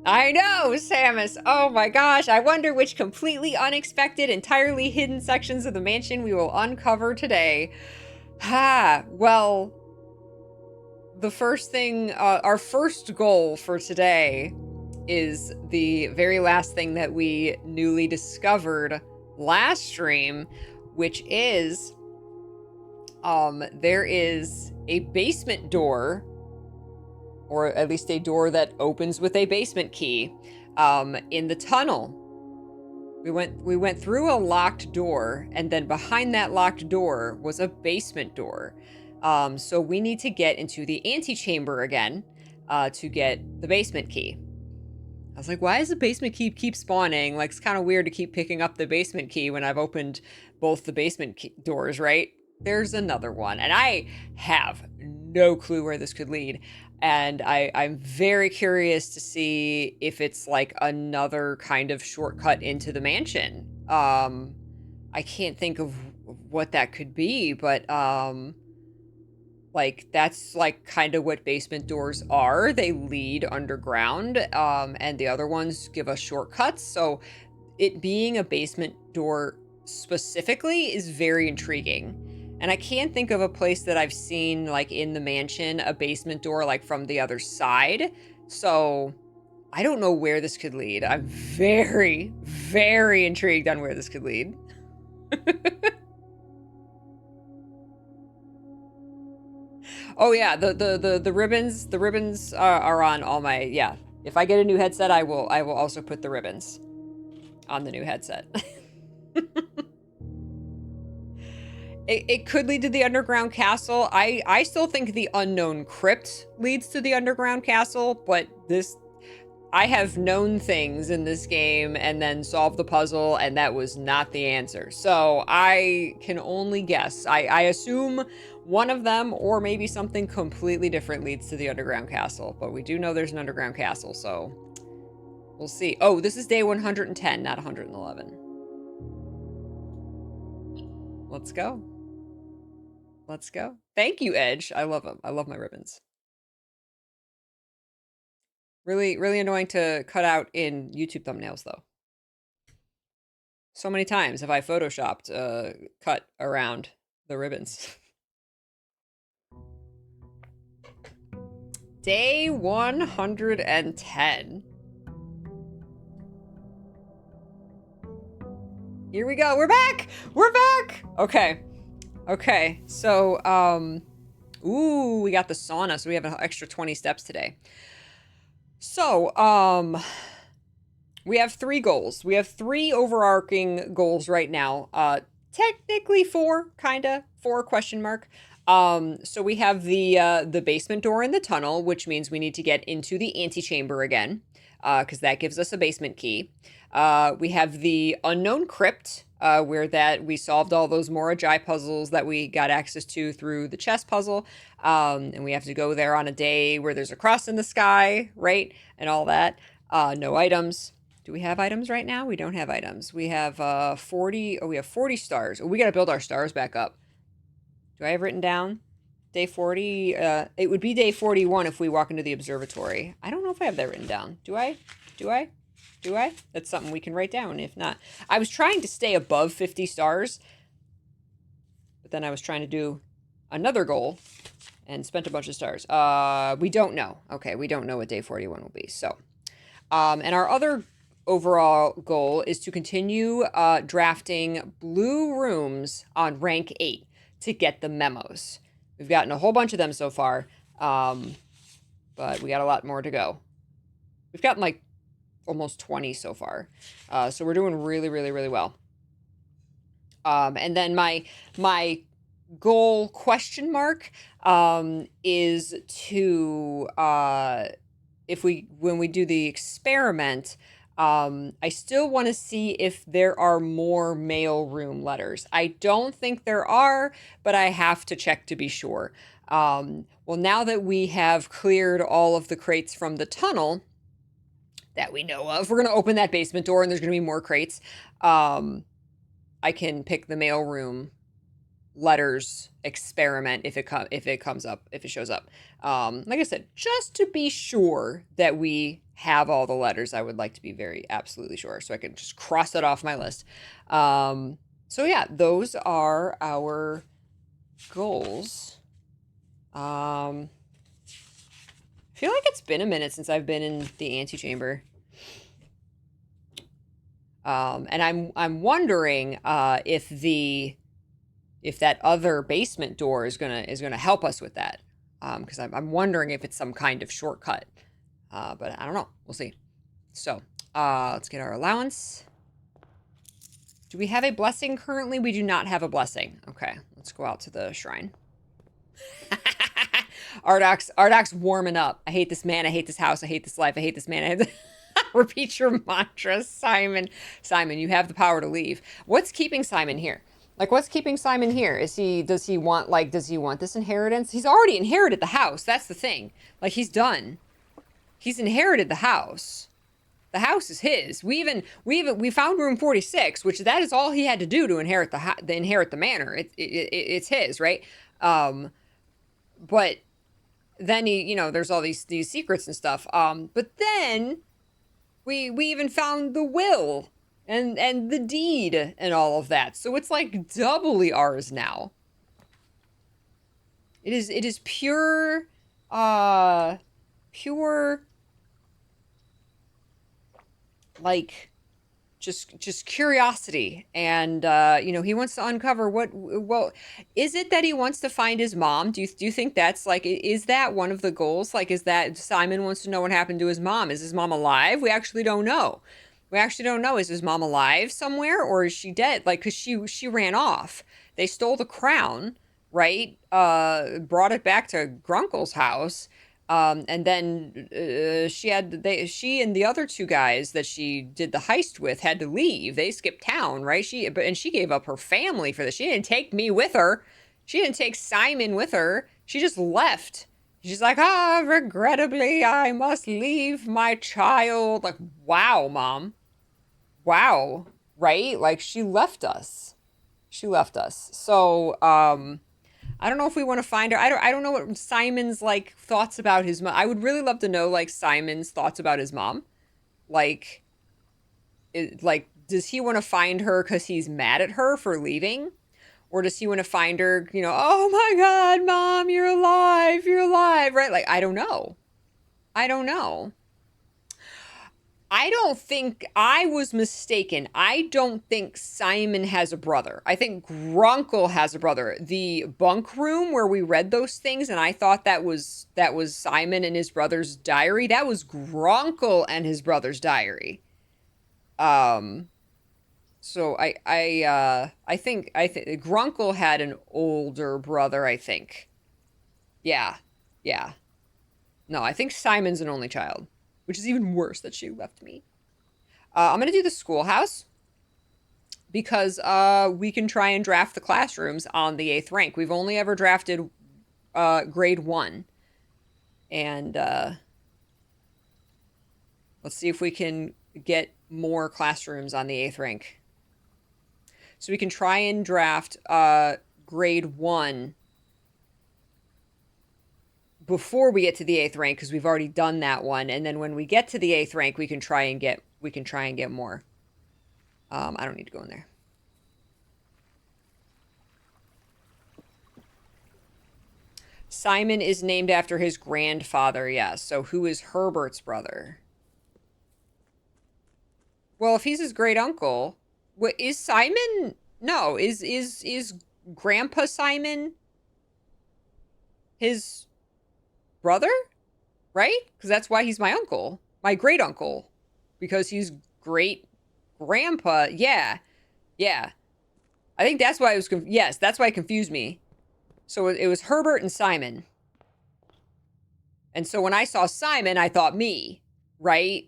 I know, Samus. Oh my gosh. I wonder which completely unexpected, entirely hidden sections of the mansion we will uncover today. Well, the first thing, our first goal for today is the very last thing that we newly discovered last stream, which is, there is a basement door, or at least a door that opens with a basement key, in the tunnel. We went through a locked door, and then behind that locked door was a basement door. So we need to get into the antechamber again, to get the basement key. I was like, why does the basement key keep spawning? Like, it's kind of weird to keep picking up the basement key when I've opened both the basement doors, right? There's another one, and I have no clue where this could lead. And I'm very curious to see if it's like another kind of shortcut into the mansion. I can't think of what that could be, but like, that's like kind of what basement doors are. They lead underground, and the other ones give us shortcuts. So it being a basement door specifically is very intriguing. And I can't think of a place that I've seen, like, in the mansion, a basement door, like, from the other side. So I don't know where this could lead. I'm very, very intrigued on where this could lead. Oh yeah, the ribbons are on all my, yeah. If I get a new headset, I will also put the ribbons on the new headset. It could lead to the underground castle. I still think the unknown crypt leads to the underground castle, but I have known things in this game and then solved the puzzle, and that was not the answer. So I can only guess. I assume one of them, or maybe something completely different, leads to the underground castle. But we do know there's an underground castle, so we'll see. Oh, this is day 110, not 111. Let's go. Let's go. Thank you, Edge. I love them. I love my ribbons. Really, really annoying to cut out in YouTube thumbnails, though. So many times have I photoshopped cut around the ribbons. Day 110. Here we go. We're back. We're back. Okay. Okay. So, ooh, we got the sauna, so we have an extra 20 steps today. So, we have 3 goals. We have 3 overarching goals right now. Technically 4, kinda. 4 question mark. So we have the basement door in the tunnel, which means we need to get into the antechamber again, because that gives us a basement key. We have the unknown crypt, where that we solved all those Morajai puzzles that we got access to through the chess puzzle. And we have to go there on a day where there's a cross in the sky, right? And all that. No items. Do we have items right now? We don't have items. We have 40. Oh, we have 40 stars. Oh, we got to build our stars back up. Do I have written down? Day 40. It would be day 41 if we walk into the observatory. I don't know if I have that written down. Do I? Do I? Do I? That's something we can write down if not. I was trying to stay above 50 stars, but then I was trying to do another goal and spent a bunch of stars. We don't know. Okay, we don't know what day 41 will be. So, and our other overall goal is to continue drafting blue rooms on rank 8 to get the memos. We've gotten a whole bunch of them so far, but we got a lot more to go. We've gotten like almost 20 so far. So we're doing really, really, really well. And then my goal question mark is to, when we do the experiment, I still want to see if there are more mailroom letters. I don't think there are, but I have to check to be sure. Well, now that we have cleared all of the crates from the tunnel that we know of, we're going to open that basement door and there's going to be more crates. I can pick the mailroom letters experiment if it shows up. Like I said, just to be sure that we have all the letters, I would like to be very absolutely sure, so I can just cross it off my list. So yeah, those are our goals. I feel like it's been a minute since I've been in the antechamber. And I'm wondering if that other basement door is gonna help us with that. Because I'm wondering if it's some kind of shortcut. But I don't know. We'll see. So, let's get our allowance. Do we have a blessing currently? We do not have a blessing. Okay, let's go out to the shrine. Ardoc's warming up. I hate this man. I hate this house. I hate this life. I hate this man. Repeat your mantra, Simon. Simon, you have the power to leave. What's keeping Simon here? Like, what's keeping Simon here? Does he want this inheritance? He's already inherited the house. That's the thing. Like, he's done. He's inherited the house. The house is his. We found room 46, which that is all he had to do to inherit the manor. It's his, right? But then there's all these secrets and stuff. But then we even found the will and the deed and all of that. So it's like doubly ours now. It is pure like just curiosity, and he wants to uncover well, is it that he wants to find his mom? Do you think that's like, is that one of the goals? Like, is that Simon wants to know what happened to his mom? Is his mom alive? We actually don't know. Is his mom alive somewhere, or is she dead? Like, because she ran off. They stole the crown, right? Brought it back to Grunkle's house. And then she and the other two guys that she did the heist with had to leave. They skipped town, right? She gave up her family for this. She didn't take me with her. She didn't take Simon with her. She just left. She's like, regrettably, I must leave my child. Like, wow, Mom. Wow, right? Like, she left us. So, I don't know if we want to find her. I don't know what Simon's like thoughts about his mom. I would really love to know like Simon's thoughts about his mom. Like, does he want to find her because he's mad at her for leaving? Or does he want to find her, oh my God, Mom, you're alive, right? Like, I don't know. I don't think I was mistaken. I don't think Simon has a brother. I think Grunkle has a brother. The bunk room where we read those things, and I thought that was Simon and his brother's diary. That was Grunkle and his brother's diary. So I think Grunkle had an older brother, I think. Yeah. No, I think Simon's an only child, which is even worse that she left me. I'm going to do the schoolhouse because we can try and draft the classrooms on the 8th rank. We've only ever drafted grade 1. And let's see if we can get more classrooms on the 8th rank. So we can try and draft grade 1 before we get to the 8th rank, because we've already done that one, and then when we get to the 8th rank, we can try and get more. I don't need to go in there. Simon is named after his grandfather, yes. So who is Herbert's brother? Well, if he's his great uncle, what is Simon? No, is Grandpa Simon his brother, right? Because that's why he's my uncle, my great uncle, because he's great grandpa. Yeah. I think that's why it was. Yes, that's why it confused me. So it was Herbert and Simon, and so when I saw Simon, I thought me, right?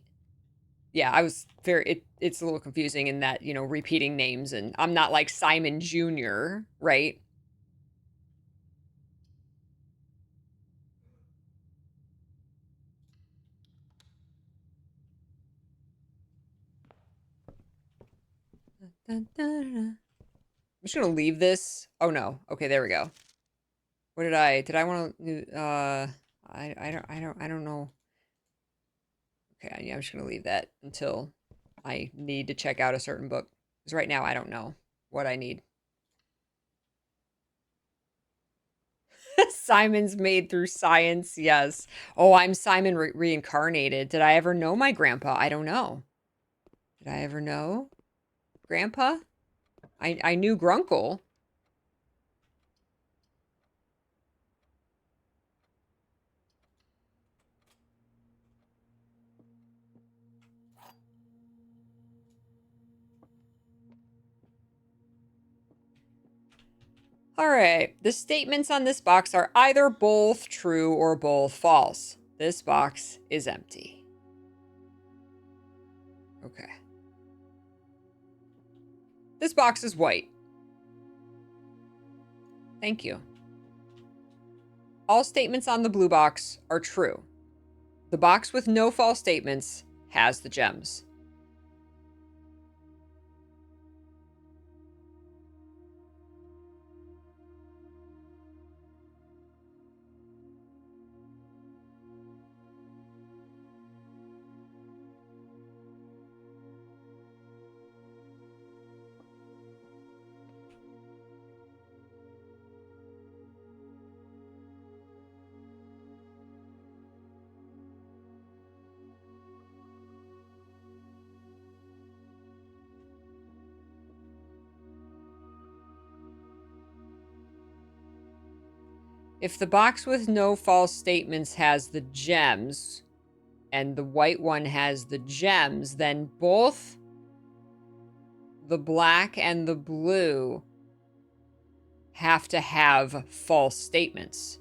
Yeah, I was very. It's a little confusing in that repeating names, and I'm not like Simon Jr., right? just gonna leave this. Oh no. Okay, there we go. What did I want to I don't know. Okay, yeah, I'm just gonna leave that until I need to check out a certain book. Because right now I don't know what I need. Simon's made through science, yes. Oh, I'm Simon reincarnated. Did I ever know my grandpa? I don't know. Did I ever know grandpa? I knew Grunkle. All right, the statements on this box are either both true or both false. This box is empty. Okay. This box is white. Thank you. All statements on the blue box are true. The box with no false statements has the gems. If the box with no false statements has the gems and the white one has the gems, then both the black and the blue have to have false statements.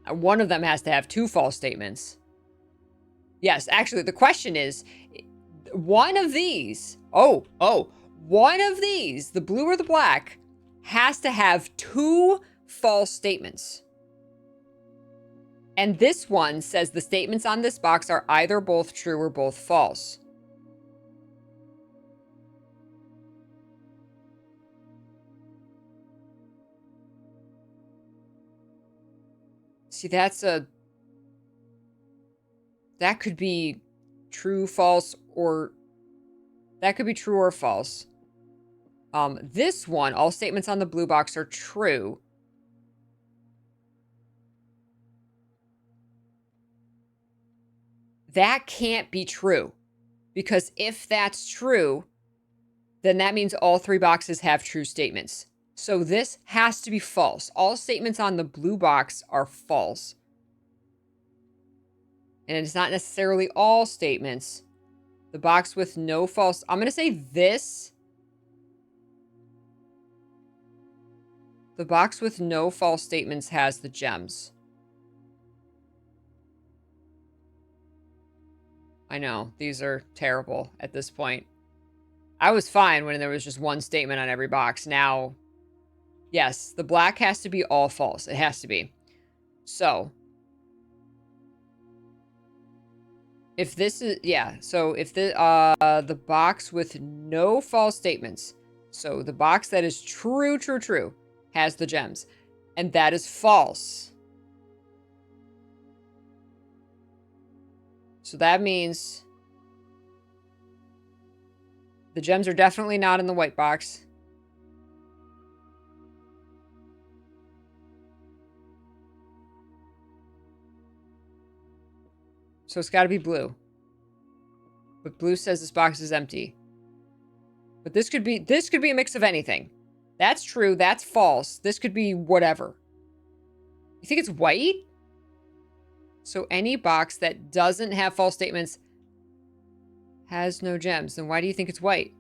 One of them has to have two false statements. Yes, actually, the question is one of these, one of these, the blue or the black, has to have two false statements. And this one says the statements on this box are either both true or both false. See, that could be true, false, or that could be true or false. This one, all statements on the blue box are true. That can't be true, because if that's true, then that means all three boxes have true statements. So this has to be false. All statements on the blue box are false. And it's not necessarily all statements. The box with no false... I'm going to say this. The box with no false statements has the gems. I know, these are terrible at this point. I was fine when there was just one statement on every box. Now, yes, the black has to be all false. It has to be. So, if this is, yeah, so if the box with no false statements, so the box that is true, has the gems, and that is false. So that means the gems are definitely not in the white box. So it's got to be blue. But blue says this box is empty. But this could be a mix of anything. That's true, that's false. This could be whatever. You think it's white? So any box that doesn't have false statements has no gems. Then why do you think it's white?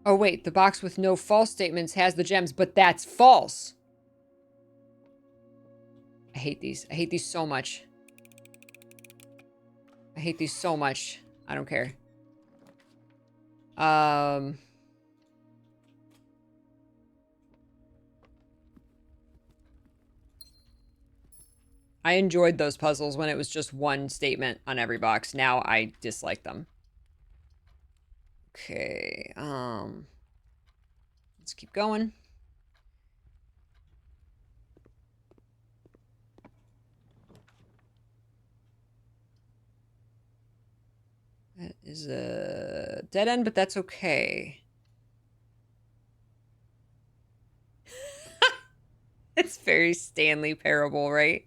Oh, wait. The box with no false statements has the gems, but that's false. I hate these. I hate these so much. I hate these so much. I don't care. I enjoyed those puzzles when it was just one statement on every box. Now I dislike them. Okay, Let's keep going. That is a dead end, but that's okay. It's very Stanley Parable, right?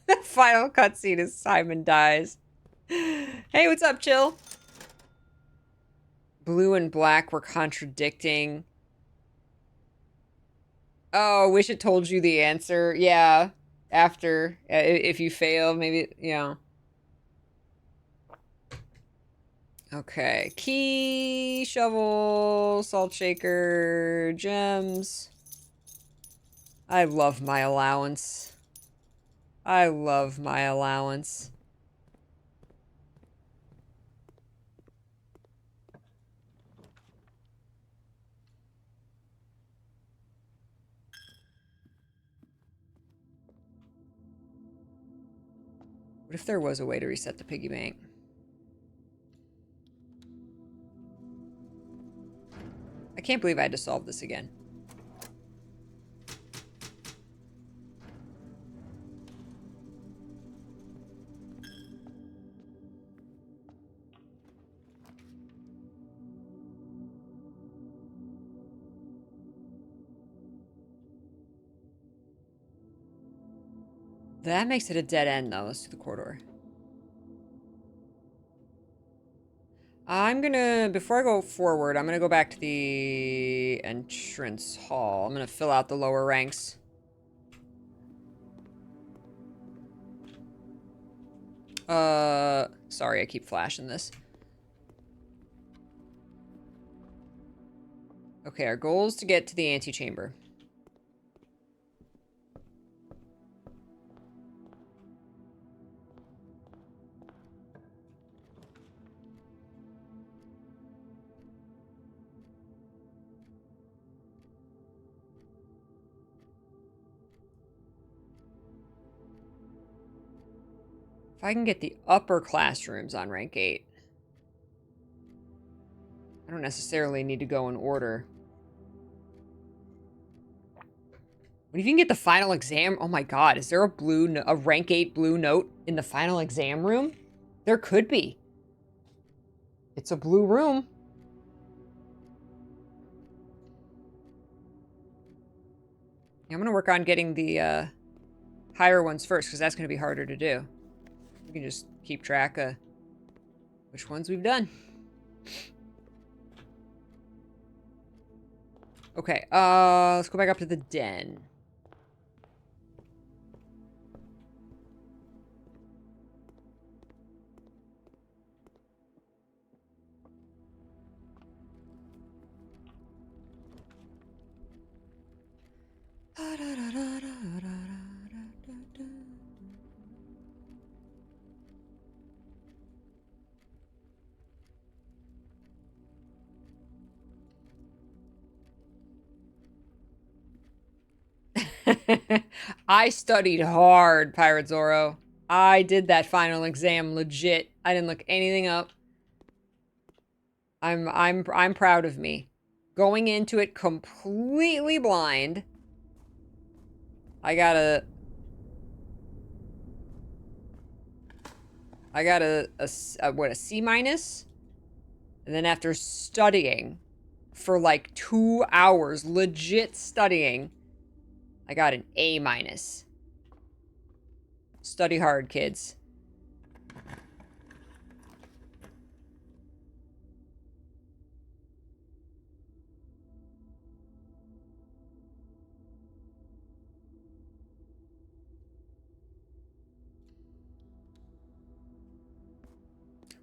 The final cutscene is Simon dies. Hey, what's up, Chill? Blue and black were contradicting. Oh, wish it told you the answer. Yeah, after. If you fail, maybe, yeah. Okay, key, shovel, salt shaker, gems. I love my allowance. I love my allowance. What if there was a way to reset the piggy bank? I can't believe I had to solve this again. That makes it a dead end, though. Let's do the corridor. I'm gonna, before I go forward, I'm gonna go back to the entrance hall. I'm gonna fill out the lower ranks. Sorry, I keep flashing this. Okay, our goal is to get to the antechamber. If I can get the upper classrooms on rank 8. I don't necessarily need to go in order. What if you can get the final exam? Oh my god, is there a rank 8 blue note in the final exam room? There could be. It's a blue room. I'm gonna work on getting the higher ones first, because that's gonna be harder to do. We can just keep track of which ones we've done. Okay, let's go back up to the den. I studied hard, Pirate Zoro. I did that final exam legit. I didn't look anything up. I'm proud of me. Going into it completely blind. I got a what, a C minus? And then after studying for like 2 hours, legit studying, I got an A minus. Study hard, kids.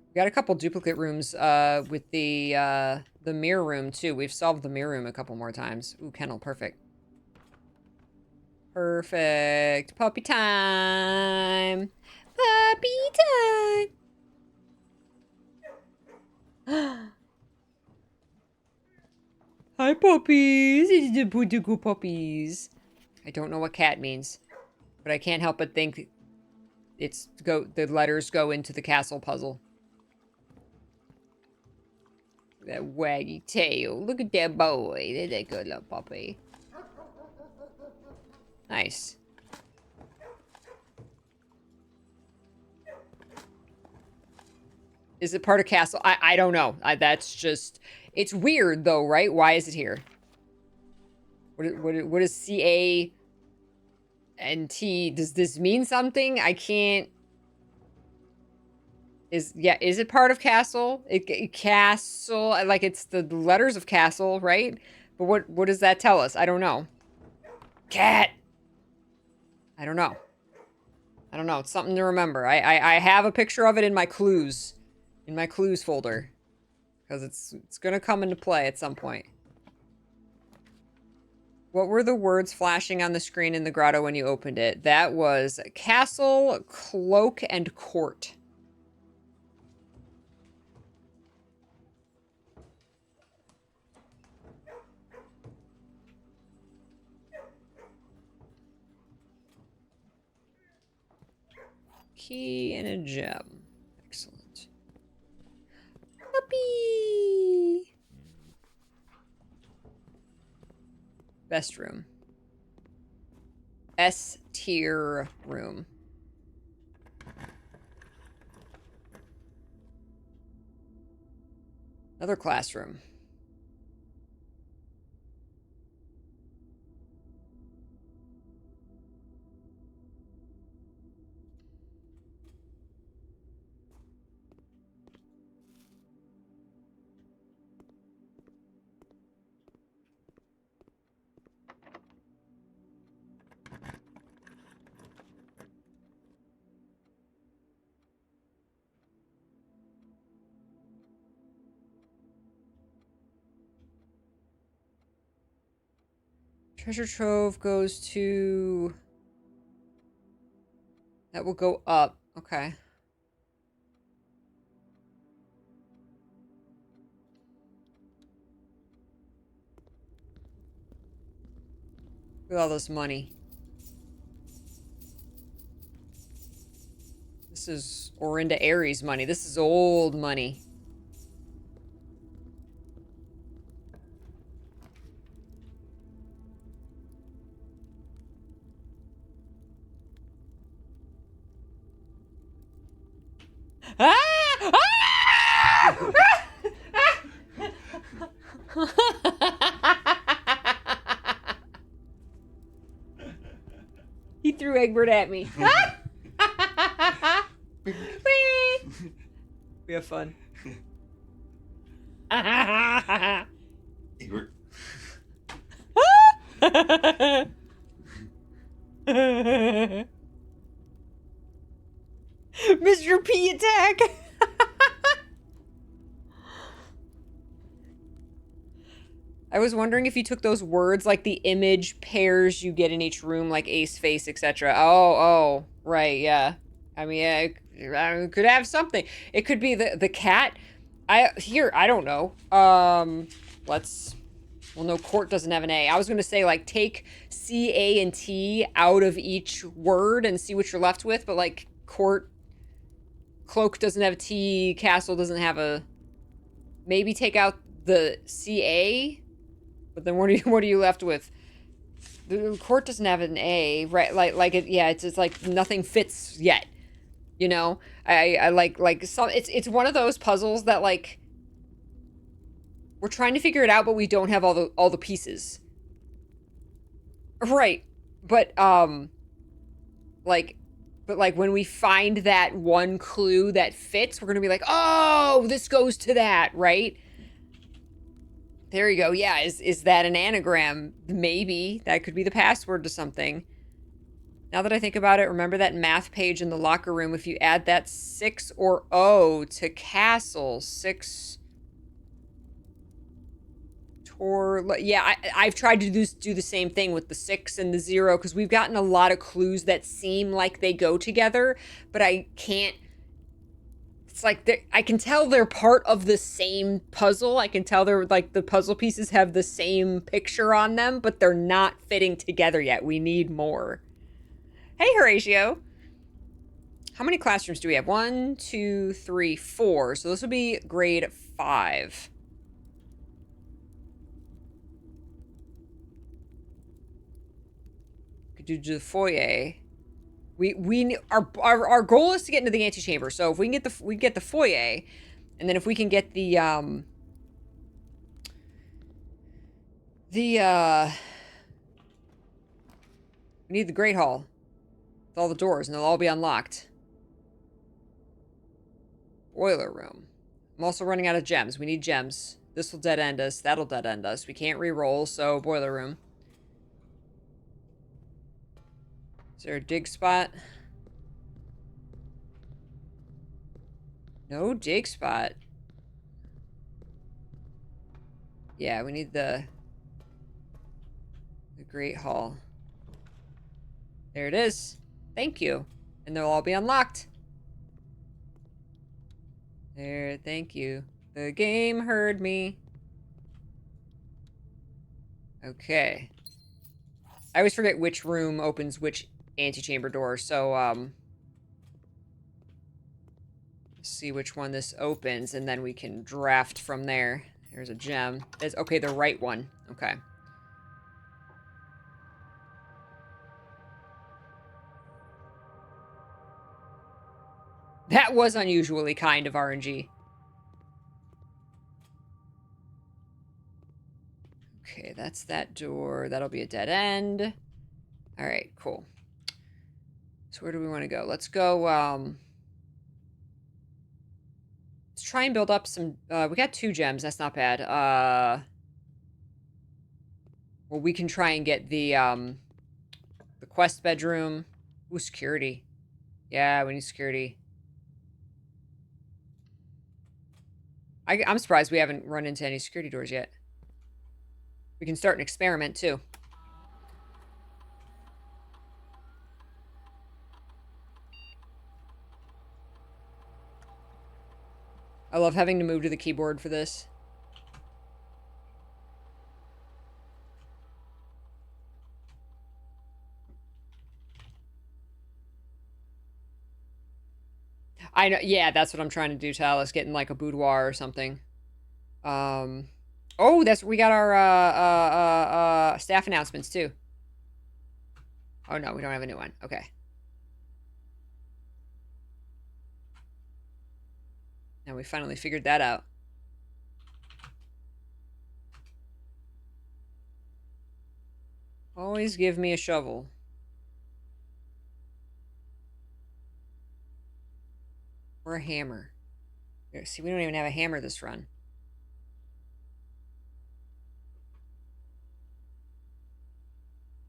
We got a couple duplicate rooms with the mirror room too. We've solved the mirror room a couple more times. Ooh, kennel, perfect. Perfect. Puppy time. Puppy time. Hi, puppies. It's the beautiful puppies. I don't know what cat means, but I can't help but think the letters go into the castle puzzle. That waggy tail. Look at that boy. That's a good little puppy. Nice. Is it part of castle? I don't know. That's just... It's weird, though, right? Why is it here? What is CA and T? Does this mean something? I can't... Is it part of castle? Castle, like it's the letters of castle, right? But what does that tell us? I don't know. Cat! I don't know. I don't know. It's something to remember. I have a picture of it in my clues. In my clues folder. Because it's gonna come into play at some point. What were the words flashing on the screen in the grotto when you opened it? That was castle, cloak, and court. Key and a gem. Excellent. Puppy! Best room. S tier room. Another classroom. Treasure trove goes to... That will go up. Okay. Look at all this money. This is Orinda Aries money. This is old money. Ah! He threw Egbert at me. We have fun. Egbert. Mr. P attack. I was wondering if you took those words, like the image pairs you get in each room, like ace, face, etc. Oh, right, yeah. I mean, yeah, it could have something. It could be the cat. I don't know. Well, no, court doesn't have an A. I was going to say, like, take C, A, and T out of each word and see what you're left with, but, like, court, cloak doesn't have a T, castle doesn't have a... Maybe take out the CA, but then what are you left with? The court doesn't have an A, right? It's just like nothing fits yet. You know, I like some. It's one of those puzzles that like we're trying to figure it out, but we don't have all the pieces. Right, but when we find that one clue that fits, we're gonna be like, oh, this goes to that, right? There you go. Yeah, is that an anagram? Maybe. That could be the password to something. Now that I think about it, remember that math page in the locker room? If you add that 6 or O to castle, 6... Yeah, I've tried to do the same thing with the 6 and the 0, because we've gotten a lot of clues that seem like they go together, but I can't... It's like I can tell they're part of the same puzzle. I can tell they're like the puzzle pieces have the same picture on them, but they're not fitting together yet. We need more. Hey, Horatio. How many classrooms do we have? 1, 2, 3, 4. So this will be grade 5. do the foyer. Our goal is to get into the antechamber. So if we can get the foyer, and then if we can get we need the Great Hall with all the doors, and they'll all be unlocked. Boiler room. I'm also running out of gems. We need gems. This will dead end us. That'll dead end us. We can't re-roll, so boiler room. Is there a dig spot? No dig spot. Yeah, we need the Great Hall. There it is. Thank you. And they'll all be unlocked. There, thank you. The game heard me. Okay. I always forget which room opens which antechamber door, so, see which one this opens, and then we can draft from there. There's a gem. It's, okay, the right one. Okay. That was unusually kind of RNG. Okay, that's that door. That'll be a dead end. All right, cool. So where do we want to go? Let's go, let's try and build up some, we got 2 gems. That's not bad. Well, we can try and get the quest bedroom. Ooh, security. Yeah, we need security. I'm surprised we haven't run into any security doors yet. We can start an experiment, too. I love having to move to the keyboard for this. I know, yeah, that's what I'm trying to do, Talis. Get in, like, a boudoir or something. Oh, we got our, staff announcements, too. Oh, no, we don't have a new one. Okay. Now we finally figured that out. Always give me a shovel. Or a hammer. See, we don't even have a hammer this run.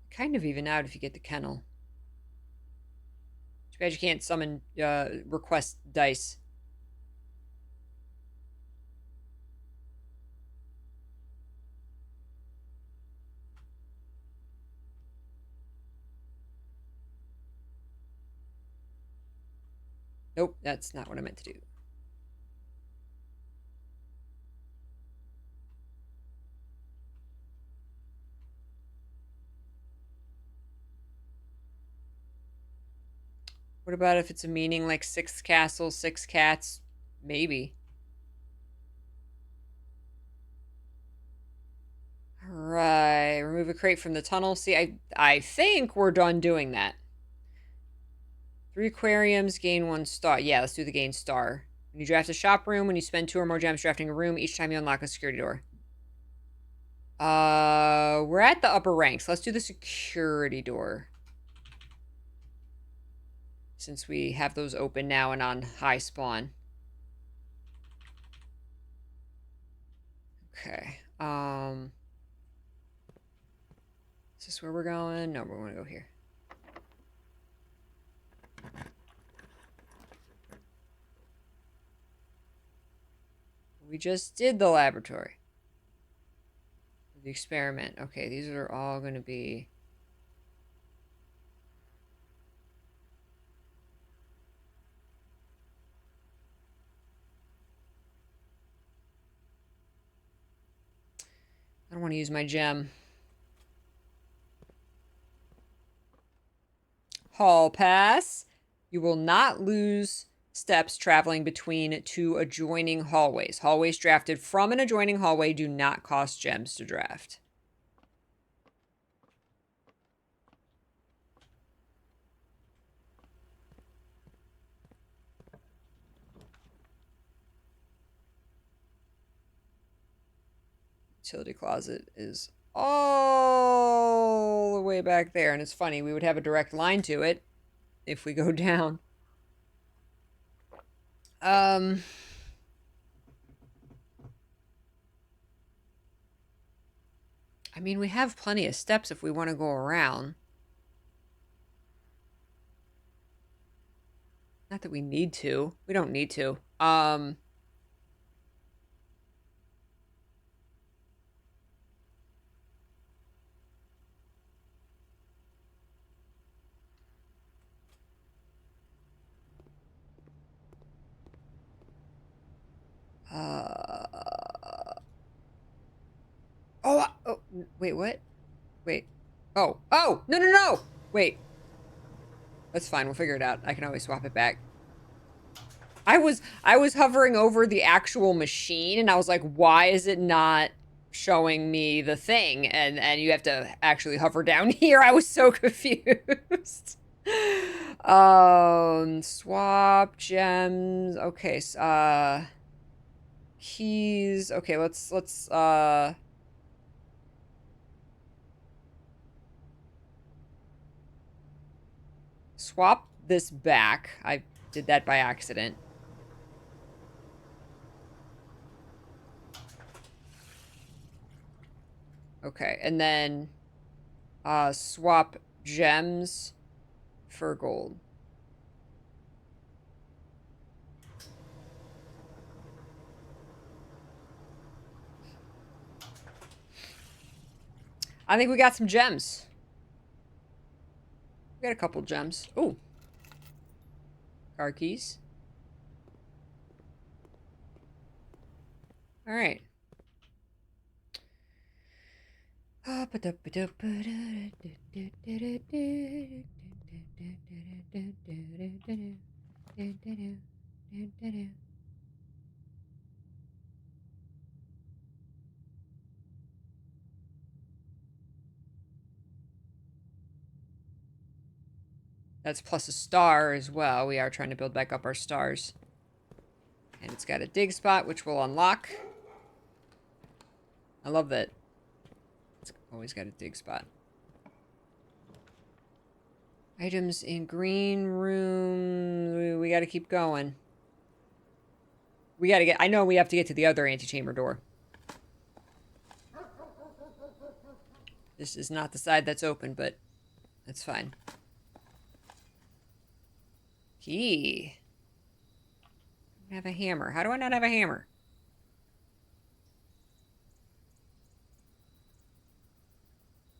Kind of even out if you get the kennel. Too bad you can't summon, request dice. Nope, that's not what I meant to do. What about if it's a meaning like 6 castles, 6 cats? Maybe. Right, remove a crate from the tunnel. See, I think we're done doing that. 3 aquariums, gain 1 star. Yeah, let's do the gain star. When you draft a shop room, when you spend 2 or more gems drafting a room, each time you unlock a security door. We're at the upper ranks. Let's do the security door. Since we have those open now and on high spawn. Okay. Is this where we're going? No, we want to go here. We just did the laboratory. The experiment. Okay, these are all going to be... I don't want to use my gem. Hall pass. You will not lose steps traveling between 2 adjoining hallways. Hallways drafted from an adjoining hallway do not cost gems to draft. Utility closet is all the way back there. And it's funny, we would have a direct line to it if we go down. I mean, we have plenty of steps if we want to go around. Not that we need to. We don't need to. Oh, wait, what? Wait. Oh, no. Wait. That's fine. We'll figure it out. I can always swap it back. I was hovering over the actual machine and I was like, why is it not showing me the thing? And you have to actually hover down here. I was so confused. Swap gems. Okay, keys. Okay, let's swap this back. I did that by accident. Okay, and then swap gems for gold. I think we got some gems. We got a couple gems. Ooh. Car keys. All right. That's plus a star as well. We are trying to build back up our stars. And it's got a dig spot, which will unlock. I love that. It's always got a dig spot. Items in green room. We got to keep going. We got to get... I know we have to get to the other antechamber door. This is not the side that's open, but that's fine. Key. I have a hammer. How do I not have a hammer?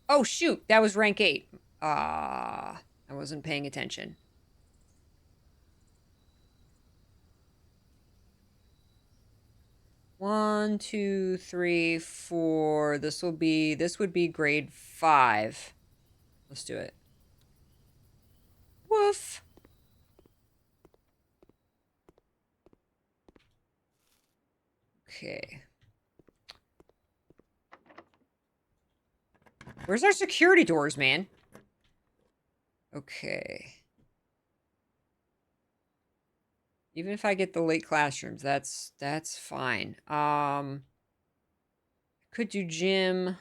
Oh, shoot. That was rank 8. I wasn't paying attention. One, two, three, four. This would be grade 5. Let's do it. Woof. Okay. Where's our security doors, man? Okay. Even if I get the late classrooms, that's fine. Could do gym.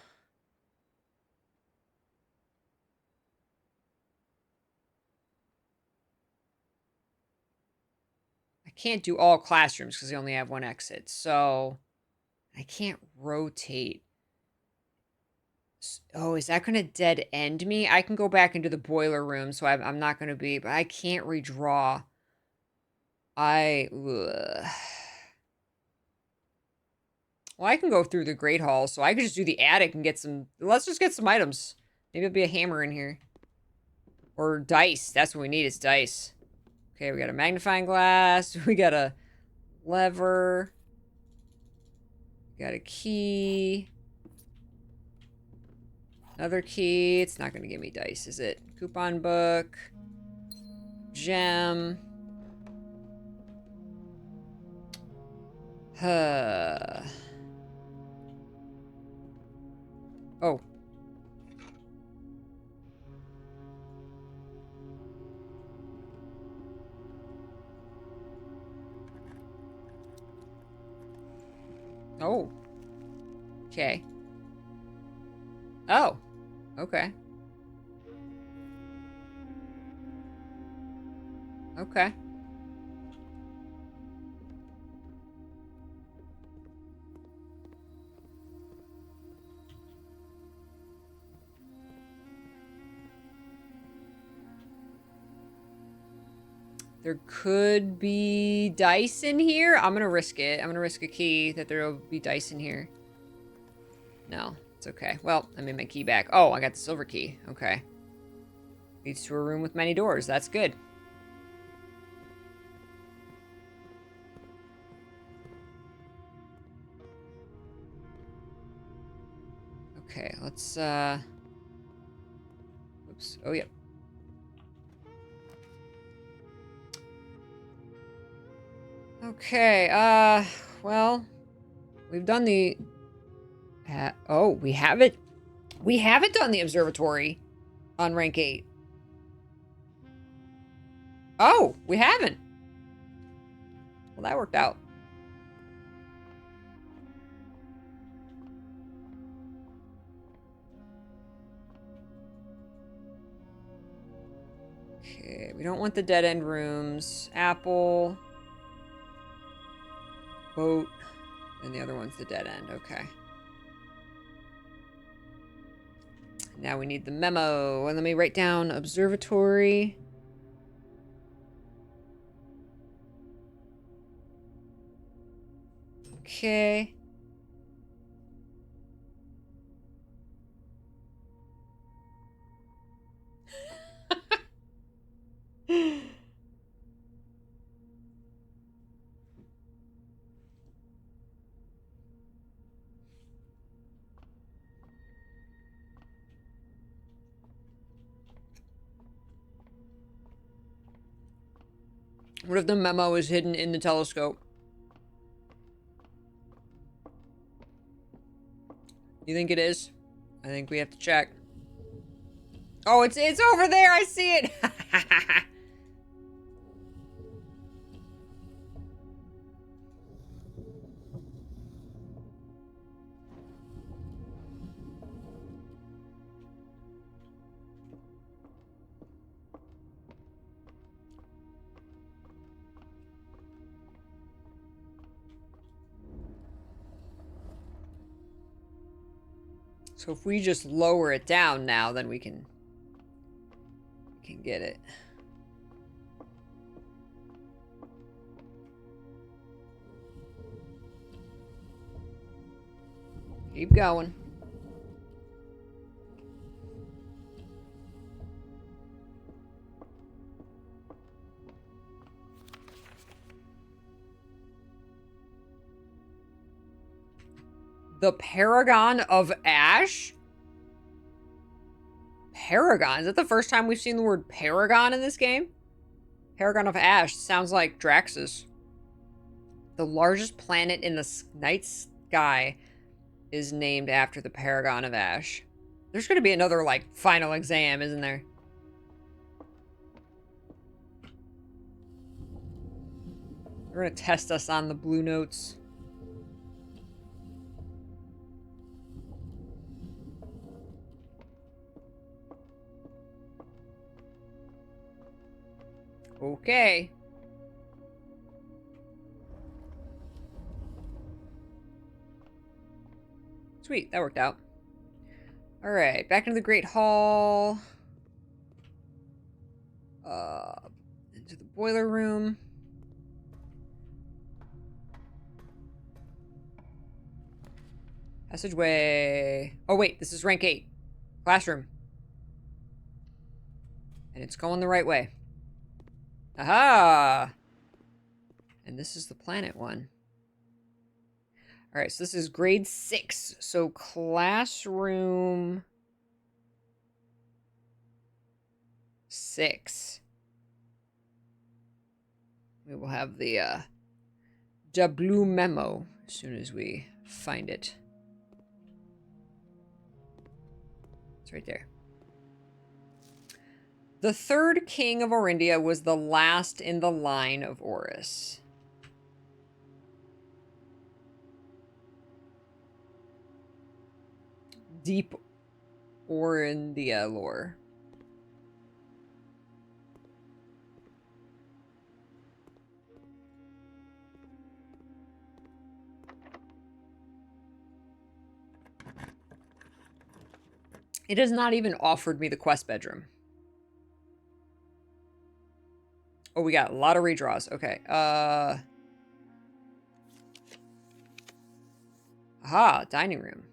I can't do all classrooms because they only have one exit, so I can't rotate. Oh, is that going to dead end me? I can go back into the boiler room, so I'm not going to be, but I can't redraw. Well, I can go through the Great Hall, so I could just do the attic and get some... Let's just get some items. Maybe there'll be a hammer in here. Or dice. That's what we need, is dice. Okay, we got a magnifying glass. We got a lever. We got a key. Another key. It's not going to give me dice, is it? Coupon book. Gem. Huh. Oh. Oh. Okay. Oh, okay. Okay. There could be dice in here. I'm gonna risk it. I'm gonna risk a key that there will be dice in here. No, it's okay. Well, I made my key back. Oh, I got the silver key. Okay. Leads to a room with many doors. That's good. Okay, let's, oops. Oh, yep. Okay, well, we've done the... oh, we haven't... We haven't done the observatory on rank 8. Oh, we haven't. Well, that worked out. Okay, we don't want the dead-end rooms. Apple. Boat. And the other one's the dead end. Okay. Now we need the memo. And let me write down observatory. Okay. What if the memo is hidden in the telescope? You think it is? I think we have to check. Oh, it's over there. I see it. So if we just lower it down now, then we can get it. Keep going. The Paragon of Ash? Paragon? Is that the first time we've seen the word Paragon in this game? Paragon of Ash sounds like Draxus. The largest planet in the night sky is named after the Paragon of Ash. There's going to be another, like, final exam, isn't there? They're going to test us on the blue notes. Okay. Sweet, that worked out. All right, back into the Great Hall. Into the boiler room. Passageway. Oh, wait, this is rank 8. Classroom. And it's going the right way. Aha! And this is the planet one. All right, so this is grade 6. So classroom 6. We will have the blue memo as soon as we find it. It's right there. The third king of Orindia was the last in the line of Oris. Deep or in the lore. It has not even offered me the quest bedroom. Oh, we got a lot of redraws. Okay. Aha, dining room.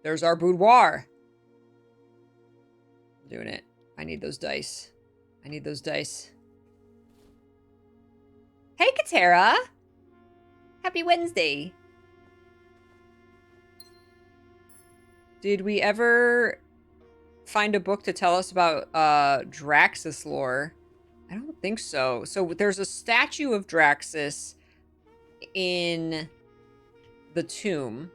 There's our boudoir. I'm doing it. I need those dice. I need those dice. Hey, Katera. Happy Wednesday. Did we ever find a book to tell us about Draxus lore? I don't think so. So there's a statue of Draxus in the tomb.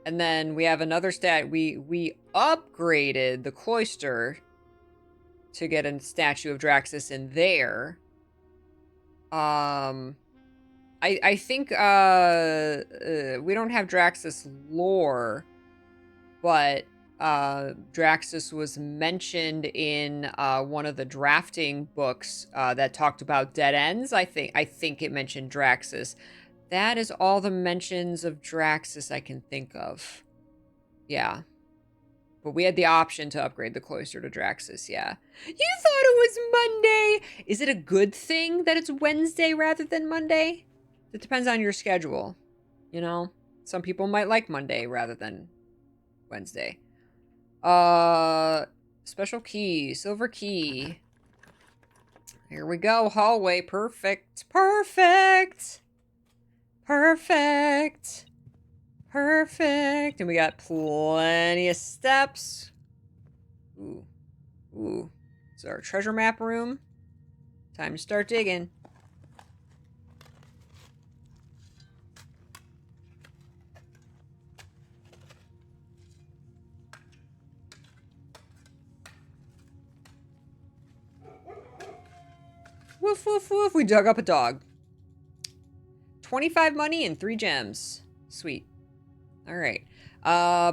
And then we have another we upgraded the cloister to get a statue of Draxus in there. I think we don't have Draxus lore, but Draxus was mentioned in one of the drafting books that talked about dead ends. I think it mentioned Draxus. That is all the mentions of Draxus I can think of. Yeah. But we had the option to upgrade the cloister to Draxus, yeah. You thought it was Monday! Is it a good thing that it's Wednesday rather than Monday? It depends on your schedule. You know? Some people might like Monday rather than Wednesday. Special key. Silver key. Here we go. Hallway. Perfect. Perfect! Perfect! Perfect! And we got plenty of steps. Ooh. Ooh. This is our treasure map room. Time to start digging. Woof, woof, woof. We dug up a dog. 25 money and 3 gems. Sweet. All right.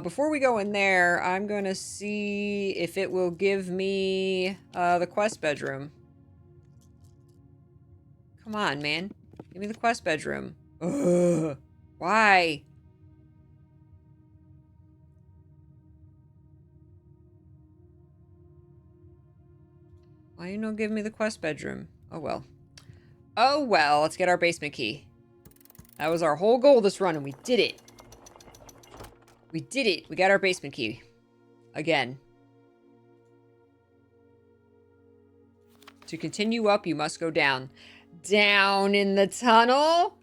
Before we go in there, I'm going to see if it will give me the quest bedroom. Come on, man. Give me the quest bedroom. Ugh. Why? Why you don't give me the quest bedroom? Oh, well. Oh, well. Let's get our basement key. That was our whole goal this run, and we did it. We did it. We got our basement key. Again. To continue up, you must go down. Down in the tunnel?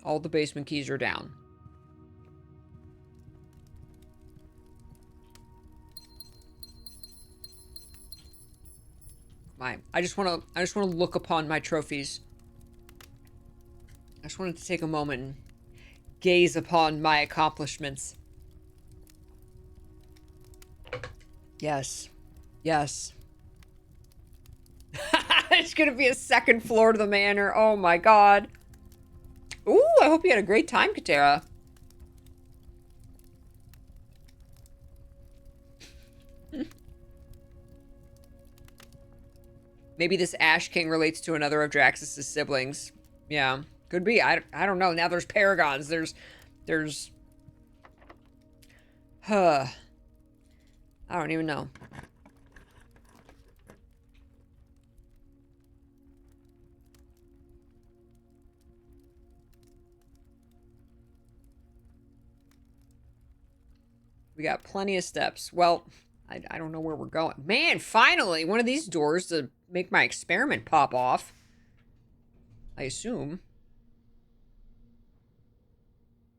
All the basement keys are down. I just want to look upon my trophies. I just wanted to take a moment and gaze upon my accomplishments. Yes. Yes. It's gonna be a second floor to the manor. Oh my god. Ooh, I hope you had a great time, Katera. Maybe this Ash King relates to another of Draxus' siblings. Yeah, could be. I don't know. Now there's paragons. There's... Huh. I don't even know. We got plenty of steps. Well, I don't know where we're going. Man, finally! One of these doors to make my experiment pop off. I assume.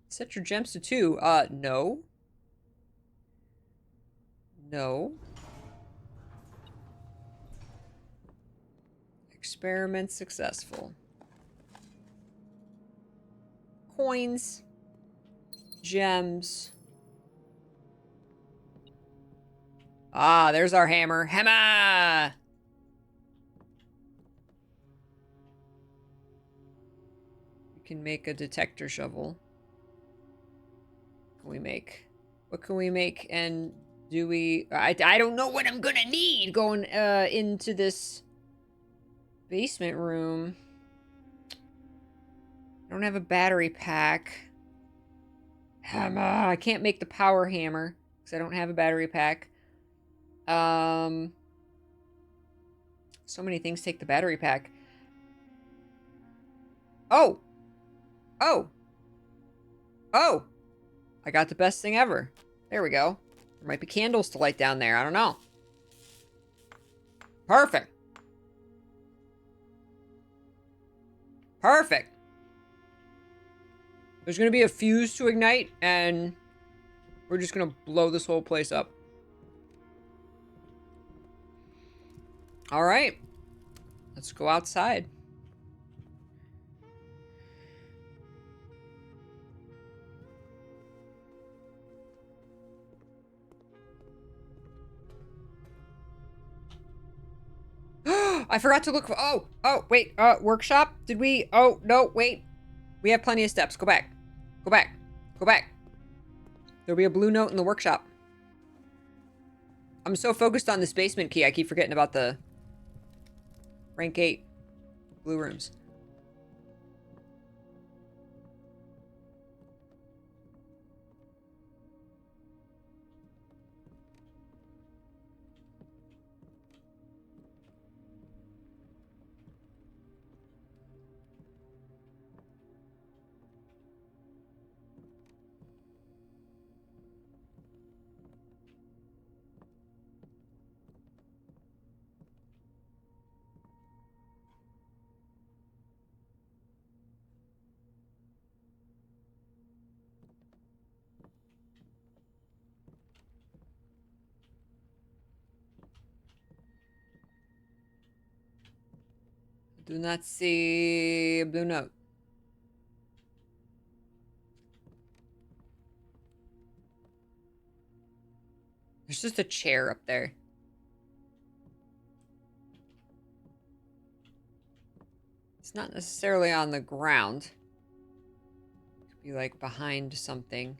Set your gems to 2. No. No. Experiment successful. Coins. Gems. Ah, there's our hammer. Hammer! We can make a detector shovel. What can we make? What can we make? And do we... I don't know what I'm gonna need going into this basement room. I don't have a battery pack. Hammer. I can't make the power hammer because I don't have a battery pack. So many things take the battery pack. Oh! Oh! Oh! I got the best thing ever. There we go. There might be candles to light down there. I don't know. Perfect. Perfect. There's going to be a fuse to ignite, and we're just going to blow this whole place up. All right. Let's go outside. I forgot to look for... Oh, wait. Workshop? Did we... Oh, no, wait. We have plenty of steps. Go back. Go back. Go back. There'll be a blue note in the workshop. I'm so focused on this basement key, I keep forgetting about the rank 8 blue rooms. Do not see a blue note. There's just a chair up there. It's not necessarily on the ground. It could be like behind something.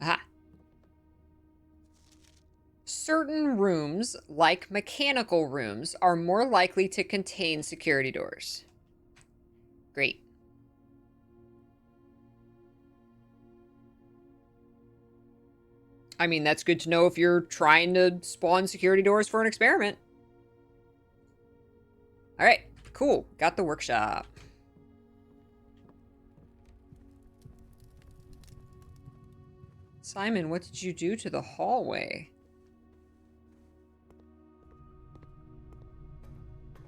Aha. Certain rooms, like mechanical rooms, are more likely to contain security doors. Great. I mean, that's good to know if you're trying to spawn security doors for an experiment. All right, cool. Got the workshop. Simon, what did you do to the hallway?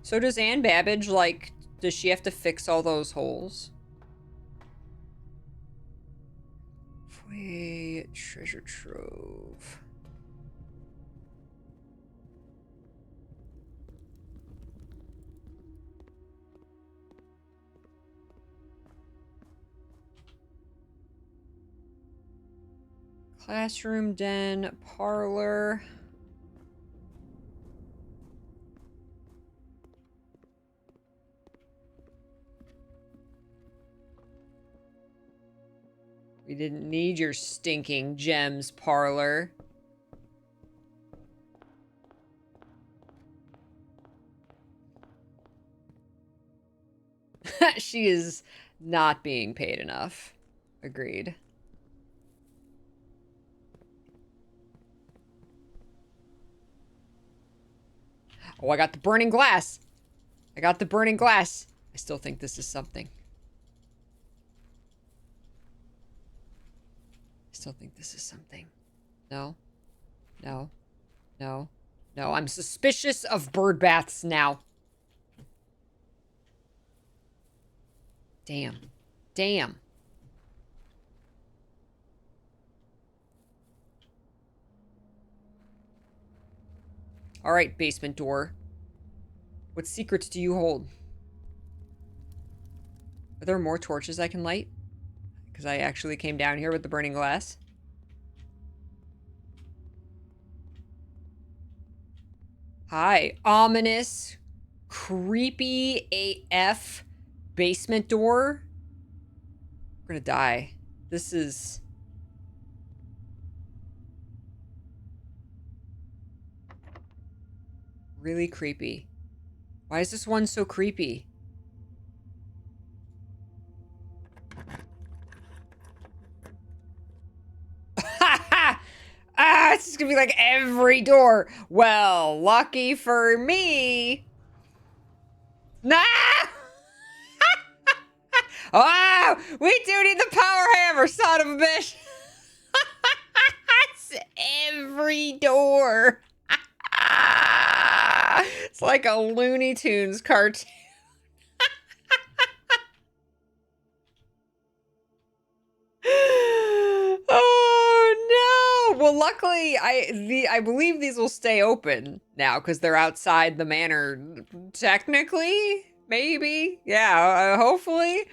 So does Anne Babbage, like, does she have to fix all those holes? Wait, treasure trove. Classroom, den, parlor. We didn't need your stinking gems, parlor. She is not being paid enough. Agreed. Oh, I got the burning glass. I got the burning glass. I still think this is something. I still think this is something. No. No. No. No. I'm suspicious of bird baths now. Damn. Damn. All right, basement door. What secrets do you hold? Are there more torches I can light? because I actually came down here with the burning glass. Hi. Ominous, creepy AF basement door. We're gonna die. This is... really creepy. Why is this one so creepy? Ah, it's just gonna be like every door. Well, lucky for me. Nah! Oh, we do need the power hammer, son of a bitch. It's every door. It's like a Looney Tunes cartoon. Oh no! Well, luckily, I believe these will stay open now because they're outside the manor. Technically, maybe, yeah. Hopefully.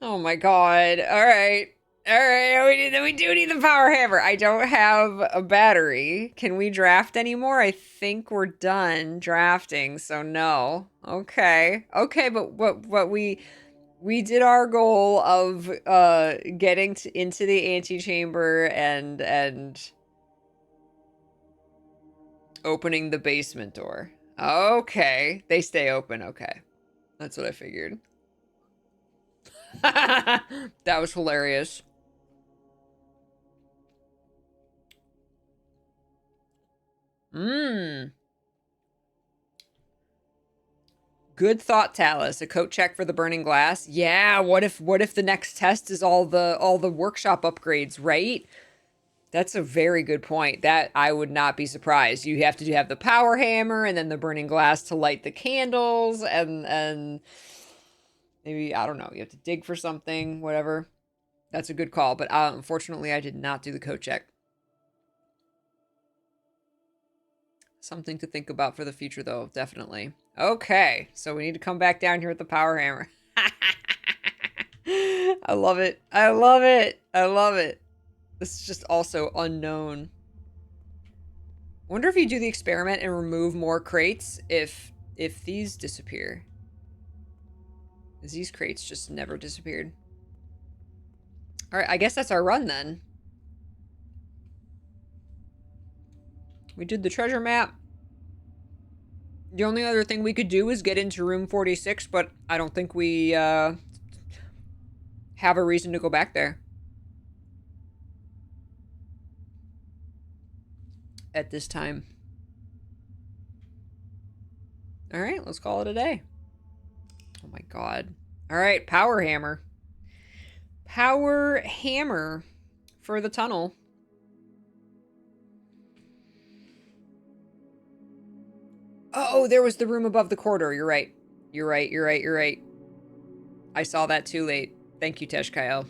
Oh my god! All right, all right. We do need the power hammer. I don't have a battery. Can we draft anymore? I think we're done drafting. So no. Okay, okay. But we did our goal of getting into the antechamber and opening the basement door. Okay, they stay open. Okay, that's what I figured. That was hilarious. Mmm. Good thought, Talus. A coat check for the burning glass. Yeah, what if the next test is all the workshop upgrades, right? That's a very good point. That I would not be surprised. You have to have the power hammer and then the burning glass to light the candles and maybe, I don't know, you have to dig for something, whatever. That's a good call, but unfortunately I did not do the code check. Something to think about for the future though, definitely. Okay, so we need to come back down here with the power hammer. I love it. I love it. I love it. This is just also unknown. Wonder if you do the experiment and remove more crates if these disappear. Because these crates just never disappeared. Alright, I guess that's our run then. We did the treasure map. The only other thing we could do is get into room 46, but I don't think we have a reason to go back there. At this time. Alright, let's call it a day. Oh my god. Alright, power hammer. Power hammer for the tunnel. Oh, there was the room above the corridor. You're right. You're right. You're right. You're right. I saw that too late. Thank you, Tesh Kyle.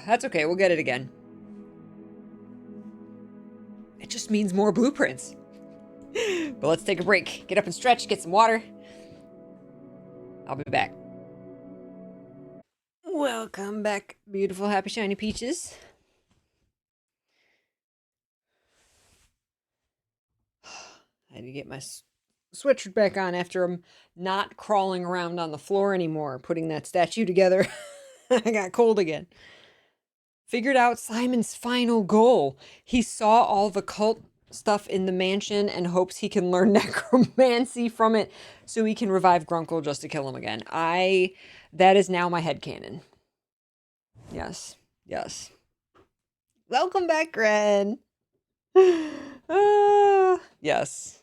That's okay. We'll get it again. It just means more blueprints. But let's take a break. Get up and stretch. Get some water. I'll be back. Welcome back, beautiful, happy, shiny peaches. I had to get my sweatshirt back on after I'm not crawling around on the floor anymore, putting that statue together. I got cold again. Figured out Simon's final goal. He saw all the cult stuff in the mansion and hopes he can learn necromancy from it so he can revive Grunkle just to kill him again. That is now my headcanon. Yes. Yes. Welcome back, Ren. Yes.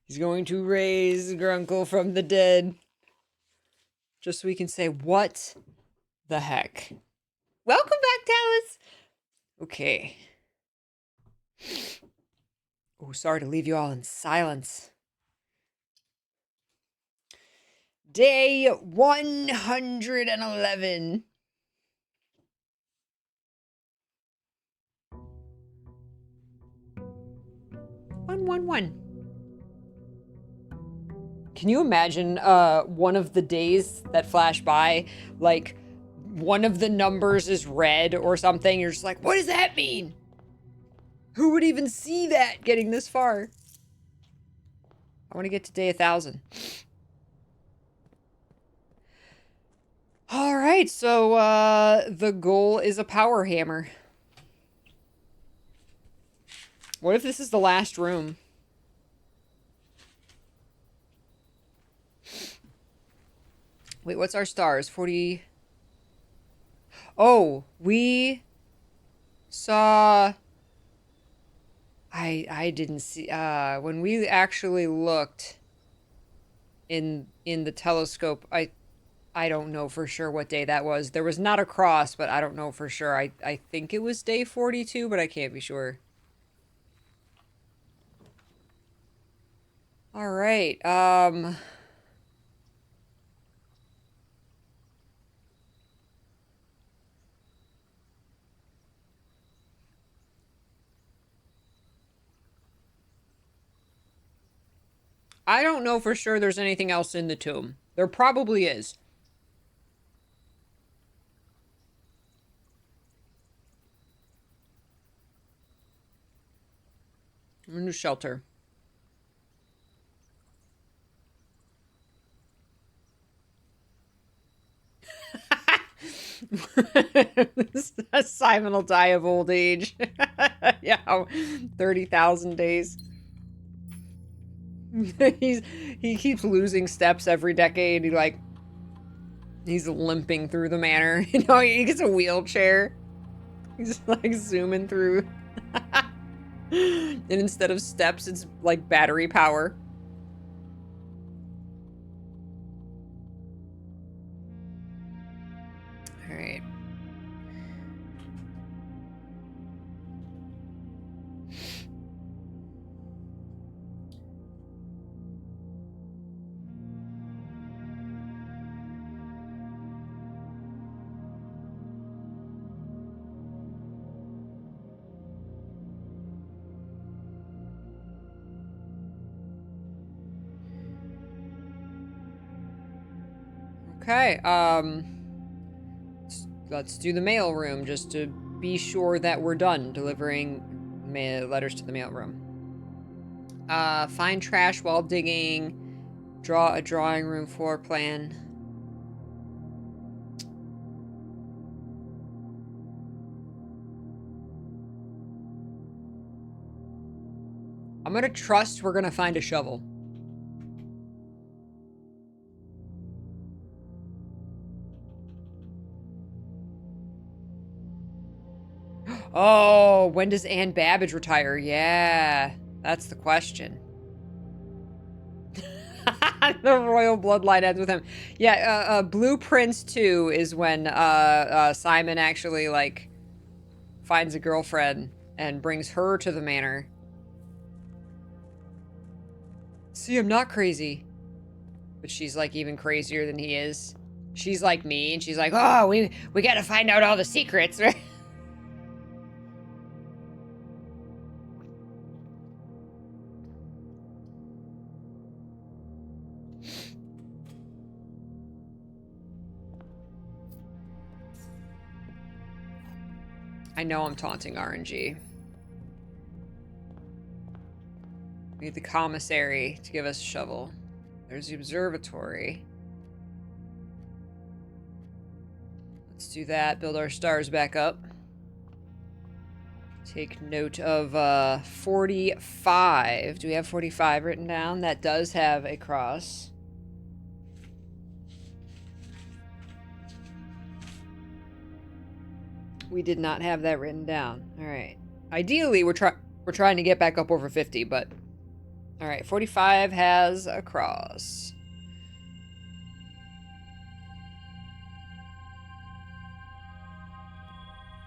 He's going to raise Grunkle from the dead. Just so we can say, what the heck? Welcome back, Talus. Okay. Oh, sorry to leave you all in silence. Day 111. One. Can you imagine one of the days that flash by, like one of the numbers is red or something? You're just like, what does that mean? Who would even see that getting this far? I want to get to day 1,000. All right, so the goal is a power hammer. What if this is the last room? Wait, what's our stars? 40. Oh, we saw... I didn't see... when we actually looked in the telescope, I don't know for sure what day that was. There was not a cross, but I don't know for sure. I think it was day 42, but I can't be sure. All right. I don't know for sure there's anything else in the tomb. There probably is. In the shelter. Simon will die of old age. Yeah, 30,000 days. He keeps losing steps every decade. He's limping through the manor. You know, he gets a wheelchair. He's like zooming through. And instead of steps, it's like battery power. All right. Okay, let's do the mail room just to be sure that we're done delivering letters to the mail room. Find trash while digging. Draw a drawing room floor plan. I'm gonna trust we're gonna find a shovel. Oh, when does Anne Babbage retire? Yeah, that's the question. The royal bloodline ends with him. Yeah, Blueprints 2 is when Simon actually, like, finds a girlfriend and brings her to the manor. See, I'm not crazy. But she's, like, even crazier than he is. She's like me, and she's like, oh, we gotta find out all the secrets. I know I'm taunting RNG. We need the commissary to give us a shovel. There's the observatory. Let's do that. Build our stars back up. Take note of 45. Do we have 45 written down? That does have a cross. We did not have that written down. All right. Ideally, we're trying to get back up over 50, but all right. 45 has a cross.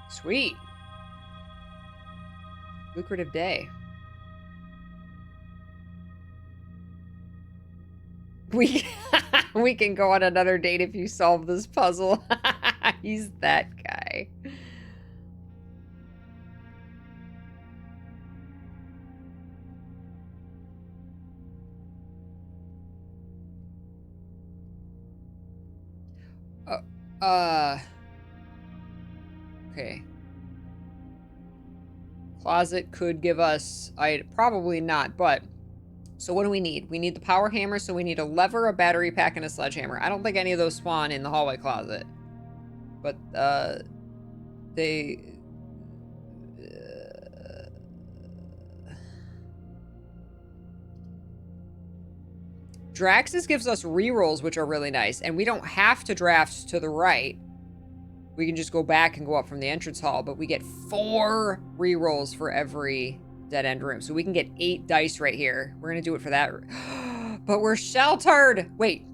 Sweet. Lucrative day. We can go on another date if you solve this puzzle. He's that guy. Okay. Closet could give us... probably not, but... So what do we need? We need the power hammer, so we need a lever, a battery pack, and a sledgehammer. I don't think any of those spawn in the hallway closet. But, they... Draxus gives us rerolls, which are really nice, and we don't have to draft to the right. We can just go back and go up from the entrance hall, but we get 4 rerolls for every dead end room. So we can get 8 dice right here. We're going to do it for that. But we're sheltered. Wait.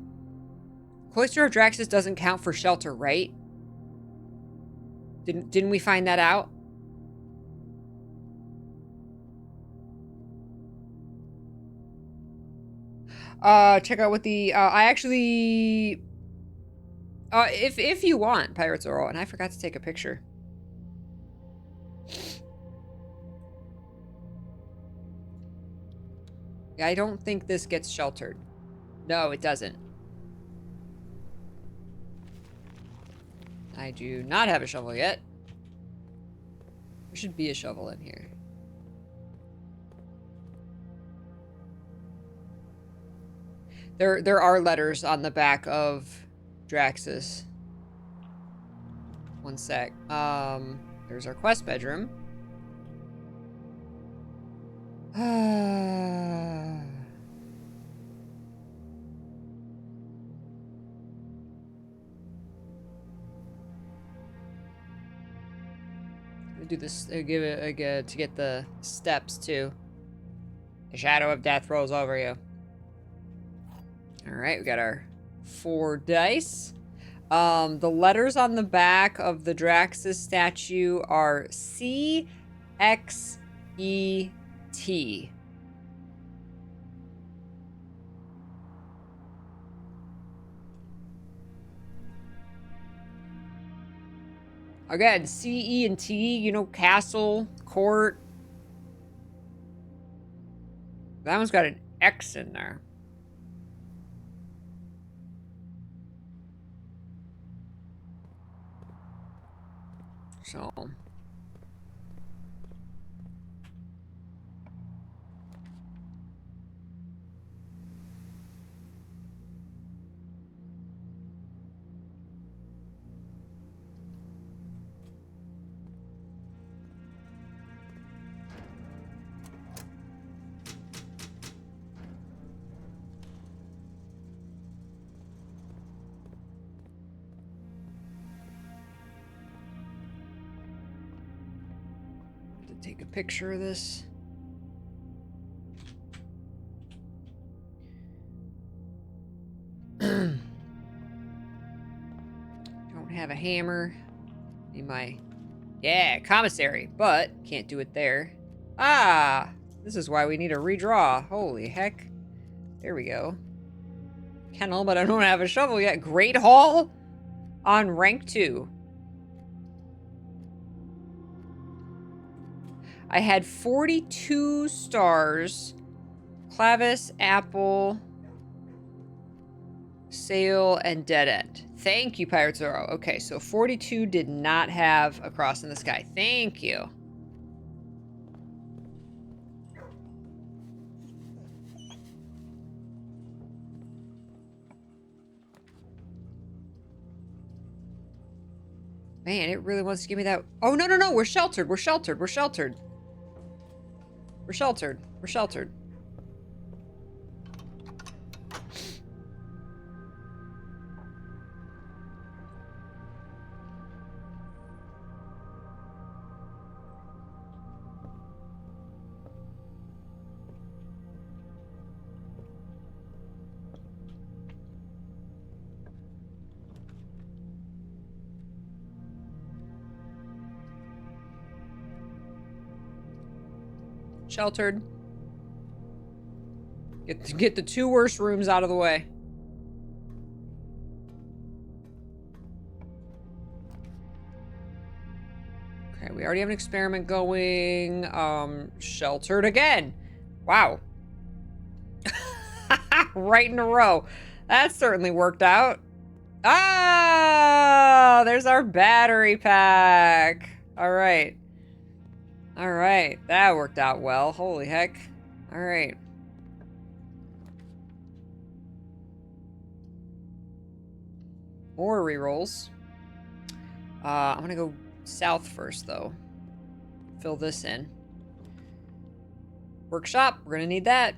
Cloister of Draxus doesn't count for shelter, right? Didn't we find that out? Check out what the, I actually, if you want, Pirates are all, and I forgot to take a picture. I don't think this gets sheltered. No, it doesn't. I do not have a shovel yet. There should be a shovel in here. There are letters on the back of Draxus. One sec. There's our quest bedroom. Do this, give it to get the steps too. The shadow of death rolls over you. All right, we got our 4 dice. The letters on the back of the Draxus statue are C, X, E, T. Again, C, E, and T, you know, castle, court. That one's got an X in there. So... take a picture of this. Don't have a hammer. Need my... Yeah, commissary, but can't do it there. Ah! This is why we need a redraw. Holy heck. There we go. Kennel, but I don't have a shovel yet. Great Hall on rank 2. I had 42 stars. Clavis, Apple, Sail, and Dead End. Thank you, Pirates Zoro. Okay, so 42 did not have a cross in the sky. Thank you. Man, it really wants to give me that. Oh, no, no, no. We're sheltered. We're sheltered. We're sheltered. We're sheltered. We're sheltered. Sheltered. Get the 2 worst rooms out of the way. Okay, we already have an experiment going. Sheltered again. Wow. Right in a row. That certainly worked out. Ah! Oh, there's our battery pack. All right. All right. That worked out well. Holy heck. All right. More rerolls. I'm gonna go south first, though. Fill this in. Workshop. We're gonna need that.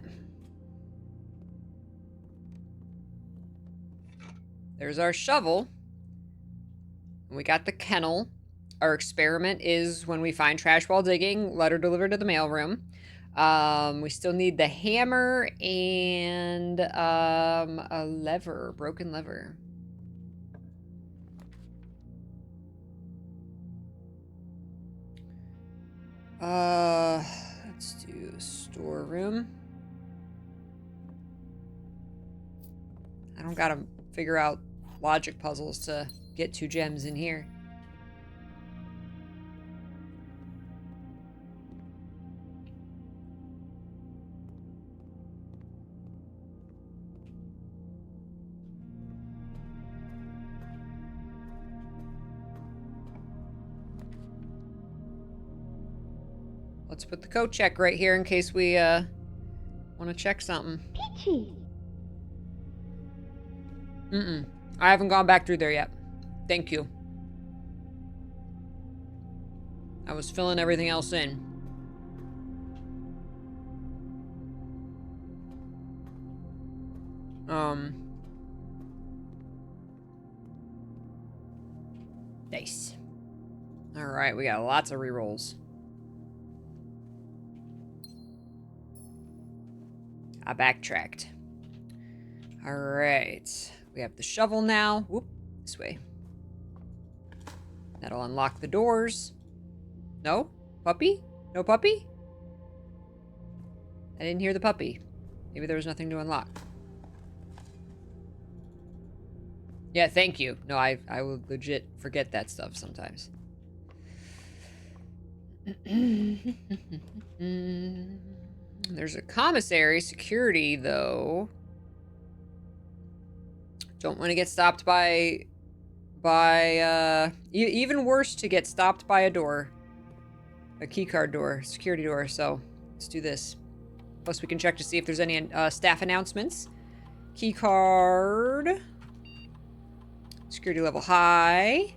There's our shovel. We got the kennel. Our experiment is when we find trash while digging, letter delivered to the mailroom. We still need the hammer and a lever, broken lever. Let's do storeroom. I don't gotta figure out logic puzzles to get 2 gems in here. Let's put the code check right here in case we want to check something. Peachy. I haven't gone back through there yet. Thank you. I was filling everything else in. Nice. All right, we got lots of rerolls. I backtracked. All right, we have the shovel now. Whoop, this way. That'll unlock the doors. No? Puppy? No puppy? I didn't hear the puppy. Maybe there was nothing to unlock. Yeah, thank you. No, I will legit forget that stuff sometimes. There's a commissary security, though. Don't want to get stopped by even worse to get stopped by a door. A keycard door, security door, so let's do this. Plus we can check to see if there's any staff announcements. Keycard. Security level high.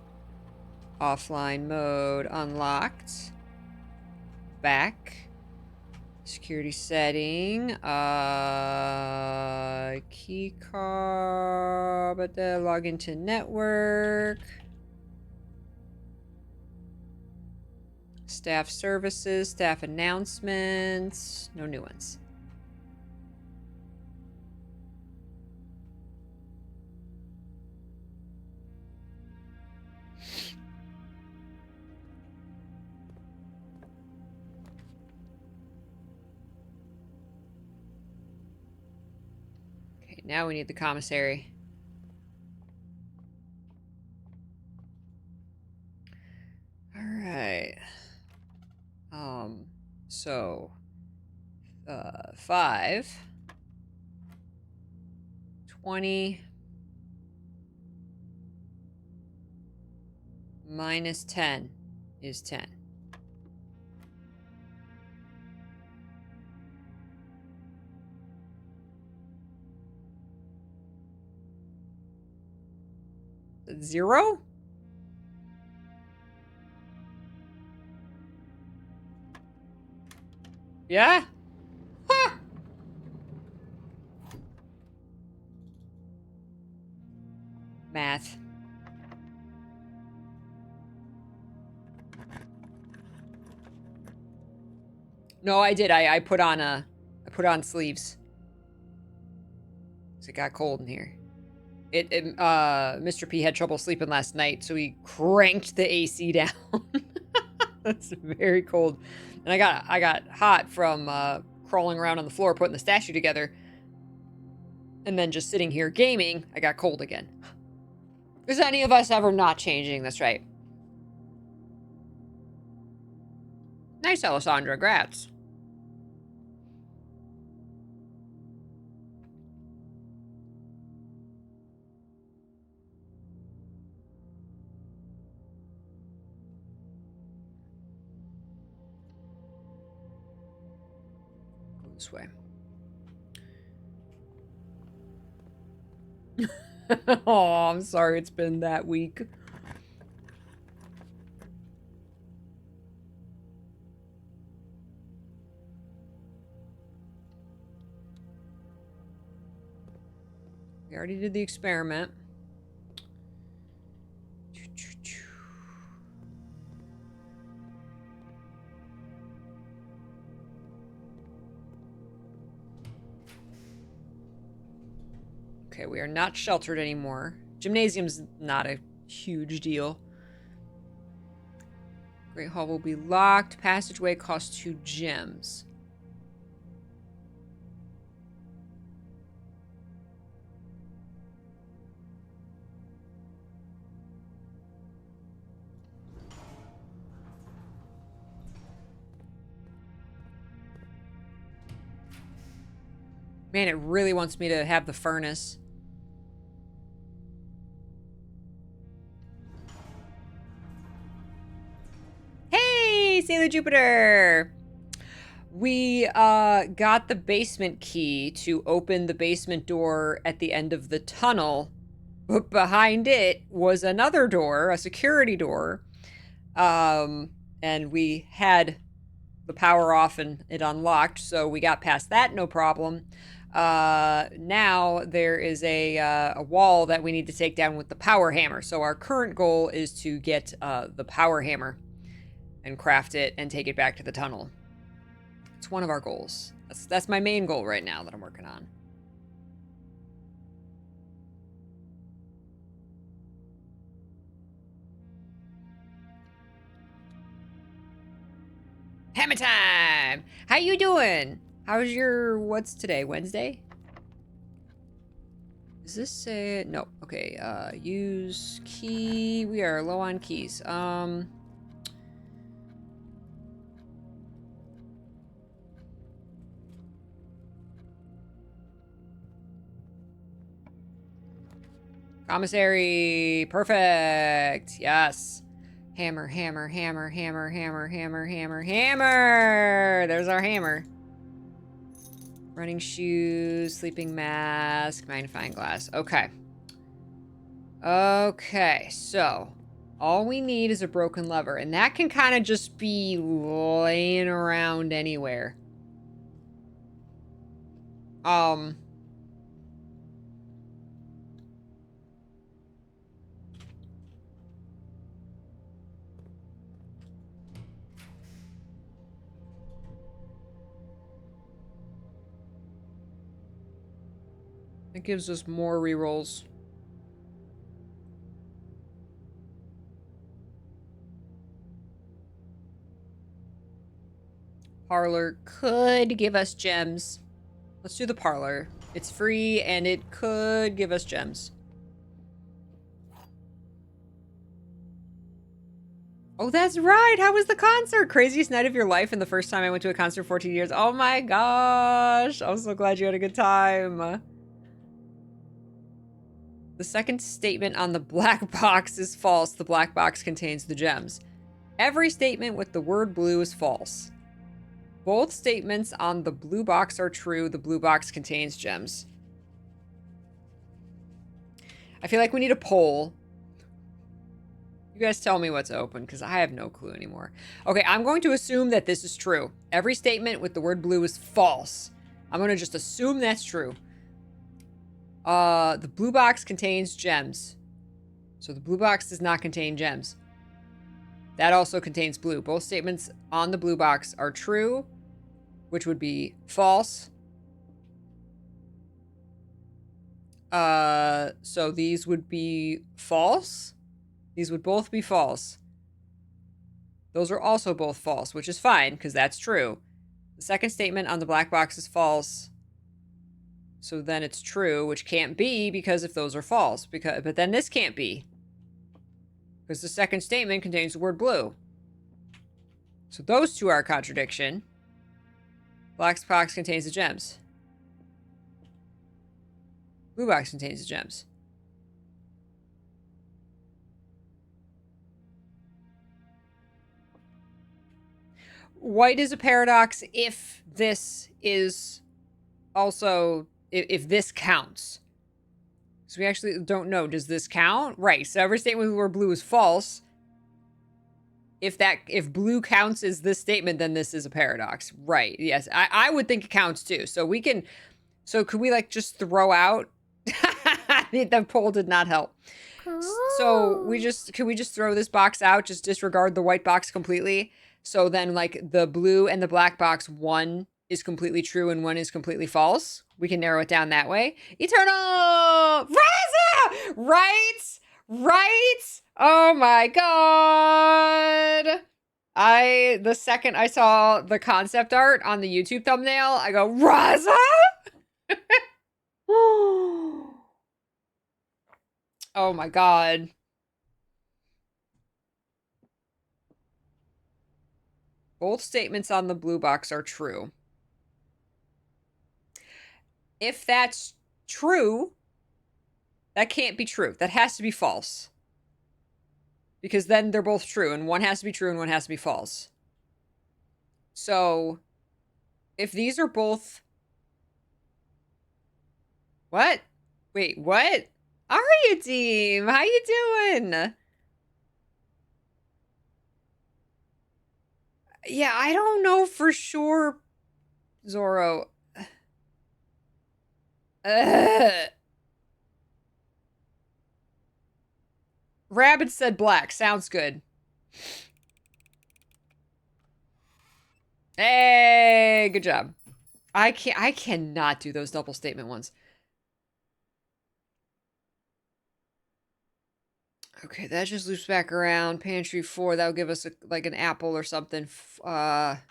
Offline mode unlocked. Back. Security setting. Keycard. But log into network. Staff services, staff announcements. No new ones. Okay, now we need the commissary. All right. So 5 20 minus 10 is 10. Zero? Yeah? Huh. Math. No, I did. I put on sleeves. 'Cause it got cold in here. Mr. P had trouble sleeping last night, so he cranked the AC down. That's very cold. And I got hot from crawling around on the floor putting the statue together. And then just sitting here gaming, I got cold again. Is any of us ever not changing? That's right. Nice, Alessandra. Grats. This way. Oh, I'm sorry it's been that week. We already did the experiment. Okay, we are not sheltered anymore. Gymnasium's not a huge deal. Great Hall will be locked. Passageway costs 2 gems. Man, it really wants me to have the furnace. Hey, Sailor Jupiter! We got the basement key to open the basement door at the end of the tunnel, but behind it was another door, a security door. And we had the power off and it unlocked, so we got past that, no problem. Now there is a wall that we need to take down with the power hammer. So our current goal is to get the power hammer and craft it and take it back to the tunnel. It's one of our goals. That's my main goal right now that I'm working on. Hammer time! How you doing? How's your... what's today? Wednesday? Is this a... no. Okay, use key. We are low on keys. Commissary. Perfect. Yes. Hammer, hammer, hammer, hammer, hammer, hammer, hammer, hammer. There's our hammer. Running shoes, sleeping mask, magnifying glass. Okay. Okay, so all we need is a broken lever, and that can kind of just be laying around anywhere. It gives us more rerolls. Parlor could give us gems. Let's do the parlor. It's free and it could give us gems. Oh, that's right. How was the concert? Craziest night of your life and the first time I went to a concert in 14 years. Oh my gosh. I'm so glad you had a good time. The second statement on the black box is false. The black box contains the gems. Every statement with the word blue is false. Both statements on the blue box are true. The blue box contains gems. I feel like we need a poll. You guys tell me what's open, because I have no clue anymore. Okay, I'm going to assume that this is true. Every statement with the word blue is false. I'm going to just assume that's true. The blue box contains gems. So the blue box does not contain gems. That also contains blue. Both statements on the blue box are true, which would be false. So these would be false. These would both be false. Those are also both false, which is fine, because that's true. The second statement on the black box is false. So then it's true, which can't be, because if those are false. But then this can't be, because the second statement contains the word blue. So those two are a contradiction. Black box contains the gems. Blue box contains the gems. white is a paradox if this is also, if this counts. So we actually don't know. Does this count? Right. So every statement where blue is false. If blue counts as this statement, then this is a paradox. Right. Yes. I would think it counts too. So we can, so could we like just throw out? The poll did not help. So could we just throw this box out? Just disregard the white box completely. So then like the blue and the black box, one is completely true and one is completely false. We can narrow it down that way. Eternal Raza! Right? Right? Oh my god. The second I saw the concept art on the YouTube thumbnail, I go, Raza? Oh my god. Both statements on the blue box are true. If that's true, that can't be true. That has to be false. Because then they're both true, and one has to be true and one has to be false. So, if these are both... What? Wait, what? Aria team, how you doing? Yeah, I don't know for sure, Zoro. Rabbit said black. Sounds good. Hey, good job. I cannot do those double statement ones. Okay, that just loops back around. Pantry 4, that'll give us like an apple or something. That'll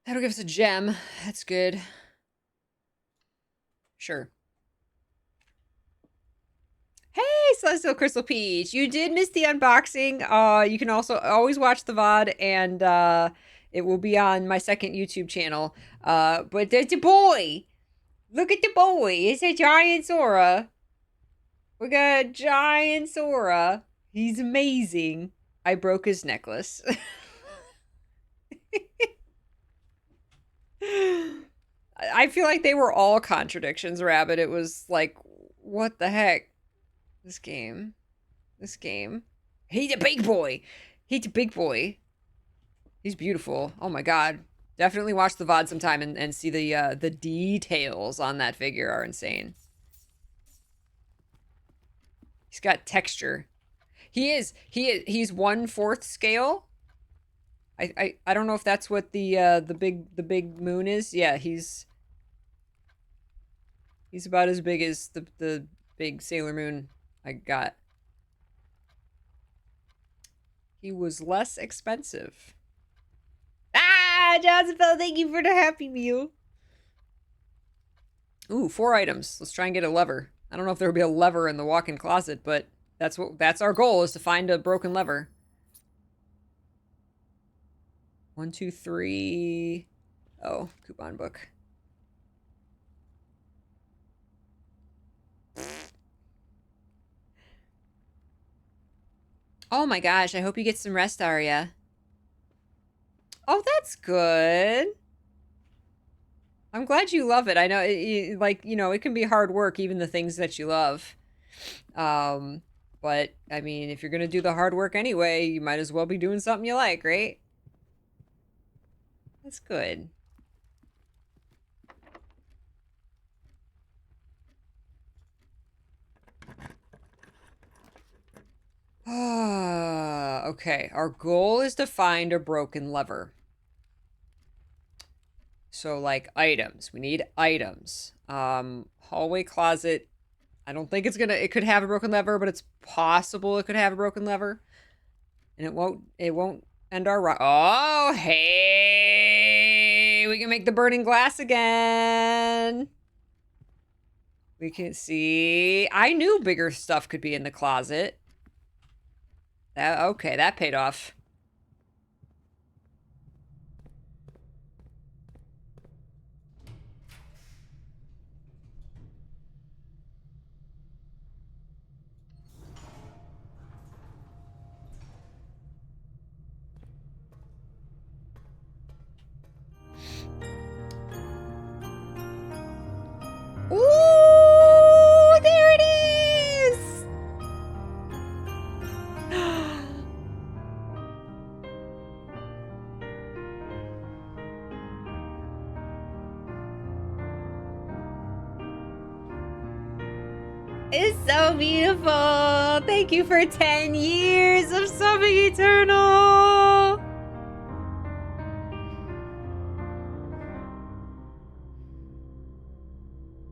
give us a gem. That's good. Sure. Hey, Celestial Crystal Peach. You did miss the unboxing. You can also always watch the VOD, and it will be on my second YouTube channel. But there's the boy. Look at the boy. It's a giant Sora. We got a giant Sora. He's amazing. I broke his necklace. I feel like they were all contradictions, Rabbit. It was like, what the heck? This game. He's a big boy. He's a big boy. He's beautiful. Oh my god. Definitely watch the VOD sometime and see the details on that figure are insane. He's got texture. He's 1/4 scale. I don't know if that's what the big moon is. Yeah, he's about as big as the big Sailor Moon I got. He was less expensive. Ah, Johnsonville, thank you for the Happy Meal. Ooh, 4 items. Let's try and get a lever. I don't know if there'll be a lever in the walk-in closet, but that's our goal, is to find a broken lever. 1, 2, 3. Oh, coupon book. Oh my gosh, I hope you get some rest, Arya. Oh, that's good. I'm glad you love it. I know, it can be hard work, even the things that you love. But, I mean, if you're gonna do the hard work anyway, you might as well be doing something you like, right? That's good. Okay, our goal is to find a broken lever. So, like, items. We need items. Hallway closet. I don't think it could have a broken lever, but it's possible it could have a broken lever. And it won't end our run. Oh, hey! We can make the burning glass again. We can see. I knew bigger stuff could be in the closet. Okay, that paid off. It's so beautiful. Thank you for 10 years of subbing Eternal.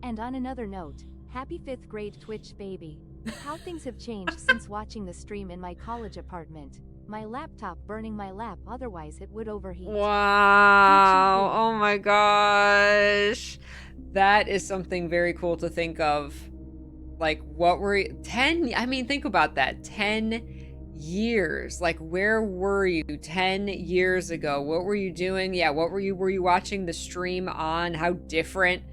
And on another note, happy 5th grade Twitch baby. How things have changed since watching the stream in my college apartment. My laptop burning my lap, otherwise it would overheat. Wow. Oh my gosh. That is something very cool to think of. Like, what were 10? I mean, think about that. 10 years. Like, where were you 10 years ago? What were you doing? Yeah, what were you watching the stream on? How different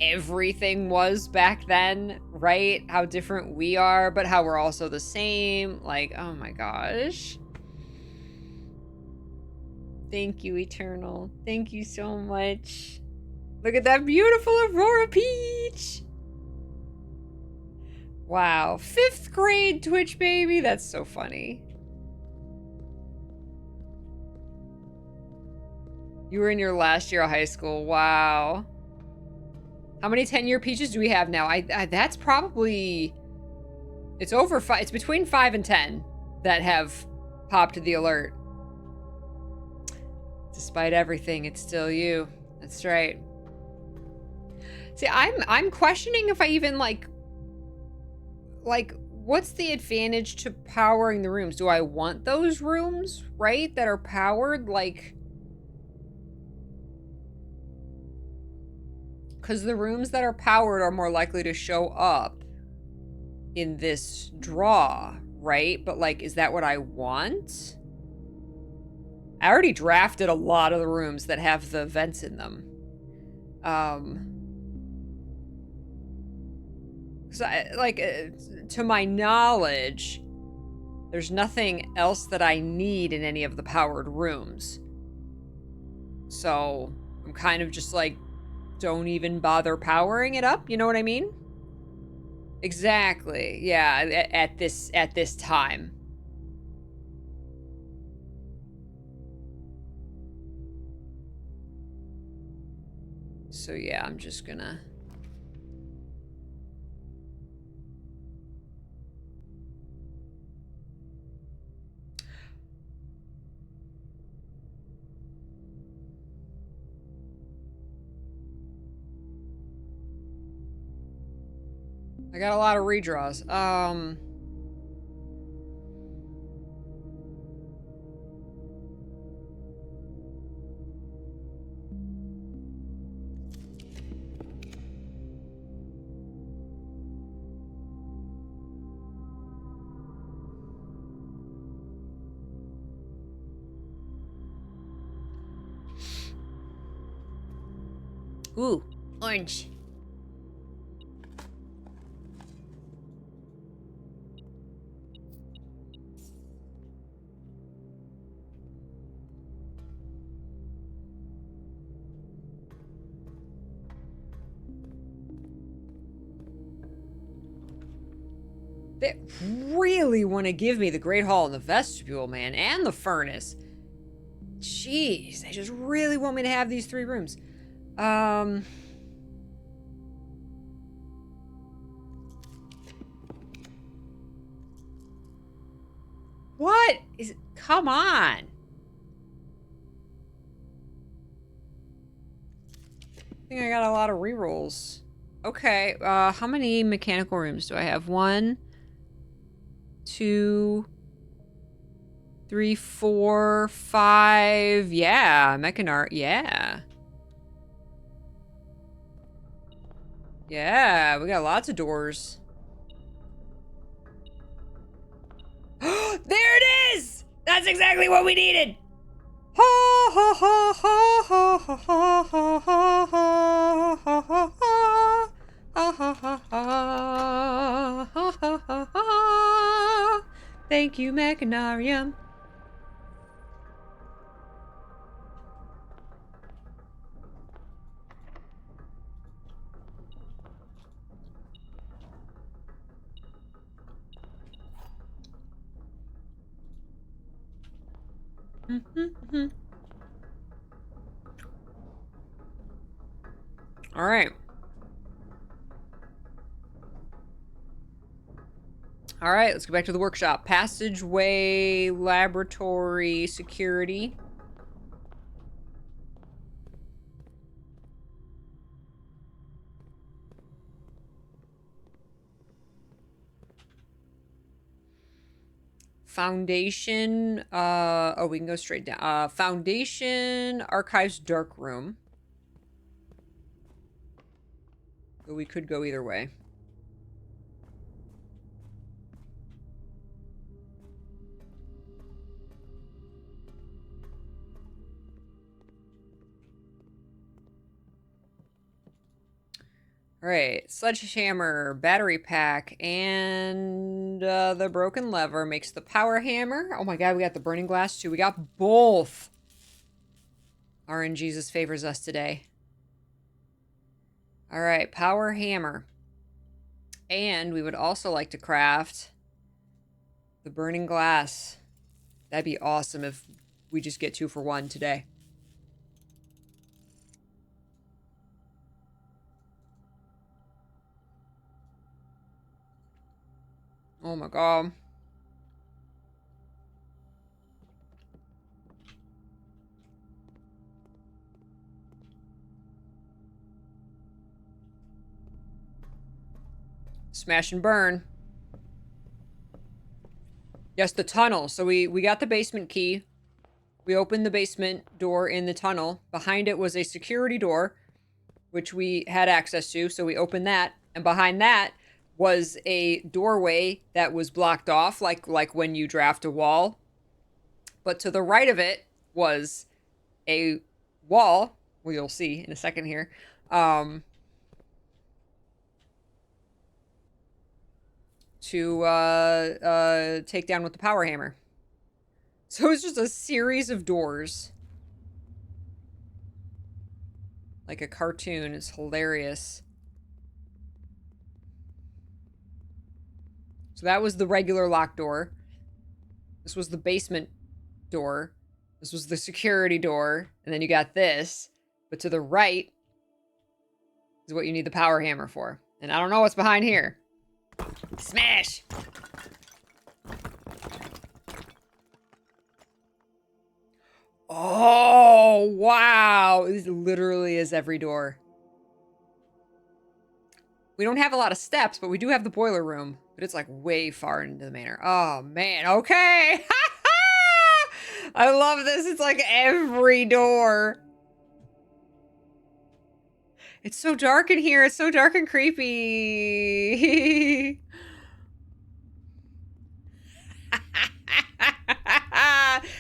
everything was back then, right? How different we are, but how we're also the same. Like, oh my gosh. Thank you, Eternal. Thank you so much. Look at that beautiful AuroraPeachy. Wow. 5th grade Twitch baby. That's so funny. You were in your last year of high school. Wow. How many 10-year peaches do we have now? That's probably... It's over 5. It's between 5 and 10 that have popped the alert. Despite everything, it's still you. That's right. See, I'm questioning if I even like what's the advantage to powering the rooms? Do I want those rooms, right, that are powered? Like, because the rooms that are powered are more likely to show up in this draw, right? But like, is that what I want? I already drafted a lot of the rooms that have the vents in them. To my knowledge, there's nothing else that I need in any of the powered rooms. So I'm kind of just like, don't even bother powering it up. You know what I mean? Exactly. Yeah. At this time. So yeah, I'm just gonna. I got a lot of redraws. Ooh, orange. They really want to give me the Great Hall and the Vestibule, man, and the Furnace. Jeez, they just really want me to have these 3 rooms. What is... Come on. I think I got a lot of rerolls. Okay, how many mechanical rooms do I have? 1, 2, 3, 4, 5. Yeah, Mechanart. Yeah. Yeah, we got lots of doors. There it is! That's exactly what we needed! Ha ha ha ha ha ha ha ha ha ha ha ha. Thank you, Mechanarium. All right. All right, let's go back to the workshop. Passageway, laboratory, security. Foundation, oh, we can go straight down. Foundation, archives, dark room. So we could go either way. All right, sledgehammer, battery pack, and the broken lever makes the power hammer. Oh my god, we got the burning glass too. We got both. RNGesus favors us today. All right, power hammer. And we would also like to craft the burning glass. That'd be awesome if we just get 2 for 1 today. Oh my god. Smash and burn. Yes, the tunnel. So we got the basement key. We opened the basement door in the tunnel. Behind it was a security door, which we had access to. So we opened that. And behind that was a doorway that was blocked off, like when you draft a wall. But to the right of it was a wall. Well, you'll see in a second here. To take down with the power hammer. So it's just a series of doors. Like a cartoon. It's hilarious. So that was the regular lock door. This was the basement door. This was the security door. And then you got this. But to the right is what you need the power hammer for. And I don't know what's behind here. Smash! Oh, wow. This literally is every door. We don't have a lot of steps, but we do have the boiler room. But it's like way far into the manor. Oh, man. Okay. I love this. It's like every door. It's so dark in here. It's so dark and creepy.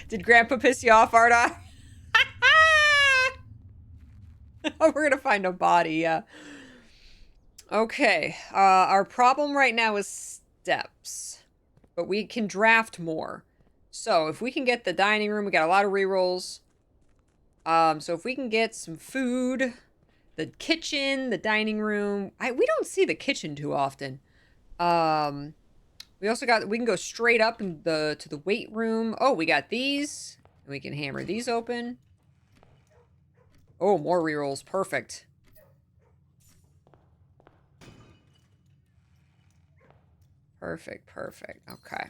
Did Grandpa piss you off, Arda? Oh, we're gonna find a body, yeah. Okay, our problem right now is steps. But we can draft more. So, if we can get the dining room, we got a lot of rerolls. So if we can get some food, the kitchen, the dining room. We don't see the kitchen too often. We also got, we can go straight up to the weight room. Oh, we got these. And we can hammer these open. Oh, more rerolls. Perfect. Perfect, perfect. Okay.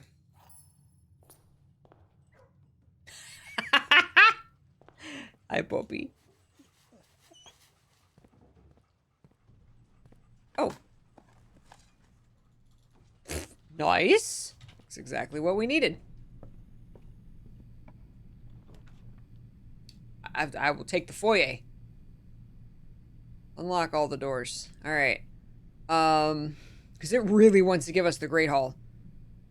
Hi, Bobby. Oh. Nice. That's exactly what we needed. I will take the foyer. Unlock all the doors. All right. Because it really wants to give us the Great Hall.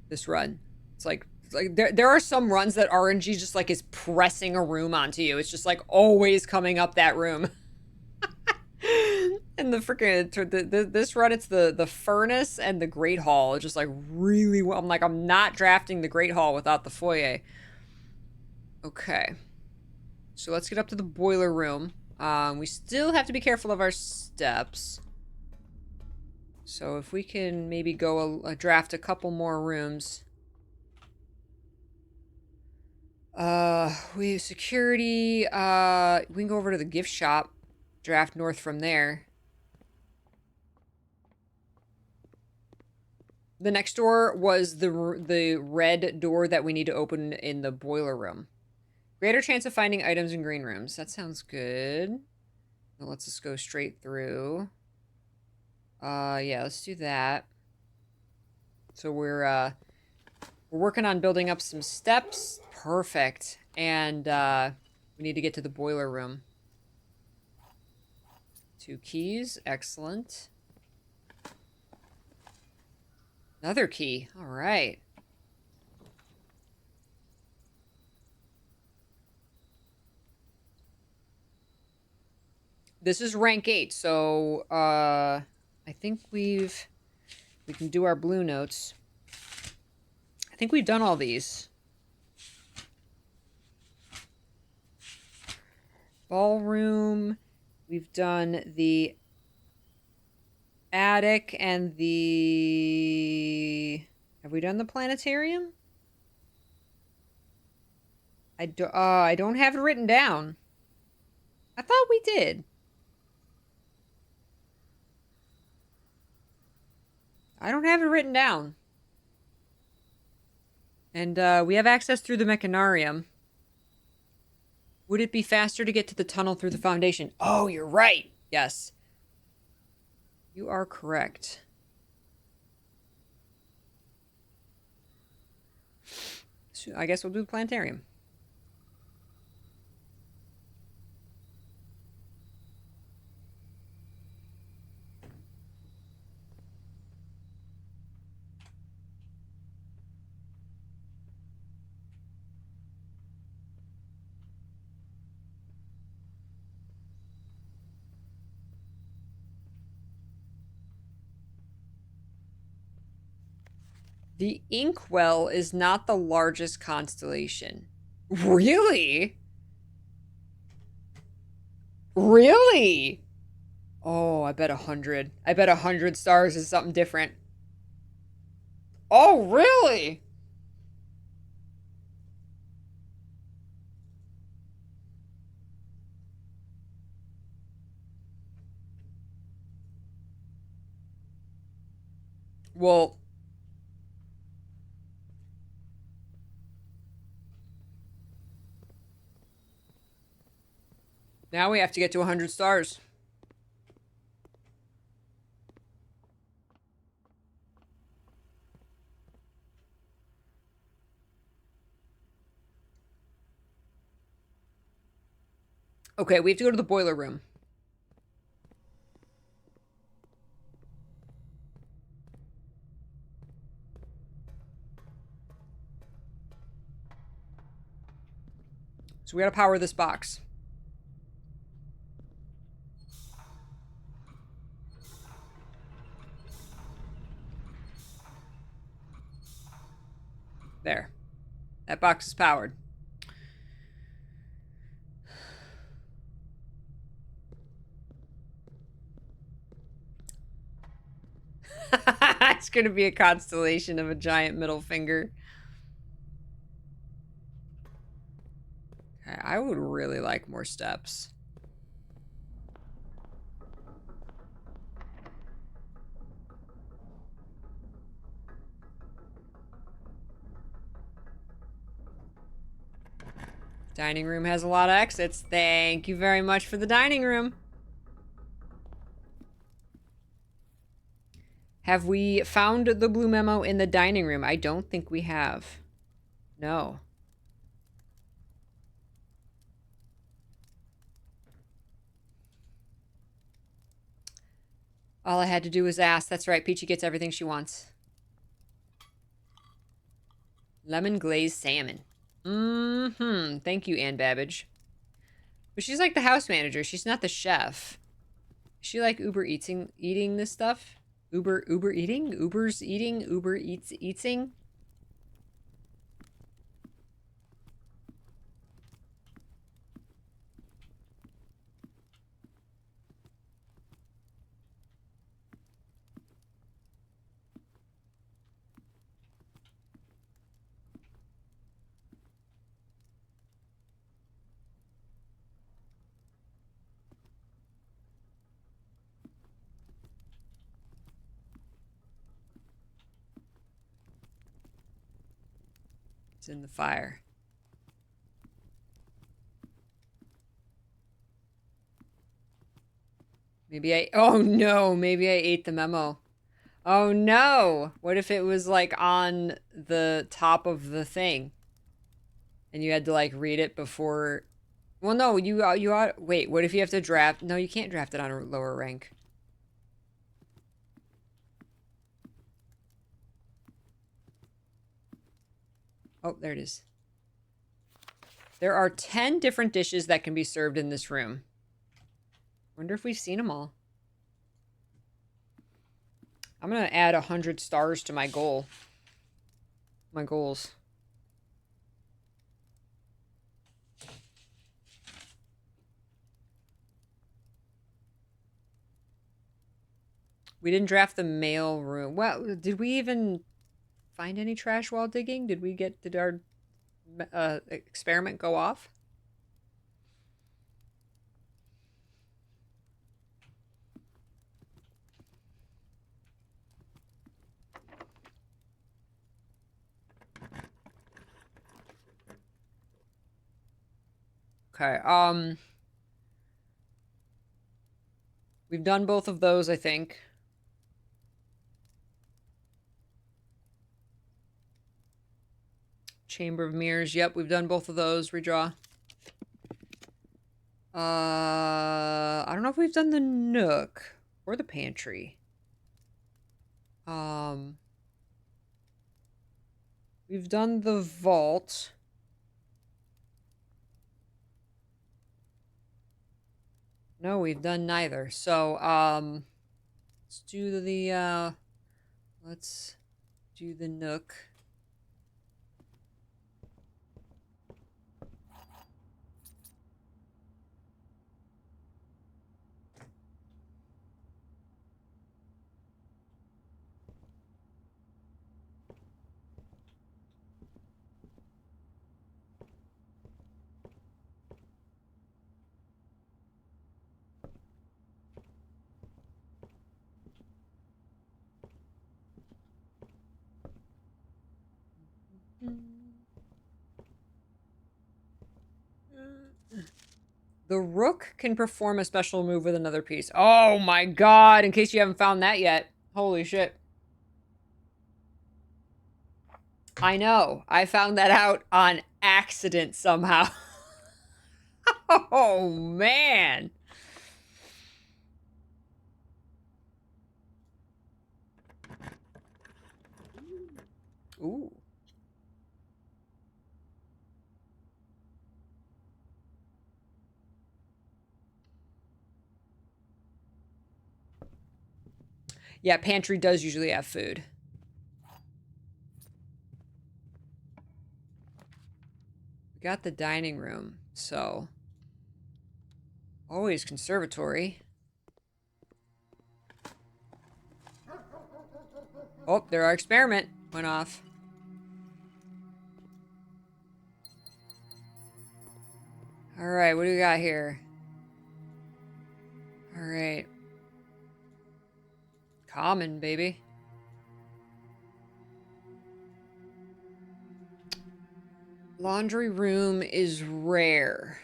This run. It's like there are some runs that RNG just like is pressing a room onto you. It's just like always coming up that room. And the freaking this run, it's the furnace and the Great Hall. It's just like really well. I'm like, I'm not drafting the Great Hall without the foyer. Okay. So let's get up to the boiler room. We still have to be careful of our steps. So if we can maybe go draft a couple more rooms. We have security. We can go over to the gift shop. Draft north from there. The next door was the red door that we need to open in the boiler room. Greater chance of finding items in green rooms. That sounds good. Now let's just go straight through. Yeah, let's do that. So we're working on building up some steps. Perfect. And we need to get to the boiler room. 2 keys. Excellent. Another key. All right. This is rank 8, so I think we can do our blue notes. I think we've done all these. Ballroom. We've done the attic and the... Have we done the planetarium? I don't have it written down. I thought we did. I don't have it written down. And we have access through the mechanarium. Would it be faster to get to the tunnel through the foundation? Oh, you're right. Yes. You are correct. So I guess we'll do the planetarium. The Inkwell is not the largest constellation. Really? Really? Oh, I bet 100. I bet 100 stars is something different. Oh, really? Well, now we have to get to 100 stars. Okay, we have to go to the boiler room. So we gotta power this box. There. That box is powered. It's gonna be a constellation of a giant middle finger. Okay, I would really like more steps. Dining room has a lot of exits. Thank you very much for the dining room. Have we found the blue memo in the dining room? I don't think we have. No. All I had to do was ask. That's right, Peachy gets everything she wants. Lemon glazed salmon. Mm-hmm. Thank you, Ann Babbage. But she's like the house manager. She's not the chef. Is she like Uber eating this stuff? Uber eating? Uber's eating? Uber eating? It's in the fire. Oh no, maybe I ate the memo. Oh no! What if it was like on the top of the thing? And you had to like read it before. Well, no, you ought. Wait, what if you have to draft? No, you can't draft it on a lower rank. Oh, there it is. There are 10 different dishes that can be served in this room. Wonder if we've seen them all. I'm gonna add 100 stars to my goal. My goals. We didn't draft the mail room. Well, did we even find any trash while digging? Did our experiment go off? Okay, we've done both of those, I think. Chamber of Mirrors, yep, we've done both of those. Redraw. I don't know if we've done the Nook or the pantry. We've done the vault. No, we've done neither. So, let's do the Nook. The Rook can perform a special move with another piece. Oh my god, in case you haven't found that yet. Holy shit. I know. I found that out on accident somehow. Oh, man. Ooh. Yeah, pantry does usually have food. We got the dining room, so... Always conservatory. Oh, there our experiment went off. Alright, what do we got here? Alright. Common, baby. Laundry room is rare.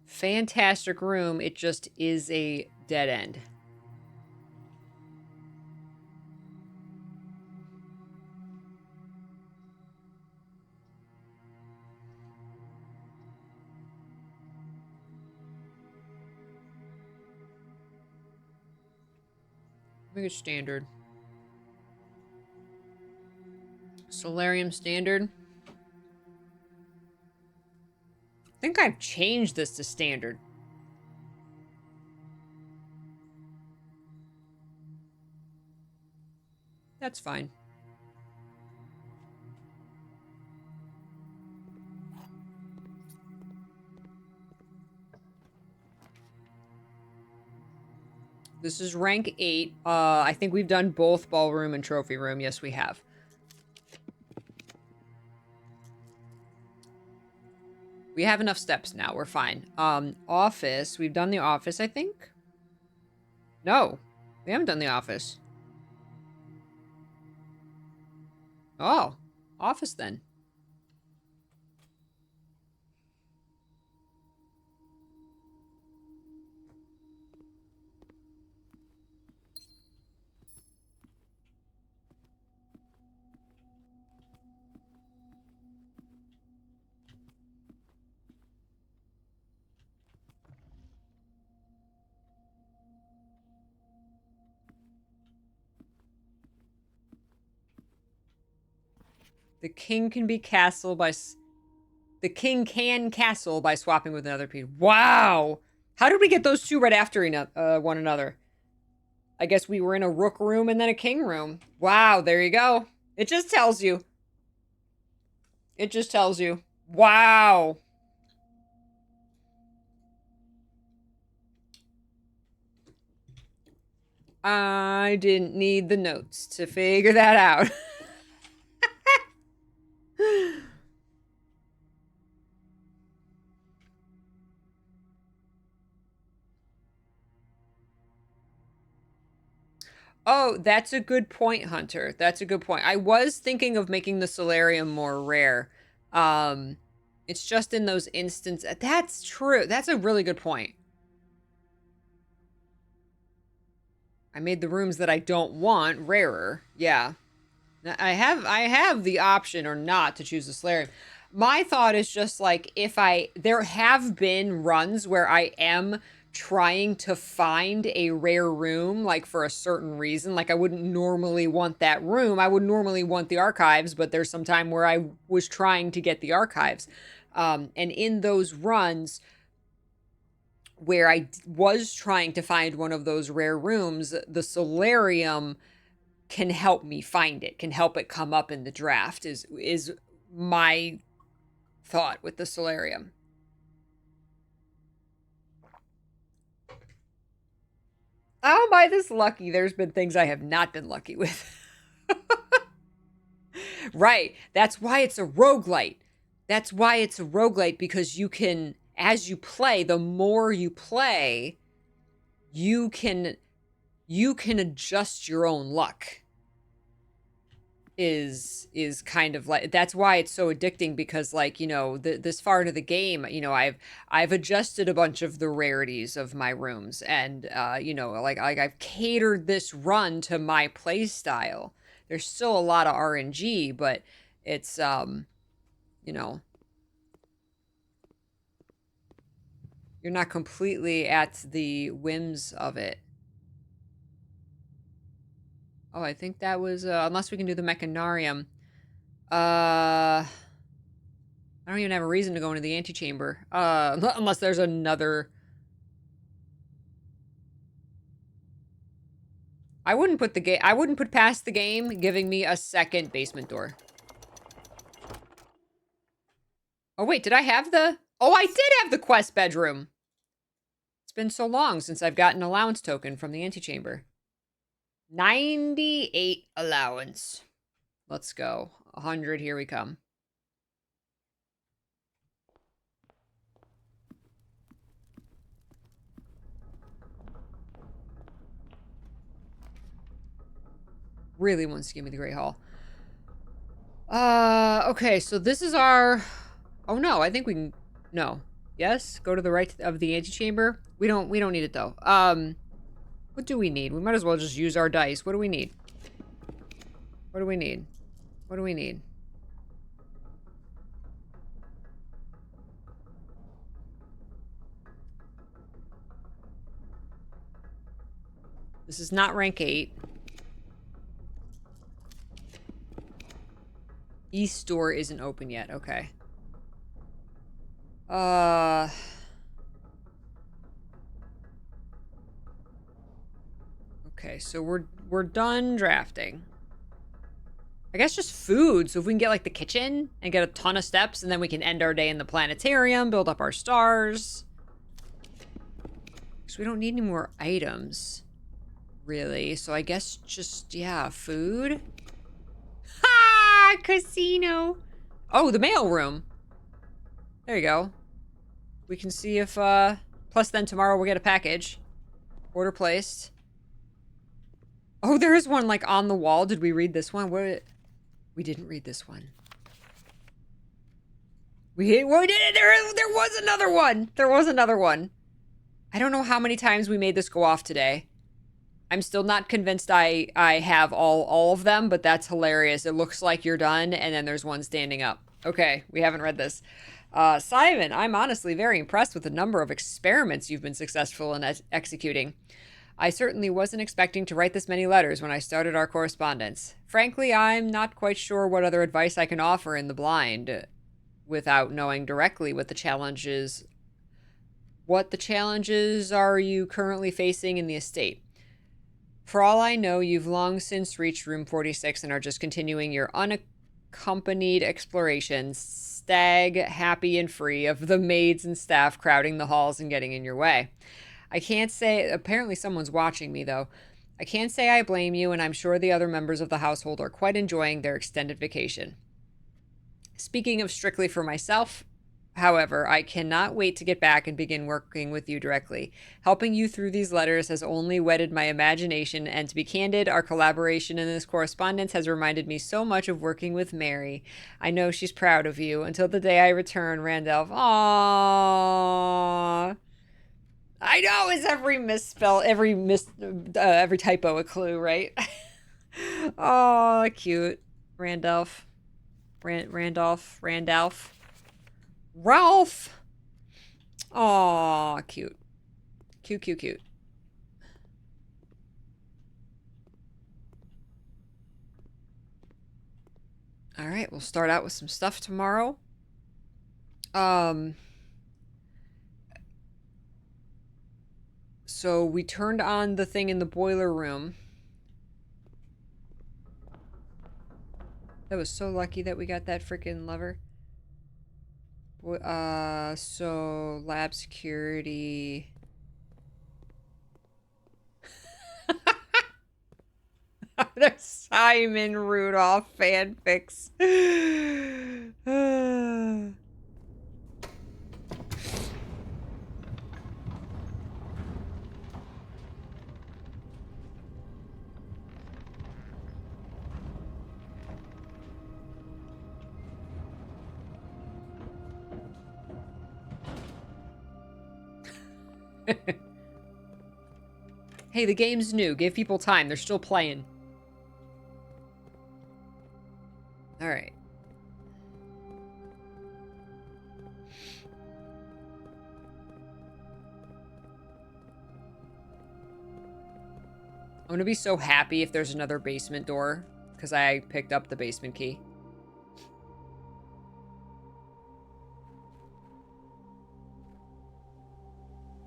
Fantastic room, it just is a dead end. Make it standard. Solarium standard. I think I've changed this to standard. That's fine. This is rank 8. I think we've done both ballroom and trophy room. Yes, we have. We have enough steps now. We're fine. Office. We've done the office, I think. No. We haven't done the office. Oh, office then. The king can be castle by... The king can castle by swapping with another piece. Wow! How did we get those two right after one another? I guess we were in a rook room and then a king room. Wow, there you go. It just tells you. It just tells you. Wow. I didn't need the notes to figure that out. Oh, that's a good point, Hunter. That's a good point. I was thinking of making the solarium more rare. Um, it's just in those instances. That's true. That's a really good point. I made the rooms that I don't want rarer. Yeah. I have the option or not to choose the solarium. My thought is just like there have been runs where I am trying to find a rare room, like for a certain reason. Like I wouldn't normally want that room. I would normally want the archives, but there's some time where I was trying to get the archives. And in those runs where I was trying to find one of those rare rooms, the solarium can help me find it, can help it come up in the draft is my thought with the solarium. How am I this lucky? There's been things I have not been lucky with. Right. That's why it's a roguelite. That's why it's a roguelite, because you can, as you play, the more you play, you can adjust your own luck. Is kind of like, that's why it's so addicting, because like, you know, this far into the game, you know, I've adjusted a bunch of the rarities of my rooms, and you know, like I've catered this run to my play style. There's still a lot of RNG, but it's you know, you're not completely at the whims of it. Oh, I think that was unless we can do the mechanarium. I don't even have a reason to go into the antechamber. Unless there's another. I wouldn't put past the game giving me a second basement door. Oh wait, did I have the... Oh, I did have the quest bedroom. It's been so long since I've gotten an allowance token from the antechamber. 98 allowance. Let's go. 100, here we come. Really wants to give me the Great Hall. Okay, so this is our... Oh no, I think we can... No. Yes? Go to the right of the antechamber? We don't need it though. What do we need? We might as well just use our dice. What do we need? What do we need? What do we need? This is not rank 8. East door isn't open yet. Okay. Okay, so we're done drafting. I guess just food. So if we can get like the kitchen and get a ton of steps, and then we can end our day in the planetarium, build up our stars. Because we don't need any more items, really. So I guess just, yeah, food. Ha! Casino. Oh, the mail room. There you go. We can see if, plus then tomorrow we'll get a package. Order placed. Oh, there is one like on the wall. Did we read this one? We didn't read this one. We did it. There was another one. There was another one. I don't know how many times we made this go off today. I'm still not convinced I have all of them, but that's hilarious. It looks like you're done, and then there's one standing up. Okay, we haven't read this. Simon, I'm honestly very impressed with the number of experiments you've been successful in executing. I certainly wasn't expecting to write this many letters when I started our correspondence. Frankly, I'm not quite sure what other advice I can offer in the blind without knowing directly what the challenges are you currently facing in the estate. For all I know, you've long since reached room 46 and are just continuing your unaccompanied explorations, stag happy and free of the maids and staff crowding the halls and getting in your way. I can't say, apparently someone's watching me though. I can't say I blame you, and I'm sure the other members of the household are quite enjoying their extended vacation. Speaking of strictly for myself, however, I cannot wait to get back and begin working with you directly. Helping you through these letters has only whetted my imagination, and to be candid, our collaboration in this correspondence has reminded me so much of working with Mary. I know she's proud of you. Until the day I return, Randolph. Aww. I know, is every misspell, every typo a clue, right? Oh, cute. Randolph. Randolph. Ralph. Aw, cute. Cute. All right, we'll start out with some stuff tomorrow. So we turned on the thing in the boiler room. That was so lucky that we got that freaking lever. So lab security. There's Simon Rudolph fanfics. Hey, the game's new. Give people time. They're still playing. All right. I'm gonna be so happy if there's another basement door, because I picked up the basement key.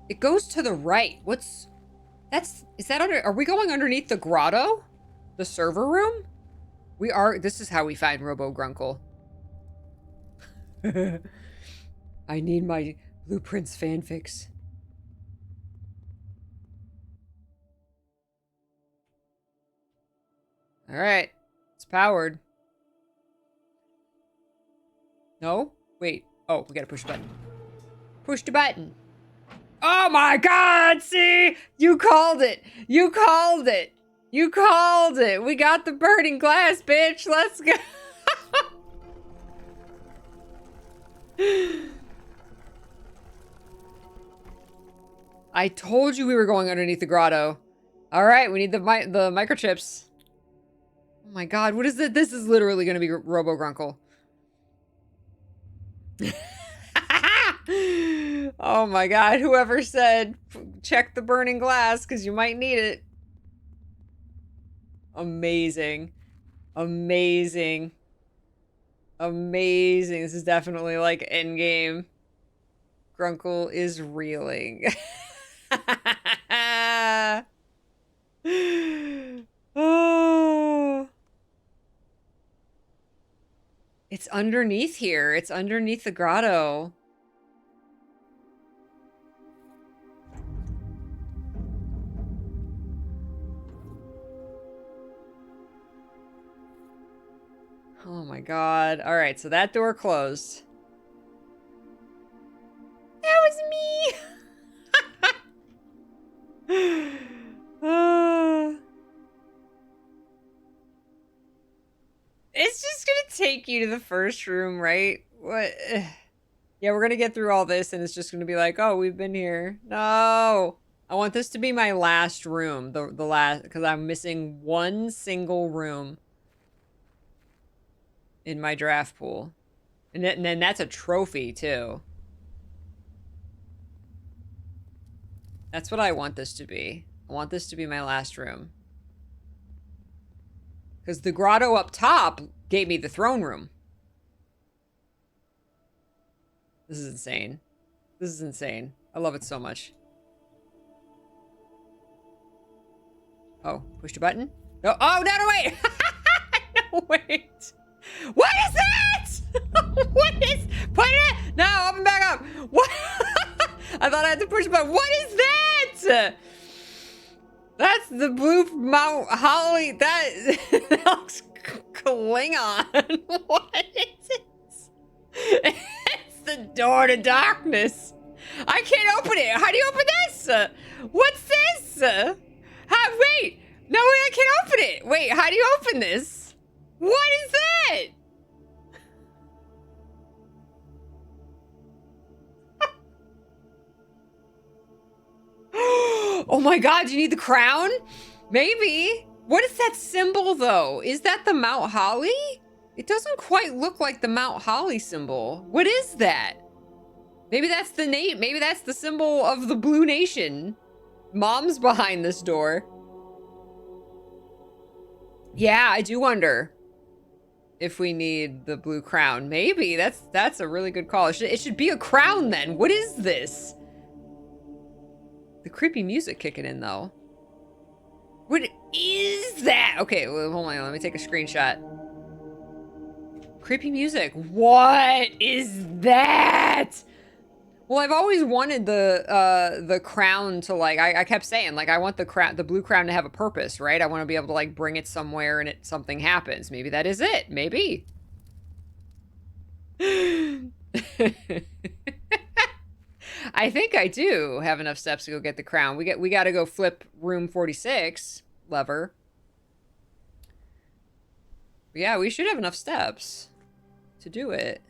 It goes to the right. Is that are we going underneath the grotto? The server room? We are, this is how we find Robo Grunkle. I need my Blueprints fanfics. All right, it's powered. No? Wait. Oh, we gotta push the button. Push the button. Oh my god, see? You called it. You called it. You called it. We got the burning glass, bitch. Let's go. I told you we were going underneath the grotto. All right, we need the microchips. Oh my god, what is it? This is literally going to be Robo Grunkle. Oh my god, whoever said check the burning glass because you might need it. Amazing. Amazing. Amazing. This is definitely like endgame. Grunkle is reeling. Oh. It's underneath here. It's underneath the grotto. Oh my god. All right, so that door closed. That was me. It's just gonna take you to the first room, right? What? Yeah, we're gonna get through all this and it's just gonna be like, oh, we've been here. No. I want this to be my last room. The last, because I'm missing one single room in my draft pool. And then that's a trophy, too. That's what I want this to be. I want this to be my last room. Because the grotto up top gave me the throne room. This is insane. This is insane. I love it so much. Oh, pushed a button? No, oh, no, wait! No, wait! What is that? What is... Put it... No, open back up! What? I thought I had to push a button. What is that? That's the blue Mount Holly. That looks Klingon. What is it? It's the door to darkness. I can't open it. How do you open this? What's this? Wait. No, I can't open it. Wait, how do you open this? What is that? Oh my god, do you need the crown? Maybe. What is that symbol, though? Is that the Mount Holly? It doesn't quite look like the Mount Holly symbol. What is that? Maybe that's the name. Maybe that's the symbol of the Blue Nation. Mom's behind this door. Yeah, I do wonder if we need the blue crown. Maybe. That's a really good call. It should be a crown, then. What is this? The creepy music kicking in, though. What is that? Okay, well, hold on. Let me take a screenshot. Creepy music. What is that? Well, I've always wanted the crown to, like, I kept saying, like, I want the blue crown to have a purpose, right? I want to be able to, like, bring it somewhere and something happens. Maybe that is it. Maybe. I think I do have enough steps to go get the crown. We got to go flip room 46 lever. But yeah, we should have enough steps to do it.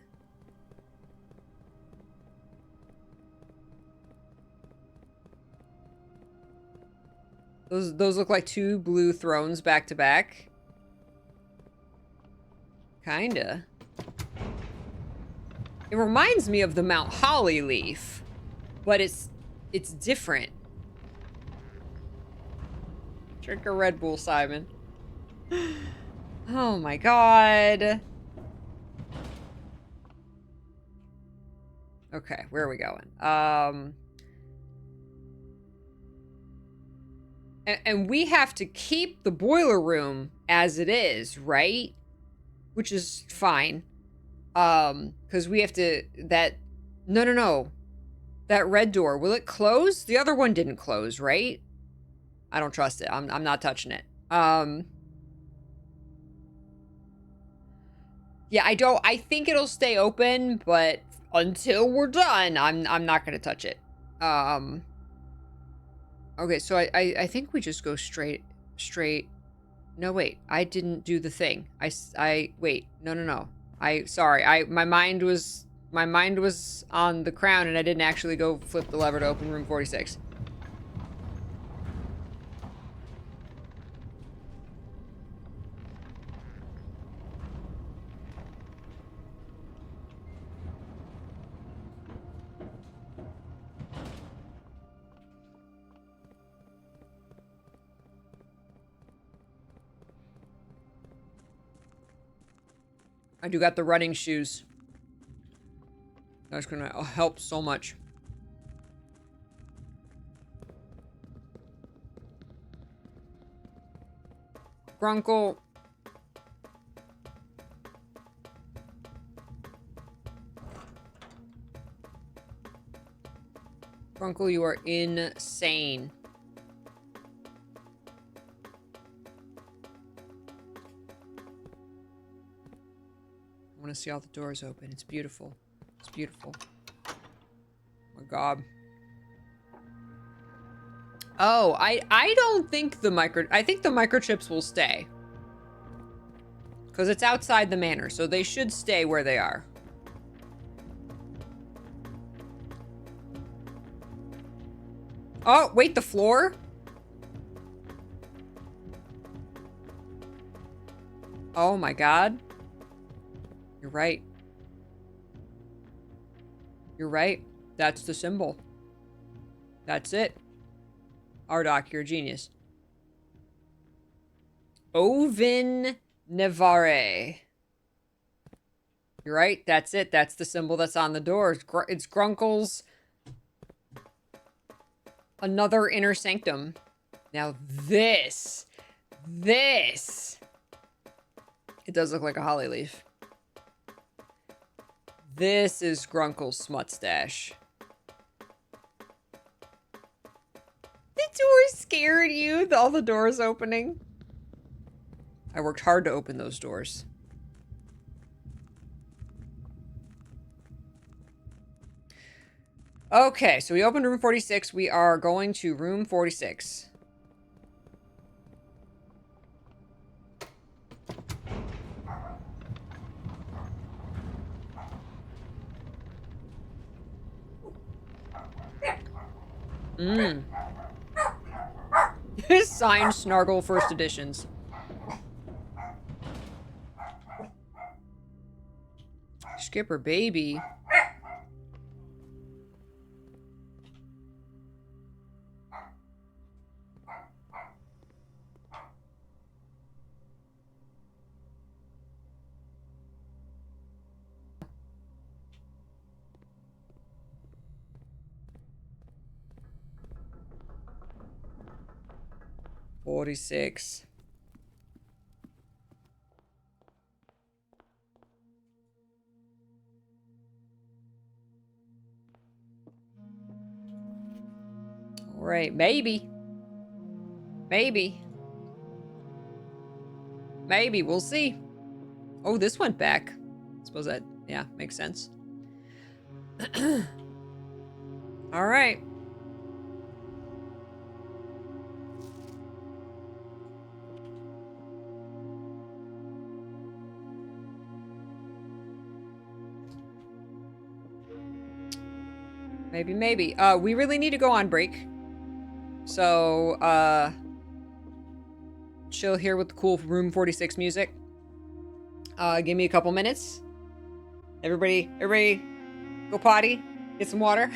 Those look like two blue thrones back to back. Kinda. It reminds me of the Mount Holly leaf, but it's different. Drink a Red Bull, Simon. Oh my god. Okay, where are we going? And we have to keep the boiler room as it is, right? Which is fine. Because we have to... No. That red door, will it close? The other one didn't close, right? I don't trust it. I'm not touching it. Yeah, I think it'll stay open, but until we're done, I'm not gonna touch it. Okay, so I think we just go straight. No, wait, I didn't do the thing. Wait, no. Sorry, my mind was on the crown and I didn't actually go flip the lever to open room 46. I do got the running shoes. That's gonna help so much. Grunkle. Grunkle, you are insane. I want to see all the doors open. It's beautiful. It's beautiful. Oh my god. Oh, I don't think I think the microchips will stay. Because it's outside the manor, so they should stay where they are. Oh, wait, the floor? Oh my god. You're right. You're right. That's the symbol. That's it. Ardoc, you're a genius. Ovin Nevare. You're right. That's it. That's the symbol that's on the door. It's Grunkle's another inner sanctum. Now this. It does look like a holly leaf. This is Grunkle's smut stash. The door scared you? All the doors opening? I worked hard to open those doors. Okay, so we opened room 46. We are going to room 46. Signed Snargle First Editions. Skipper baby. $46. All right, maybe. Maybe. Maybe, we'll see. Oh, this went back. I suppose that, yeah, makes sense. All right. Maybe. We really need to go on break. So, chill here with the cool room 46 music. Give me a couple minutes. Everybody go potty, get some water.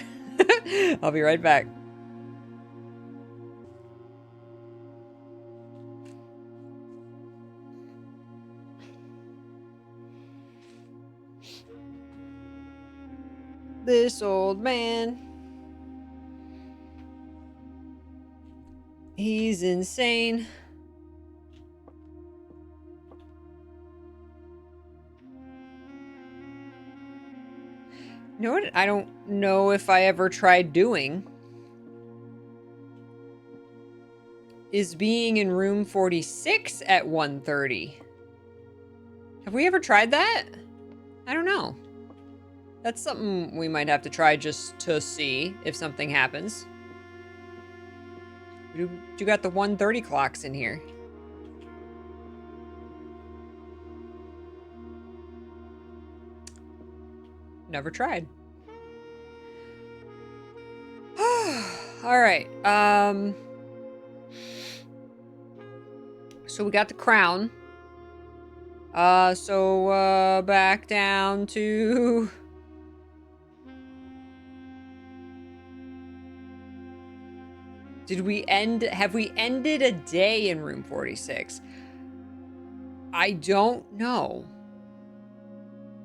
I'll be right back. This old man. He's insane. You know what? I don't know if I ever tried doing is being in room 46 at 1:30. Have we ever tried that? I don't know. That's something we might have to try just to see if something happens. You got the 1:30 clocks in here. Never tried. All right. So we got the crown. So back down to... have we ended a day in room 46? I don't know.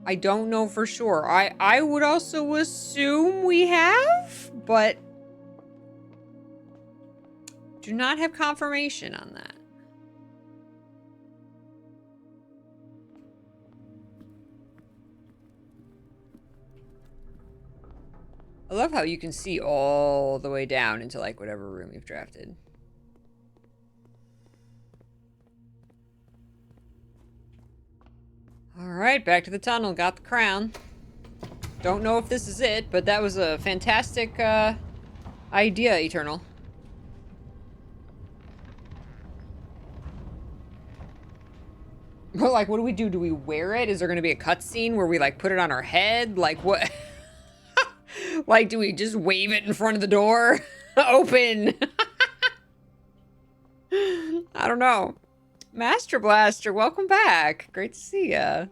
I don't know for sure. I would also assume we have, but do not have confirmation on that. I love how you can see all the way down into like whatever room you've drafted. All right, back to the tunnel. Got the crown. Don't know if this is it, but that was a fantastic idea, Eternal. Like, what do we do? Do we wear it? Is there going to be a cutscene where we, like, put it on our head? Like, what? Like, do we just wave it in front of the door? Open! I don't know. Master Blaster, welcome back. Great to see ya.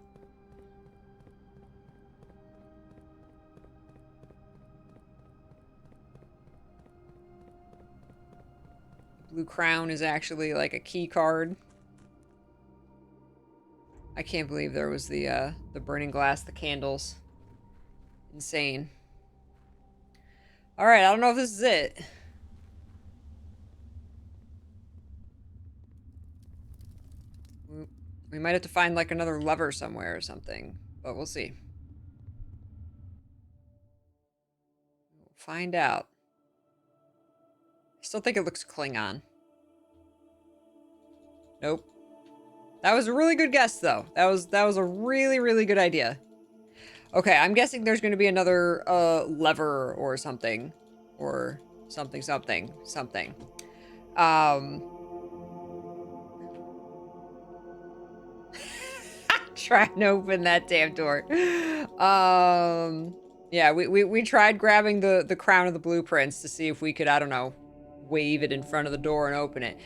Blue crown is actually like a key card. I can't believe there was the burning glass, the candles. Insane. All right, I don't know if this is it. We might have to find like another lever somewhere or something, but we'll see. We'll find out. I still think it looks Klingon. Nope. That was a really good guess, though. That was a really, really good idea. Okay, I'm guessing there's going to be another lever or something. Or something. Trying to open that damn door. Yeah, we tried grabbing the crown of the blueprints to see if we could, I don't know, wave it in front of the door and open it.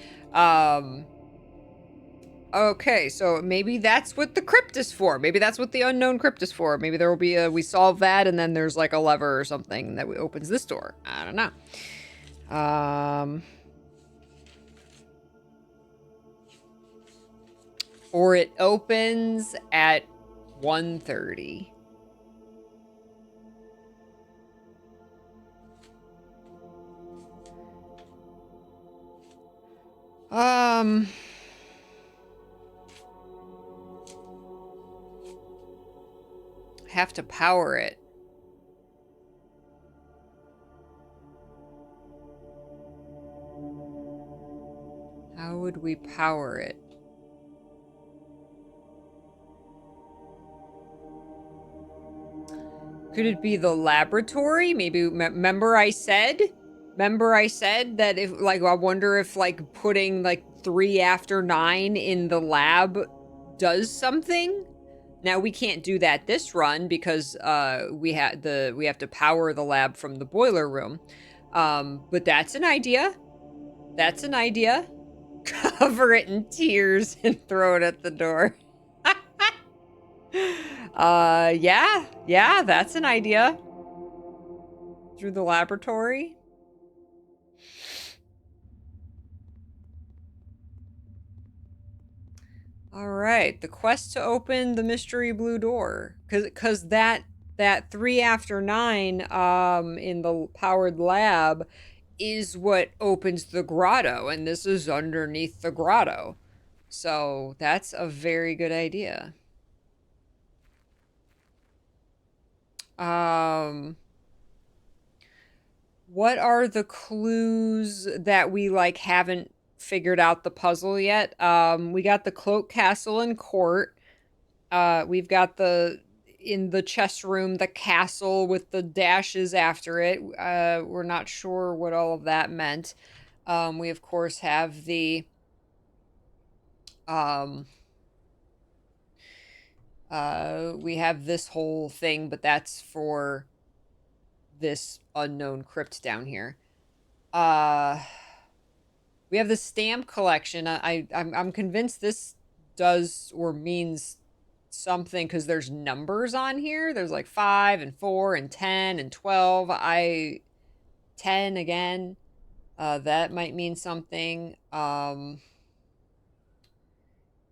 Okay, so maybe that's what the crypt is for. Maybe that's what the unknown crypt is for. Maybe there will be we solve that and then there's like a lever or something that opens this door. I don't know. Or it opens at 1:30. Have to power it. How would we power it? Could it be the laboratory? Maybe, remember I said that if, like, I wonder if, like, putting, like, 3 after 9 in the lab does something? Now, we can't do that this run because, we have to power the lab from the boiler room. But that's an idea. That's an idea. Cover it in tears and throw it at the door. Yeah, that's an idea. Through the laboratory. All right, the quest to open the mystery blue door, because that 3 after 9 in the powered lab is what opens the grotto, and this is underneath the grotto. So that's a very good idea. What are the clues that we like haven't figured out the puzzle yet? We got the cloak castle and court. We've got in the chess room, the castle with the dashes after it. We're not sure what all of that meant. We of course have we have this whole thing, but that's for this unknown crypt down here. We have the stamp collection. I'm convinced this does or means something because there's numbers on here. There's like 5 and 4 and 10 and 12. 10 again. That might mean something.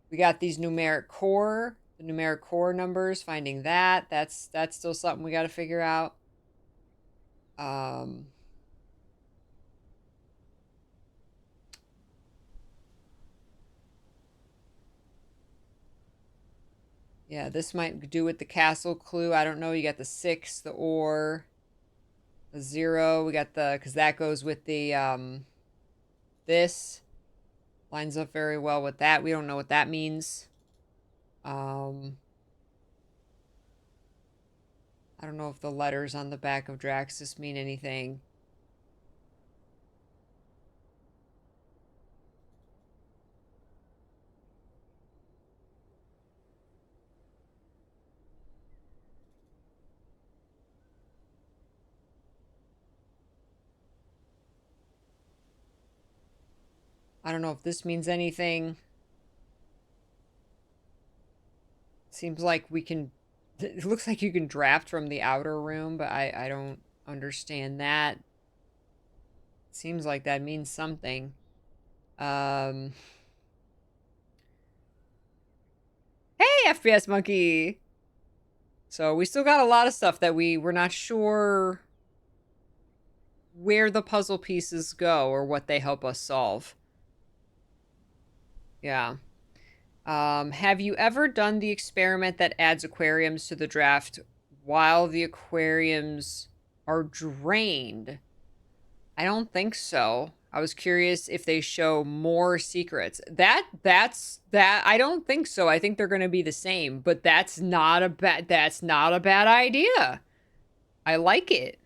We got these numeric core, the numeric core numbers, finding that's still something we got to figure out. Yeah, this might do with the castle clue. I don't know. You got the 6, the ore, the 0. We got because that goes with the, this lines up very well with that. We don't know what that means. I don't know if the letters on the back of Draxus mean anything. I don't know if this means anything. Seems like we can... It looks like you can draft from the outer room, but I don't understand that. Seems like that means something. Um... Hey, FPS Monkey! So we still got a lot of stuff that we're not sure where the puzzle pieces go or what they help us solve. Yeah. Have you ever done the experiment that adds aquariums to the draft while the aquariums are drained? I don't think so. I was curious if they show more secrets. That's I don't think so. I think they're going to be the same, but that's not a bad idea. I like it.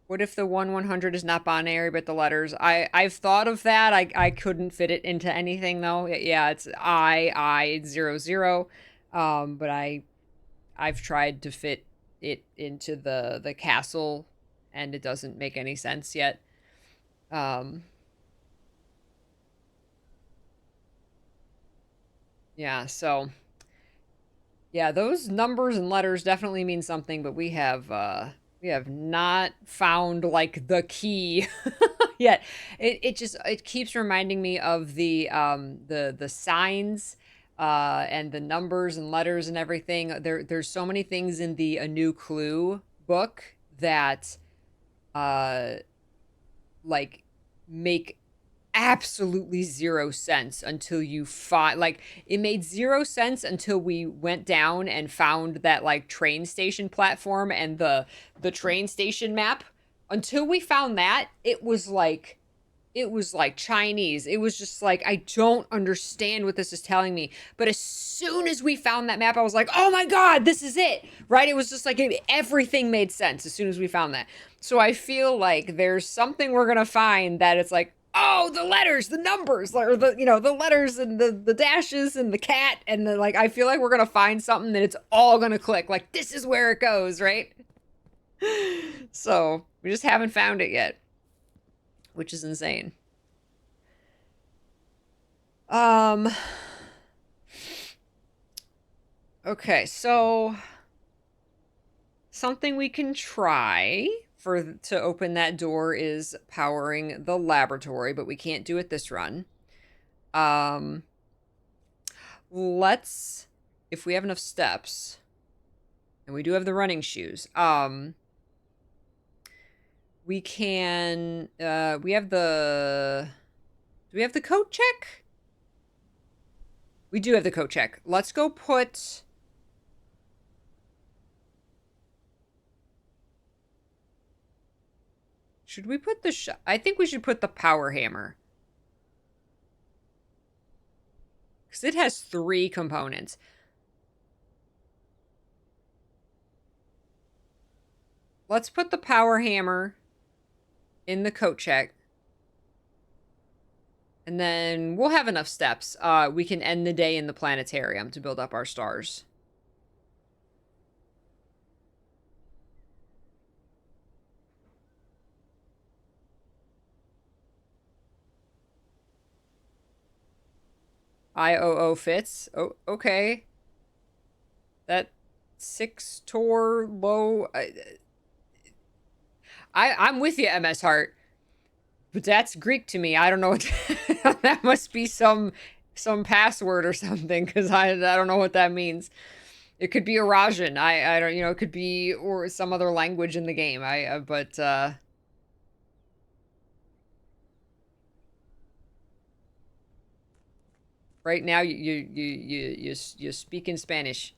What if the 1/100 is not binary but the letters? I've thought of that. I couldn't fit it into anything though. Yeah, it's I 00. But I've tried to fit it into the castle and it doesn't make any sense yet. Yeah, so yeah, those numbers and letters definitely mean something, but we have not found like the key yet. It keeps reminding me of the signs and the numbers and letters and everything. There's so many things in the A New Clue book that like make absolutely zero sense until you find, like, it made zero sense until we went down and found that like train station platform and the train station map. Until we found that, it was like Chinese. It was just like, I don't understand what this is telling me. But as soon as we found that map, I was like, oh my God, this is it. Right? It was just like everything made sense as soon as we found that. So I feel like there's something we're going to find that it's like, oh, the letters, the numbers, or the letters and the dashes and the cat. And the, like, I feel like we're going to find something that it's all going to click. Like, this is where it goes, right? So we just haven't found it yet, which is insane. Um, okay, so something we can try to open that door is powering the laboratory, but we can't do it this run. Let's, if we have enough steps, and we do have the running shoes, we can, we have the, do we have the coat check? We do have the coat check. Let's go put... Should we put the... I think we should put the power hammer. Because it has 3 components. Let's put the power hammer in the coat check. And then we'll have enough steps. We can end the day in the planetarium to build up our stars. IOO fits. Oh, okay. That 6 Tor low... I'm with you, MS Heart. But that's Greek to me. I don't know what that must be some password or something, because I don't know what that means. It could be Eurasian. I don't, it could be, or some other language in the game. But right now you speak in Spanish.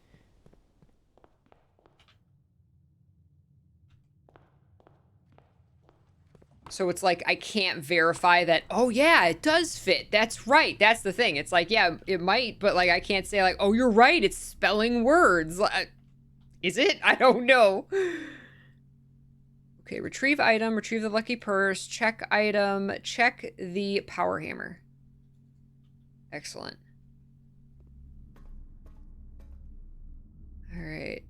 So it's like, I can't verify that, oh yeah, it does fit. That's right. That's the thing. It's like, yeah, it might, but like, I can't say like, oh, you're right. It's spelling words. Is it? I don't know. Okay, retrieve item, retrieve the lucky purse, check item, check the power hammer. Excellent. All right.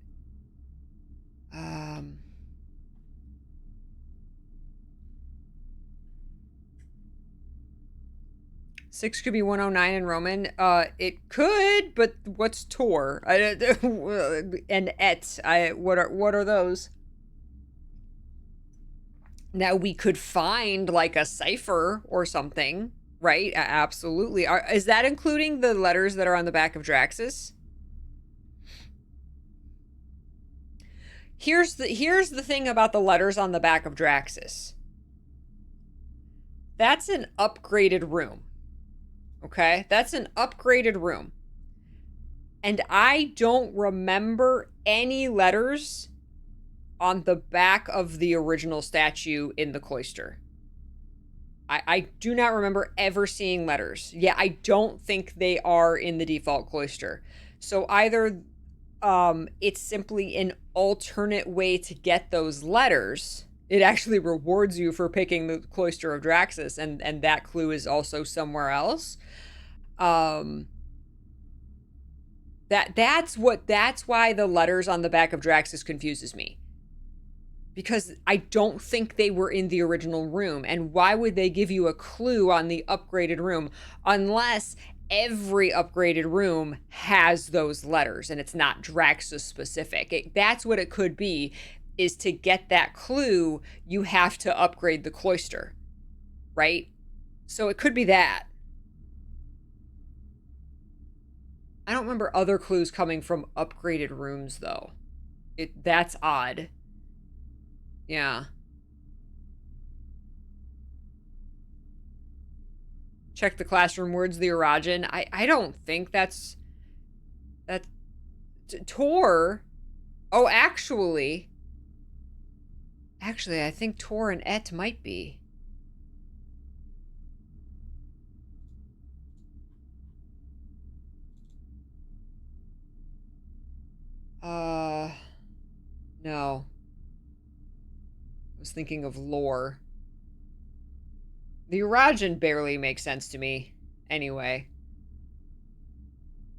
6 could be 109 in Roman. It could, but what's Tor? And Et. What are those? Now we could find like a cipher or something, right? Absolutely. Is that including the letters that are on the back of Draxus? Here's the thing about the letters on the back of Draxus. That's an upgraded room. Okay? That's an upgraded room. And I don't remember any letters on the back of the original statue in the cloister. I do not remember ever seeing letters. Yeah, I don't think they are in the default cloister. So either it's simply an alternate way to get those letters. It actually rewards you for picking the cloister of Draxus, and that clue is also somewhere else. That's why the letters on the back of Draxus confuses me. Because I don't think they were in the original room. And why would they give you a clue on the upgraded room unless every upgraded room has those letters and it's not Draxus specific? That's what it could be, is to get that clue, you have to upgrade the cloister, right? So it could be that. I don't remember other clues coming from upgraded rooms, though. That's odd. Yeah. Check the classroom words, the Orogen. I don't think that's Tor. Oh, actually, I think Tor and Et might be. No. I was thinking of lore. The Orogen barely makes sense to me, anyway.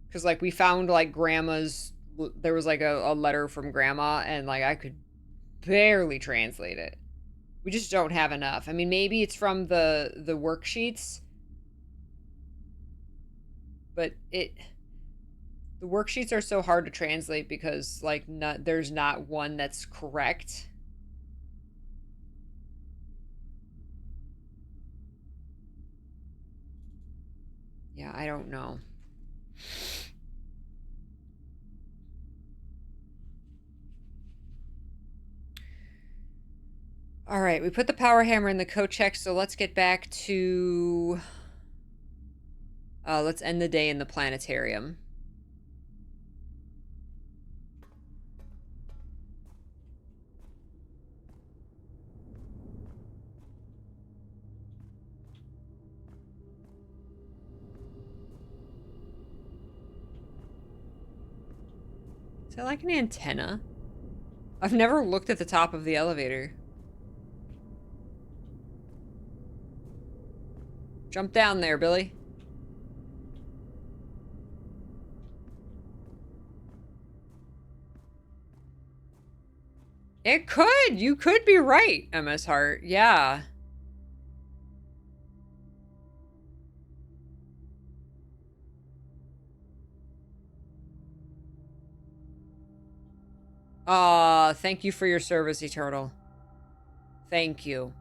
Because, like, we found, like, Grandma's... There was, like, a letter from Grandma, and, like, I could barely translate it. We just don't have enough. I mean, maybe it's from the worksheets. But the worksheets are so hard to translate because, like, there's not one that's correct. Yeah, I don't know. All right, we put the power hammer in the code check, so let's get back to... let's end the day in the planetarium. Is that like an antenna? I've never looked at the top of the elevator. Jump down there, Billy. It could. You could be right, MS Hart. Yeah. Thank you for your service, Eternal. Thank you.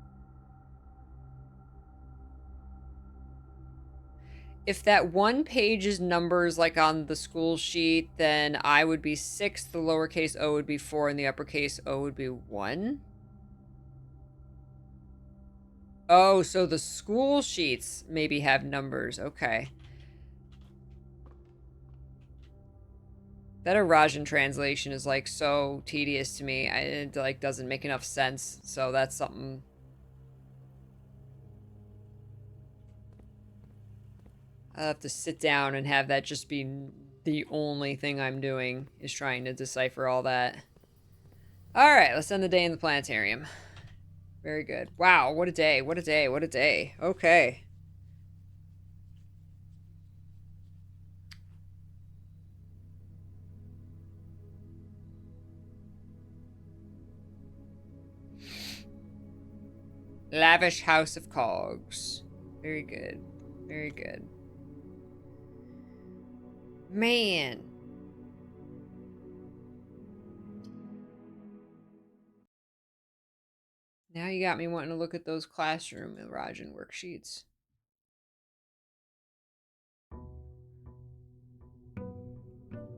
If that one page is numbers like on the school sheet, then I would be 6, the lowercase o would be 4, and the uppercase o would be 1. Oh, so the school sheets maybe have numbers. Okay. That Orogen translation is like so tedious to me. It like doesn't make enough sense. So that's something. I'll have to sit down and have that just be the only thing I'm doing, is trying to decipher all that. Alright, let's end the day in the planetarium. Very good. Wow, what a day, what a day, what a day. Okay. Lavish House of Cogs. Very good. Very good. Man. Now you got me wanting to look at those classroom Rajan worksheets.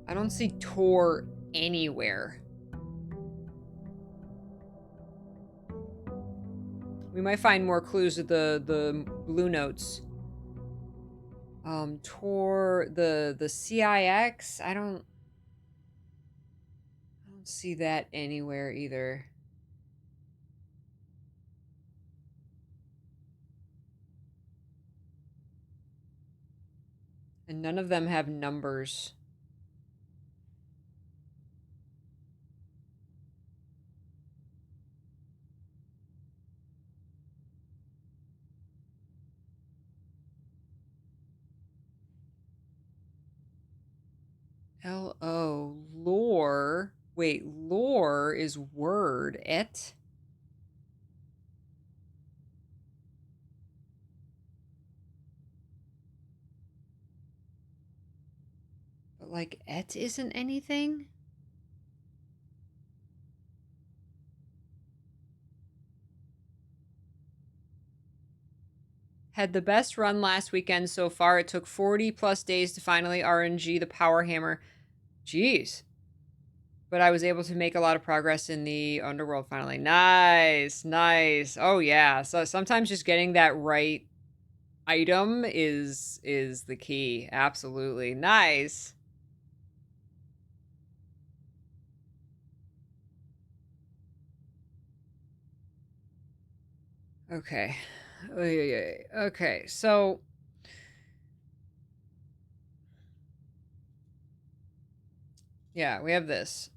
I don't see Tor anywhere. We might find more clues at the blue notes. Tor the CIX. I don't see that anywhere either. And none of them have numbers. L-O. Lore. Wait, lore is word. Et? But like, et isn't anything? Had the best run last weekend so far. It took 40 plus days to finally RNG the power hammer. Jeez. But I was able to make a lot of progress in the underworld finally. Nice, nice. Oh yeah. So sometimes just getting that right item is the key. Absolutely. Nice. Okay. Okay. So yeah, we have this.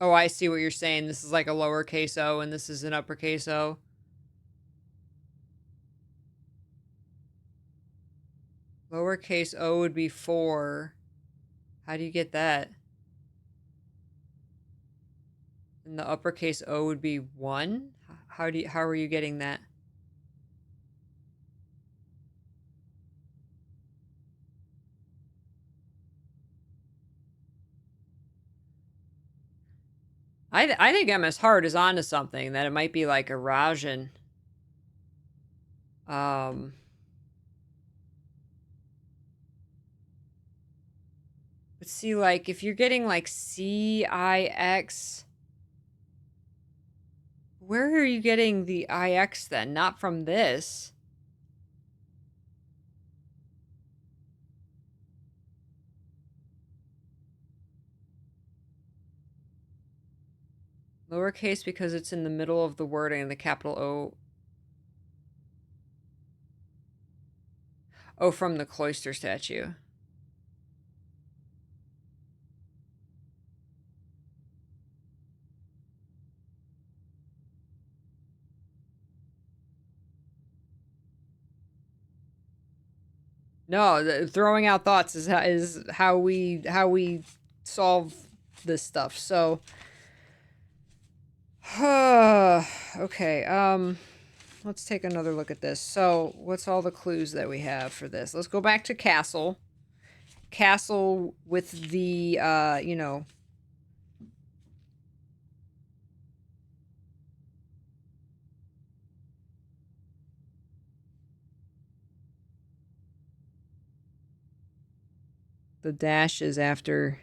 Oh, I see what you're saying. This is like a lowercase o and this is an uppercase o. Lowercase o would be 4. How do you get that? And the uppercase o would be 1? How are you getting that? I think MS Hart is onto something, that it might be like Erosian. But see, like, if you're getting like CIX, where are you getting the IX then? Not from this. Lowercase because it's in the middle of the word and the capital O. Oh, from the cloister statue. No, throwing out thoughts is how we solve this stuff. So, okay. Let's take another look at this. So, what's all the clues that we have for this? Let's go back to castle. Castle with the you know, the dashes after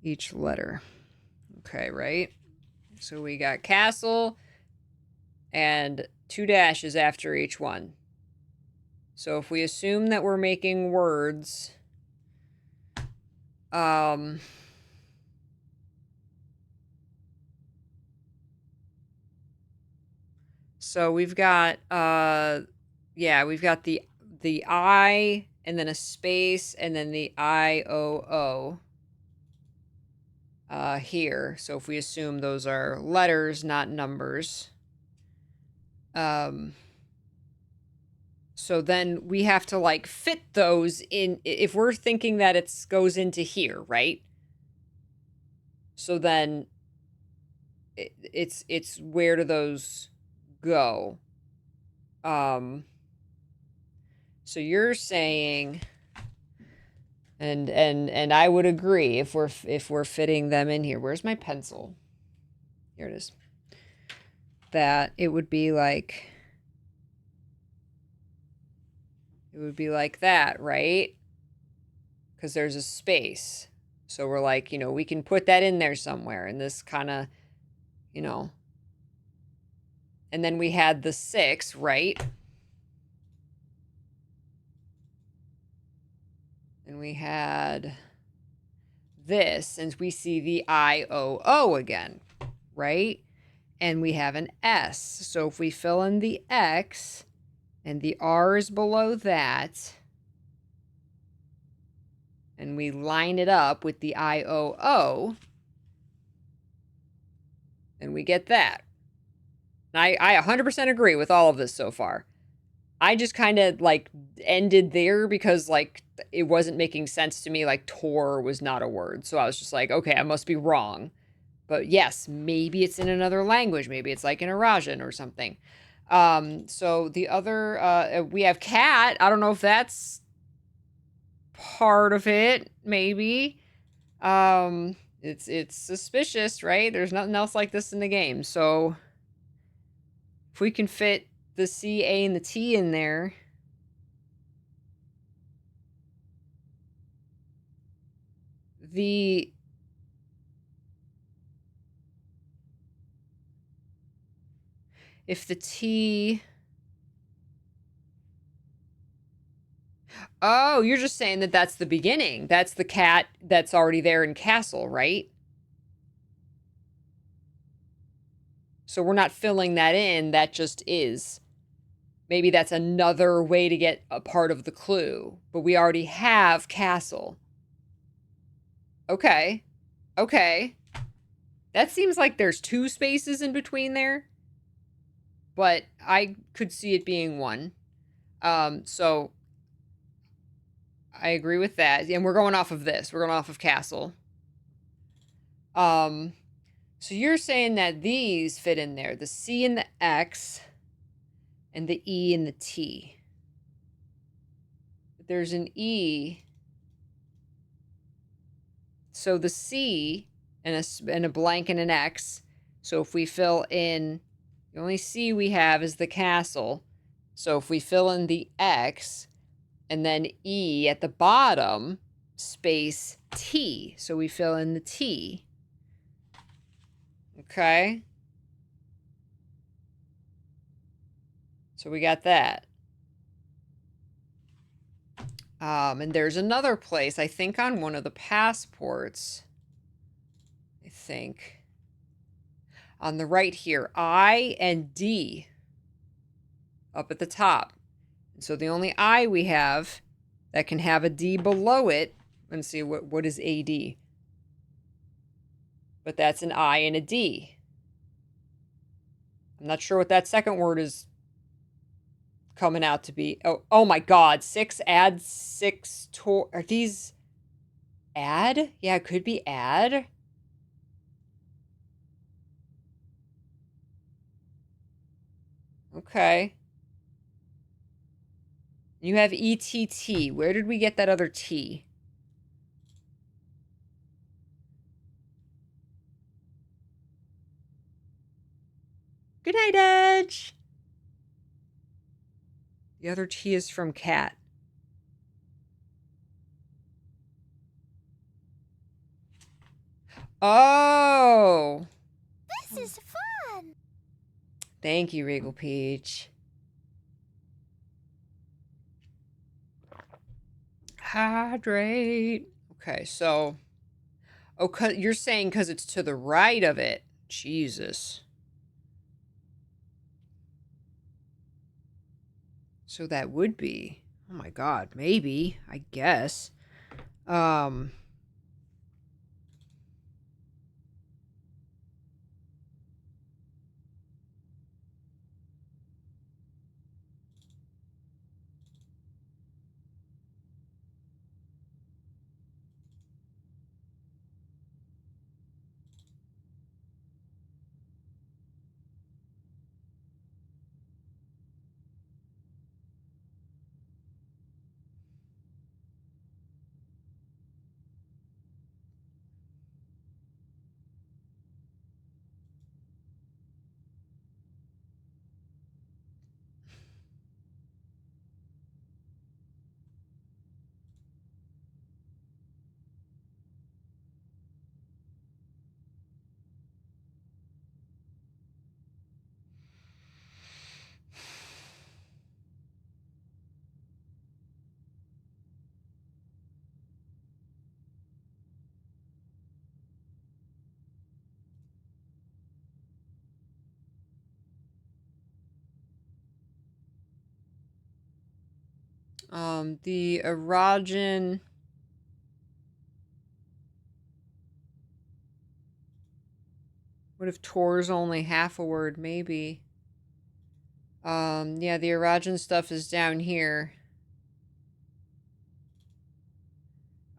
each letter. Okay, right? So we got castle and 2 dashes after each one. So if we assume that we're making words, So we've got yeah, we've got the I and then a space and then the IOO here. So if we assume those are letters, not numbers. So then we have to like fit those in if we're thinking that it goes into here, right? So then it's where do those go? So you're saying and I would agree if we're fitting them in here. Where's my pencil? Here it is. That it would be like that, right? Because there's a space. So we're like, we can put that in there somewhere. And this kind of, and then we had the 6, right? And we had this, and we see the IOO again, right? And we have an S. So if we fill in the X and the R is below that, and we line it up with the IOO, and we get that. And I 100% agree with all of this so far. I just kind of like ended there because like it wasn't making sense to me. Like Tor was not a word. So I was just like, okay, I must be wrong. But yes, maybe it's in another language. Maybe it's like in Arajan or something. So the other, we have cat. I don't know if that's part of it. Maybe. It's suspicious, right? There's nothing else like this in the game. So if we can fit the C, A, and the T in there, if the T... Oh, you're just saying that that's the beginning. That's the cat that's already there in castle, right? So we're not filling that in. That just is. Maybe that's another way to get a part of the clue. But we already have castle. Okay. Okay. That seems like there's 2 spaces in between there. But I could see it being 1. So I agree with that. And we're going off of this. We're going off of castle. So you're saying that these fit in there. The C and the X and the E and the T. But there's an E. So the C and a blank and an X. So if we fill in, the only C we have is the castle. So if we fill in the X and then E at the bottom, space T. So we fill in the T. Okay. So we got that. And there's another place, I think on one of the passports. I think. On the right here, I and D. Up at the top. And so the only I we have that can have a D below it. Let's see, what is AD? But that's an I and a D. I'm not sure what that second word is coming out to be. Oh my God. 6 add 6 to. Are these add? Yeah, it could be add. Okay. You have ETT. Where did we get that other T? Good night, Edge. The other T is from cat. Oh. This is fun. Thank you, Regal Peach. Hydrate. Okay, so... Oh, you're saying because it's to the right of it. Jesus. So that would be, oh my god, maybe, I guess. Um, the erogen. What if Tor's only half a word? Maybe. Yeah, the erogen stuff is down here.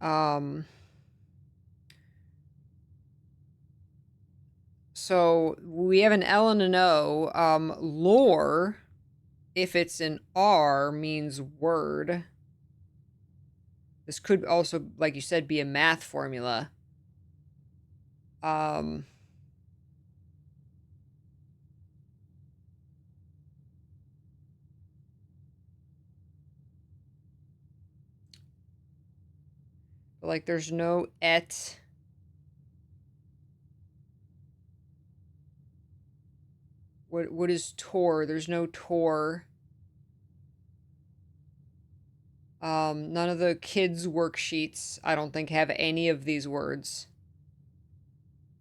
Um, so we have an L and an O. Lore, if it's an R, means word. This could also, like you said, be a math formula. Um, but like there's no et. What is Tor? There's no Tor. None of the kids' worksheets, I don't think, have any of these words.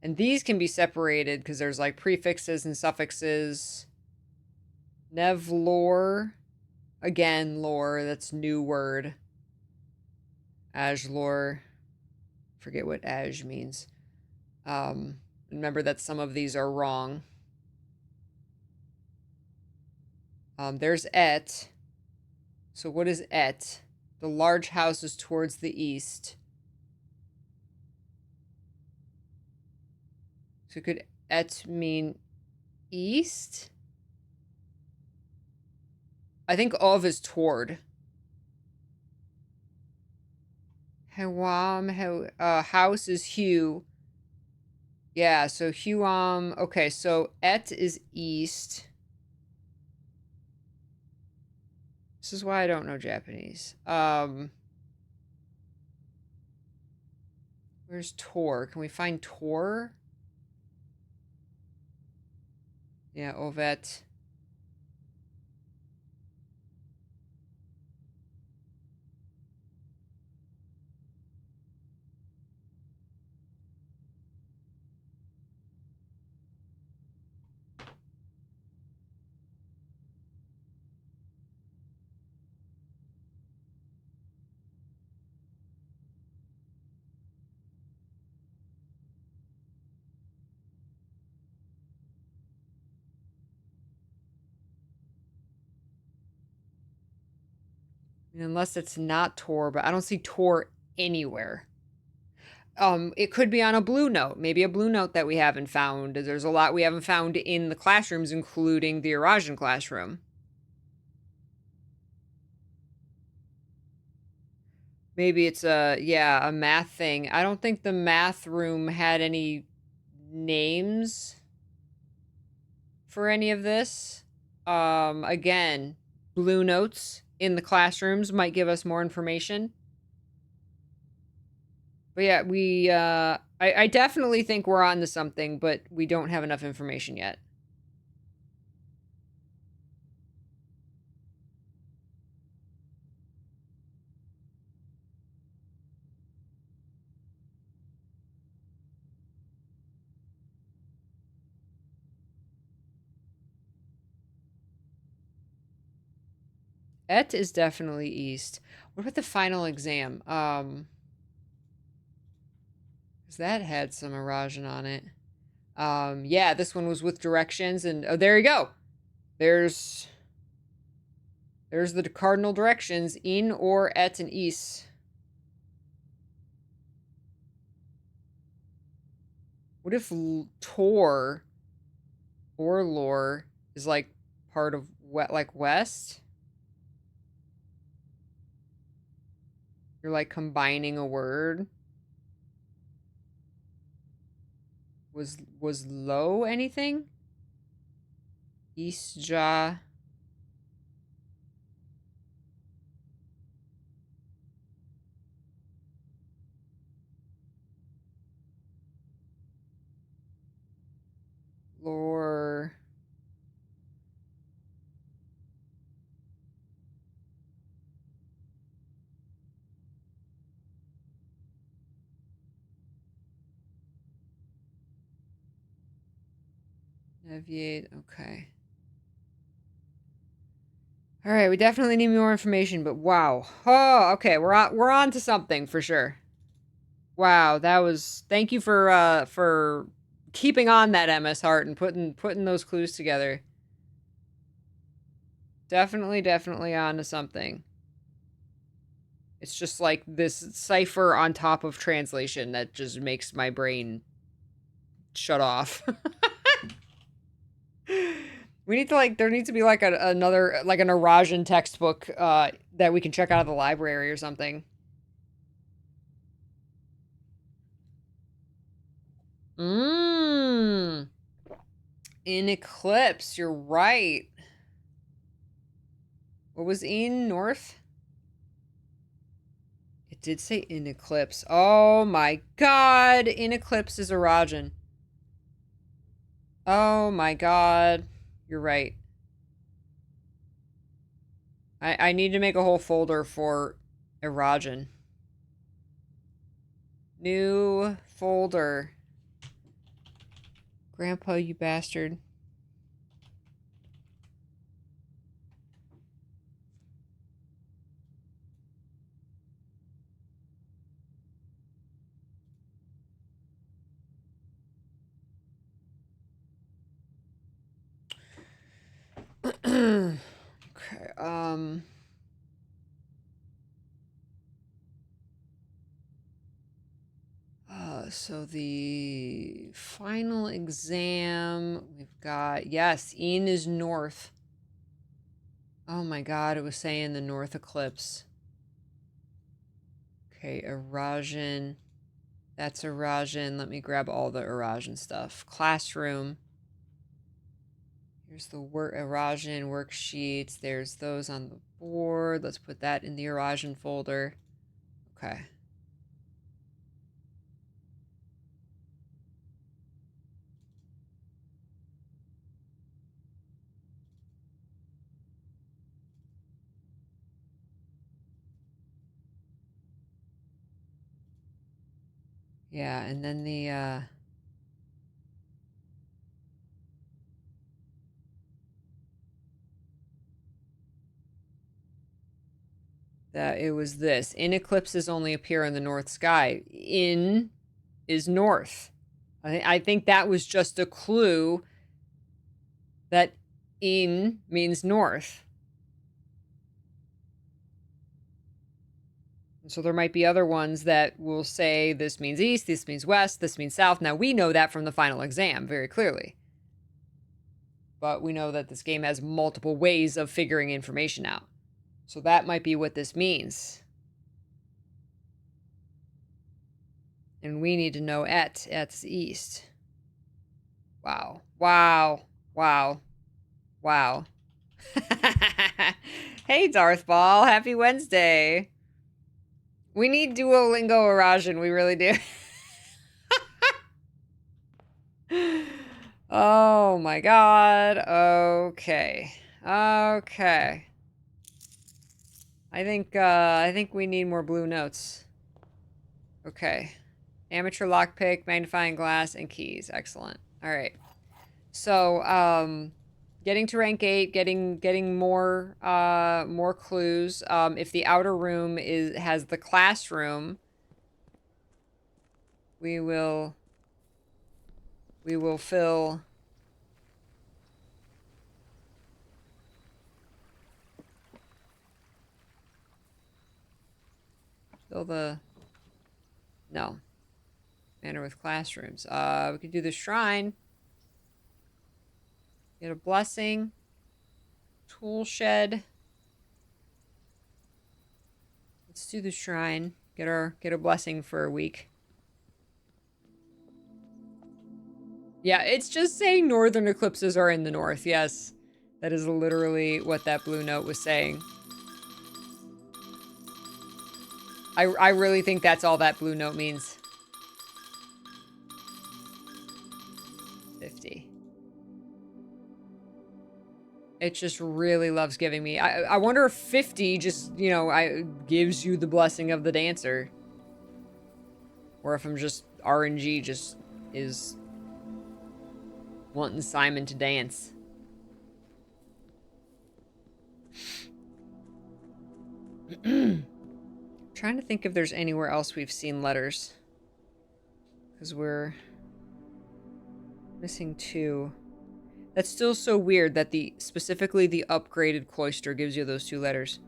And these can be separated because there's like prefixes and suffixes. Nevlore. Again, lore. That's new word. Ajlore. Forget what Aj means. Remember that some of these are wrong. There's et. So what is et? The large house is towards the east. So could et mean east? I think of is toward. House is Hugh. Yeah, so Huam. Okay, so et is east. This is why I don't know Japanese. Where's Tor? Can we find Tor? Yeah, Ovet. Unless it's not Tor, but I don't see Tor anywhere. It could be on a blue note, maybe a blue note that we haven't found. There's a lot we haven't found in the classrooms, including the Eurasian classroom. Maybe it's a math thing. I don't think the math room had any names for any of this. Again, blue notes in the classrooms might give us more information. But yeah, I definitely think we're on to something, but we don't have enough information yet. Et is definitely east. What about the final exam? 'Cause that had some erosion on it. Yeah, this one was with directions, and oh, there you go. There's the cardinal directions: in, or, et, and east. What if Tor or lore is like part of like west? You're like combining a word. Was low anything? Eastja. Lore. Neviate. Okay. All right, we definitely need more information, but wow. Oh, okay, we're on to something for sure. Wow, that was, thank you for keeping on that, MS Hart, and putting those clues together. Definitely on to something. It's just like this cipher on top of translation that just makes my brain shut off. We need to, like, there needs to be like another, like an Eurasian textbook that we can check out of the library or something. In eclipse, you're right. What was in north? It did say in eclipse. Oh my god, in eclipse is Eurasian. Oh my god. You're right. I need to make a whole folder for Eurasian. New folder. Grandpa, you bastard. Okay, so the final exam, we've got, yes, Ian is north. Oh my god, it was saying the north eclipse. Okay, Eurasian. That's Eurasian. Let me grab all the Eurasian stuff. Classroom. Here's the Eurasian worksheets. There's those on the board. Let's put that in the Eurasian folder. Okay. Yeah, and then the that it was this. In eclipses only appear in the north sky. In is north. I think that was just a clue that in means north. So there might be other ones that will say this means east, this means west, this means south. Now, we know that from the final exam very clearly. But we know that this game has multiple ways of figuring information out. So that might be what this means. And we need to know et's east. Wow. Wow. Wow. Wow. Hey, Darth Ball. Happy Wednesday. We need Duolingo Eurasian. We really do. Oh my god. Okay. Okay. I think we need more blue notes. Okay. Amateur lockpick, magnifying glass, and keys. Excellent. All right. So, Getting to rank 8, getting more more clues. If the outer room has the classroom, we will fill the no. Manor with classrooms. We could do the shrine. Get a blessing. Tool shed. Let's do the shrine. Get a blessing for a week. Yeah, it's just saying northern eclipses are in the north. Yes. That is literally what that blue note was saying. I really think that's all that blue note means. 50. It just really loves giving me. I wonder if 50 just, you know, gives you the blessing of the dancer. Or if I'm just RNG just is wanting Simon to dance. Trying to think if there's anywhere else we've seen letters. Because we're missing 2. That's still so weird that specifically the upgraded cloister gives you those 2 letters.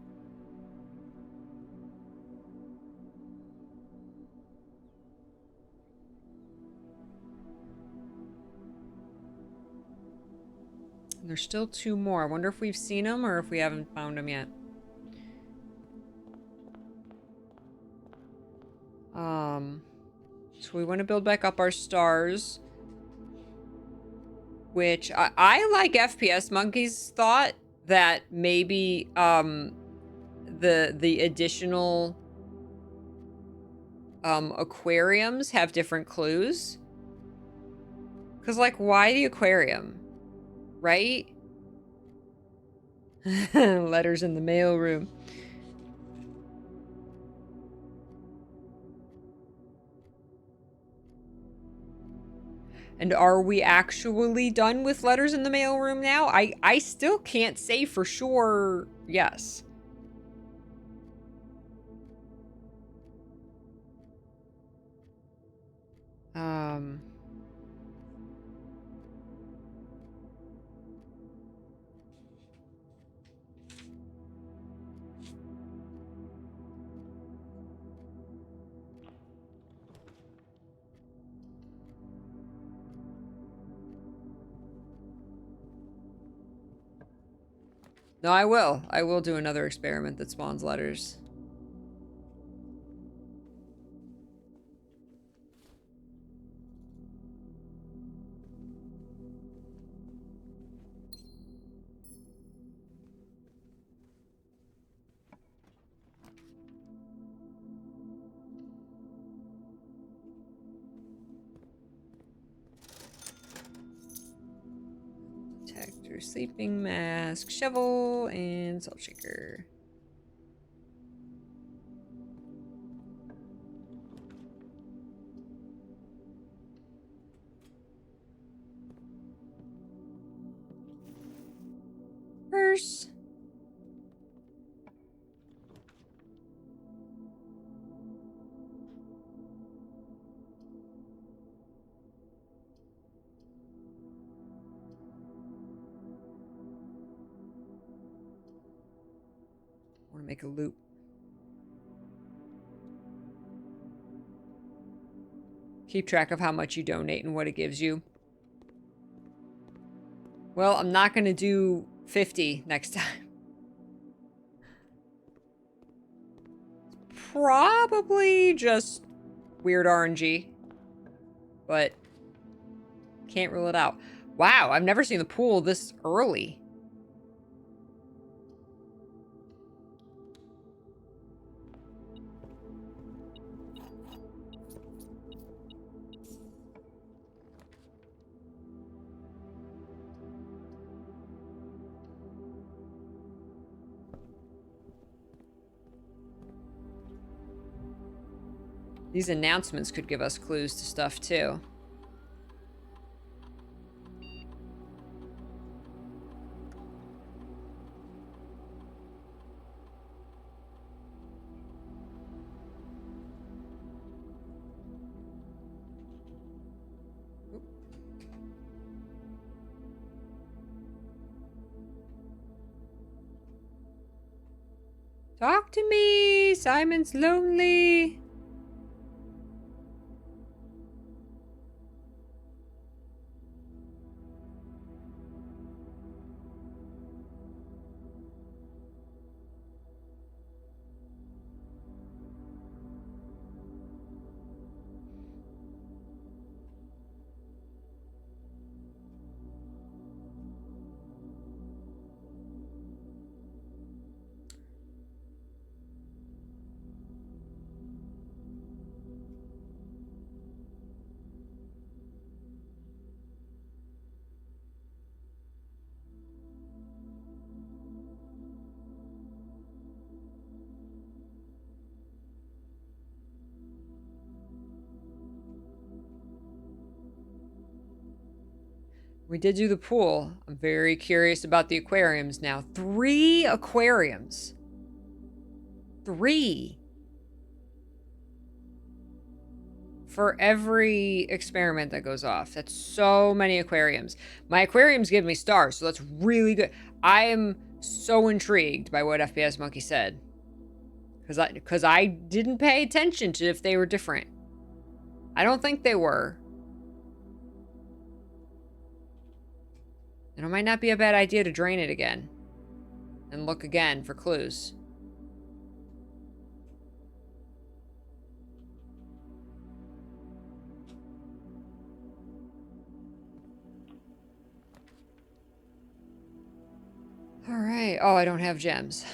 There's still 2 more. I wonder if we've seen them or if we haven't found them yet. So we want to build back up our stars. Which, I like FPS Monkey's thought that maybe, the additional, aquariums have different clues. Because, like, why the aquarium? Right? Letters in the mail room. And are we actually done with letters in the mailroom now? I still can't say for sure yes. No, I will. I will do another experiment that spawns letters. Detector, sleeping mask, shovel, and salt shaker. Purse. I want to make a loop. Keep track of how much you donate and what it gives you. Well, I'm not going to do 50 next time. Probably just weird RNG. But can't rule it out. Wow, I've never seen the pool this early. These announcements could give us clues to stuff too. Talk to me. Simon's lonely. We did do the pool. I'm very curious about the aquariums now. 3 aquariums. 3. For every experiment that goes off. That's so many aquariums. My aquariums give me stars, so that's really good. I am so intrigued by what FPS Monkey said. Because I didn't pay attention to if they were different. I don't think they were. And it might not be a bad idea to drain it again. And look again for clues. Alright. Oh, I don't have gems.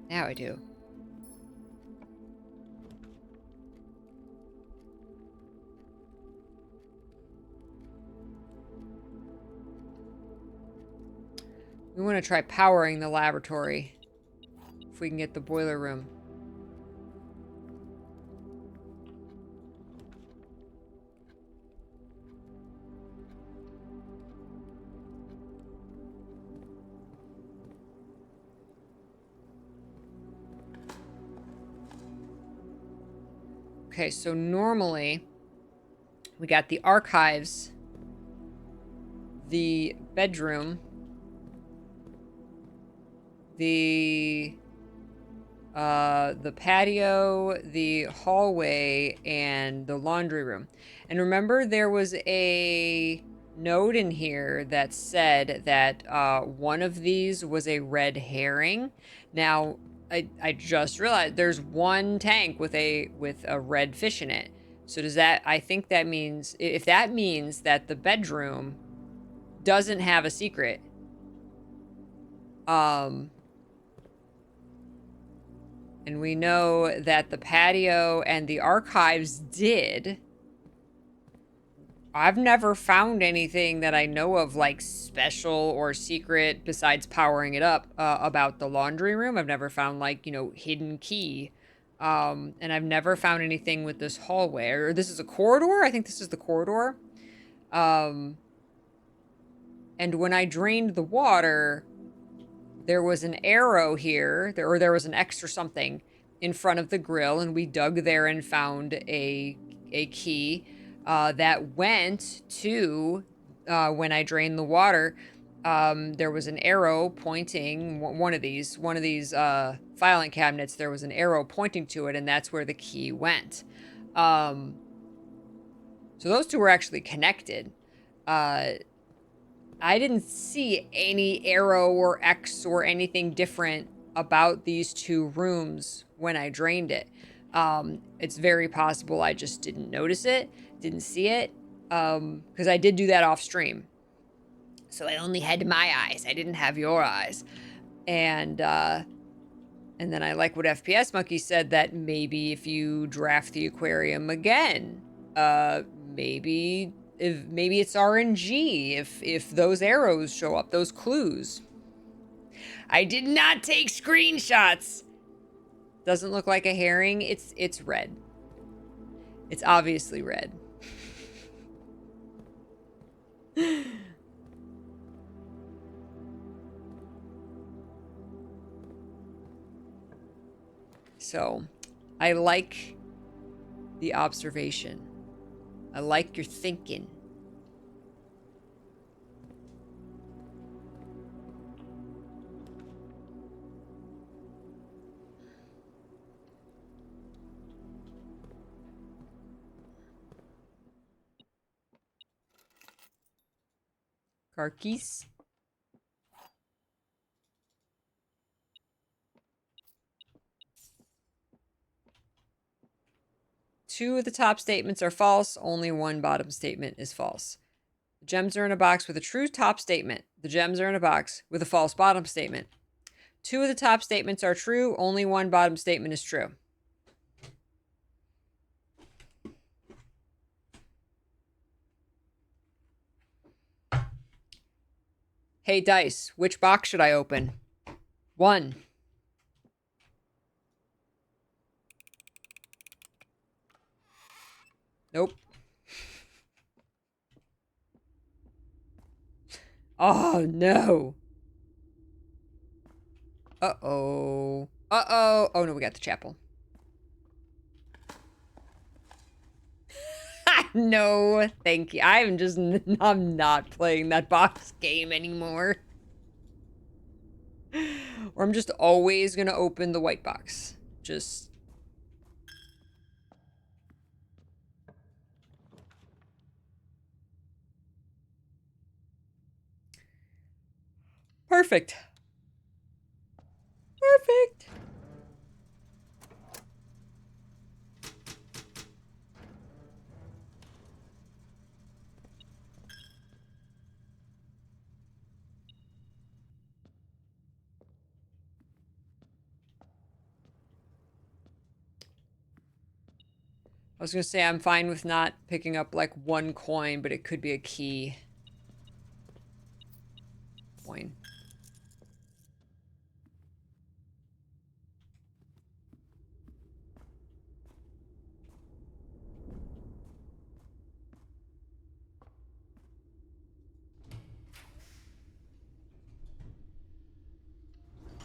Now I do. We want to try powering the laboratory. If we can get the boiler room. Okay, so normally we got the archives, the bedroom, the patio, the hallway, and the laundry room. And remember, there was a note in here that said that one of these was a red herring. Now, I just realized there's one tank with a red fish in it. So does that, I think that means, if that means that the bedroom doesn't have a secret, and we know that the patio and the archives did. I've never found anything that I know of, like, special or secret besides powering it up about the laundry room. I've never found, like, you know, hidden key. And I've never found anything with this hallway. Or this is a corridor? I think this is the corridor. And when I drained the water, there was an arrow here, or there was an X or something in front of the grill, and we dug there and found a key that went to, when I drained the water, there was an arrow pointing, one of these filing cabinets, there was an arrow pointing to it, and that's where the key went. So those two were actually connected. I didn't see any arrow or X or anything different about these 2 rooms when I drained it. It's very possible I just didn't notice it, didn't see it, because I did do that off stream. So I only had my eyes. I didn't have your eyes. And then I like what FPS Monkey said, that maybe if you draft the aquarium again, maybe it's RNG if those arrows show up, those clues. I did not take screenshots. Doesn't look like a herring. It's red. It's obviously red. So, I like the observation. I like your thinking. Car keys. Two of the top statements are false. Only one bottom statement is false. The gems are in a box with a true top statement. The gems are in a box with a false bottom statement. Two of the top statements are true. Only one bottom statement is true. Hey, dice, which box should I open? 1. Nope. Oh, no. Uh-oh. Uh-oh. Oh, no, we got the chapel. No, thank you. I'm not playing that box game anymore. Or I'm just always going to open the white box. Just... Perfect. Perfect. I was going to say I'm fine with not picking up like one coin, but it could be a key coin.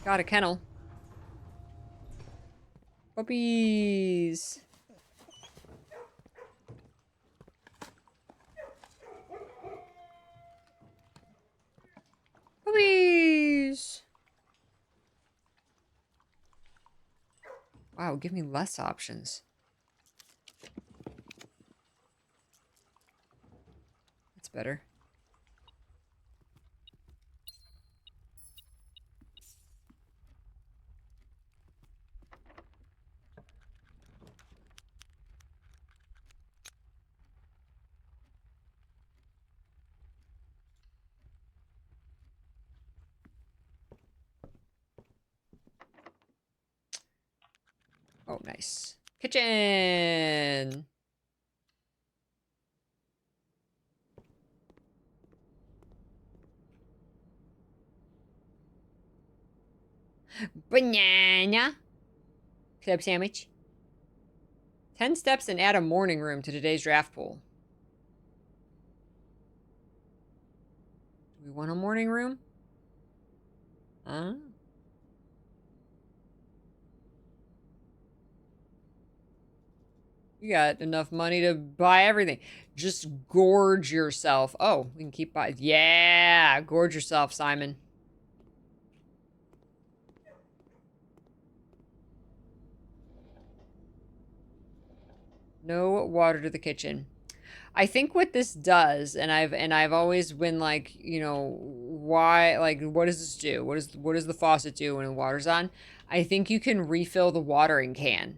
Got a kennel. Puppies. Puppies. Wow, give me less options. That's better. Oh, nice. Kitchen. Banana. Club sandwich. 10 steps and add a morning room to today's draft pool. Do we want a morning room? Huh? You got enough money to buy everything. Just gorge yourself. Oh, we can keep buying. Yeah, gorge yourself, Simon. No water to the kitchen. I think what this does, and I've always been like, you know, why, like, what does this do? What does the faucet do when the water's on? I think you can refill the watering can.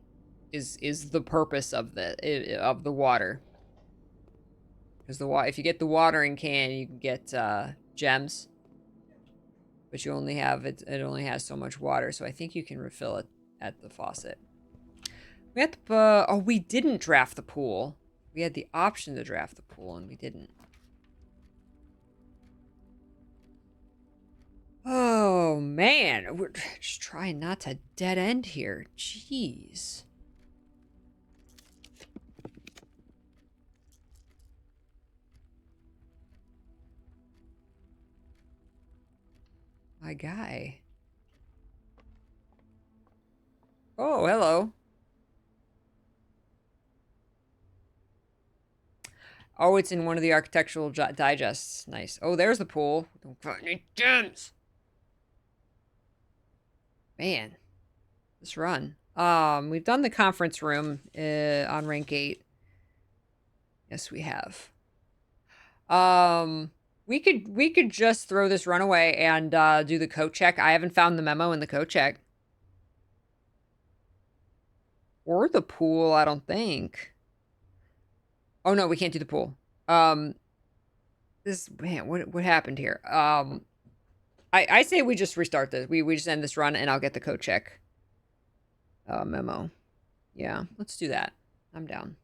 Is the purpose of the water. Because if you get the watering can, you can get gems, but you only have it only has so much water, so I think you can refill it at the faucet. We had to, oh, we didn't draft the pool. We had the option to draft the pool, and we didn't. Oh, man. We're just trying not to dead end here. Jeez. My guy. Oh, hello. Oh, it's in one of the architectural digests. Nice. Oh, there's the pool. Don't find any gems. Man, this run. We've done the conference room on rank 8. Yes, we have. We could just throw this run away and do the coat check. I haven't found the memo in the coat check. Or the pool, I don't think. Oh no, we can't do the pool. This man, what happened here? I say we just restart this. We just end this run and I'll get the code check. Memo. Yeah, let's do that. I'm down.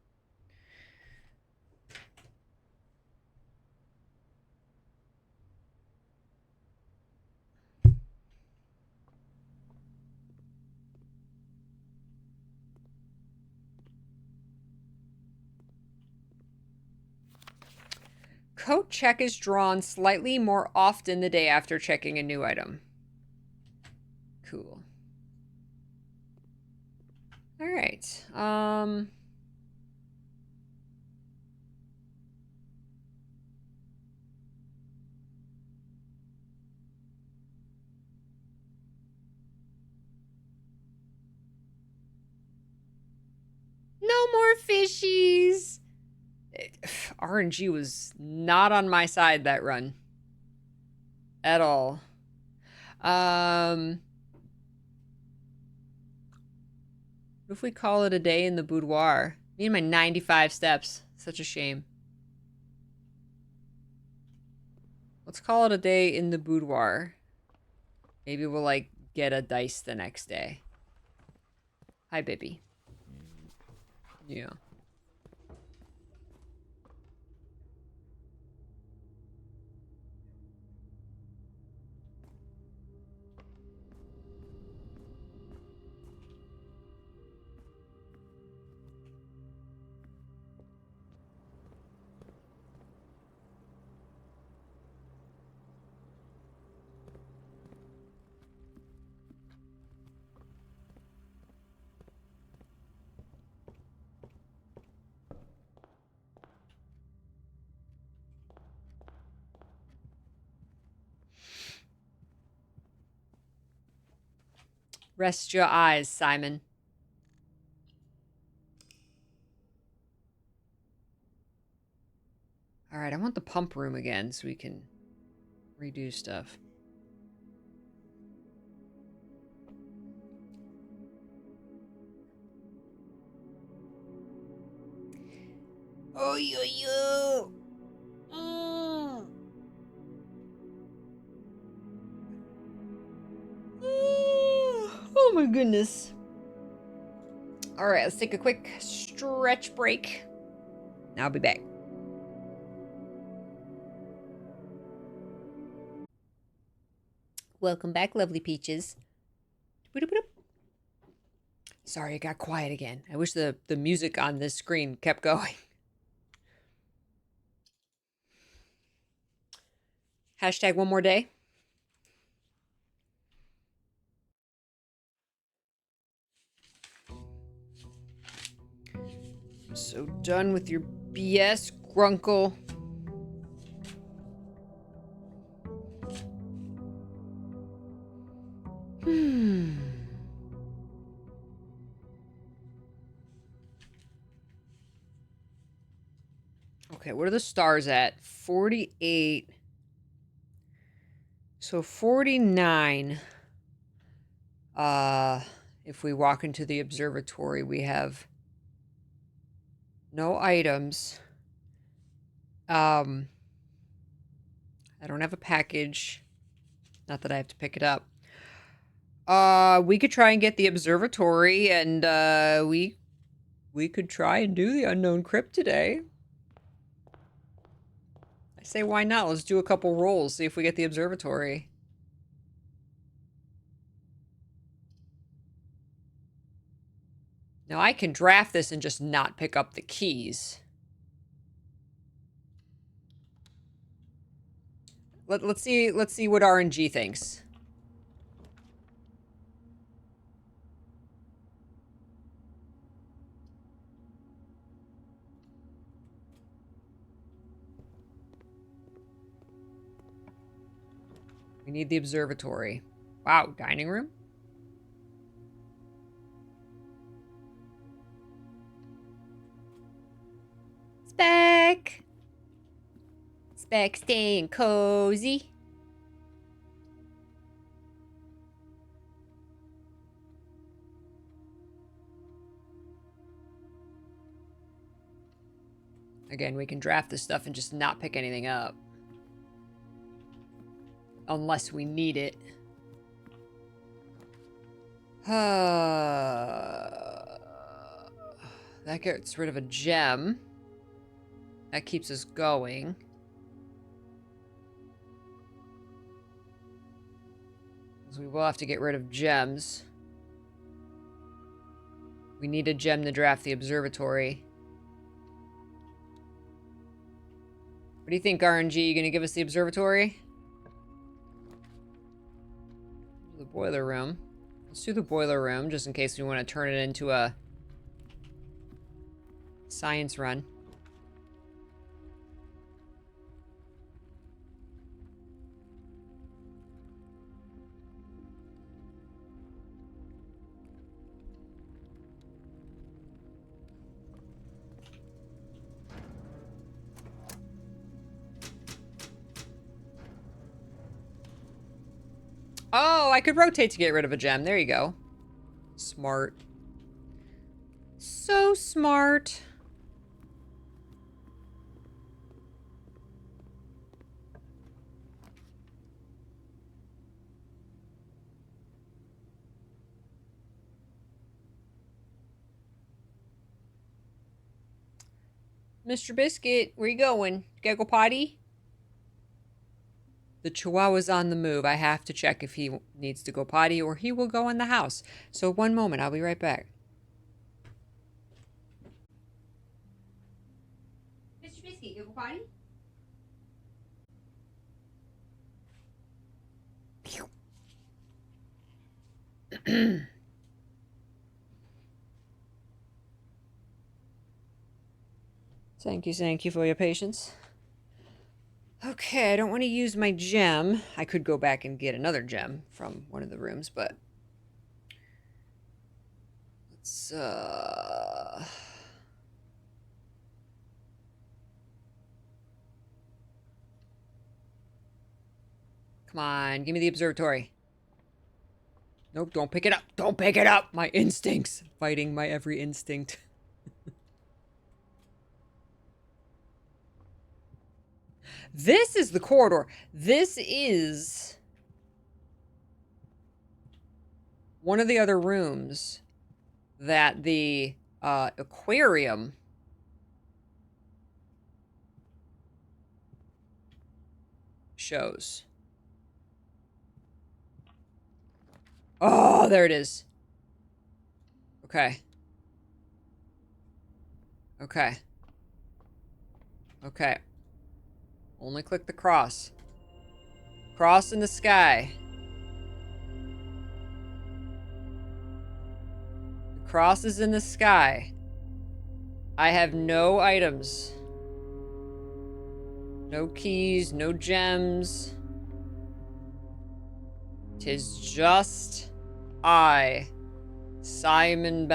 Coat check is drawn slightly more often the day after checking a new item. Cool. All right. No more fishies. RNG was not on my side that run. At all. What if we call it a day in the boudoir? Me and my 95 steps. Such a shame. Let's call it a day in the boudoir. Maybe we'll, like, get a dice the next day. Hi, Bibby. Yeah. Rest your eyes, Simon. All right, I want the pump room again so we can redo stuff. Oh, yo. Oh my goodness. All right, let's take a quick stretch break. I'll be back. Welcome back, lovely peaches. Sorry, it got quiet again. I wish the music on this screen kept going. Hashtag one more day. I'm so done with your BS, Grunkle. Okay, what are the stars at? 48. So 49. If we walk into the observatory, we have no items. I don't have a package. Not that I have to pick it up. We could try and get the observatory, and we could try and do the unknown crypt today. I say, why not? Let's do a couple rolls, see if we get the observatory. Now I can draft this and just not pick up the keys. Let's see what RNG thinks. We need the observatory. Wow, dining room? Spec! back staying cozy. Again, we can draft this stuff and just not pick anything up. Unless we need it. That gets rid of a gem. That keeps us going. So we will have to get rid of gems. We need a gem to draft the observatory. What do you think, RNG? You gonna give us the observatory? The boiler room. Let's do the boiler room, just in case we want to turn it into a science run. Oh, I could rotate to get rid of a gem. There you go. Smart. So smart. Mr. Biscuit, where you going? You gotta go potty? The Chihuahua's on the move. I have to check if he needs to go potty or he will go in the house. So one moment, I'll be right back. Mr. Biscuit, you go potty? Thank you for your patience. Okay, I don't want to use my gem. I could go back and get another gem from one of the rooms, but let's come on, give me the observatory. Nope, don't pick it up. Don't pick it up. My instincts fighting my every instinct. This is the corridor. This is one of the other rooms that the aquarium shows. Oh, there it is. Okay. Okay. Okay. Only click the cross. Cross in the sky. The cross is in the sky. I have no items. No keys, no gems. 'Tis just I, Simon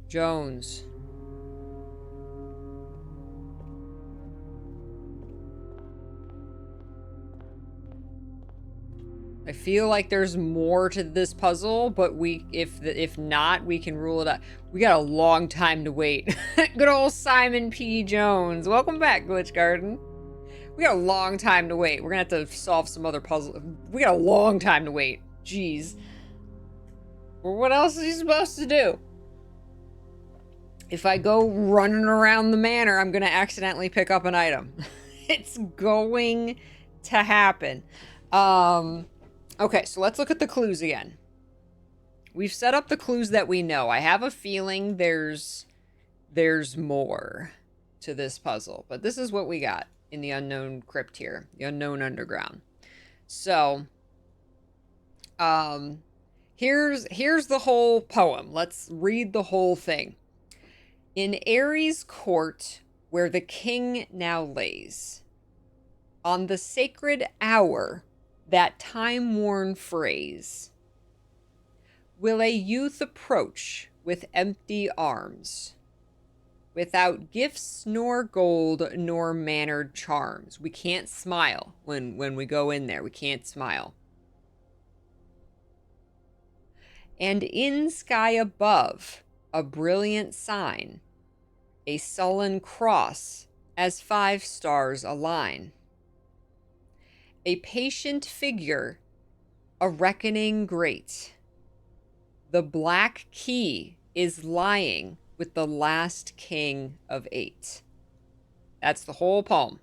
Jones. I feel like there's more to this puzzle, but if not, we can rule it out. We got a long time to wait. Good old Simon P. Jones. Welcome back, Glitch Garden. We got a long time to wait. We're gonna have to solve some other puzzle. We got a long time to wait. Jeez. Well, what else is he supposed to do? If I go running around the manor, I'm gonna accidentally pick up an item. It's going to happen. Okay, so let's look at the clues again. We've set up the clues that we know. I have a feeling there's more to this puzzle, but this is what we got in the unknown crypt here, the unknown underground. So, here's the whole poem. Let's read the whole thing. In Ares' court, where the king now lays, on the sacred hour, that time-worn phrase, will a youth approach with empty arms, without gifts nor gold nor mannered charms. We can't smile when we go in there. We can't smile. And in sky above, a brilliant sign, a sullen cross as 5 stars align. A patient figure, a reckoning great. The black key is lying with the last king of 8. That's the whole poem.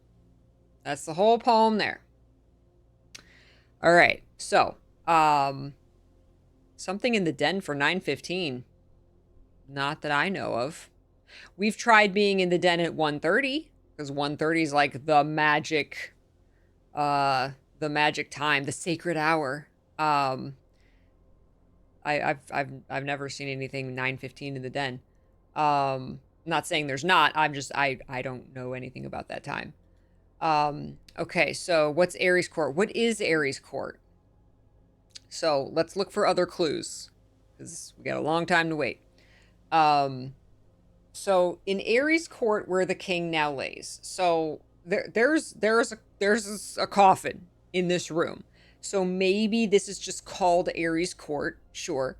That's the whole poem there. All right. So, something in the den for 9:15. Not that I know of. We've tried being in the den at 1:30 because 1:30 is like the magic time, the sacred hour. I've never seen anything 9:15 in the den. Not saying there's not. I don't know anything about that time. Okay, so what's Ares Court? What is Ares Court? So let's look for other clues because we got a long time to wait. So in Ares Court, where the king now lays, so there's a coffin in this room. So maybe this is just called Ares Court, sure.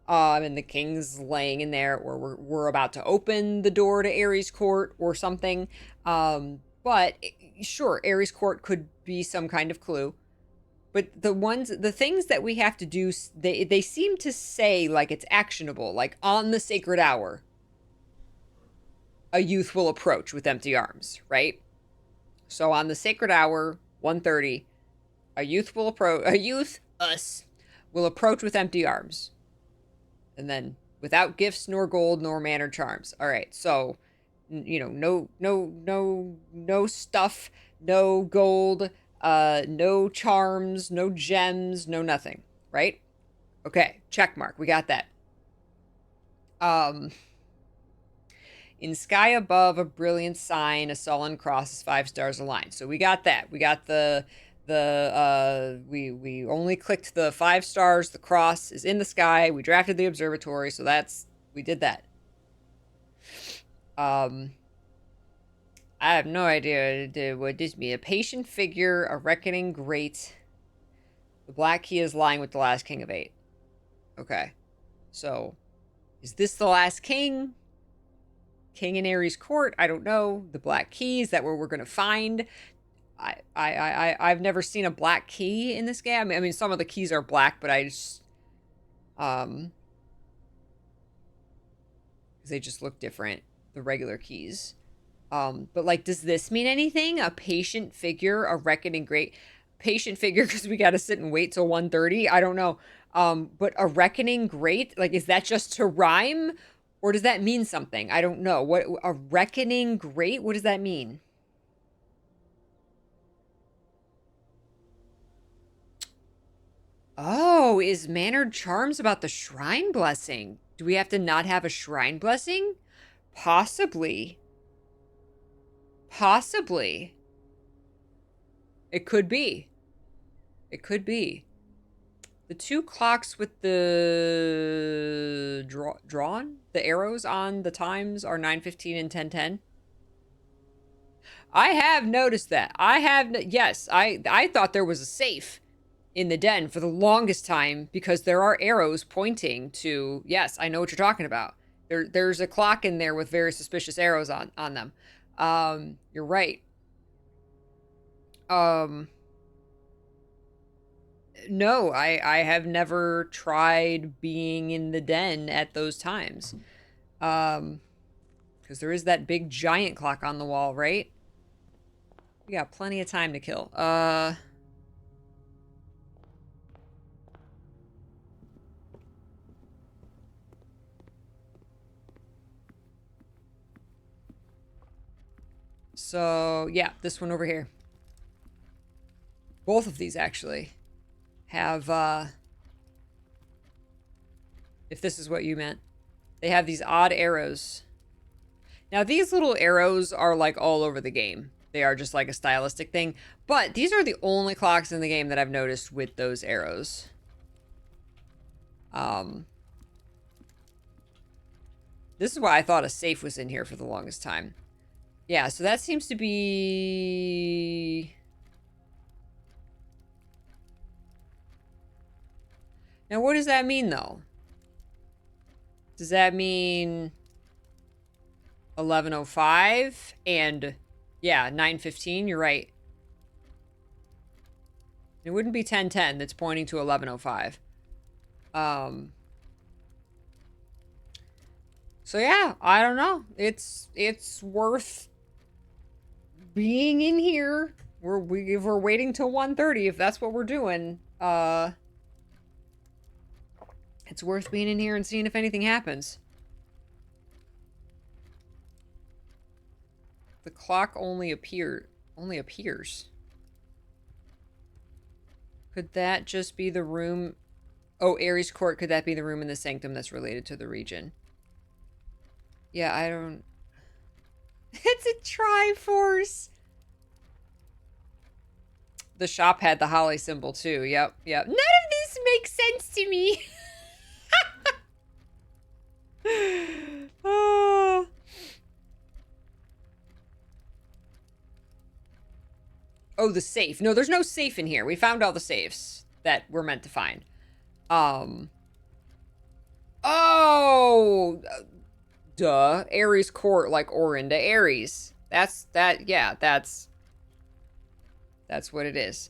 And the king's laying in there, or we're about to open the door to Ares Court or something. But sure, Ares Court could be some kind of clue. But the things that we have to do, they seem to say like it's actionable, like on the sacred hour, a youth will approach with empty arms, right? So on the sacred hour, 1:30, us, will approach with empty arms. And then without gifts nor gold nor mannered charms. All right, so, no stuff, no gold, no charms, no gems, no nothing, right? Okay, check mark. We got that. In sky above, a brilliant sign, a sullen cross is 5 stars aligned. So we got that. We got we only clicked the 5 stars. The cross is in the sky. We drafted the observatory. So we did that. I have no idea what this means. A patient figure, a reckoning great. The black key is lying with the last king of 8. Okay. So, is this the last king? King in Ares Court? I don't know. The black key, is that where we're going to find? I've never seen a black key in this game. I mean, some of the keys are black, but I just... they just look different. The regular keys. But like, does this mean anything? A patient figure, a reckoning great. Patient figure because we got to sit and wait till 1:30. I don't know. But a reckoning great, like, is that just to rhyme, or does that mean something? I don't know. What a reckoning great? What does that mean? Oh, is mannered charms about the shrine blessing? Do we have to not have a shrine blessing? Possibly. Possibly. It could be. It could be. The 2 clocks with the drawn? The arrows on the times are 9:15 and 10:10. I have noticed that. Yes, I thought there was a safe in the den for the longest time because there are arrows pointing to, yes, I know what you're talking about. There's a clock in there with very suspicious arrows on them. You're right. No, I have never tried being in the den at those times. Because there is that big giant clock on the wall, right? We got plenty of time to kill. So, yeah, this one over here. Both of these, actually, have, if this is what you meant, they have these odd arrows. Now, these little arrows are, like, all over the game. They are just, like, a stylistic thing. But these are the only clocks in the game that I've noticed with those arrows. This is why I thought a safe was in here for the longest time. Yeah, so that seems to be... Now, what does that mean, though? Does that mean 11:05 and yeah, 9:15? You're right. It wouldn't be 10:10 that's pointing to 11:05. So yeah, I don't know. It's worth being in here. If we're waiting till 1:30, if that's what we're doing, it's worth being in here and seeing if anything happens. The clock only appears. Could that just be the room? Oh, Ares Court, could that be the room in the sanctum that's related to the region? Yeah, I don't... It's a Triforce! The shop had the holly symbol too. Yep. None of this makes sense to me. Oh. Oh, the safe. No, there's no safe in here. We found all the safes that we're meant to find. Oh! Duh. Ares Court, like Orinda Ares. That's what it is.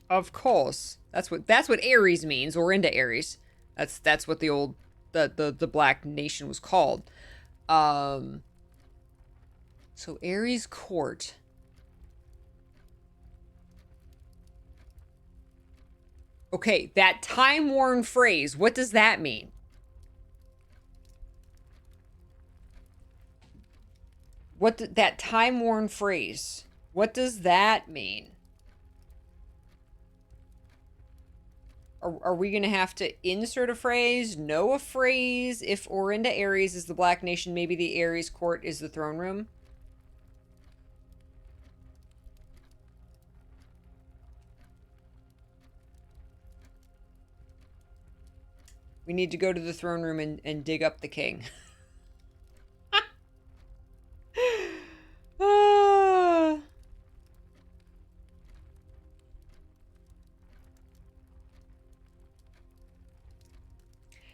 Of course. That's what Ares means, Orinda Ares. That's what the Black Nation was called. So Ares Court. Okay, that time-worn phrase, what does that mean? That time-worn phrase, what does that mean? Are we going to have to insert a phrase, know a phrase? If Orinda Ares is the Black Nation, maybe the Ares Court is the throne room? We need to go to the throne room and dig up the king.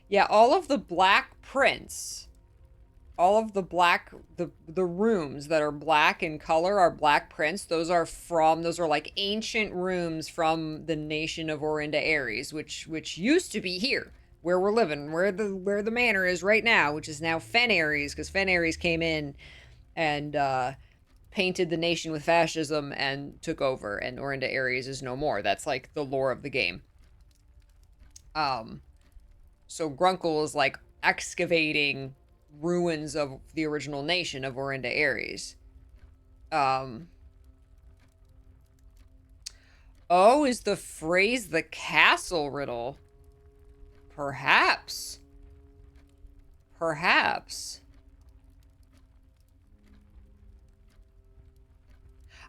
Yeah, all of the black prints, all of the black, the rooms that are black in color are black prints. Those are like ancient rooms from the nation of Orinda Ares, which used to be here, where we're living, where the manor is right now, which is now Fen Ares, because Fen Ares came in and painted the nation with fascism and took over, and Orinda Ares is no more. That's like the lore of the game. So Grunkle is like excavating ruins of the original nation of Orinda Ares. Oh, is the phrase the castle riddle? Perhaps.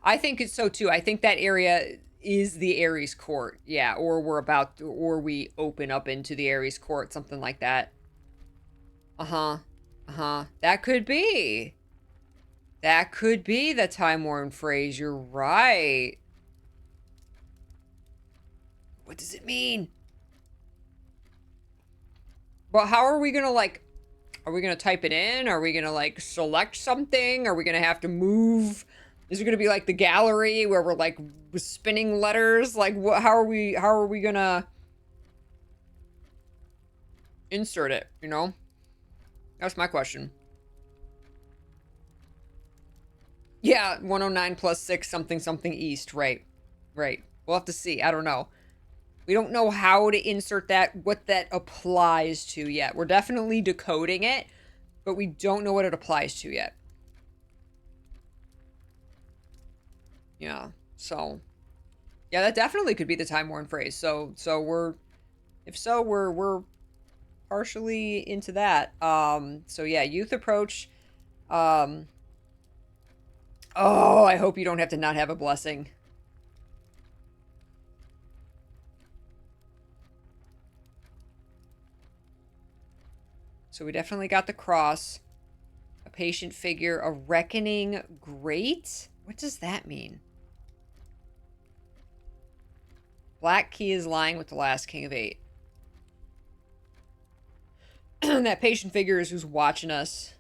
I think it's so too. I think that area is the Ares Court. Yeah, or we open up into the Ares Court, something like that. That could be. That could be the time-worn phrase. You're right. What does it mean? Well, how are we gonna, like... Are we gonna type it in? Are we gonna, like, select something? Are we gonna have to move? Is it gonna be like the gallery where we're, like, spinning letters? Like, what? How are we gonna... insert it, you know? That's my question. Yeah, 109 plus 6 something something east. Right. We'll have to see. I don't know. We don't know how to insert that, what that applies to yet. We're definitely decoding it, but we don't know what it applies to yet. Yeah, so... Yeah, that definitely could be the time-worn phrase. So we're... If so, we're partially into that. So yeah, youth approach. Oh, I hope you don't have to not have a blessing. So we definitely got the cross. A patient figure. A reckoning grate? What does that mean? Black key is lying with the last king of 8. That patient figure is who's watching us.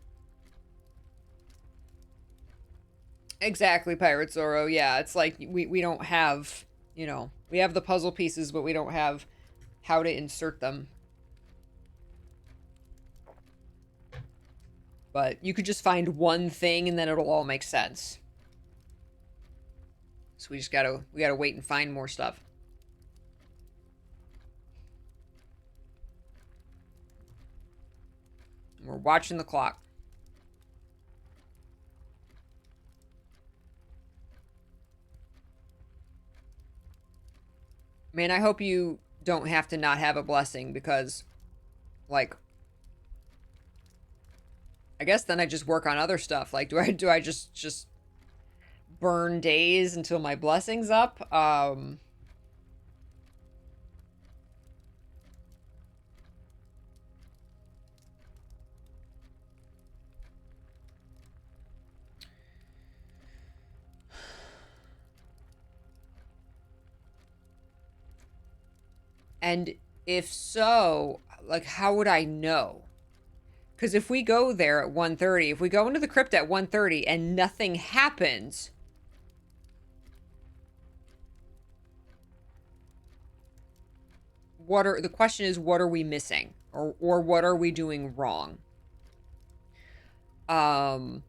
Exactly, Pirate Zoro. Yeah, it's like we don't have, you know, we have the puzzle pieces, but we don't have how to insert them. But you could just find one thing and then it'll all make sense. So we gotta wait and find more stuff. We're watching the clock. Man, I hope you don't have to not have a blessing because, like, I guess then I just work on other stuff. Like, do I just burn days until my blessing's up? And if so, like, how would I know? Because if we go there at 1:30, if we go into the crypt at 1:30 and nothing happens, the question is, what are we missing? Or what are we doing wrong? And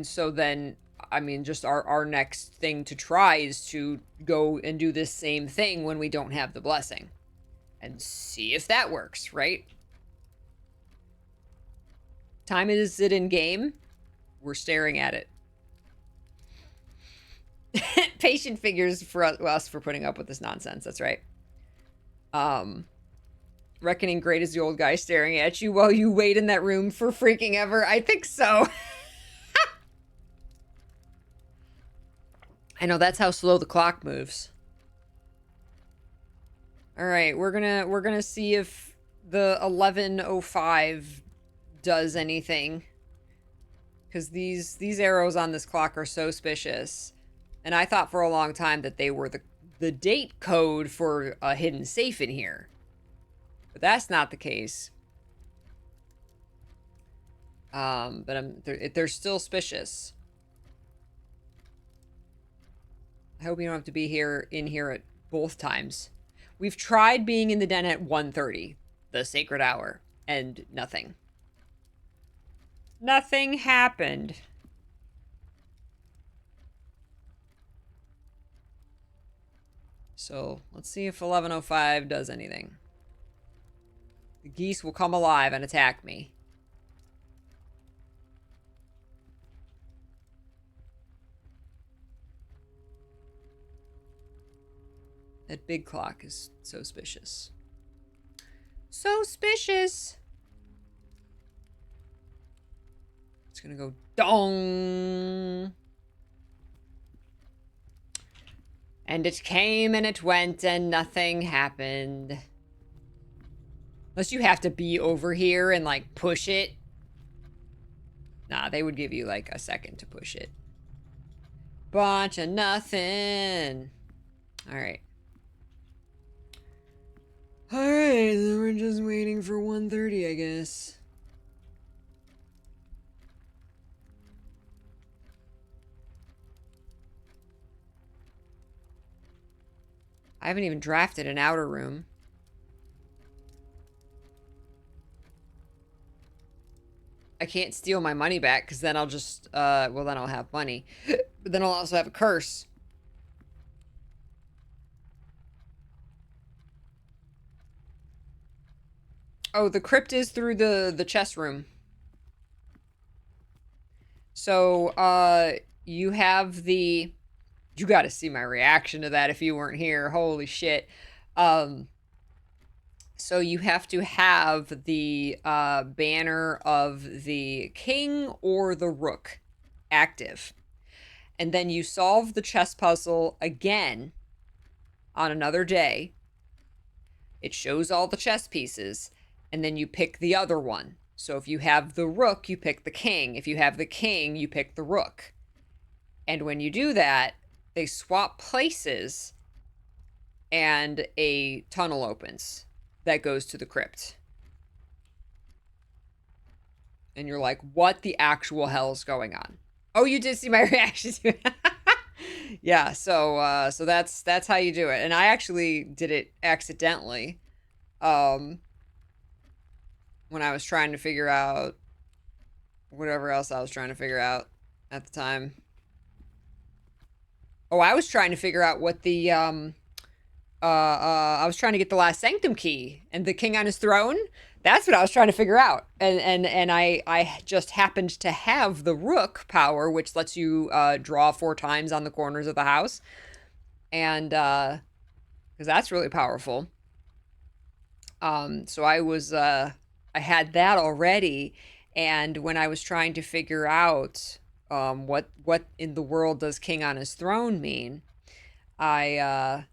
so then, I mean, just our next thing to try is to go and do this same thing when we don't have the blessing. And see if that works, right? Time is it in game? We're staring at it. Patient figures for us for putting up with this nonsense. That's right. Reckoning great is the old guy staring at you while you wait in that room for freaking ever. I think so. I know that's how slow the clock moves. All right, we're gonna see if the 11:05 does anything, because these arrows on this clock are so suspicious, and I thought for a long time that they were the date code for a hidden safe in here, but that's not the case. But they're still suspicious. I hope you don't have to be in here at both times. We've tried being in the den at 1:30, the sacred hour, and nothing. Nothing happened. So let's see if 11:05 does anything. The geese will come alive and attack me. That big clock is so suspicious. So suspicious. It's gonna go dong. And it came and it went and nothing happened. Unless you have to be over here and, like, push it. Nah, they would give you, like, a second to push it. Bunch of nothing. Alright. Alright, then we're just waiting for 1:30, I guess. I haven't even drafted an outer room. I can't steal my money back, because then I'll just, well, then I'll have money. But then I'll also have a curse. Oh, the crypt is through the chest room. So, you have the... You gotta see my reaction to that if you weren't here. Holy shit. So you have to have the banner of the king or the rook active. And then you solve the chess puzzle again on another day. It shows all the chess pieces, and then you pick the other one. So if you have the rook, you pick the king. If you have the king, you pick the rook. And when you do that, they swap places and a tunnel opens that goes to the crypt. And you're like, what the actual hell is going on? Oh, you did see my reaction to it. Yeah, so that's how you do it. And I actually did it accidentally. When I was trying to figure out whatever else I was trying to figure out at the time. Oh, I was trying to figure out what the I was trying to get the last sanctum key and the king on his throne. That's what I was trying to figure out. And I just happened to have the rook power, which lets you draw 4 times on the corners of the house. And because that's really powerful. So I had that already, and when I was trying to figure out what in the world does king on his throne mean, I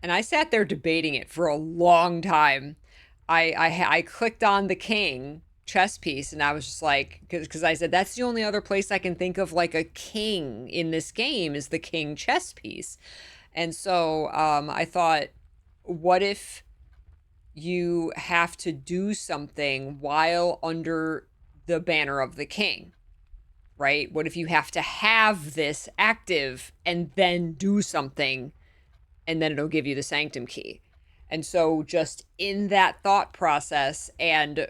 and I sat there debating it for a long time. I clicked on the king chess piece, and I was just like, because I said that's the only other place I can think of like a king in this game is the king chess piece. And so I thought, what if you have to do something while under the banner of the king, right? What if you have to have this active and then do something and then it'll give you the sanctum key? And so just in that thought process, and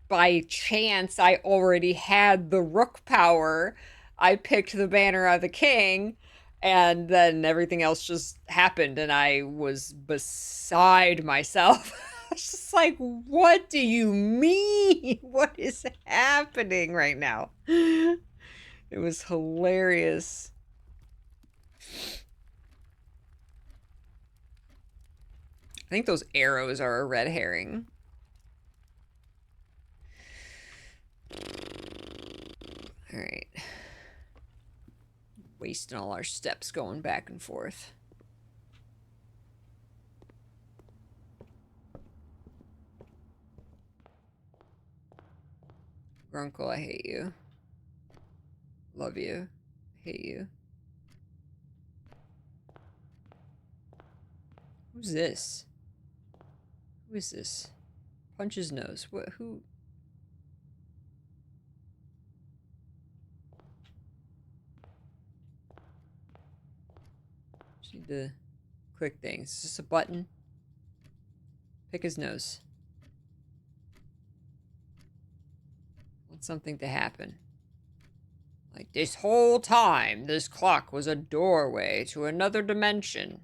by chance I already had the rook power, I picked the banner of the king, and then everything else just happened, and I was beside myself. I was just like, what do you mean? What is happening right now? It was hilarious. I think those arrows are a red herring. All right. Wasting all our steps going back and forth. Grunkle, I hate you. Love you. Hate you. Who's this? Who is this? Punch his nose. What? Who? Just need to click things. Is this a button? Pick his nose. Want something to happen. Like, this whole time, this clock was a doorway to another dimension.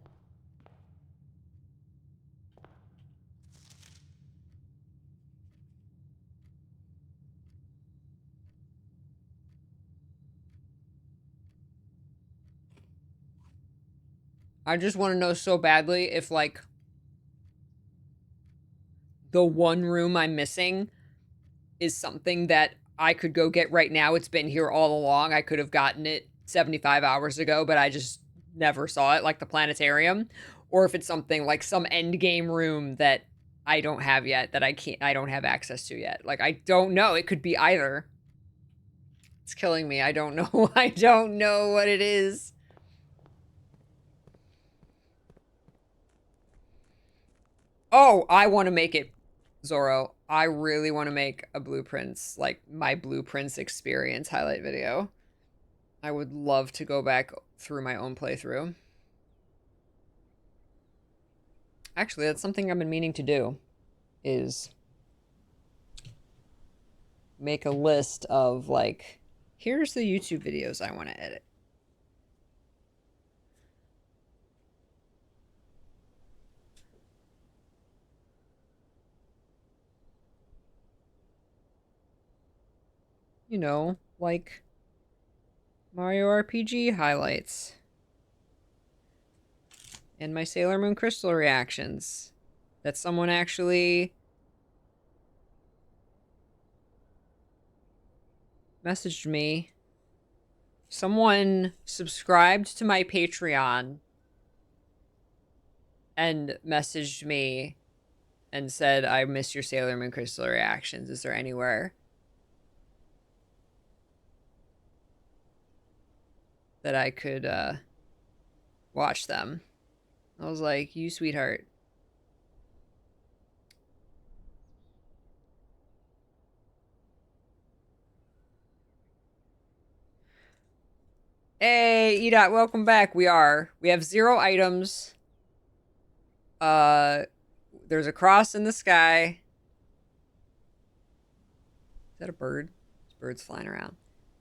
I just want to know so badly if, like, the one room I'm missing is something that I could go get right now. It's been here all along. I could have gotten it 75 hours ago, but I just never saw it, like the planetarium. Or if it's something like some end game room that I don't have yet, that I don't have access to yet. Like, I don't know. It could be either. It's killing me. I don't know. I don't know what it is. Oh, I want to make it, Zoro. I really want to make a blueprints, like my blueprints experience highlight video. I would love to go back through my own playthrough. Actually, that's something I've been meaning to do, is make a list of, like, here's the YouTube videos I want to edit. You know, like Mario RPG highlights. And my Sailor Moon Crystal reactions. That someone actually messaged me Someone subscribed to my Patreon and messaged me and said, I miss your Sailor Moon Crystal reactions. Is there anywhere that I could watch them? I was like, you sweetheart. Hey, Edot, welcome back. We have 0 items. There's a cross in the sky. Is that a bird? There's birds flying around.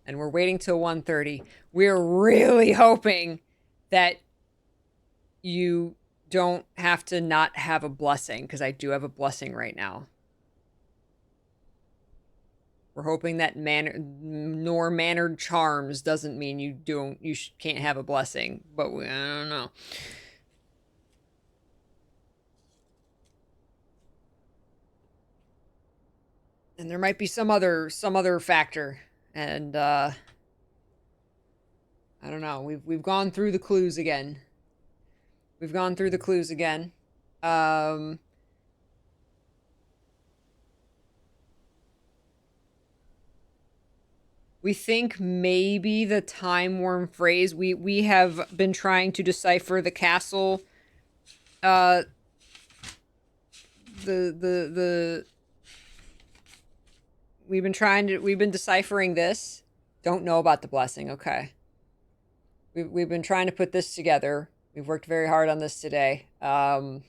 And we're waiting till 1:30. We're really hoping that you don't have to not have a blessing, because I do have a blessing right now. We're hoping that nor mannered charms doesn't mean you can't have a blessing, but I don't know. And there might be some other factor, and I don't know. We've gone through the clues again. We think maybe the time worm phrase. We have been trying to decipher the castle. We've been deciphering this. Don't know about the blessing. Okay. We've been trying to put this together. We've worked very hard on this today. And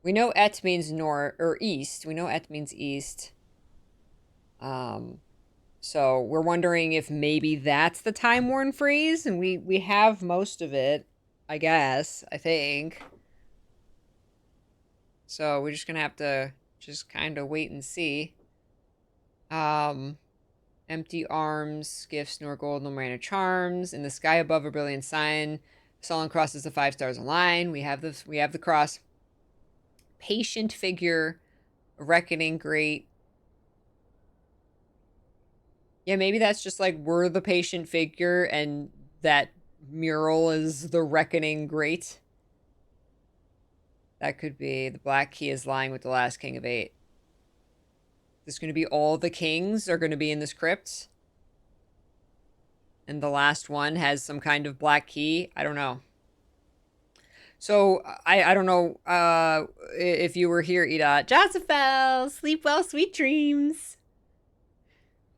we know et means north or east. We know et means east. So we're wondering if maybe that's the time worn phrase, and we have most of it, I guess, I think. So we're just gonna have to just kind of wait and see. Empty arms, gifts, nor gold, no minor charms. In the sky above a brilliant sign. Sullen crosses the 5 stars align. We have the cross. Patient figure, reckoning great. Yeah, maybe that's just like we're the patient figure and that mural is the reckoning great. That could be. The black key is lying with the last king of 8. This going to be all the kings are going to be in this crypt? And the last one has some kind of black key? I don't know. So, I don't know if you were here, Ida. Josephel, sleep well, sweet dreams.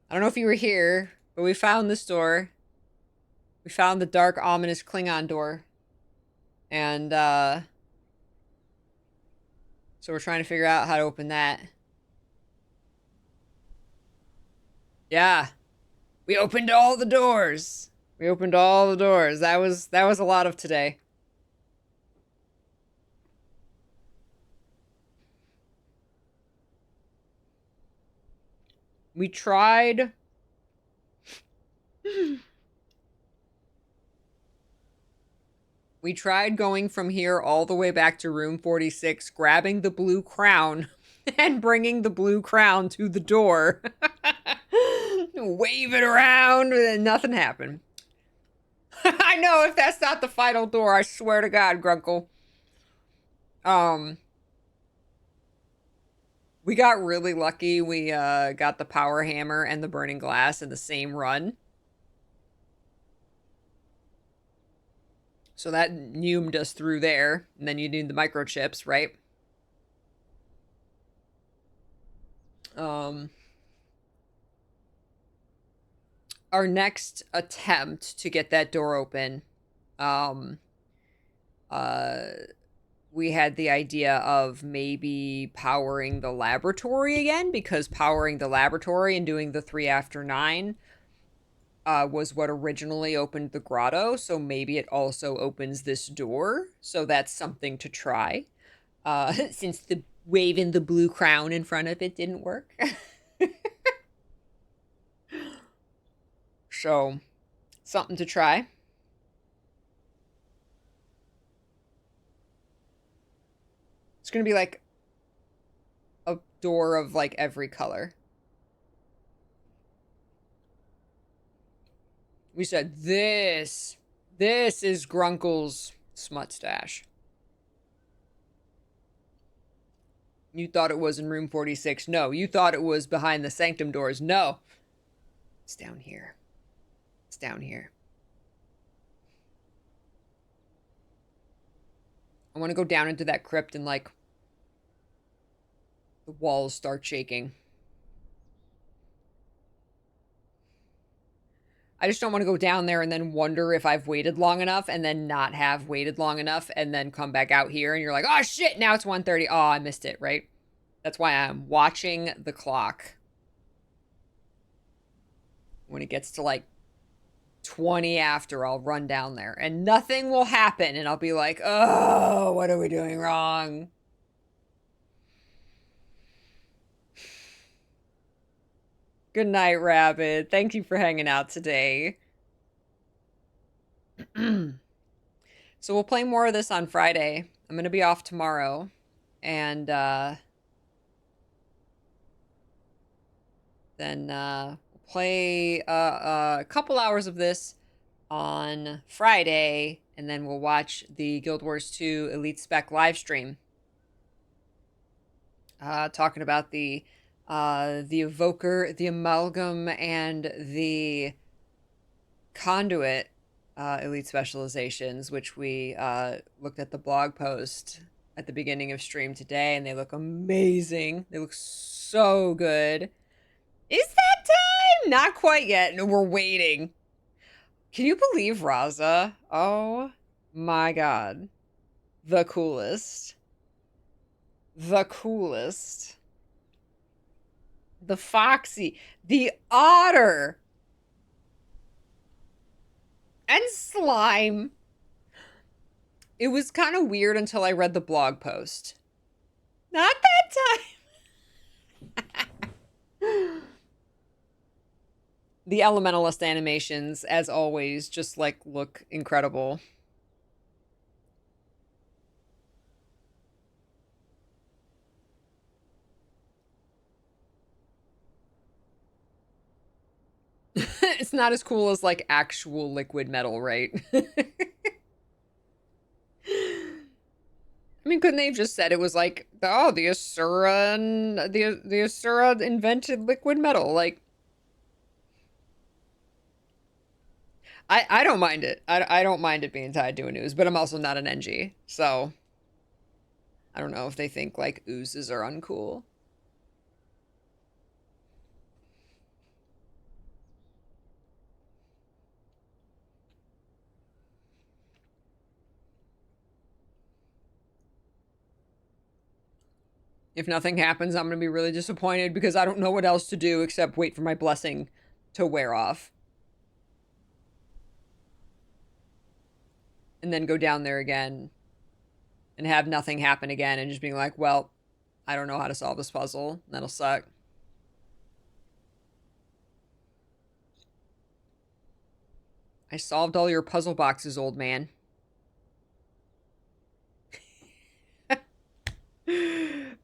I don't know if you were here, but we found this door. We found the dark, ominous Klingon door. And, so we're trying to figure out how to open that. Yeah. We opened all the doors. That was a lot of today. We tried. We tried going from here all the way back to room 46, grabbing the blue crown and bringing the blue crown to the door. Wave it around, and nothing happened. I know, if that's not the final door, I swear to God, Grunkle. We got really lucky. We got the power hammer and the burning glass in the same run. So that numed us through there. And then you need the microchips, right? Our next attempt to get that door open, we had the idea of maybe powering the laboratory again, because powering the laboratory and doing the 3 after 9 was what originally opened the grotto. So maybe it also opens this door. So that's something to try. Since the waving the blue crown in front of it didn't work. So, something to try. It's going to be like a door of like every color. We said, this is Grunkle's smut stash. You thought it was in room 46. No, you thought it was behind the sanctum doors. No. It's down here. It's down here. I want to go down into that crypt and, like, the walls start shaking. I just don't want to go down there and then wonder if I've waited long enough and then not have waited long enough and then come back out here and you're like, oh shit, now it's 1:30. Oh, I missed it, right? That's why I'm watching the clock. When it gets to like 20 after, I'll run down there and nothing will happen and I'll be like, oh, what are we doing wrong? Good night, Rabbit. Thank you for hanging out today. So we'll play more of this on Friday. I'm going to be off tomorrow. And then we'll play a couple hours of this on Friday. And then we'll watch the Guild Wars 2 Elite Spec live stream. Talking about the evoker, the amalgam, and the conduit elite specializations, which we looked at the blog post at the beginning of stream today, and they look amazing. They look so good. Is that time? Not quite yet. No, we're waiting. Can you believe Raza? Oh my god. The coolest. The coolest. The Foxy, the Otter, and Slime. It was kind of weird until I read the blog post. Not that time. The Elementalist animations, as always, just like look incredible. It's not as cool as like actual liquid metal, right? I mean, couldn't they have just said it was like, oh, the Asura and the Asura invented liquid metal? Like, I don't mind it. I don't mind it being tied to an ooze, but I'm also not an NG, so I don't know if they think like oozes are uncool. If nothing happens, I'm going to be really disappointed because I don't know what else to do except wait for my blessing to wear off. And then go down there again and have nothing happen again and just being like, well, I don't know how to solve this puzzle. That'll suck. I solved all your puzzle boxes, old man.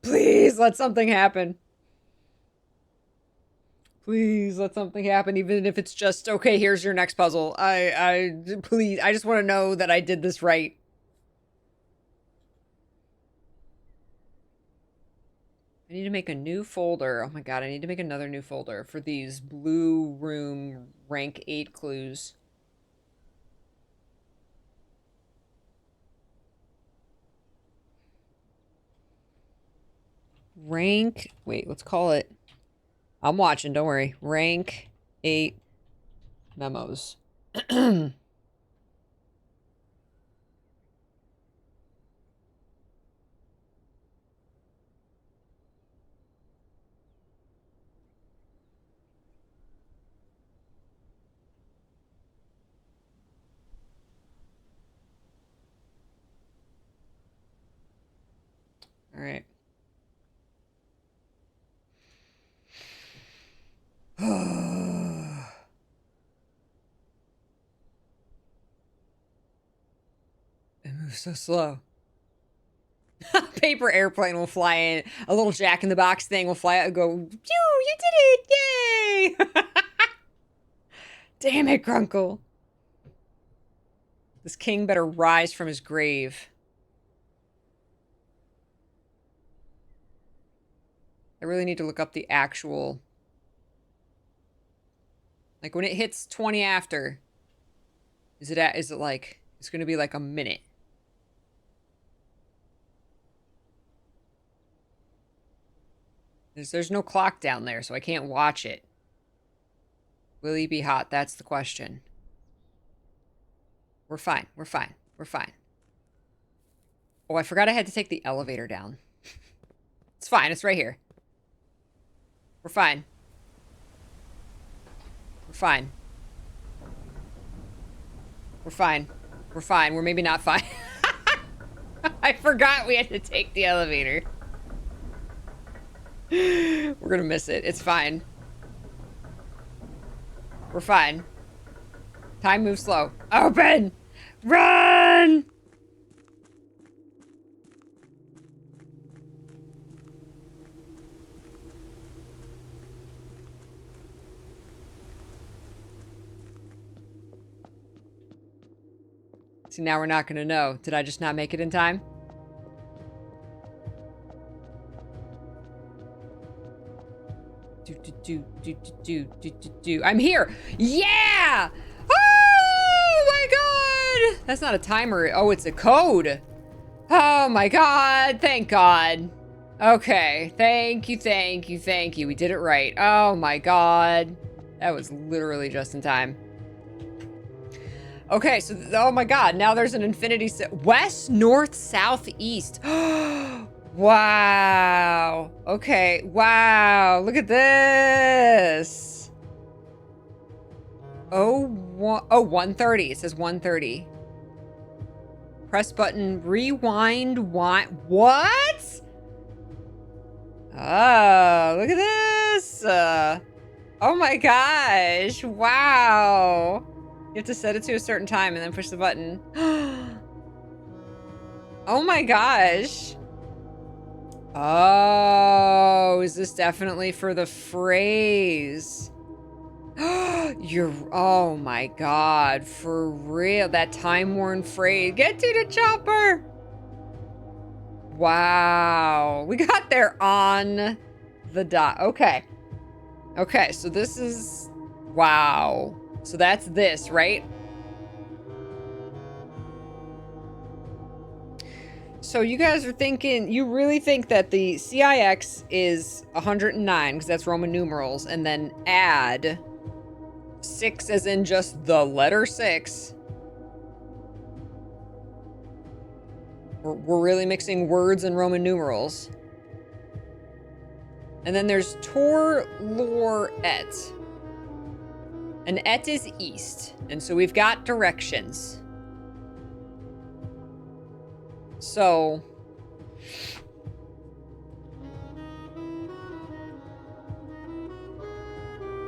Please let something happen. Please let something happen, even if it's just, okay, here's your next puzzle. Please, I just want to know that I did this right. I need to make a new folder. Oh my god, I need to make another new folder for these blue room rank 8 clues. Rank, wait, let's call it. I'm watching, don't worry. Rank 8 memos. All right. It moves so slow. Paper airplane will fly in. A little Jack in the Box thing will fly out and go, you did it! Yay! Damn it, Grunkle. This king better rise from his grave. I really need to look up the actual... Like, when it hits 20 after, is it like... It's gonna be like a minute. There's no clock down there, so I can't watch it. Will he be hot? That's the question. We're fine. We're fine. We're fine. Oh, I forgot I had to take the elevator down. It's fine. It's right here. We're fine. We're fine. We're fine. We're fine. We're maybe not fine. I forgot we had to take the elevator. We're gonna miss it. It's fine. We're fine. Time moves slow. Open! Run! See, now we're not gonna know. Did I just not make it in time? I'm here! Yeah! Oh my god! That's not a timer. Oh, it's a code. Oh my god. Thank god. Okay. Thank you, thank you, thank you. We did it right. Oh my god. That was literally just in time. Okay, so, oh my god. Now there's an infinity... West, north, south, east. Wow. Okay. Wow. Look at this. Oh, 130. It says 130. Press button. Rewind. What? Oh, look at this. Oh my gosh. Wow. You have to set it to a certain time and then push the button. Oh my gosh. Oh, is this definitely for the phrase? Oh my god, for real, that time-worn phrase. Get to the chopper! Wow, we got there on the dot. Okay. Okay, so this is, wow. So that's this, right? So you guys are thinking, you really think that the CIX is 109, because that's Roman numerals, and then add 6 as in just the letter 6. We're really mixing words and Roman numerals. And then there's Tor, Lor, Et. And Et is east, and so we've got directions. So,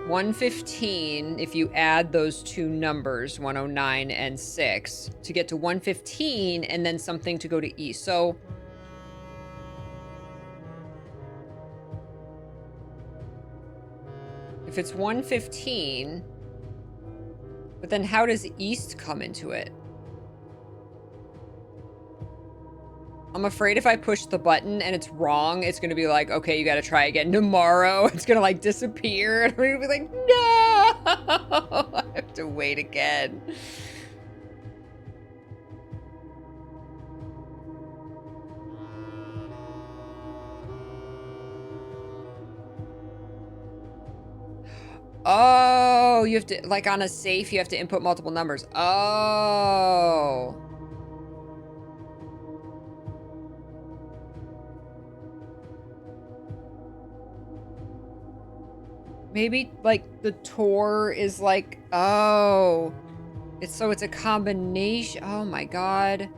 $115, if you add those two numbers, 109 and 6, to get to 115, and then something to go to east. So, if it's 115, but then how does east come into it? I'm afraid if I push the button and it's wrong, it's going to be like, okay, you got to try again tomorrow. It's going to like disappear. And I'm going to be like, no, I have to wait again. Oh, you have to, like on a safe, you have to input multiple numbers. Oh. Maybe, like, the Tor is like, oh. It's a combination. Oh my god.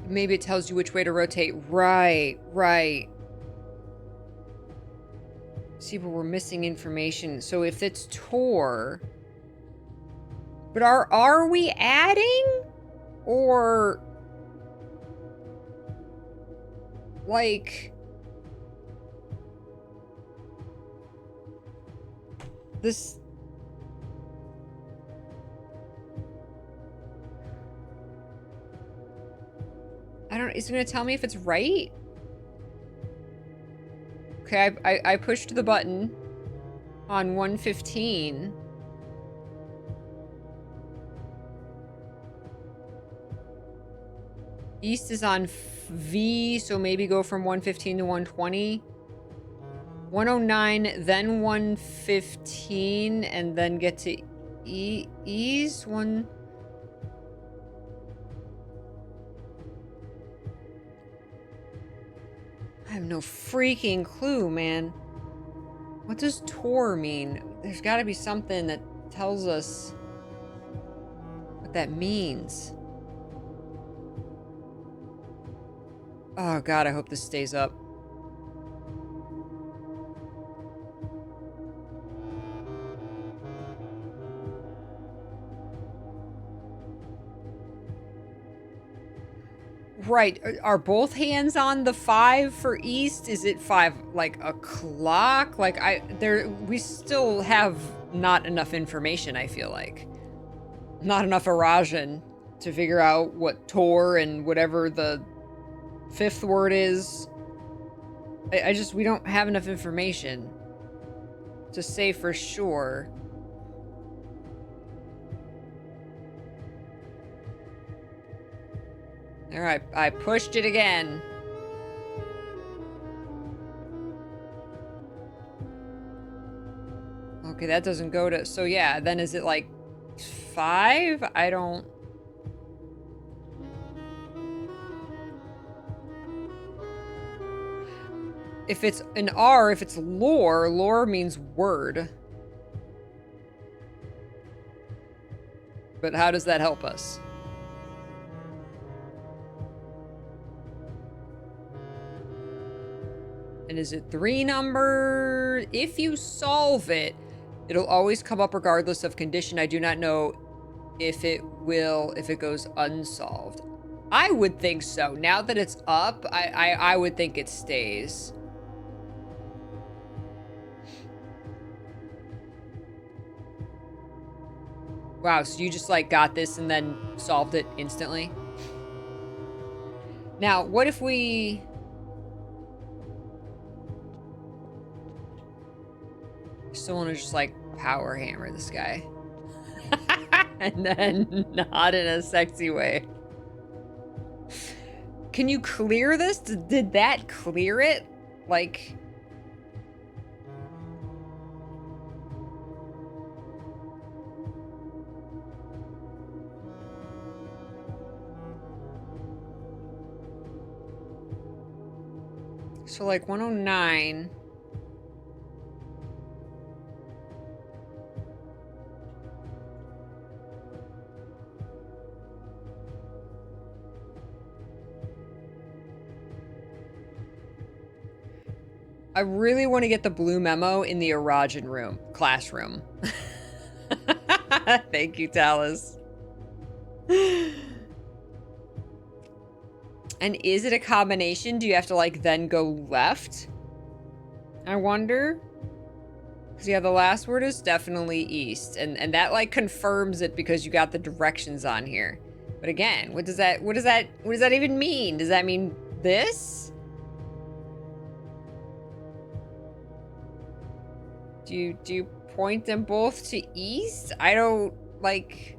Maybe it tells you which way to rotate. Right, right. See, but we're missing information. So if it's Tor... But are we adding? Or like this. I don't, is it gonna tell me if it's right? Okay, I pushed the button on 115. East is on V, so maybe go from 115 to 120. 109, then 115, and then get to E's. I have no freaking clue, man. What does Tor mean? There's got to be something that tells us what that means. Oh god, I hope this stays up. Right, are both hands on the 5 for East? Is it 5 like o'clock? Like we still have not enough information, I feel like. Not enough Arajan to figure out what Tor and whatever the 5th word is. We don't have enough information to say for sure. All right, I pushed it again. Okay, that doesn't go to... So yeah, then is it like 5? I don't... If it's an R, if it's lore, lore means word. But how does that help us? And is it 3 number? If you solve it, it'll always come up regardless of condition. I do not know if it goes unsolved. I would think so. Now that it's up, I would think it stays. Wow, so you just like got this and then solved it instantly? Now, what if we... Still want to just like power hammer this guy. And then not in a sexy way. Can you clear this? Did that clear it? Like... So like 109. I really want to get the blue memo in the Arajan classroom. Thank you, Talus. And is it a combination? Do you have to like then go left? I wonder. Because yeah, the last word is definitely east. And that like confirms it because you got the directions on here. But again, what does that even mean? Does that mean this? Do you point them both to east? I don't like...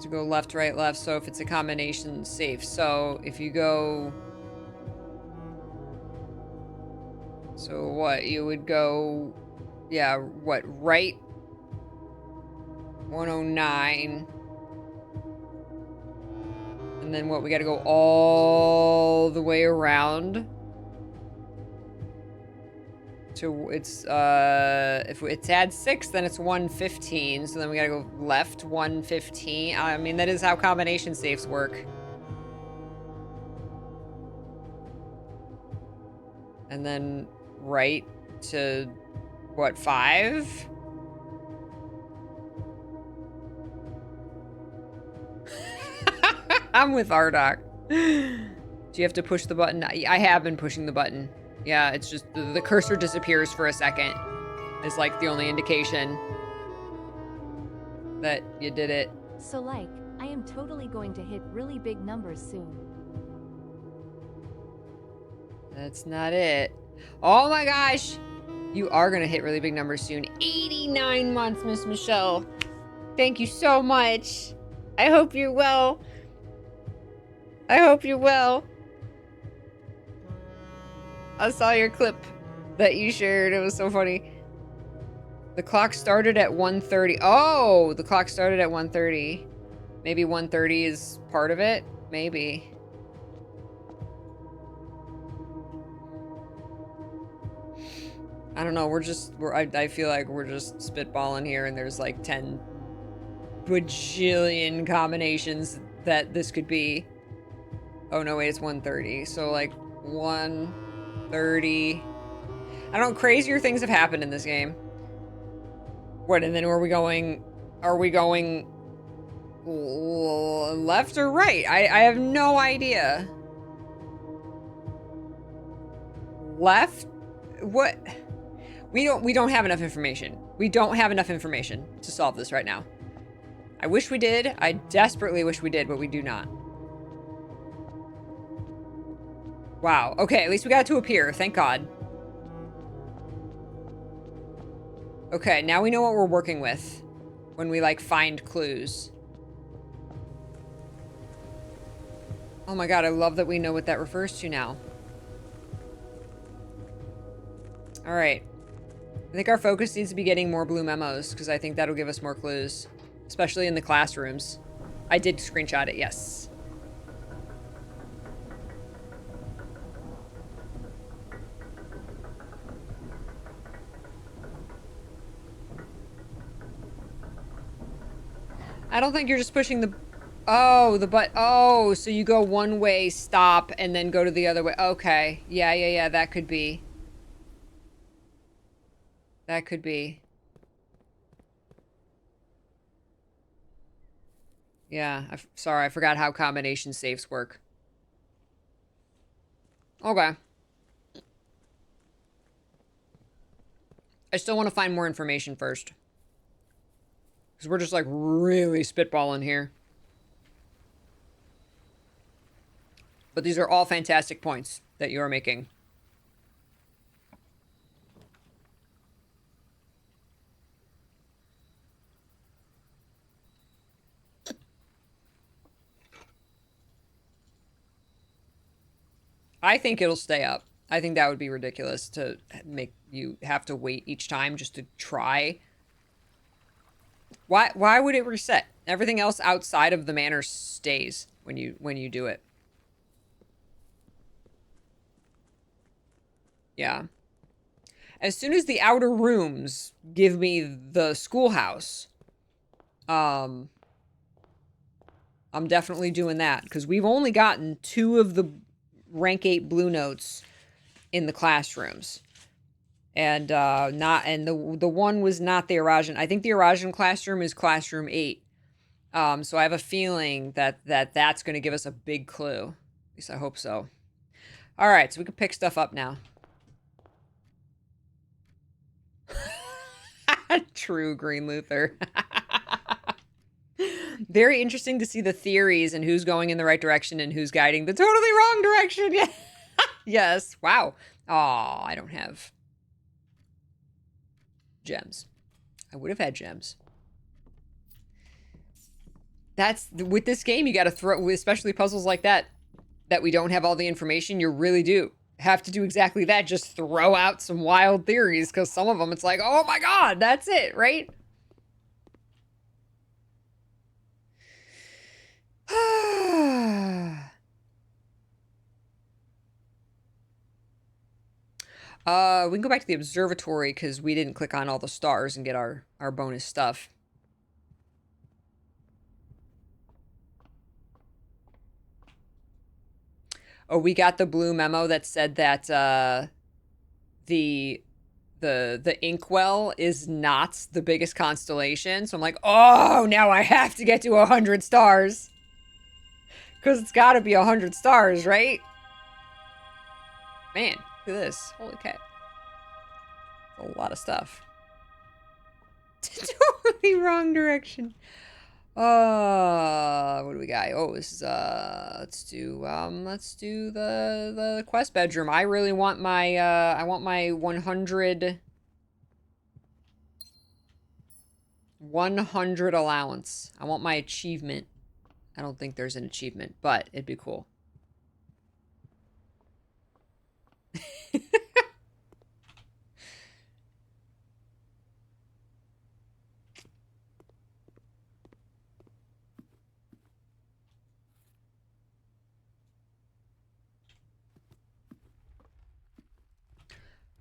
To go left, right, left. So if it's a combination, safe. So if you go... So what? You would go... Yeah, what? Right? 109. And then what? We gotta go all the way around? to it's if it's add 6, then it's 115. So then we gotta go left 115. I mean, that is how combination safes work. And then right to what, 5? I'm with Ardoc. Do you have to push the button? I have been pushing the button. Yeah, it's just the cursor disappears for a second. It's like the only indication that you did it. So like, I am totally going to hit really big numbers soon. That's not it. Oh my gosh. You are going to hit really big numbers soon. 89 months, Miss Michelle. Thank you so much. I hope you're well. I hope you're well. I saw your clip that you shared. It was so funny. The clock started at 1:30. Oh, the clock started at 1:30. Maybe 1:30 is part of it. Maybe. I don't know. I feel like we're just spitballing here, and there's like 10 bajillion combinations that this could be. Oh no, wait, it's 1:30. So like 1:30. I don't know, crazier things have happened in this game. What, and then are we going left or right? I have no idea. Left? What? We don't have enough information. We don't have enough information to solve this right now. I wish we did. I desperately wish we did, but we do not. Wow. Okay, at least we got to appear. Thank God. Okay, now we know what we're working with when we, like, find clues. Oh my God, I love that we know what that refers to now. All right. I think our focus needs to be getting more blue memos, because I think that'll give us more clues, especially in the classrooms. I did screenshot it, yes. I don't think you're just pushing the... Oh, oh, so you go one way, stop, and then go to the other way. Okay. Yeah, that could be. That could be. Yeah, sorry, I forgot how combination safes work. Okay. I still want to find more information first. Because we're just, like, really spitballing here. But these are all fantastic points that you are making. I think it'll stay up. I think that would be ridiculous to make you have to wait each time just to try. Why would it reset? Everything else outside of the manor stays when you do it. Yeah. As soon as the outer rooms give me the schoolhouse, I'm definitely doing that, because we've only gotten 2 of the rank 8 blue notes in the classrooms. And the one was not the Arajan. I think the Arajan classroom is classroom 8. So I have a feeling that's going to give us a big clue. At least I hope so. All right, so we can pick stuff up now. True, Green Luther. Very interesting to see the theories and who's going in the right direction and who's guiding the totally wrong direction. Yeah. Yes. Wow. Aw, I don't have gems. I would have had gems. That's, with this game, you got to throw, especially puzzles like that we don't have all the information, you really do have to do exactly that. Just throw out some wild theories, because some of them, it's like, oh my God, that's it, right? We can go back to the observatory because we didn't click on all the stars and get our bonus stuff. Oh, we got the blue memo that said that the inkwell is not the biggest constellation. So I'm like, oh, now I have to get to 100 stars. Because it's got to be 100 stars, right? Man, look at this. Holy cat. A lot of stuff. Totally wrong direction. What do we got? Oh, this is let's do the quest bedroom. I really want my I want my 100 allowance. I want my achievement. I don't think there's an achievement, but it'd be cool.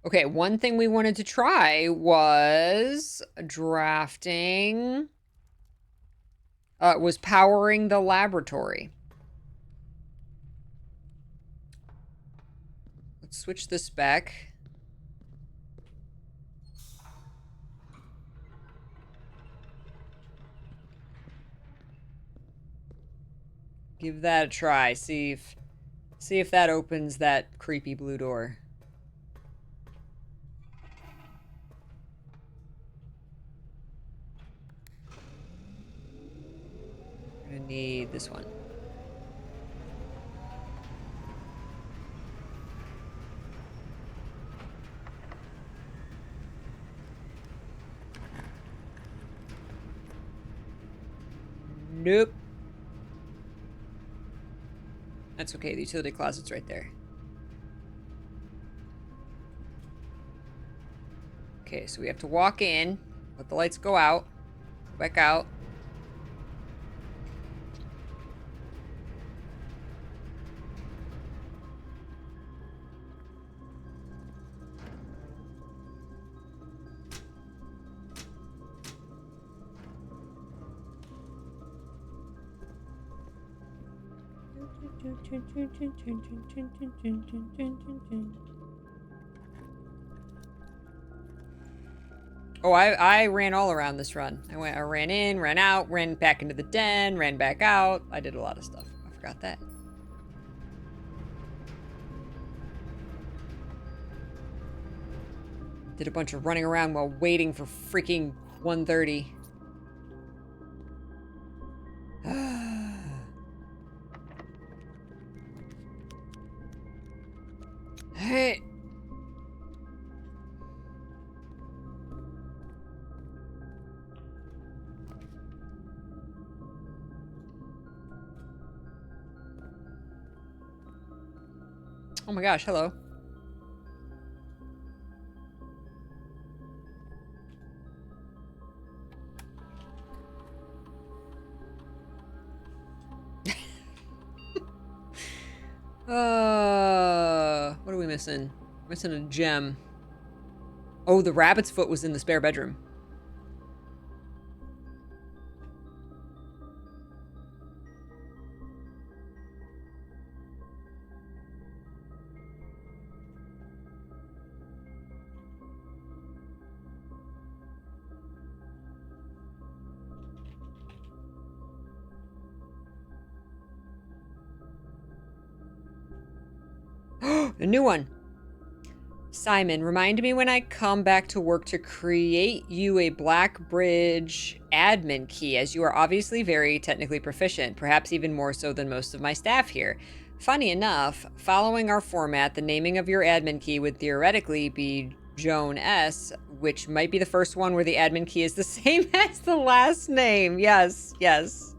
Okay, one thing we wanted to try was drafting, was powering the laboratory. Let's switch this back. Give that a try. See if that opens that creepy blue door. We're gonna need this one. Nope. That's okay, the utility closet's right there. Okay, so we have to walk in, let the lights go out, go back out. Oh, I ran all around this run. I ran in, ran out, ran back into the den, ran back out. I did a lot of stuff. I forgot that. Did a bunch of running around while waiting for freaking 1:30. Hey. Oh my gosh, hello. What are we missing? Missing a gem. Oh, the rabbit's foot was in the spare bedroom. A new one. Simon, remind me when I come back to work to create you a Black Bridge admin key, as you are obviously very technically proficient, perhaps even more so than most of my staff here. Funny enough, following our format, the naming of your admin key would theoretically be Joan S., which might be the first one where the admin key is the same as the last name. Yes, yes.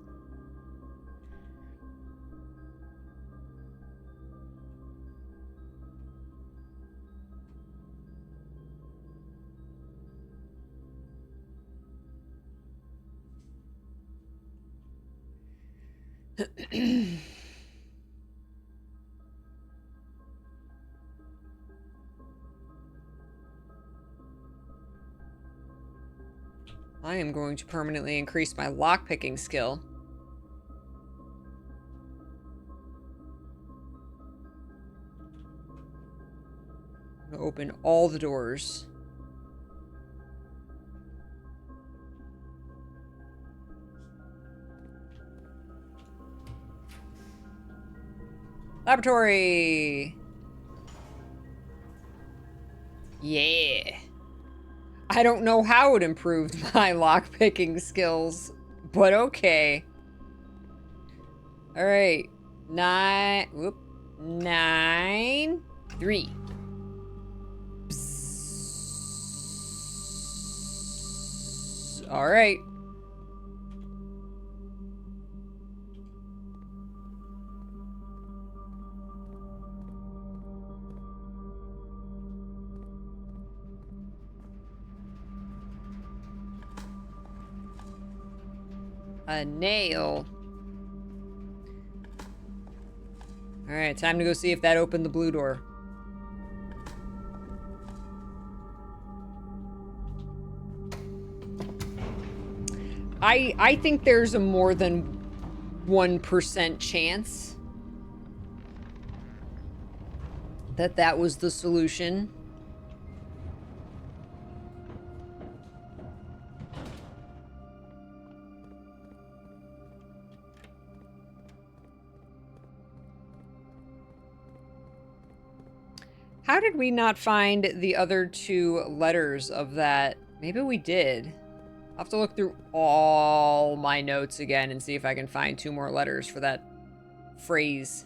I am going to permanently increase my lockpicking skill. I'm gonna open all the doors. Laboratory! Yeah. I don't know how it improved my lockpicking skills, but okay. Alright. 9, 3. Alright. A nail. Alright, time to go see if that opened the blue door. I think there's a more than 1% chance that that was the solution. How did we not find the other 2 letters of that? Maybe we did. I'll have to look through all my notes again and see if I can find 2 more letters for that phrase.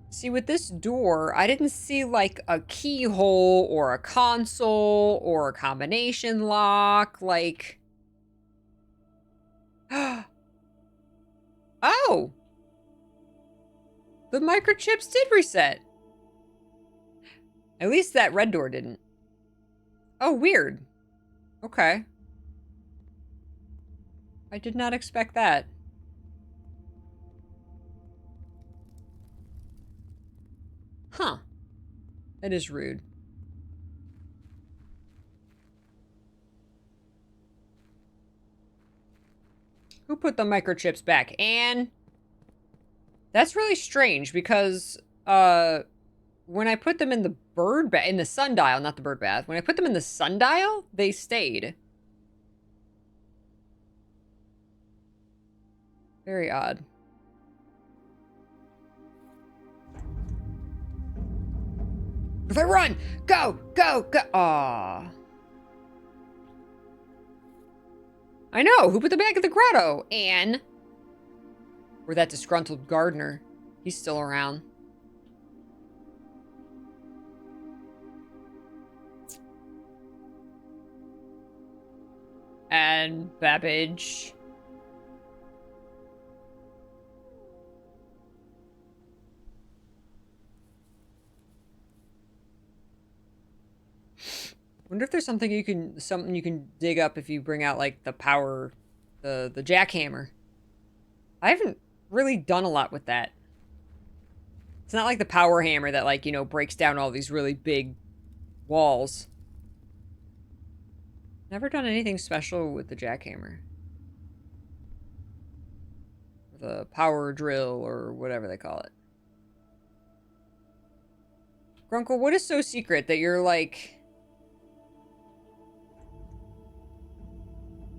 See, with this door, I didn't see like a keyhole or a console or a combination lock, like... Oh! The microchips did reset. At least that red door didn't. Oh, weird. Okay. I did not expect that. Huh. That is rude. Who put the microchips back? Anne? That's really strange because, when I put them in the bird bath, in the sundial, not the bird bath, when I put them in the sundial, they stayed. Very odd. If I run! Go! Go! Go! Aww. I know! Who put them back in the grotto? Anne. Or that disgruntled gardener. He's still around. And Babbage. Wonder if there's something you can dig up if you bring out like the power, the jackhammer. I haven't really done a lot with that. It's not like the power hammer that, like, you know, breaks down all these really big walls. Never done anything special with the jackhammer. Or the power drill or whatever they call it. Grunkle, what is so secret that you're like...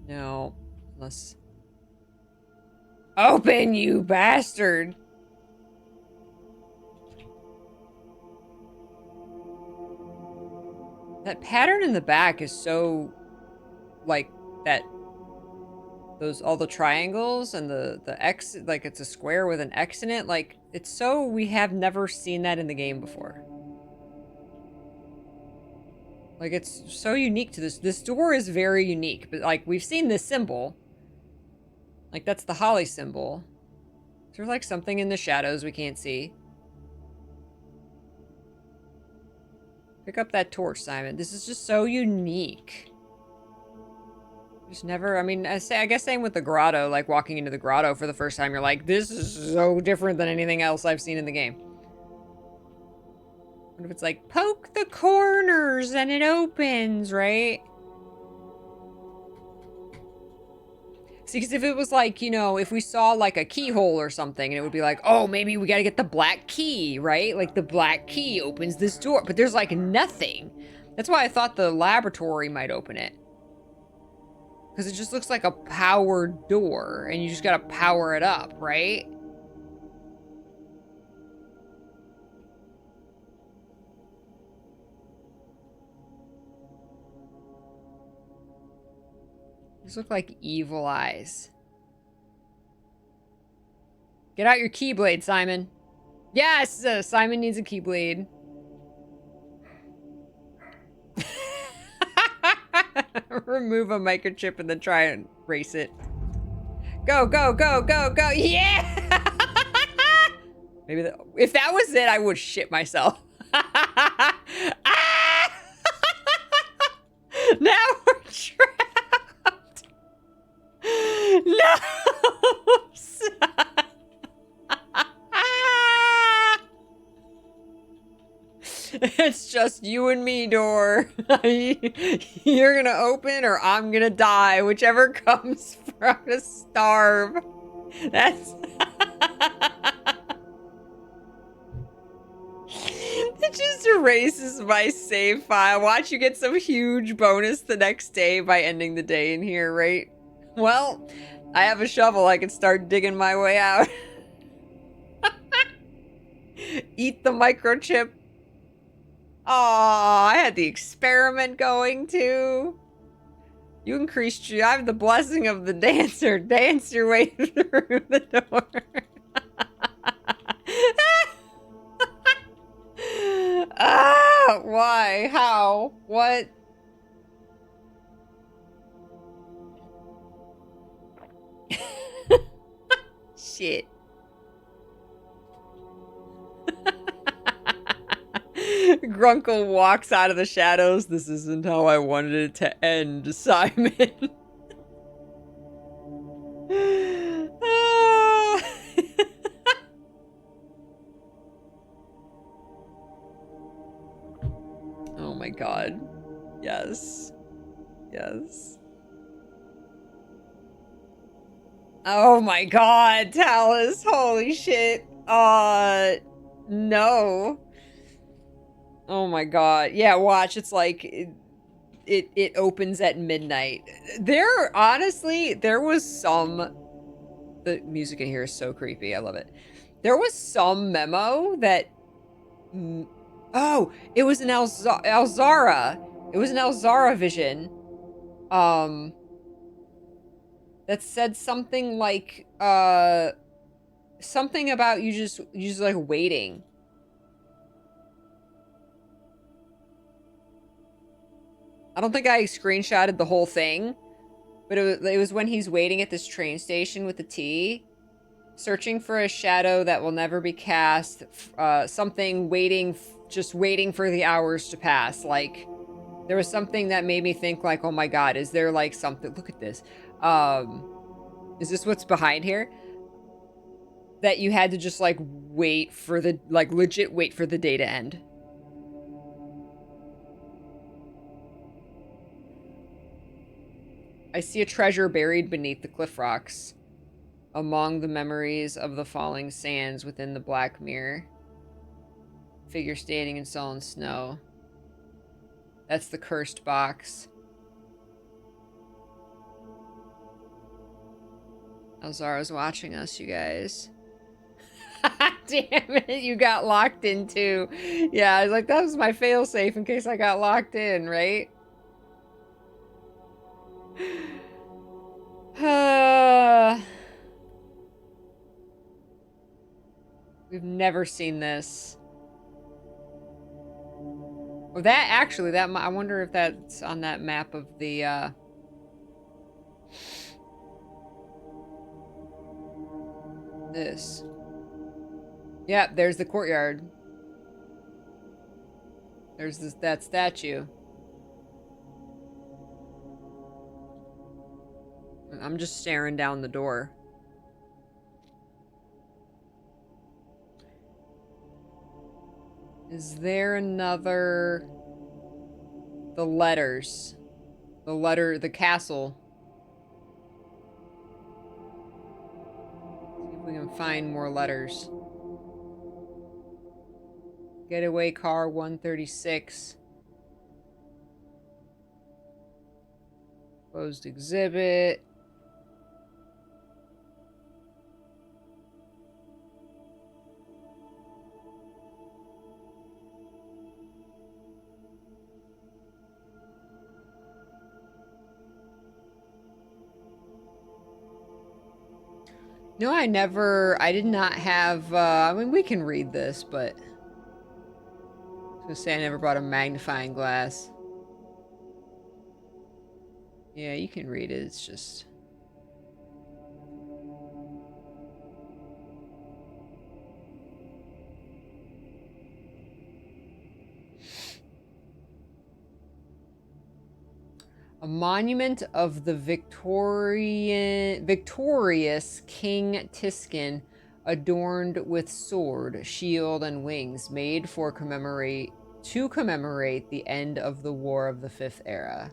No. Unless... Open, you bastard! That pattern in the back is so... Like, that... Those, all the triangles and the X, like, it's a square with an X in it. Like, it's so... We have never seen that in the game before. Like, it's so unique to this. This door is very unique. But, like, we've seen this symbol. Like, that's the holly symbol. There's, like, something in the shadows we can't see. Pick up that torch, Simon. This is just so unique. Just never, I mean, I guess same with the grotto, like walking into the grotto for the first time, you're like, this is so different than anything else I've seen in the game. What if it's like, poke the corners and it opens, right? See, because if it was like, you know, if we saw like a keyhole or something, and it would be like, oh, maybe we gotta get the black key, right? Like the black key opens this door, but there's like nothing. That's why I thought the laboratory might open it. Because it just looks like a powered door, and you just gotta power it up, right? These look like evil eyes. Get out your keyblade, Simon. Yes! Simon needs a keyblade. Remove a microchip and then try and race it. Go, go, go, go, go. Yeah! Maybe if that was it, I would shit myself. Ah! Now we're trapped. No! It's just you and me, door. You're gonna open or I'm gonna die. Whichever comes first. I'm gonna starve. That's... It just erases my save file. Watch you get some huge bonus the next day by ending the day in here, right? Well, I have a shovel. I can start digging my way out. Eat the microchip. Aw, I had the experiment going too. You increased I have the blessing of the dancer. Dance your way through the door. Ah, why? How? What? Shit. Grunkle walks out of the shadows. This isn't how I wanted it to end, Simon. Ah. Oh my god. Yes. Yes. Oh my god, Talus. Holy shit. No. Oh my god. Yeah, watch. It's like it opens at midnight. Honestly, there was some... The music in here is so creepy. I love it. There was some memo that... Oh, it was an Elzara. It was an Elzara vision. That said something like, something about you just like waiting. I don't think I screenshotted the whole thing, but it was when he's waiting at this train station with the T, searching for a shadow that will never be cast, something waiting, just waiting for the hours to pass. Like, there was something that made me think like, oh my god, is there like something, look at this. Is this what's behind here? That you had to just like wait for the, like legit wait for the day to end. I see a treasure buried beneath the cliff rocks, among the memories of the falling sands within the black mirror. Figure standing in sullen snow. That's the cursed box. Elzara's watching us, you guys. Damn it, you got locked in too. Yeah, I was like, that was my failsafe in case I got locked in, right? We've never seen this. Well, that actually, that I wonder if that's on that map of the this. Yeah, there's the courtyard. There's that statue. I'm just staring down the door. Is there another... The letters. The castle. See if we can find more letters. Getaway car 136. Closed exhibit. No, I did not have, I mean, we can read this, but I was gonna say I never brought a magnifying glass. Yeah, you can read it, it's just... A monument of the victorious King Tiskin, adorned with sword, shield, and wings, made to commemorate the end of the War of the Fifth Era.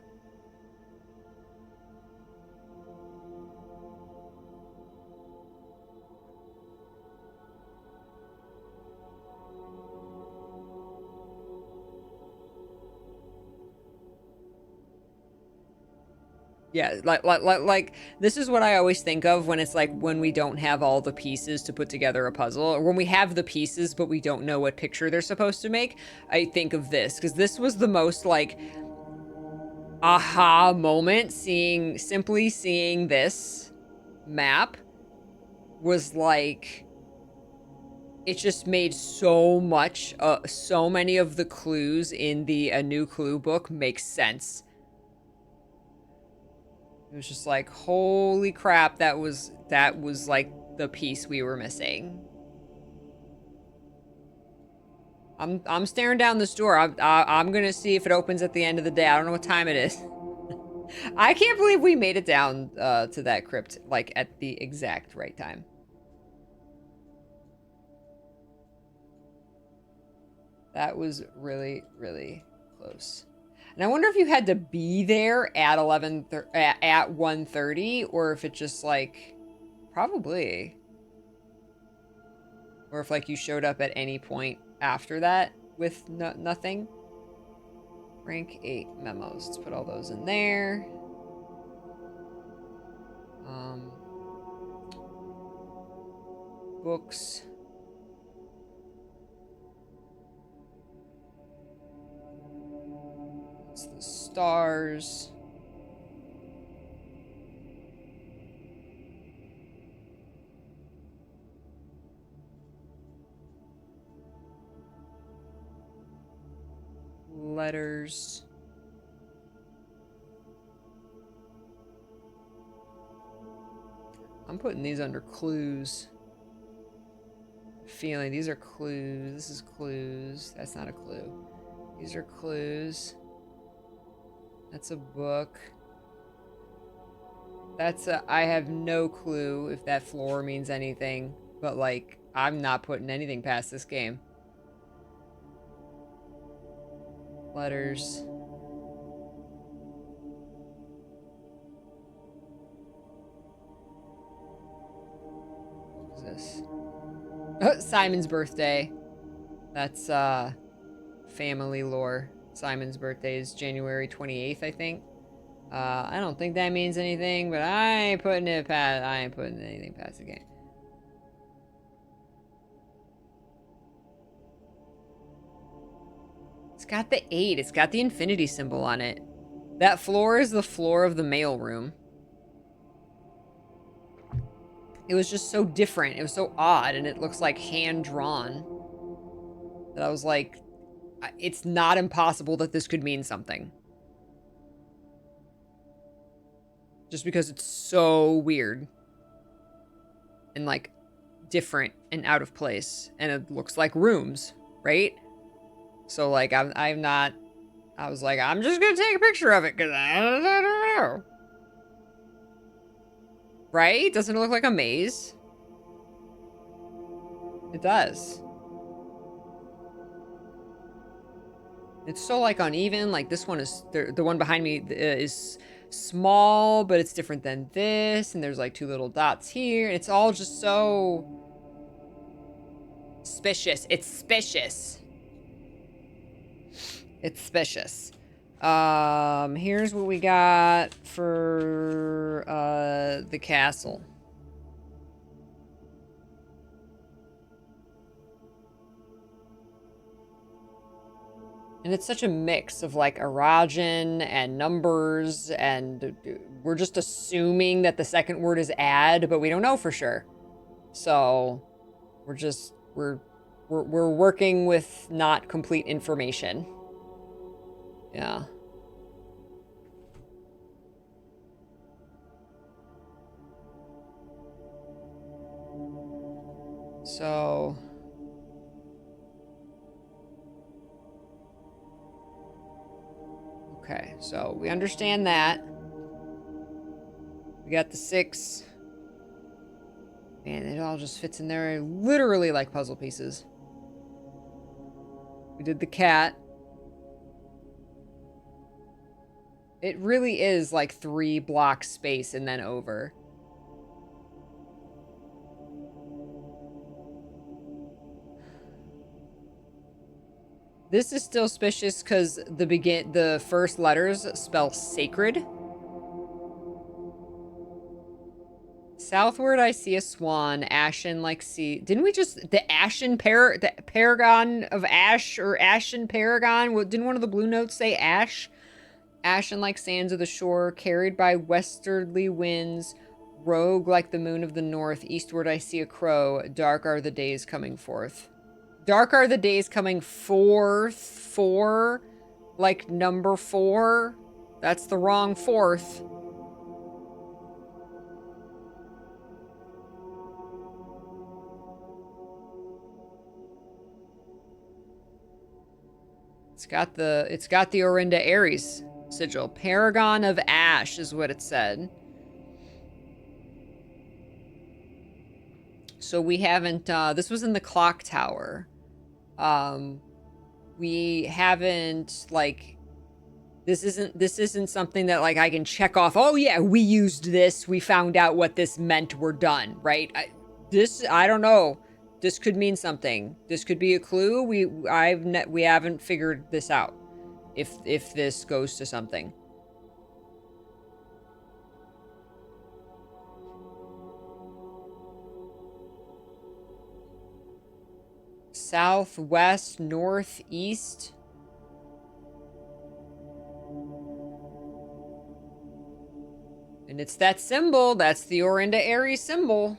Yeah, like this is what I always think of when it's like when we don't have all the pieces to put together a puzzle, or when we have the pieces but we don't know what picture they're supposed to make. I think of this because this was the most like aha moment. Simply seeing this map was like, it just made so many of the clues in the A New Clue book make sense. It was just like, holy crap, that was like the piece we were missing. I'm staring down this door. I'm gonna see if it opens at the end of the day. I don't know what time it is. I can't believe we made it down to that crypt like at the exact right time. That was really, really close. And I wonder if you had to be there at 1:30, or if it just like, probably. Or if like you showed up at any point after that with nothing. Rank 8 memos. Let's put all those in there. Books. It's the stars. Letters. I'm putting these under clues. Feeling these are clues. This is clues. That's not a clue. These are clues. That's a book. I have no clue if that floor means anything, but like, I'm not putting anything past this game. Letters. What is this? Oh, Simon's birthday. That's family lore. Simon's birthday is January 28th, I think. I don't think that means anything, but I ain't putting anything past the game. It's got the 8. It's got the infinity symbol on it. That floor is the floor of the mailroom. It was just so different. It was so odd, and it looks like hand-drawn. That I was like, it's not impossible that this could mean something. Just because it's so weird. And like, different and out of place. And it looks like rooms, right? So like, I was like, I'm just gonna take a picture of it, because I don't know. Right? Doesn't it look like a maze? It does. It's so like uneven. Like this one is the one behind me is small, but it's different than this. And there's like 2 little dots here. And it's all just so suspicious. It's suspicious. It's suspicious. Here's what we got for the castle. And it's such a mix of like Arajan and numbers, and we're just assuming that the second word is add, but we don't know for sure. So we're working with not complete information. Yeah. So okay, so we understand that. We got the 6. Man, it all just fits in there literally like puzzle pieces. We did the cat. It really is like 3 block space and then over. This is still suspicious because the first letters spell sacred. Southward, I see a swan, ashen like sea. Didn't we just the paragon of ash or ashen paragon? Didn't one of the blue notes say ash? Ashen like sands of the shore, carried by westerly winds, rogue like the moon of the north. Eastward, I see a crow. Dark are the days coming forth. Dark are the days coming forth. 4, like number 4. That's the wrong 4th. It's got the Orinda Aries sigil. Paragon of Ash is what it said. So we haven't this was in the clock tower. We haven't like this isn't something that like I can check off. Oh yeah, we used this. We found out what this meant. We're done, right? I don't know. This could mean something. This could be a clue. We haven't figured this out. If this goes to something. Southwest, northeast. And it's that symbol. That's the Orinda Aries symbol.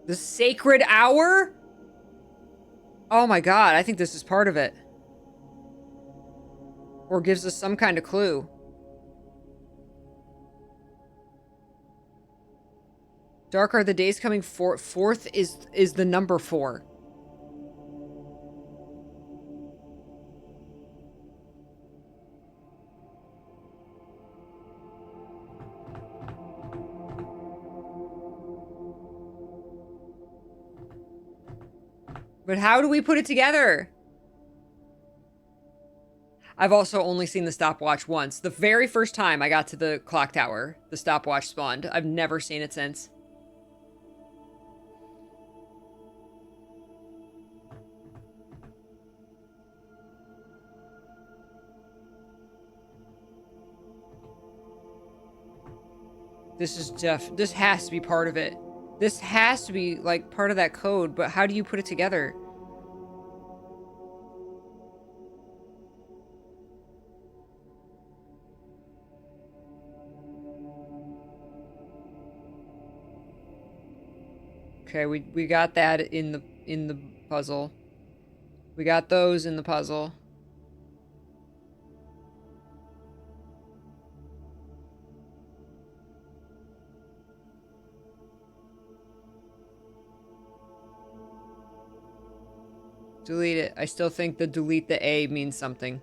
The sacred hour? Oh my god, I think this is part of it. Or gives us some kind of clue. Dark are the days coming forth. 4th is the number 4. But how do we put it together? I've also only seen the stopwatch once. The very first time I got to the clock tower, the stopwatch spawned. I've never seen it since. This has to be part of it. This has to be like part of that code, but how do you put it together? Okay, we got that in the puzzle. We got those in the puzzle. Delete it. I still think the delete the A means something.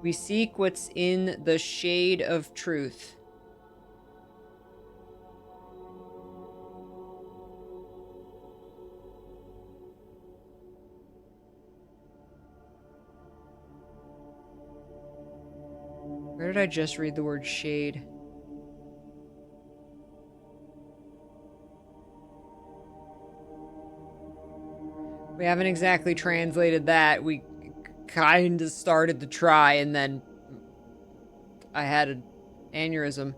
We seek what's in the shade of truth. Where did I just read the word shade? We haven't exactly translated that. We kind of started to try, and then I had an aneurysm.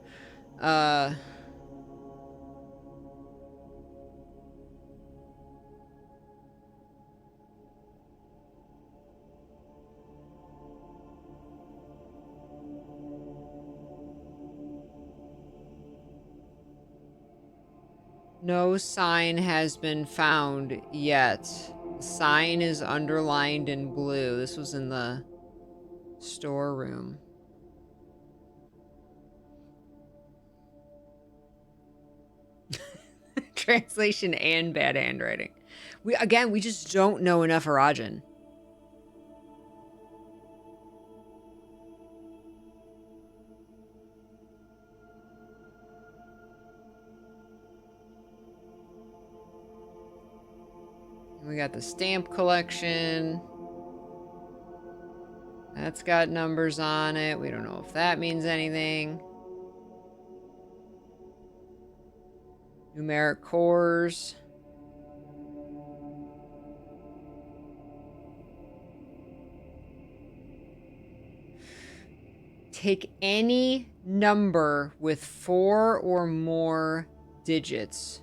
No sign has been found yet. The sign is underlined in blue. This was in the storeroom. Translation and bad handwriting. We just don't know enough Arajan. We got the stamp collection. That's got numbers on it. We don't know if that means anything. Numeric cores. Take any number with 4 or more digits.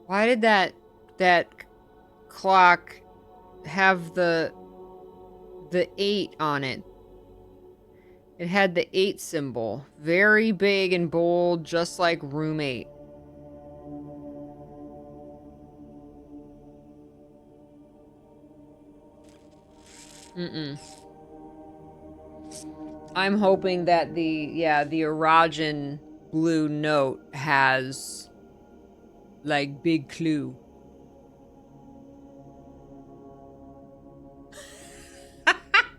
Why did that clock have the 8 on it? It had the 8 symbol. Very big and bold, just like room 8. I'm hoping that the Arajan blue note has, like, big clue.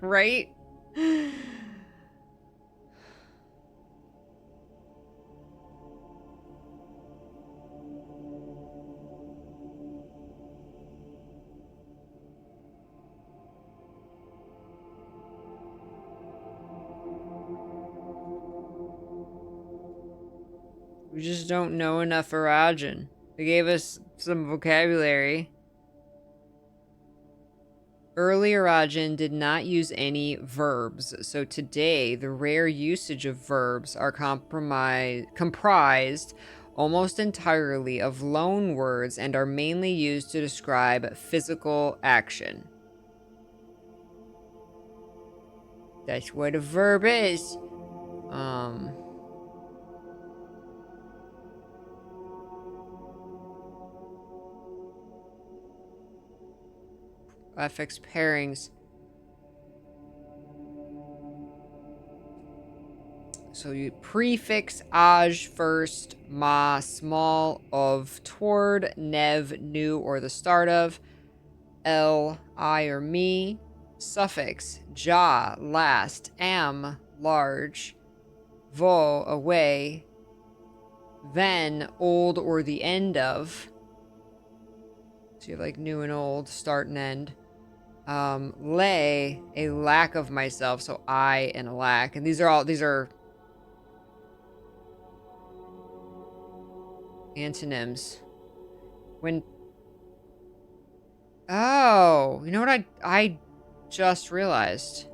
Right? We just don't know enough Arajan. They gave us some vocabulary. Early Arajan did not use any verbs, so today the rare usage of verbs are comprised almost entirely of loan words and are mainly used to describe physical action. That's what a verb is. Affix pairings. So you prefix aj first, ma small, of toward, nev new or the start of, l I or me, suffix ja last, am large, vo away, then old or the end of. So you have like new and old, start and end. Lay, a lack of myself, so I and a lack. And these are antonyms. When oh, you know what I just realized?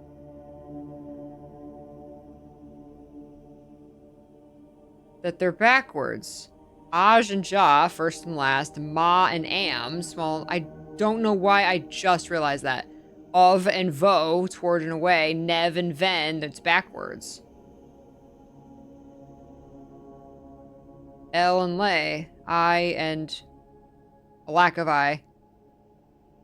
That they're backwards. Aj and ja, first and last, ma and am, small. I don't know why I just realized that. Of and vo, toward and away, nev and ven, that's backwards. L and lay, I and a lack of I.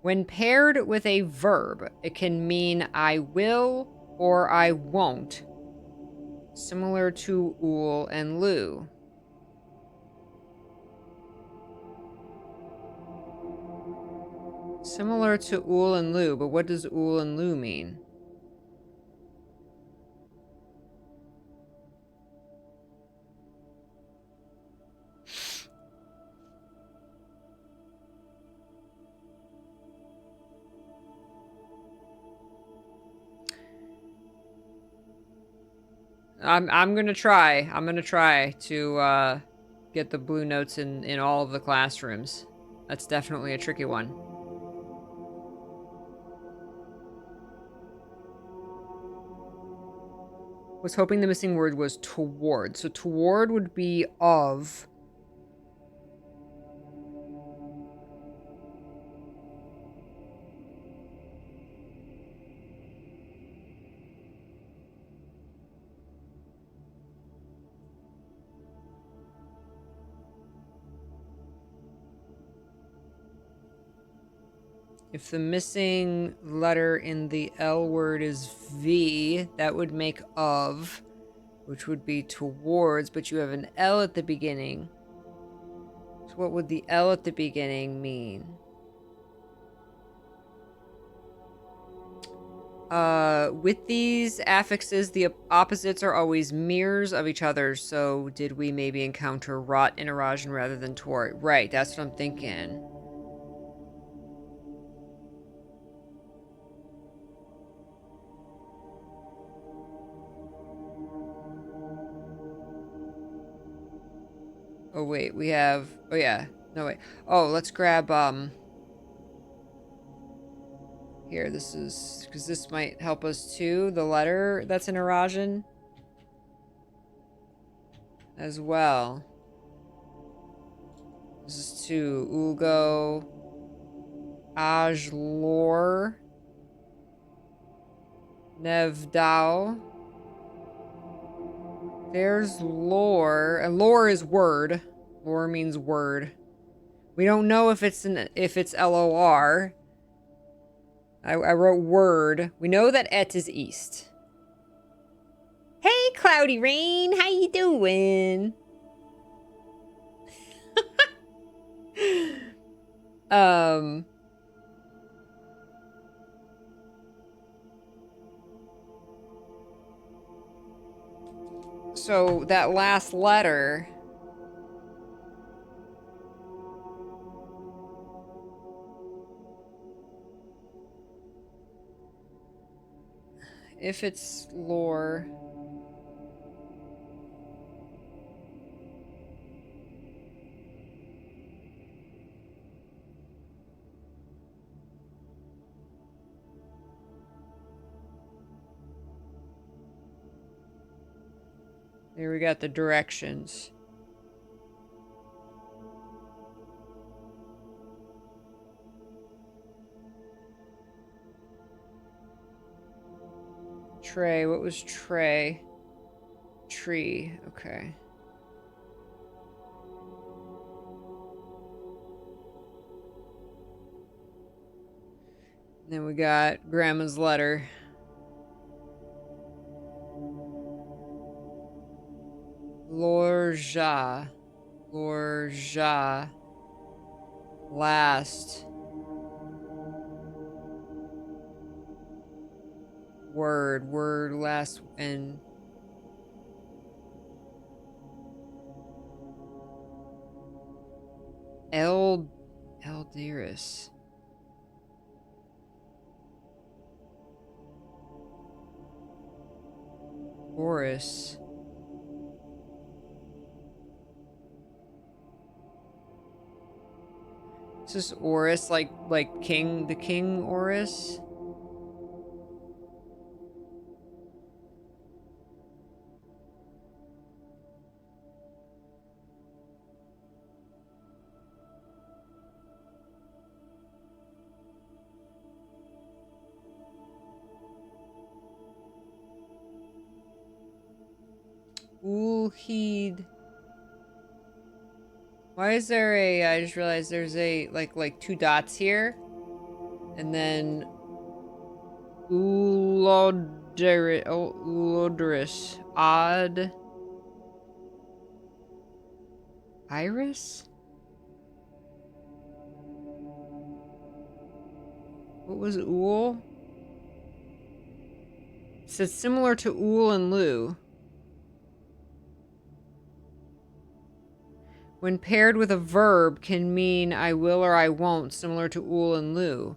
When paired with a verb, it can mean I will or I won't, similar to ool and loo. Similar to ool and loo, but what does ool and loo mean? I'm gonna try. I'm gonna try to get the blue notes in all of the classrooms. That's definitely a tricky one. Was hoping the missing word was toward. So toward would be of. If the missing letter in the L word is V, that would make of, which would be towards, but you have an L at the beginning. So what would the L at the beginning mean? With these affixes, the opposites are always mirrors of each other. So did we maybe encounter rot in erosion rather than tort? Right, that's what I'm thinking. Oh wait, we have, oh yeah, no wait. Oh, let's grab, here, this is, because this might help us too. The letter that's in erosion as well. This is to Ulgo, Ajlor, Nevdao. There's lore. And lore is word. Lore means word. We don't know if it's LOR. I wrote word. We know that et is east. Hey, Cloudy Rain, how you doing? So that last letter, if it's lore, here we got the directions. Tray, what was tray? Tree, okay. Then we got Grandma's letter. Lorja. Lorja. Last. Word, last, and... Eldiris. Boris. Is this Oris like king, the king Oris? Ulheed. Why is there a, I just realized there's a, like two dots here. And then Ulodris. Odd. Iris? What was Ool? It says similar to Ool and Lou. When paired with a verb can mean I will or I won't, similar to Ool and Lou.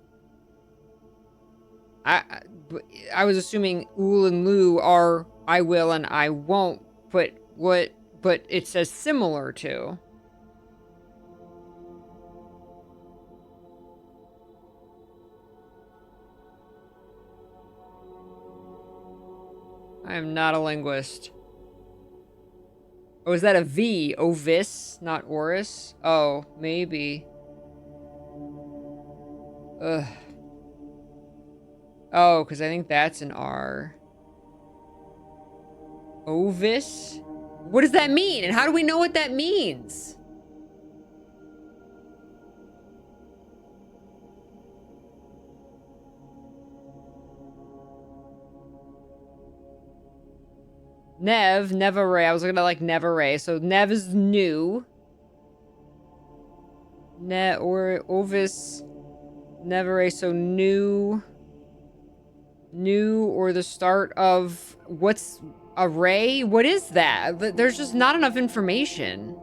I was assuming Ool and Lou are I will and I won't, but it says similar to. I am not a linguist. Oh, is that a V? Ovis, not Oris? Oh, maybe. Ugh. Oh, because I think that's an R. Ovis? What does that mean? And how do we know what that means? Nevere. I was looking at like Nevere. So Nev is new. Or Ovis. Nevere. So new. New or the start of what's array? What is that? There's just not enough information.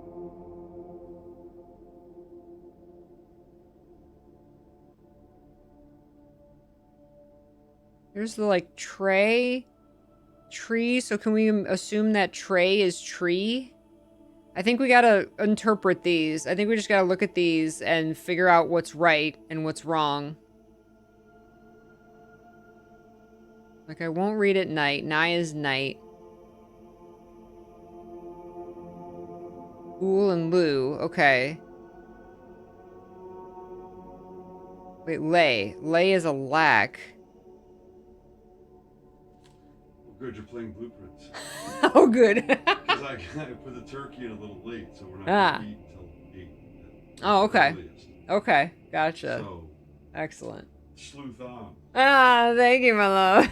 There's the like tray. Tree, so can we assume that tray is tree? I think we gotta interpret these. I think we just gotta look at these and figure out what's right and what's wrong. Like, I won't read at night. Nye is night. Ool and Lou. Okay. Wait, lay. Lay is a lack. Good, you're playing blueprints. Oh, good. Because I put the turkey in a little late, so we're not going to eat until 8. Oh, okay. Earliest. Okay, gotcha. So, excellent. Sleuth on. Ah, thank you, my love.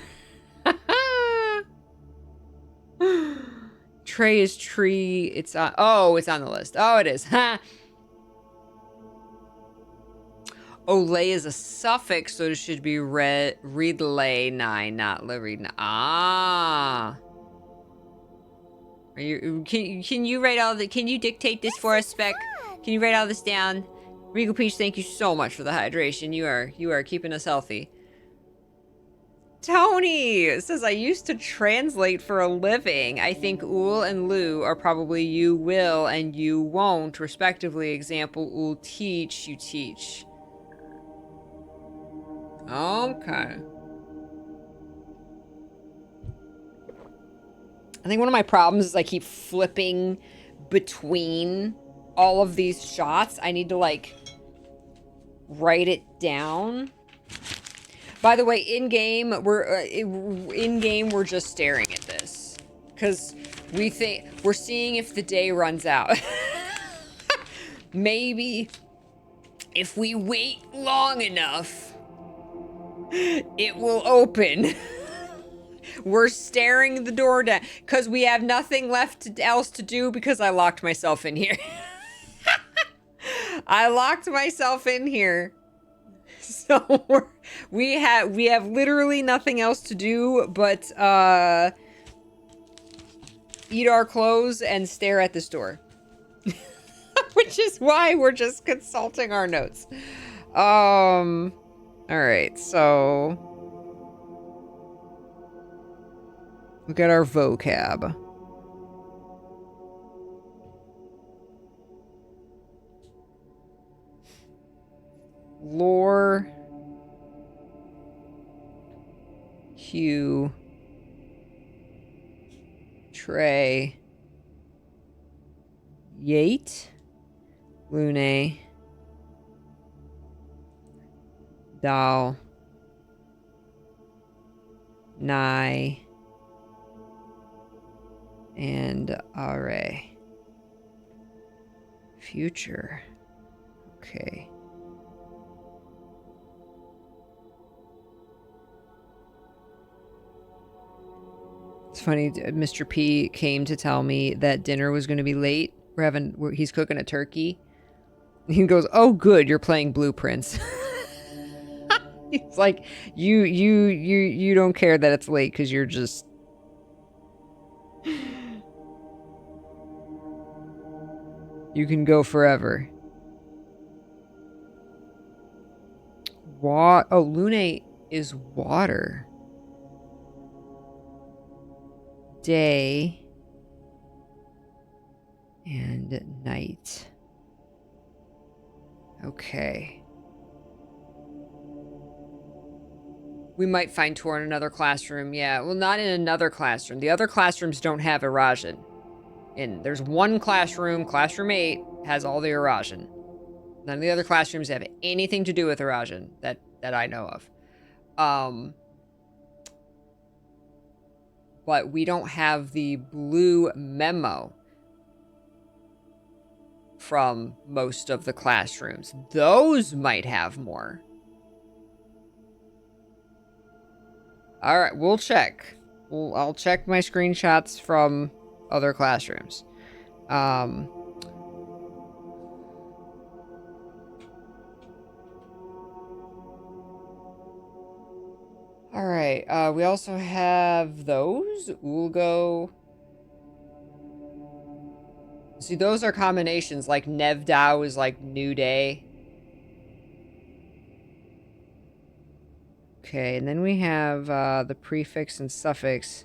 Tray is tree. It's on. Oh, it's on the list. Oh, it is. Ha. Olay is a suffix, so it should be read lay nine, not read. Ah. Are you? Can you write all the? Can you dictate this for us, Spec? Can you write all this down? Regal Peach, thank you so much for the hydration. You are keeping us healthy. Tony says, I used to translate for a living. I think Ool and Lou are probably you will and you won't, respectively. Example, Ool teach, you teach. Okay. I think one of my problems is I keep flipping between all of these shots. I need to, like, write it down. By the way, in-game, we're just staring at this. Because we're seeing if the day runs out. Maybe if we wait long enough, it will open. We're staring the door down because we have nothing else to do because I locked myself in here. I locked myself in here. So we have literally nothing else to do but eat our clothes and stare at this door. Which is why we're just consulting our notes. All right, so look at our vocab. Lore. Hugh. Trey. Yate. Lune. Dal. Nye. And Are. Future. Okay. It's funny, Mr. P came to tell me that dinner was going to be late. He's cooking a turkey. He goes, "Oh, good, you're playing Blueprints." It's like, you don't care that it's late because you're just... You can go forever. Oh, Lune is water. Day and night. Okay. We might find Tor in another classroom. Yeah, well, not in another classroom. The other classrooms don't have Erasion. There's one classroom, classroom 8, has all the Erasion. None of the other classrooms have anything to do with Erasion that I know of. But we don't have the blue memo from most of the classrooms. Those might have more. All right, we'll check. I'll check my screenshots from other classrooms. All right, we also have those. Ulgo. See, those are combinations. Like Nevdao is like New Day. Okay, and then we have the prefix and suffix.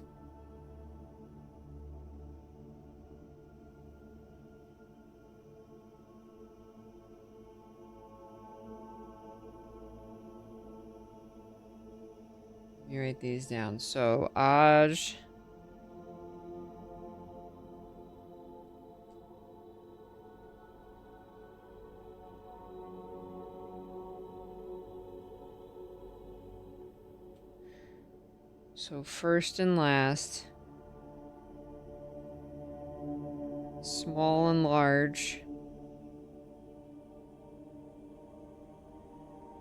Let me write these down. So, Aj. So, first and last. Small and large.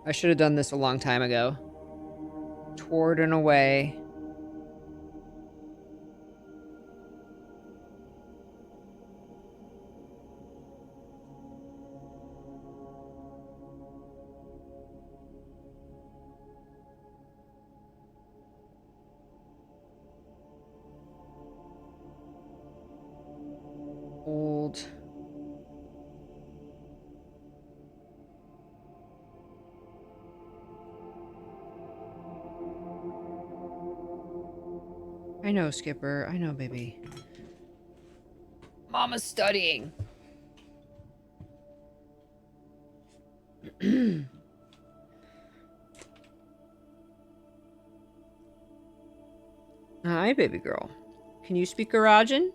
I should have done this a long time ago. Toward and away. Old. I know, Skipper. I know, baby. Mama's studying. Hi, baby girl. Can you speak Garajan?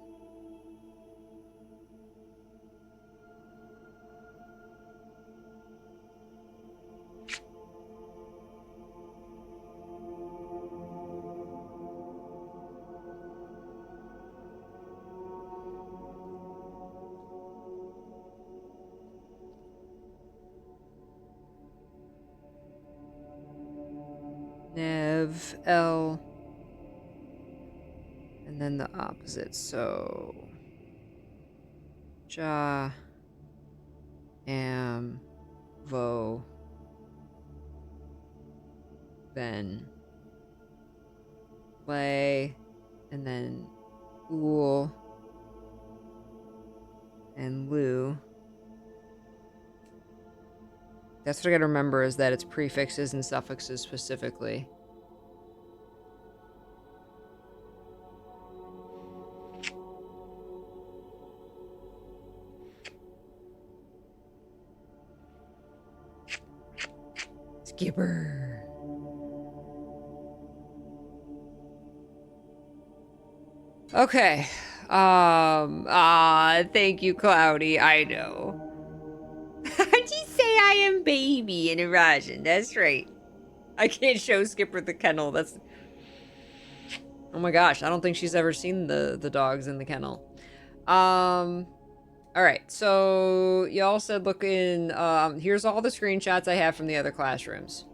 Nev, L, and then the opposite. So, Ja, Am, Vo, Ben, Play, and then Ul, and Lu. That's what I gotta remember, is that it's prefixes and suffixes specifically. Skipper. Okay. Thank you, Cloudy. I know. How'd you say I am baby in Russian? That's right. I can't show Skipper the kennel. That's... Oh my gosh, I don't think she's ever seen the dogs in the kennel. Alright, so y'all said look in, here's all the screenshots I have from the other classrooms.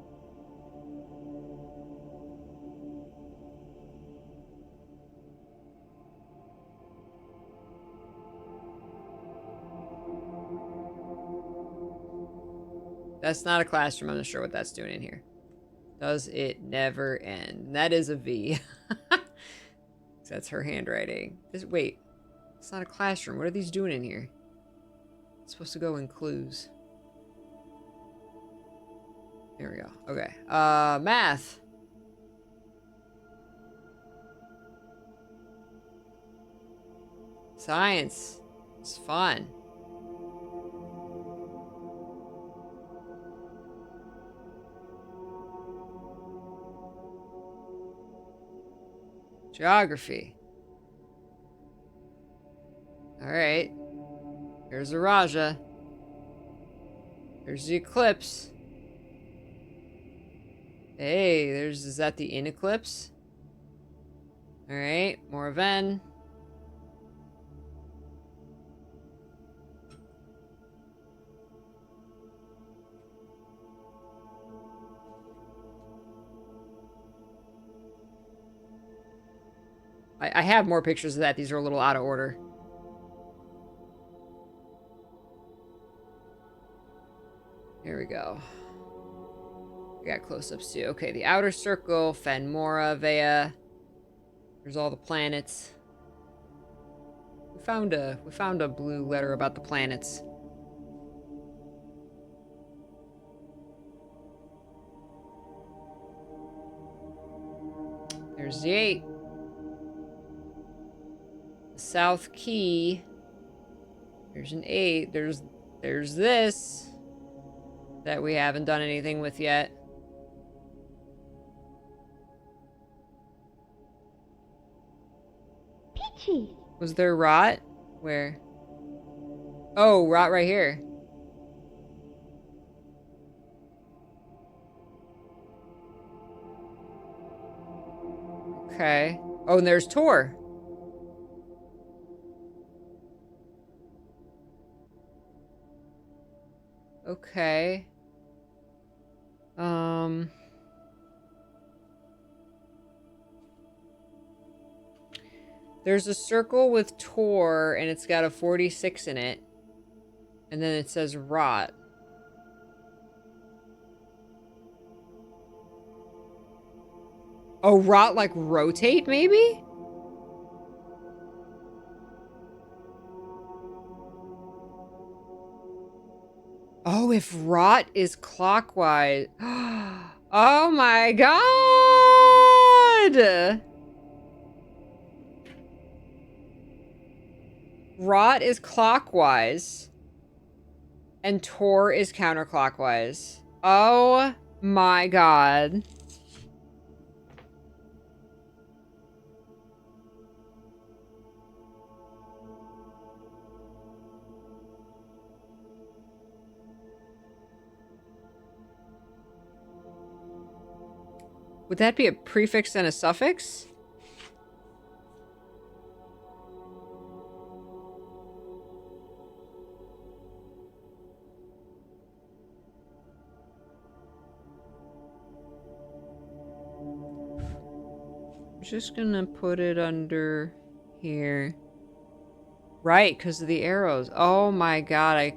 That's not a classroom. I'm not sure what that's doing in here. Does it never end? That is a V. That's her handwriting. Wait. It's not a classroom. What are these doing in here? It's supposed to go in clues. There we go. Okay. Math. Science. It's fun. Geography. Alright. Here's a Raja. There's the eclipse. Hey, is that the in eclipse? Alright, more of N. I have more pictures of that. These are a little out of order. Here we go. We got close-ups too. Okay, the outer circle, Fenmora, Vea. There's all the planets. We found a blue letter about the planets. There's the 8. The South Key. There's an 8. There's this that we haven't done anything with yet. Peachy. Was there rot? Where? Oh, rot right here. Okay. Oh, and there's Tor. Okay. There's a circle with Tor, and it's got a 46 in it. And then it says rot. Oh, rot like rotate, maybe? Oh, if rot is clockwise. Oh my god! Rot is clockwise. And Tor is counterclockwise. Oh my god. Would that be a prefix and a suffix? I'm just gonna put it under here. Right, because of the arrows. Oh my god, I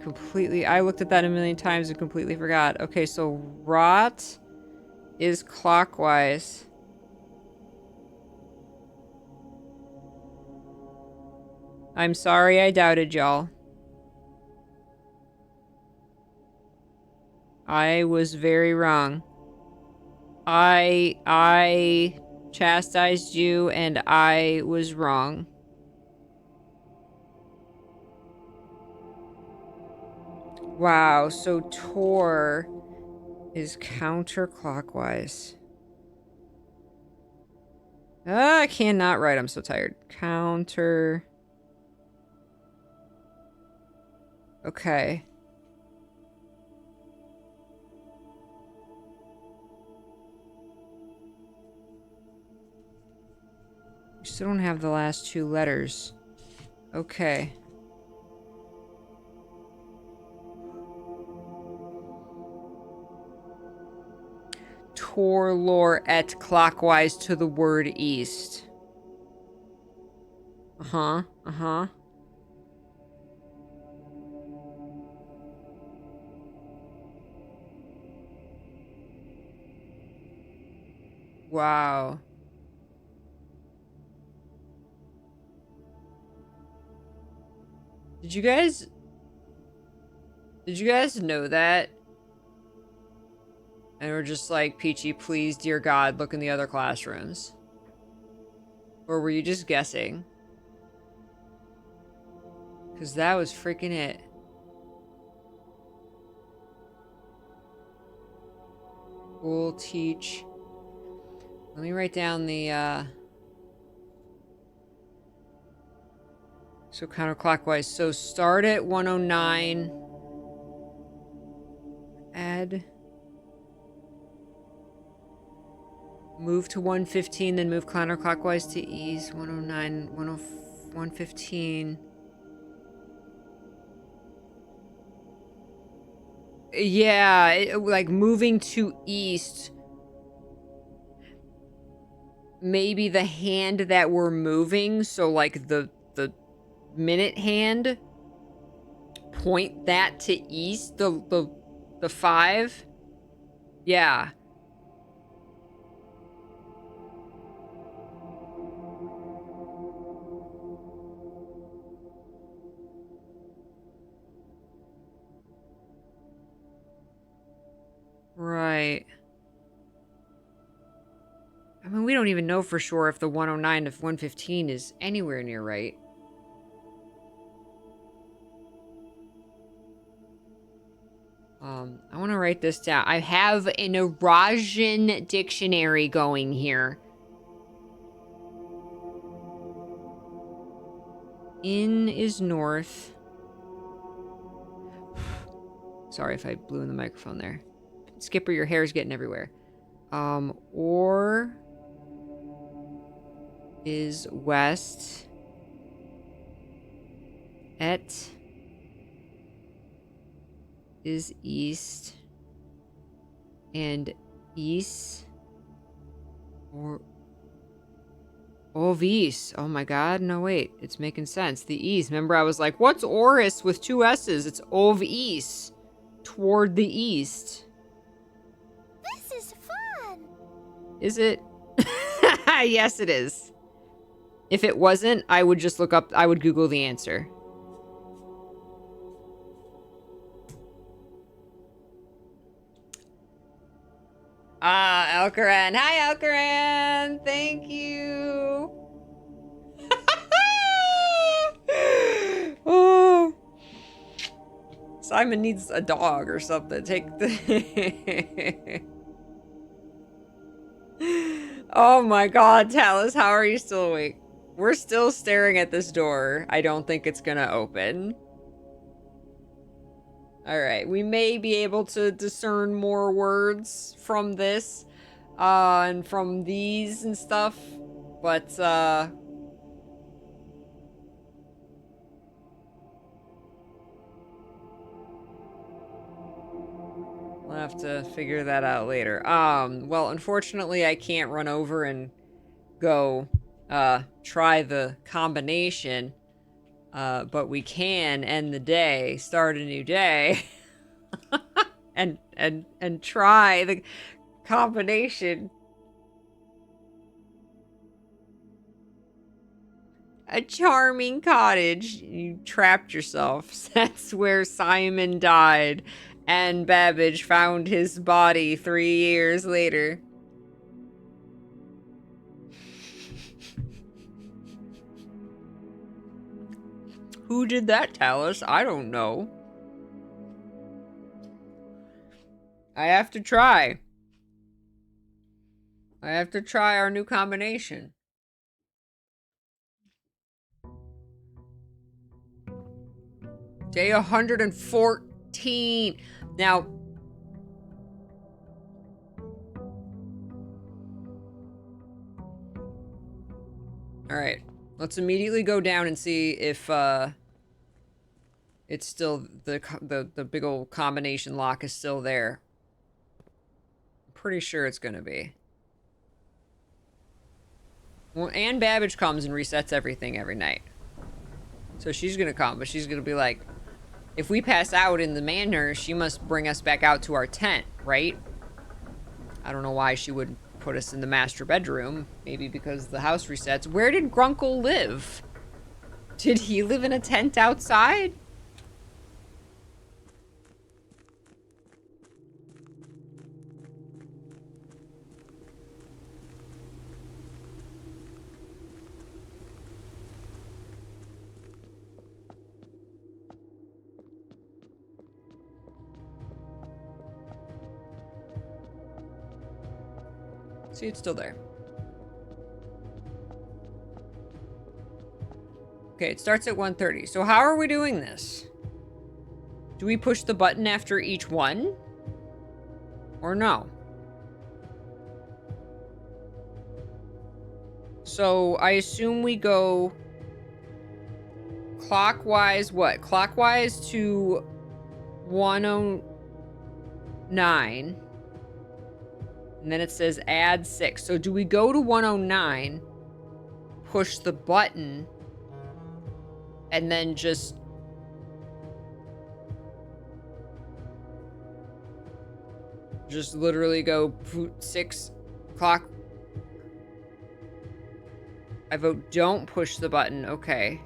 looked at that a million times and completely forgot. Okay, so rot is clockwise. I'm sorry I doubted y'all. I was very wrong. I chastised you and I was wrong. Wow, so Tor is counterclockwise. I cannot write. I'm so tired. Counter. Okay. We still don't have the last 2 letters. Okay. Tor lore et clockwise to the word east. Uh-huh. Uh-huh. Wow. Did you guys know that? And we're just like, Peachy, please, dear God, look in the other classrooms. Or were you just guessing? Because that was freaking it. We'll teach. Let me write down the, so counterclockwise. So start at 109. Add. Move to 115, then move counterclockwise to ease. 109, 115. Yeah, like moving to east. Maybe the hand that we're moving, so like the minute hand, point that to east, the 5. Yeah. Right. I mean, we don't even know for sure if the 109 to 115 is anywhere near right. I want to write this down. I have an Eurasian dictionary going here. In is north. Sorry if I blew in the microphone there. Skipper, your hair's getting everywhere. Or is west. Et is east. And east. Or Ovis. Oh my god, no wait. It's making sense. The east. Remember I was like, what's Oris with 2 S's? It's Ovis. Toward the east. This is fun. Is it? Yes, it is. If it wasn't, I would just look up, I would Google the answer. Alcaran. Hi, Alcaran. Thank you. Oh. Simon needs a dog or something. Take the... Oh my god, Talus, how are you still awake? We're still staring at this door. I don't think it's gonna open. Alright, we may be able to discern more words from this, and from these and stuff, but, we'll have to figure that out later. Well, unfortunately, I can't run over and go, try the combination, but we can end the day, start a new day, and try the combination. A charming cottage. You trapped yourself. That's where Simon died, and Babbage found his body 3 years later. Who did that, Talus? I don't know. I have to try. I have to try our new combination. Day 114. Now, all right, let's immediately go down and see if it's still the big old combination lock is still there. I'm pretty sure it's gonna be. Well, Anne Babbage comes and resets everything every night. So she's gonna come, but she's gonna be like, if we pass out in the manor, she must bring us back out to our tent, right? I don't know why she would put us in the master bedroom. Maybe because the house resets. Where did Grunkle live? Did he live in a tent outside? See, it's still there. Okay, it starts at 1:30. So how are we doing this? Do we push the button after each one? Or no? So I assume we go clockwise, what? Clockwise to 109. And then it says add 6. So do we go to 109, push the button, and then just literally go 6 o'clock? I vote don't push the button. Okay.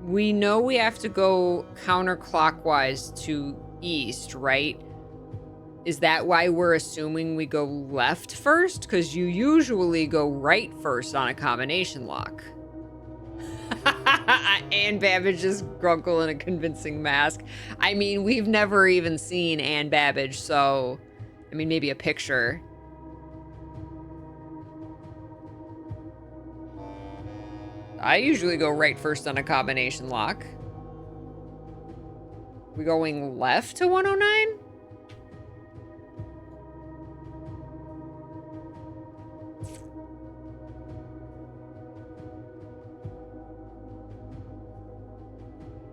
We know we have to go counterclockwise to east, right? Is that why we're assuming we go left first? Because you usually go right first on a combination lock. Anne Babbage's Grunkle in a convincing mask. I mean, we've never even seen Anne Babbage, so... I mean, maybe a picture. I usually go right first on a combination lock. We going left to 109?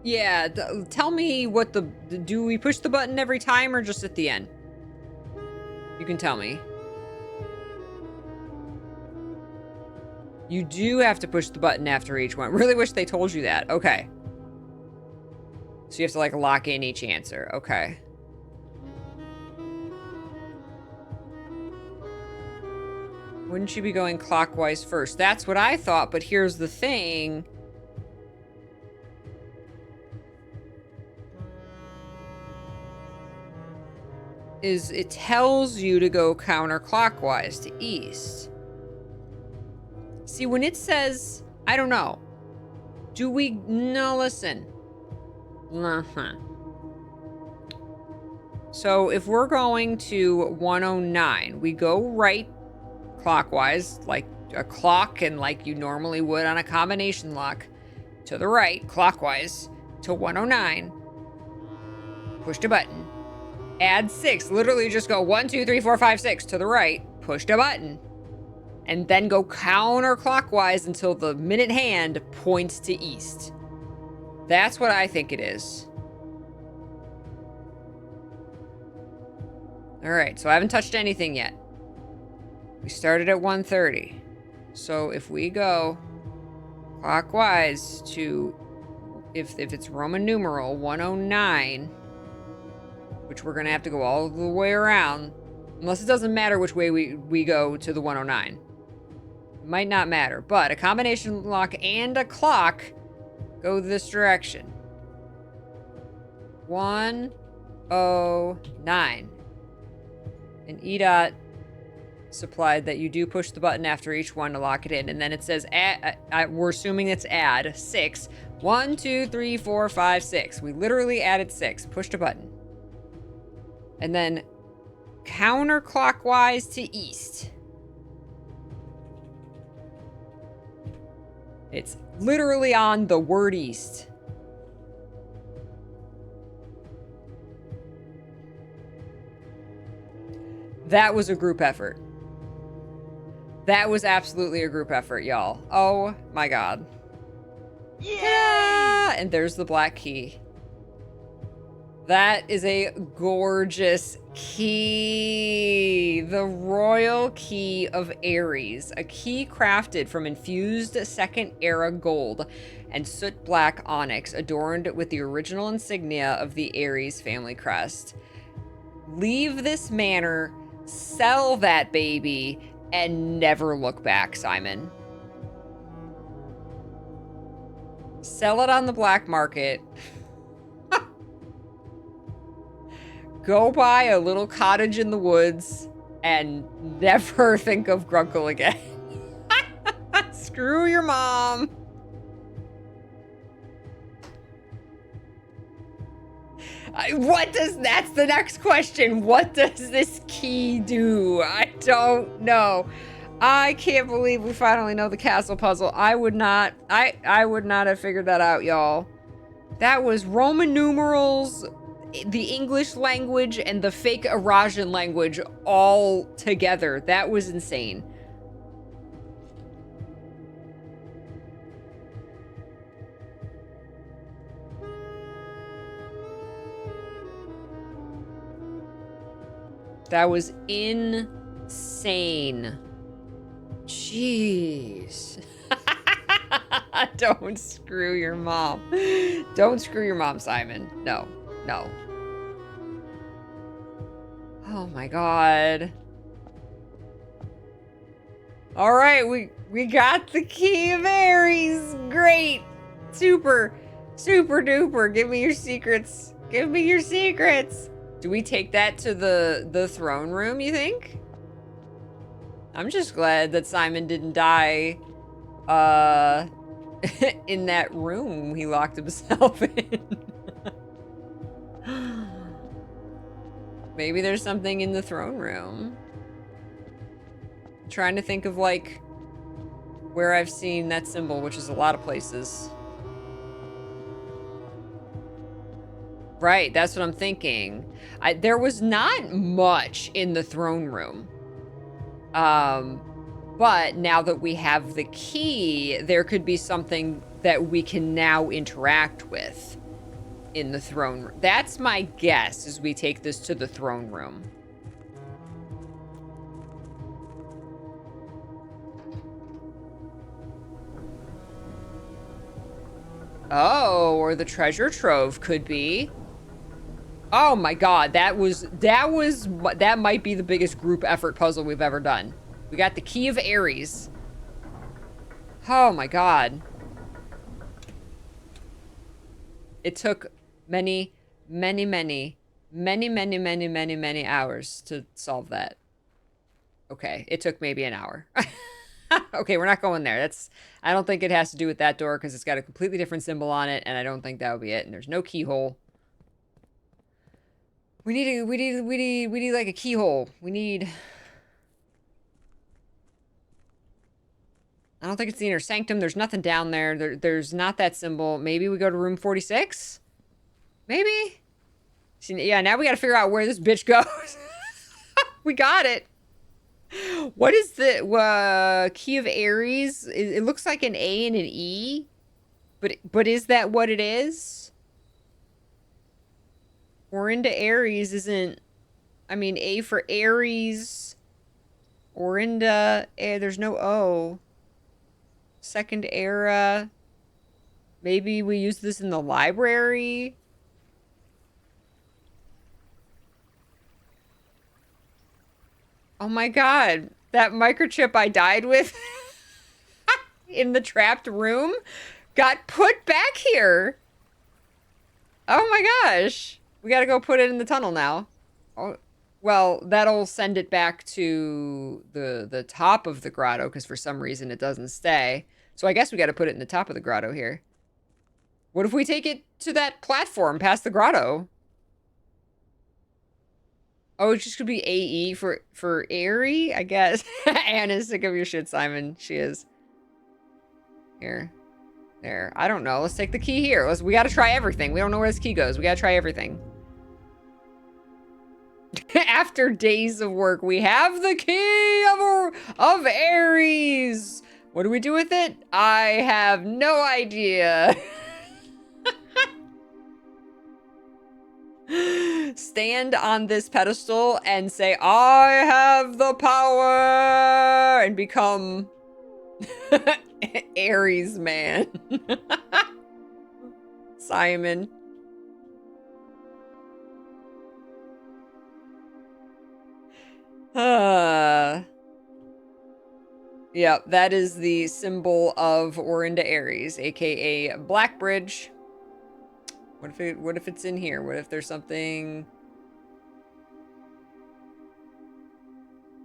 Yeah, tell me what do we push the button every time or just at the end? You can tell me. You do have to push the button after each one. Really wish they told you that. Okay. So you have to like lock in each answer. Okay. Wouldn't you be going clockwise first? That's what I thought, but here's the thing. Is it tells you to go counterclockwise to east. See, when it says, I don't know. Do we, no, listen. So if we're going to 109, we go right clockwise, like a clock and like you normally would on a combination lock. To the right, clockwise, to 109. Push the button. Add 6. Literally just go 1, 2, 3, 4, 5, 6 to the right. Push the button. And then go counterclockwise until the minute hand points to east. That's what I think it is. Alright, so I haven't touched anything yet. We started at 1:30. So if we go clockwise to, if it's Roman numeral, 109, which we're going to have to go all the way around, unless it doesn't matter which way we go to the 109. It might not matter, but a combination lock and a clock go this direction. 109. And EDOT supplied that you do push the button after each one to lock it in. And then it says, we're assuming it's add 6. 1, 2, 3, 4, 5, 6. We literally added 6. Pushed a button. And then counterclockwise to east. It's literally on the word east. That was a group effort. That was absolutely a group effort, y'all. Oh my god. Yeah! And there's the black key. That is a gorgeous key. The Royal Key of Aries. A key crafted from infused Second Era gold and soot black onyx, adorned with the original insignia of the Aries family crest. leave this manor, sell that baby, and never look back, Simon. Sell it on the black market. Go buy a little cottage in the woods and never think of Grunkle again. Screw your mom. That's the next question. What does this key do? I don't know. I can't believe we finally know the castle puzzle. I would not have figured that out, y'all. That was Roman numerals, the English language, and the fake Arajan language all together. That was insane. That was insane. Jeez. Don't screw your mom. Don't screw your mom, Simon. No. No. Oh my god. All right, we got the key of Aries. Great. Super, super duper. Give me your secrets. Give me your secrets. Do we take that to the throne room, you think? I'm just glad that Simon didn't die in that room he locked himself in. Maybe there's something in the throne room. I'm trying to think of like where I've seen that symbol, which is a lot of places. Right, that's what I'm thinking. There was not much in the throne room. But now that we have the key, there could be something that we can now interact with in the throne room. That's my guess as we take this to the throne room. Oh, or the treasure trove could be. Oh my god, that might be the biggest group effort puzzle we've ever done. We got the key of Aries. Oh my god. It took many hours to solve that. Okay, it took maybe an hour. Okay, we're not going there. I don't think it has to do with that door because it's got a completely different symbol on it, and I don't think that would be it. And there's no keyhole. We need like a keyhole. I don't think it's the inner sanctum. There's nothing down there. There's not that symbol. Maybe we go to room 46? Maybe? See, yeah, now we gotta figure out where this bitch goes. We got it. What is the key of Aries? It looks like an A and an E. But is that what it is? Orinda Aries isn't... I mean, A for Aries. Orinda... there's no O. Second era. Maybe we use this in the library. Oh my god. That microchip I died with in the trapped room got put back here. Oh my gosh. We gotta go put it in the tunnel now. Oh, well, that'll send it back to the top of the grotto because for some reason it doesn't stay. So I guess we gotta put it in the top of the grotto here. What if we take it to that platform past the grotto? Oh, it's just gonna be AE for Airy, I guess. Anna's sick of your shit, Simon. She is. Here. There. I don't know. Let's take the key here. We gotta try everything. We don't know where this key goes. We gotta try everything. After days of work, we have the key of Aries. What do we do with it? I have no idea. Stand on this pedestal and say, I have the power, and become Aries man. Simon. Yeah, that is the symbol of we're into Aries, aka Black Bridge. What if it's in here? What if there's something?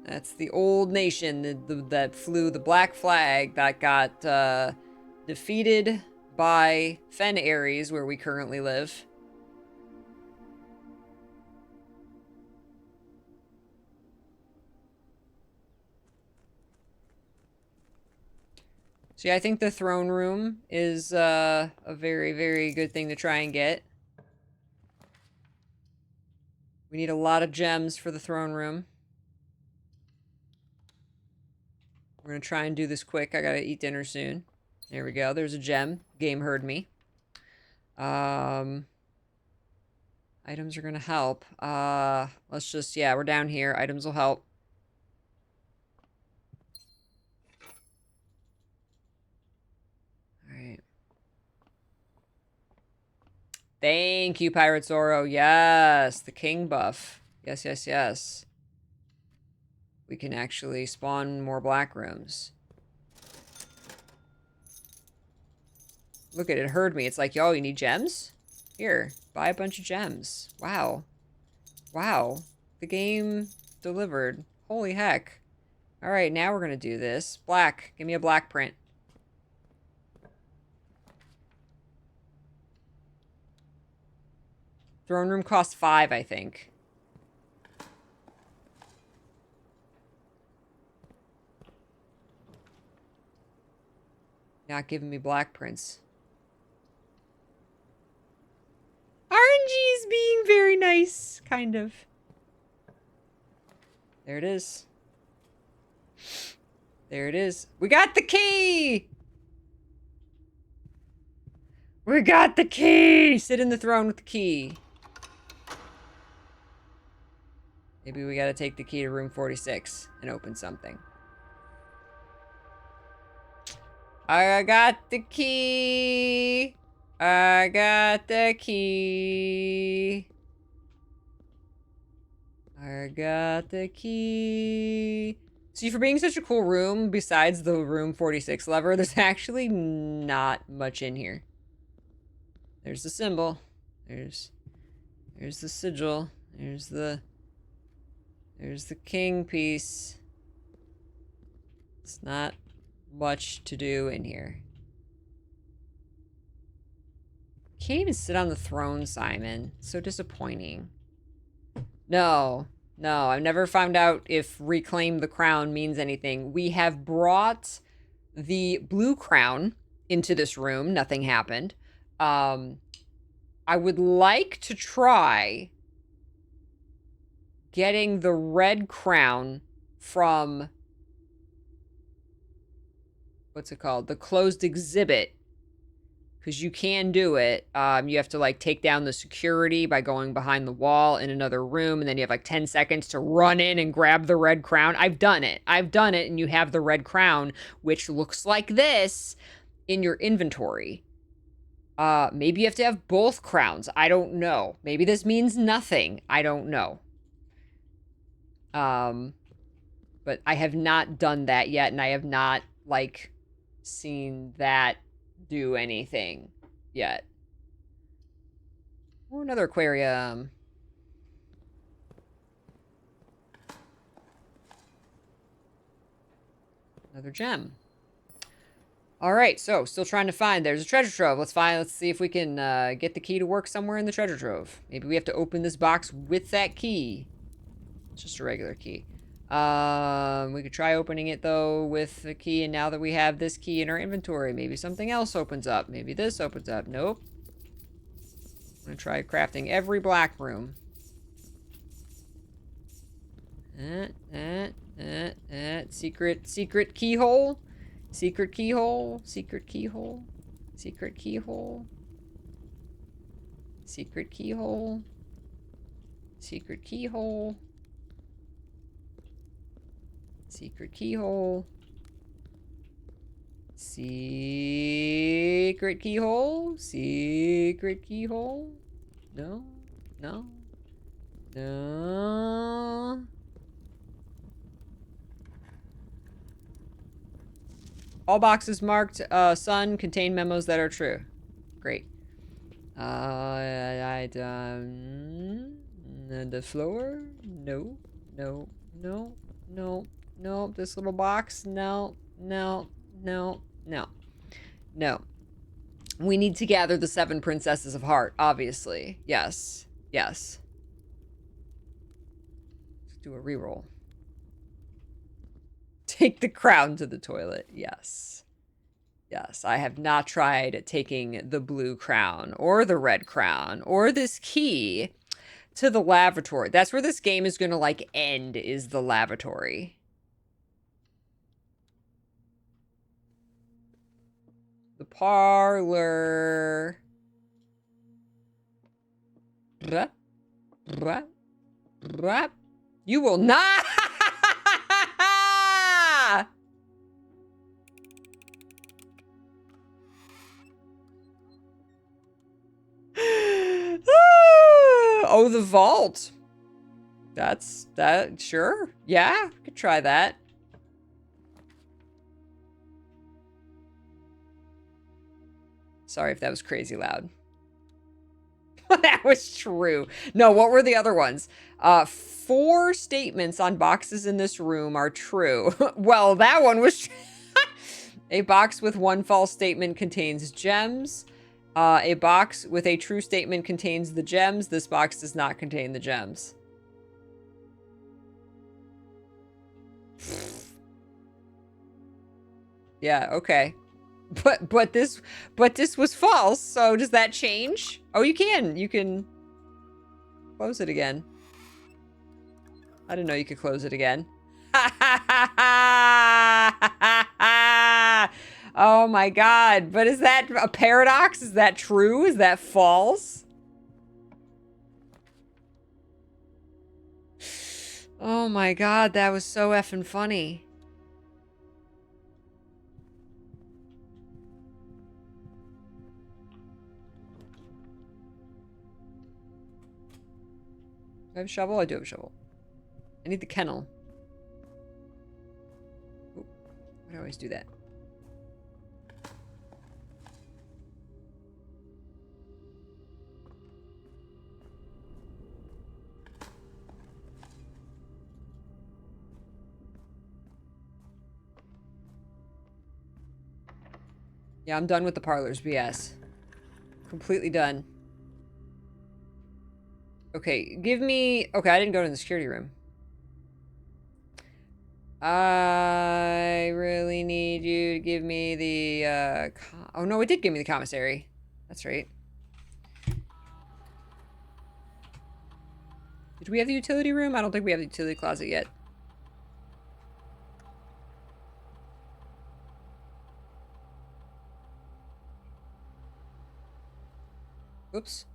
That's the old nation that flew the black flag that got defeated by Fen Aries, where we currently live. So yeah, I think the throne room is a very, very good thing to try and get. We need a lot of gems for the throne room. We're gonna try and do this quick. I gotta eat dinner soon. There we go. There's a gem. Game heard me. Items are gonna help. Let's just, yeah, we're down here. Items will help. Alright. Thank you, Pirate Zoro. Yes, the king buff. Yes, yes, yes. We can actually spawn more black rooms. Look at it, heard me. It's like, yo, you need gems? Here, buy a bunch of gems. Wow. Wow. The game delivered. Holy heck. Alright, now we're gonna do this. Black. Give me a black print. Throne room costs 5, I think. Not giving me black prints. RNG is being very nice, kind of. There it is. There it is. We got the key! We got the key! Sit in the throne with the key. Maybe we gotta take the key to room 46 and open something. I got the key. I got the key. I got the key. See, for being such a cool room, besides the room 46 lever, there's actually not much in here. There's the symbol. There's the sigil. There's the king piece. It's not much to do in here. Can't even sit on the throne, Simon. So disappointing. No, I've never found out if reclaim the crown means anything. We have brought the blue crown into this room. Nothing happened. I would like to try getting the red crown from, what's it called? The closed exhibit. Because you can do it. You have to like take down the security by going behind the wall in another room, and then you have like 10 seconds to run in and grab the red crown. I've done it, and you have the red crown, which looks like this, in your inventory. Maybe you have to have both crowns. I don't know. Maybe this means nothing. I don't know. But I have not done that yet, and I have not like seen that do anything yet. Oh, another aquarium. Another gem. All right, so still trying to find. There's a treasure trove. Let's see if we can get the key to work somewhere in the treasure trove. Maybe we have to open this box with that key. It's just a regular key. We could try opening it though with the key, and now that we have this key in our inventory, maybe something else opens up. Maybe this opens up. Nope. I'm gonna try crafting every black room. Secret keyhole. Secret keyhole. Secret keyhole. Secret keyhole. Secret keyhole. Secret keyhole. Secret keyhole. Secret keyhole. Secret keyhole. No. No. No. All boxes marked sun contain memos that are true. Great. The floor? No. No. No. No. No. This little box? No. No. No. No. No. We need to gather the 7 princesses of heart, obviously. Yes. Yes. Let's do a reroll. Take the crown to the toilet. Yes. Yes, I have not tried taking the blue crown or the red crown or this key to the lavatory. That's where this game is going to, like, end, is the lavatory. The parlor. You will not. Oh, the vault. That, sure. Yeah, could try that. Sorry if that was crazy loud. That was true. No, what were the other ones? 4 statements on boxes in this room are true. Well, that one was a box with 1 false statement contains gems. A box with a true statement contains the gems. This box does not contain the gems. Yeah, okay. But this was false, so does that change? Oh, you can close it again. I didn't know you could close it again. Oh my god, but is that a paradox? Is that true? Is that false? Oh my god, that was so effing funny. Do I have a shovel? I do have a shovel. I need the kennel. Ooh, why do I always do that? Yeah, I'm done with the parlors BS. Completely done. Okay, give me... Okay, I didn't go to the security room. I really need you to give me the, oh, no, it did give me the commissary. That's right. Did we have the utility room? I don't think we have the utility closet yet. Oops.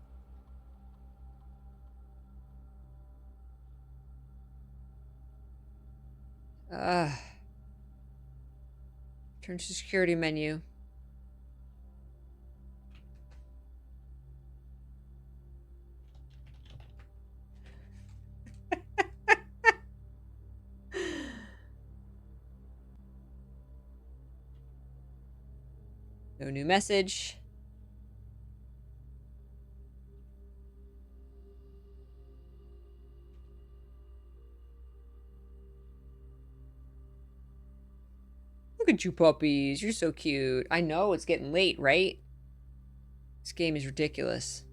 Turn to security menu. No new message. Look at you puppies. You're so cute. I know, it's getting late, right? This game is ridiculous.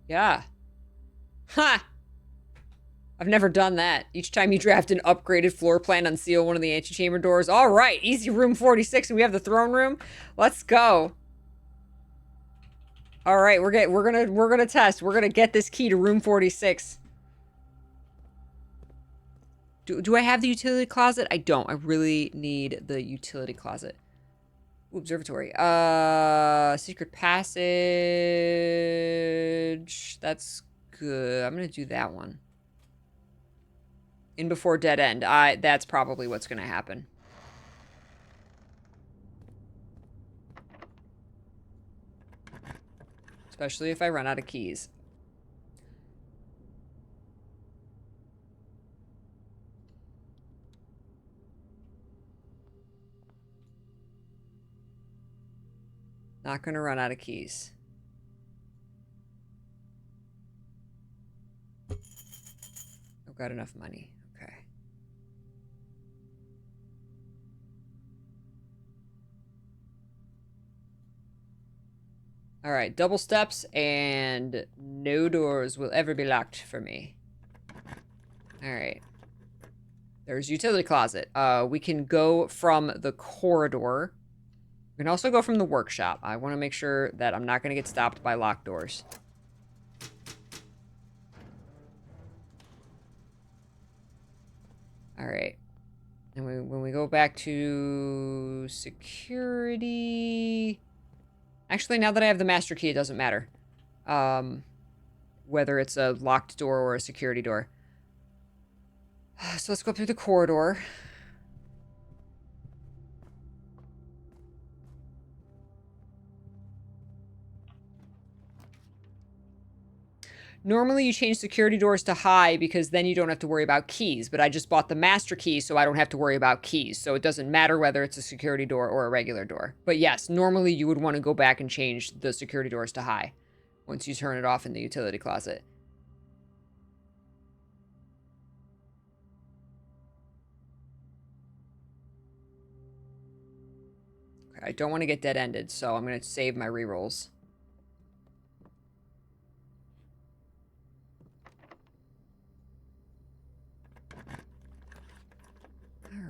Yeah. Ha! I've never done that. Each time you draft an upgraded floor plan, unseal one of the antechamber doors. All right, easy room 46, and we have the throne room. Let's go. All right, we're gonna test. We're gonna get this key to room 46. Do I have the utility closet? I don't. I really need the utility closet. Ooh, observatory. Secret passage. That's good. I'm gonna do that one. In before dead end. That's probably what's gonna happen. Especially if I run out of keys. Not gonna run out of keys. I've got enough money. Okay. All right, double steps and no doors will ever be locked for me. All right. There's utility closet. We can go from the corridor. We can also go from the workshop. I want to make sure that I'm not going to get stopped by locked doors. All right. And when we go back to security... Actually, now that I have the master key, it doesn't matter. Whether it's a locked door or a security door. So let's go through the corridor. Normally you change security doors to high because then you don't have to worry about keys, but I just bought the master key so I don't have to worry about keys. So it doesn't matter whether it's a security door or a regular door. But yes, normally you would want to go back and change the security doors to high once you turn it off in the utility closet. Okay, I don't want to get dead-ended, so I'm going to save my rerolls.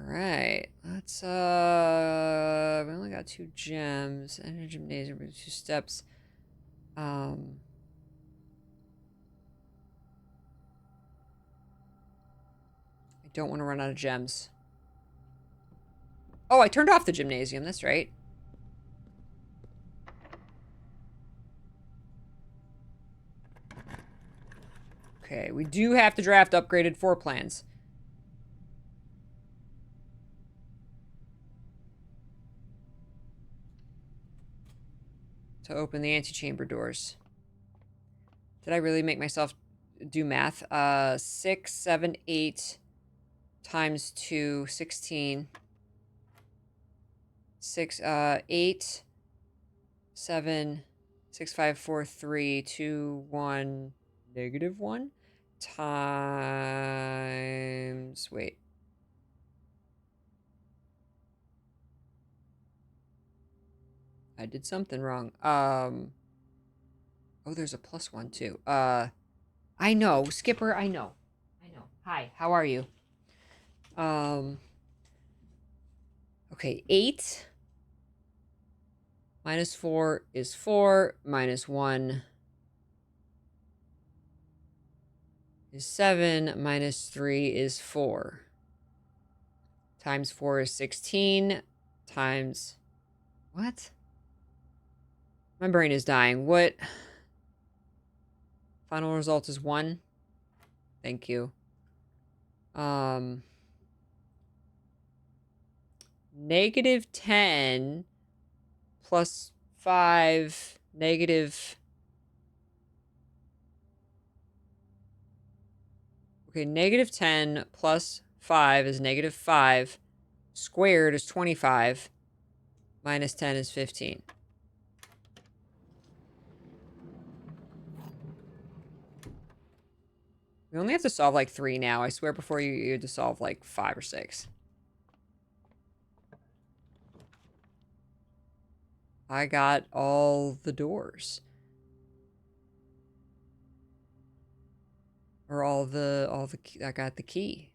Alright, let's, we only got 2 gems. Enter gymnasium with 2 steps. I don't want to run out of gems. Oh, I turned off the gymnasium, that's right. Okay, we do have to draft upgraded floor plans. To open the antechamber doors. Did I really make myself do math? 6, 7, 8 times 2, 16. 6, 8, 7, 6, 5, 4, 3, 2, 1, -1 times, wait. I did something wrong. Oh, there's a +1 too. I know, Skipper, I know. Hi, how are you? Okay, 8 minus 4 is 4, minus 1 is 7, minus 3 is 4. Times 4 is 16, times... What? My brain is dying. What? Final result is 1. Thank you. -10 plus 5, negative... Okay, -10 plus 5 is -5. Squared is 25. Minus 10 is 15. We only have to solve like 3 now. I swear before you had to solve like 5 or 6. I got all the doors. Or all the I got the key.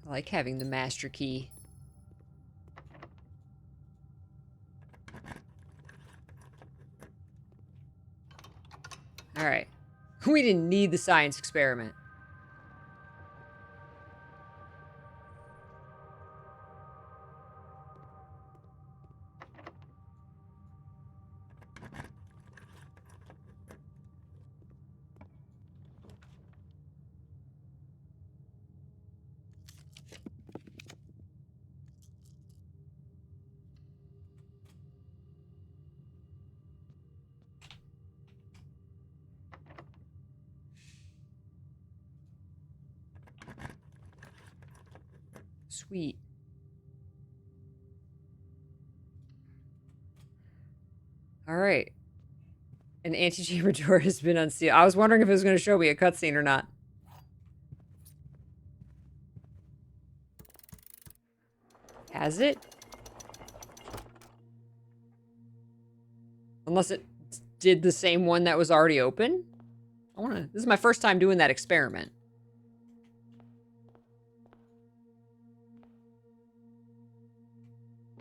I like having the master key. All right. We didn't need the science experiment. Sweet. All right. An antechamber door has been unsealed. I was wondering if it was going to show me a cutscene or not. Has it? Unless it did the same one that was already open? This is my first time doing that experiment.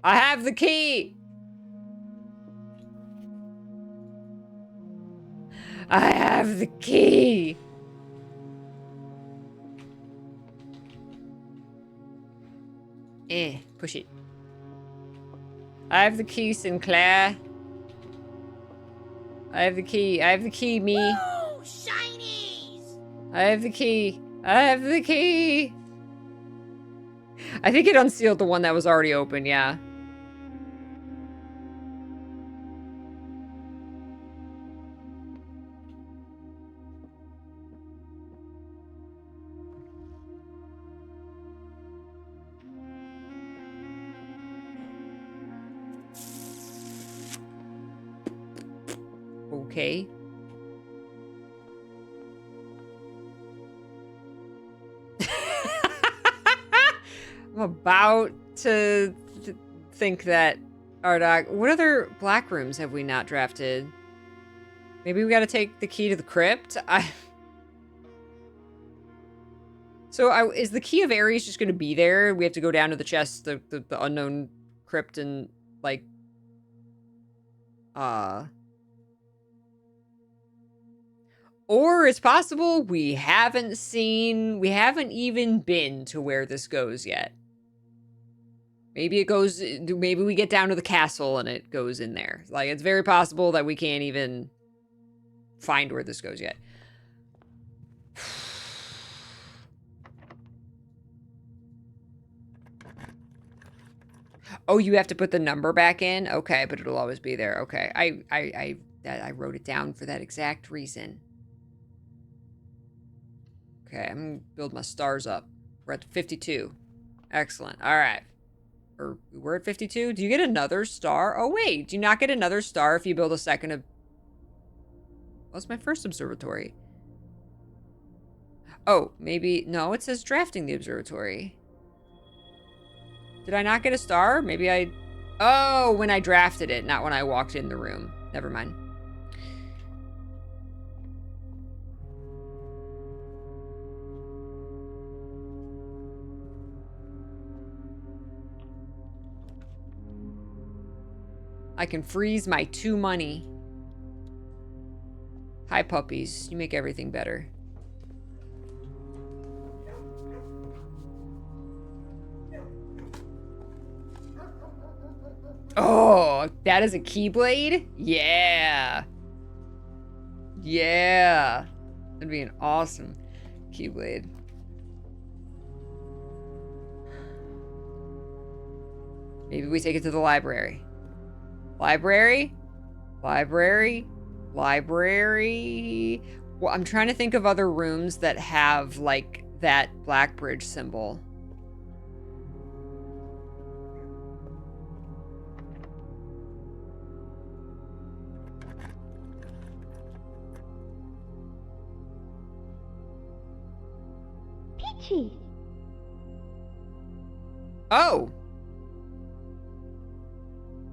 I have the key! I have the key! Push it. I have the key, Sinclair. I have the key. I have the key, me. Woo! Shinies! I have the key. I have the key! I think it unsealed the one that was already open, yeah. Okay. I'm about to think that Ardog. What other black rooms have we not drafted? Maybe we gotta take the key to the crypt? Is the key of Ares just gonna be there? We have to go down to the chest, the unknown crypt and, like... Or it's possible we haven't even been to where this goes yet. Maybe it goes, maybe we get down to the castle and it goes in there. Like, it's very possible that we can't even find where this goes yet. Oh, you have to put the number back in? Okay, but it'll always be there. Okay, I wrote it down for that exact reason. Okay, I'm gonna build my stars up. We're at 52. Excellent. All right. We're at 52. Do you get another star? Oh, wait. Do you not get another star if you build a second? What's my first observatory? Oh, maybe. No, it says drafting the observatory. Did I not get a star? Maybe I... Oh, when I drafted it, not when I walked in the room. Never mind. I can freeze my 2 money. Hi, puppies. You make everything better. Oh, that is a keyblade? Yeah. Yeah. That'd be an awesome keyblade. Maybe we take it to the library. Library? Library? Library? Well, I'm trying to think of other rooms that have, like, that Black Bridge symbol. Peachy! Oh!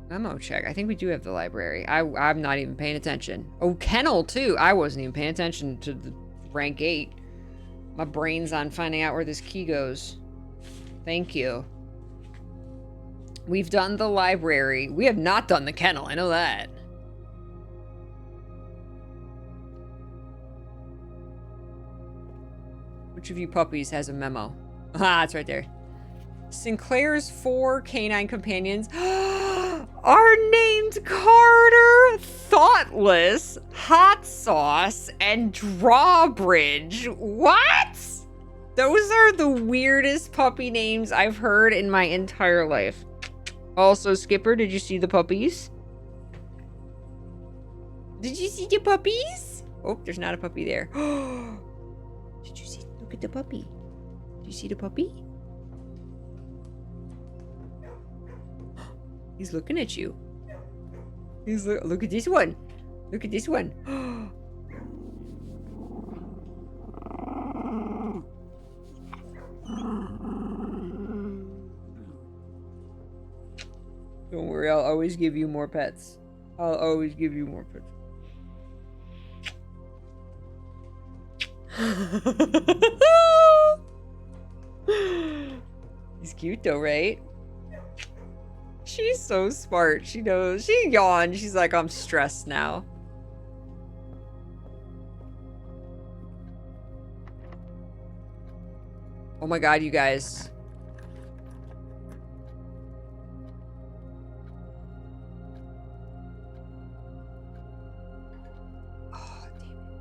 Memo check. I think we do have the library. I'm not even paying attention. Oh, kennel, too. I wasn't even paying attention to the rank 8. My brain's on finding out where this key goes. Thank you. We've done the library. We have not done the kennel. I know that. Which of you puppies has a memo? Ah, it's right there. Sinclair's 4 canine companions are named Carter, Thoughtless, Hot Sauce, and Drawbridge. What? Those are the weirdest puppy names I've heard in my entire life. Also, Skipper, did you see the puppies? Did you see the puppies? Oh, there's not a puppy there. Did you see? Look at the puppy. Did you see the puppy? He's looking at you. Look at this one. Look at this one. Don't worry, I'll always give you more pets. I'll always give you more pets. He's cute though, right? She's so smart. She knows. She yawned. She's like, I'm stressed now. Oh my god, you guys. Oh, damn it.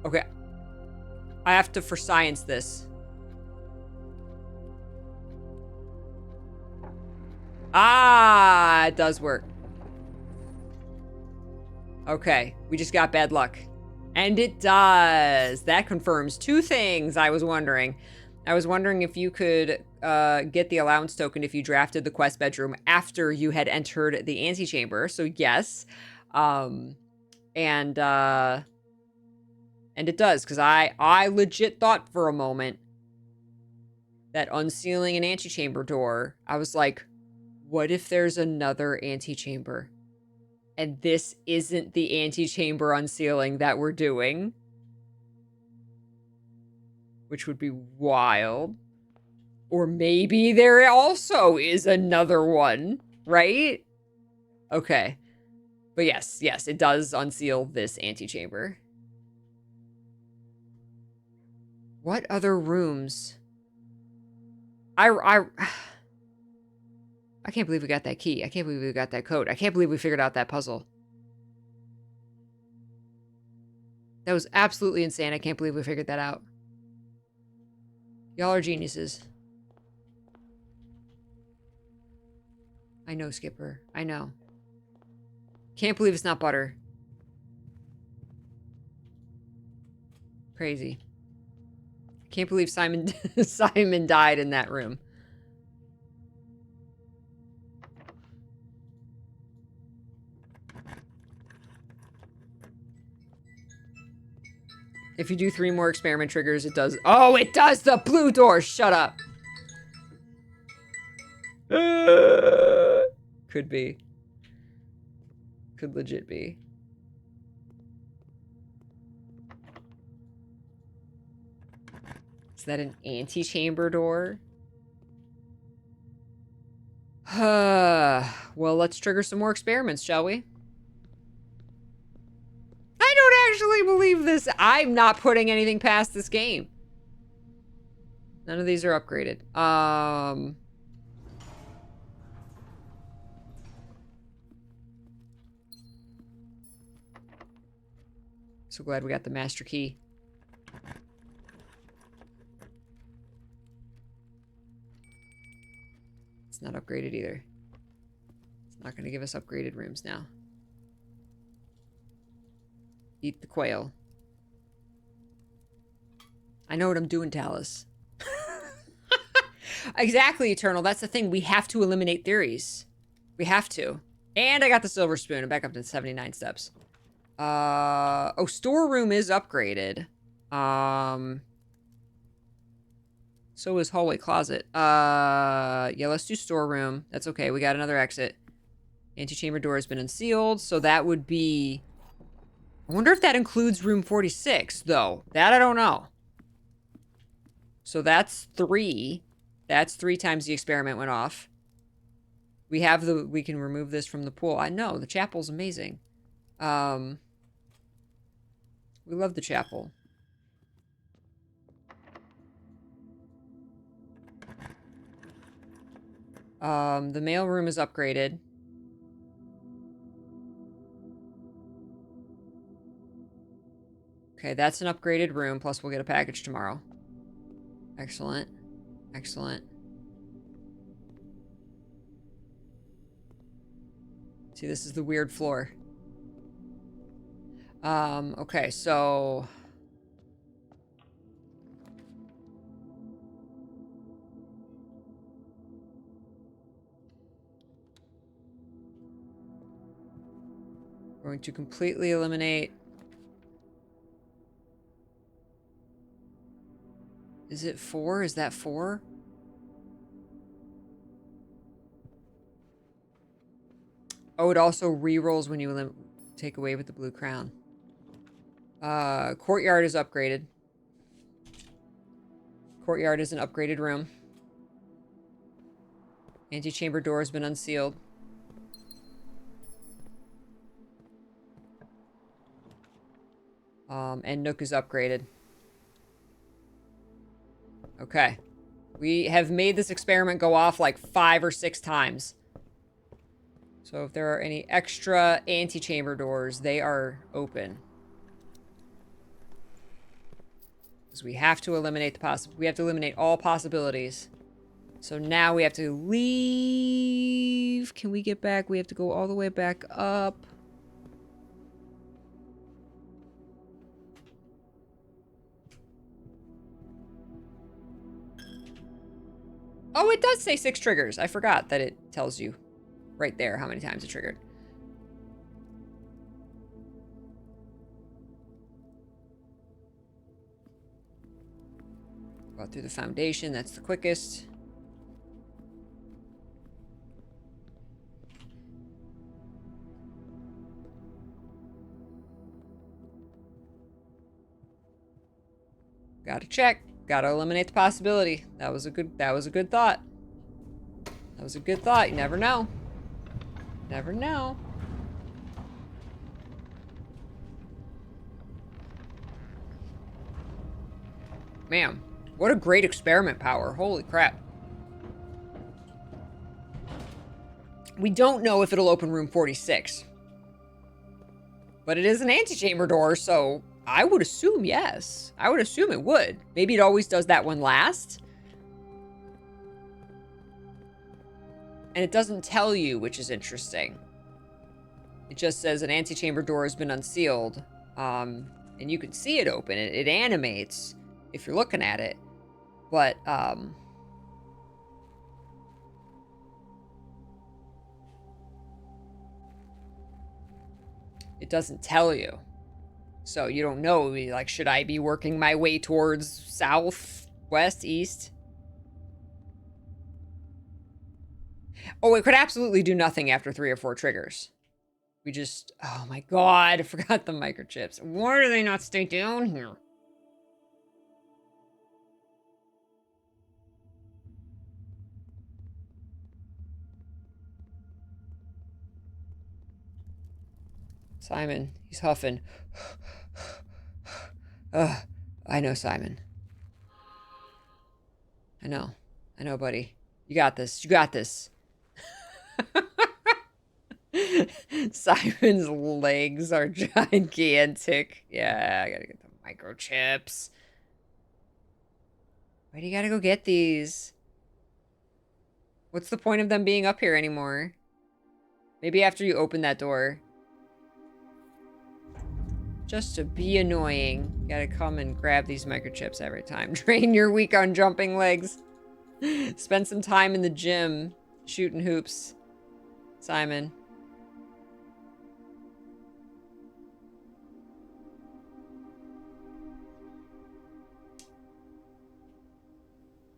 Okay. I have to for science this. Ah, it does work. Okay, we just got bad luck. And it does. That confirms two things I was wondering. I was wondering if you could get the allowance token if you drafted the quest bedroom after you had entered the antechamber. So yes. And it does, because I legit thought for a moment that unsealing an antechamber door, I was like, what if there's another antechamber? And this isn't the antechamber unsealing that we're doing. Which would be wild. Or maybe there also is another one, right? Okay. But yes, it does unseal this antechamber. What other rooms? I can't believe we got that key. I can't believe we got that code. I can't believe we figured out that puzzle. That was absolutely insane. I can't believe we figured that out. Y'all are geniuses. I know, Skipper. I know. Can't believe it's not butter. Crazy. Can't believe Simon Simon died in that room. If you do 3 more experiment triggers, it does. Oh, it does the blue door. Shut up. Could be. Could legit be. Is that an antechamber door? Well, let's trigger some more experiments, shall we? I don't actually believe this. I'm not putting anything past this game. None of these are upgraded. So glad we got the master key. It's not upgraded either. It's not going to give us upgraded rooms now. Eat the quail. I know what I'm doing, Talus. Exactly, Eternal. That's the thing. We have to eliminate theories. We have to. And I got the silver spoon. I'm back up to 79 steps. Oh, storeroom is upgraded. So is hallway closet. Yeah, let's do storeroom. That's okay. We got another exit. Antechamber door has been unsealed. So that would be... I wonder if that includes room 46, though. That I don't know. So that's 3. That's 3 times the experiment went off. We have the... We can remove this from the pool. I know. The chapel's amazing. We love the chapel. The mail room is upgraded. Okay, that's an upgraded room, plus we'll get a package tomorrow. Excellent. Excellent. See, this is the weird floor. Okay, so... Going to completely eliminate... Is it 4? Is that 4? Oh, it also re-rolls when you take away with the blue crown. Courtyard is upgraded. Courtyard is an upgraded room. Antechamber door has been unsealed. And Nook is upgraded. Okay. We have made this experiment go off like 5 or 6 times. So if there are any extra antechamber doors, they are open. Because we have to eliminate we have to eliminate all possibilities. So now we have to leave. Can we get back? We have to go all the way back up. Oh, it does say 6 triggers. I forgot that it tells you right there how many times it triggered. Go out through the foundation. That's the quickest. Gotta check. Gotta eliminate the possibility. That was a good thought. That was a good thought. You never know. Never know. Man, what a great experiment power. Holy crap. We don't know if it'll open room 46. But it is an antechamber door, so I would assume yes. I would assume it would. Maybe it always does that one last. And it doesn't tell you, which is interesting. It just says an antechamber door has been unsealed. And you can see it open. It animates if you're looking at it. But, it doesn't tell you. So you don't know, like, should I be working my way towards south, west, east? Oh, it could absolutely do nothing after 3 or 4 triggers. We just, oh my god, I forgot the microchips. Why do they not stay down here? Simon, he's huffing. I know, Simon. I know, buddy. You got this. You got this. Simon's legs are gigantic. Yeah, I gotta get the microchips. Why do you gotta go get these? What's the point of them being up here anymore? Maybe after you open that door. Just to be annoying. You gotta come and grab these microchips every time. Train your week on jumping legs. Spend some time in the gym shooting hoops. Simon.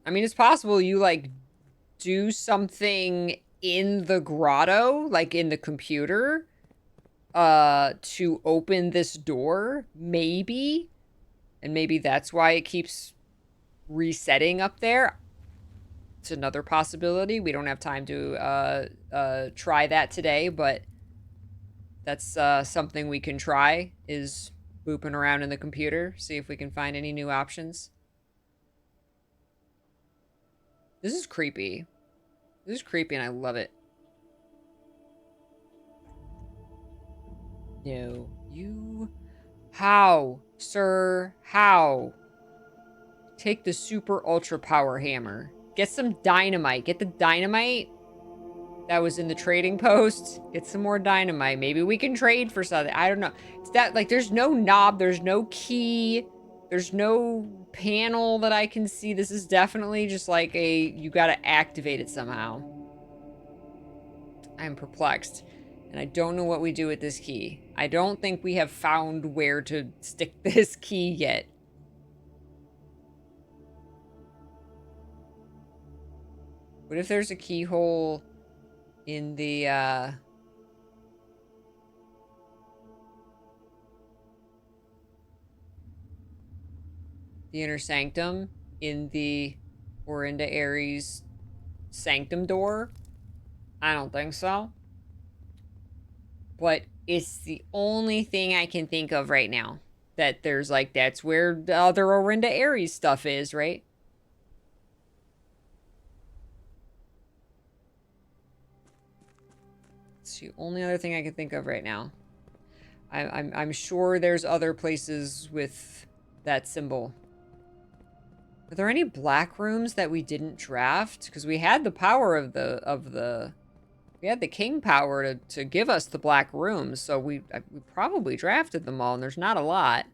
I mean, it's possible you, like, do something in the grotto, like in the computer, to open this door, maybe. And maybe that's why it keeps resetting up there. It's another possibility. We don't have time to try that today, but that's something we can try, is booping around in the computer, see if we can find any new options. This is creepy. This is creepy and I love it. No. You... How? Sir, how? Take the super ultra power hammer. Get some dynamite. Get the dynamite that was in the trading post. Get some more dynamite. Maybe we can trade for something. I don't know. It's that, like, there's no knob. There's no key. There's no panel that I can see. This is definitely just like a, you gotta activate it somehow. I'm perplexed. And I don't know what we do with this key. I don't think we have found where to stick this key yet. What if there's a keyhole in the inner sanctum, in the Orinda Aries sanctum door? I don't think so. But it's the only thing I can think of right now. That there's like, that's where the other Orinda Aries stuff is, right? It's the only other thing I can think of right now. I'm sure there's other places with that symbol. Are there any black rooms that we didn't draft? Because we had the power of the we had the king power to give us the black rooms, so we probably drafted them all, and there's not a lot.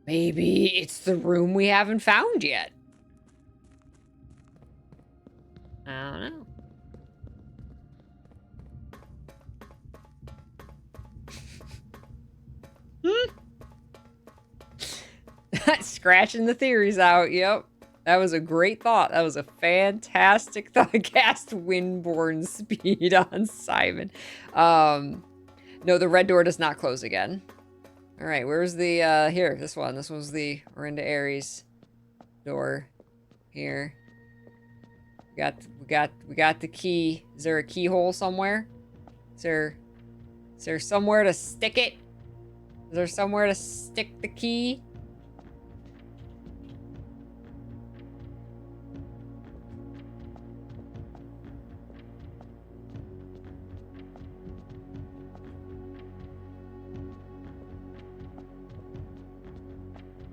Maybe it's the room we haven't found yet. I don't know. Scratching the theories out, yep. That was a great thought. That was a fantastic thought. Cast Windborne Speed on Simon. No, the red door does not close again. All right, where's the, here, this one. This was the Orinda Aries door. Here. We got the key. Is there a keyhole somewhere? Is there somewhere to stick it? Is there somewhere to stick the key?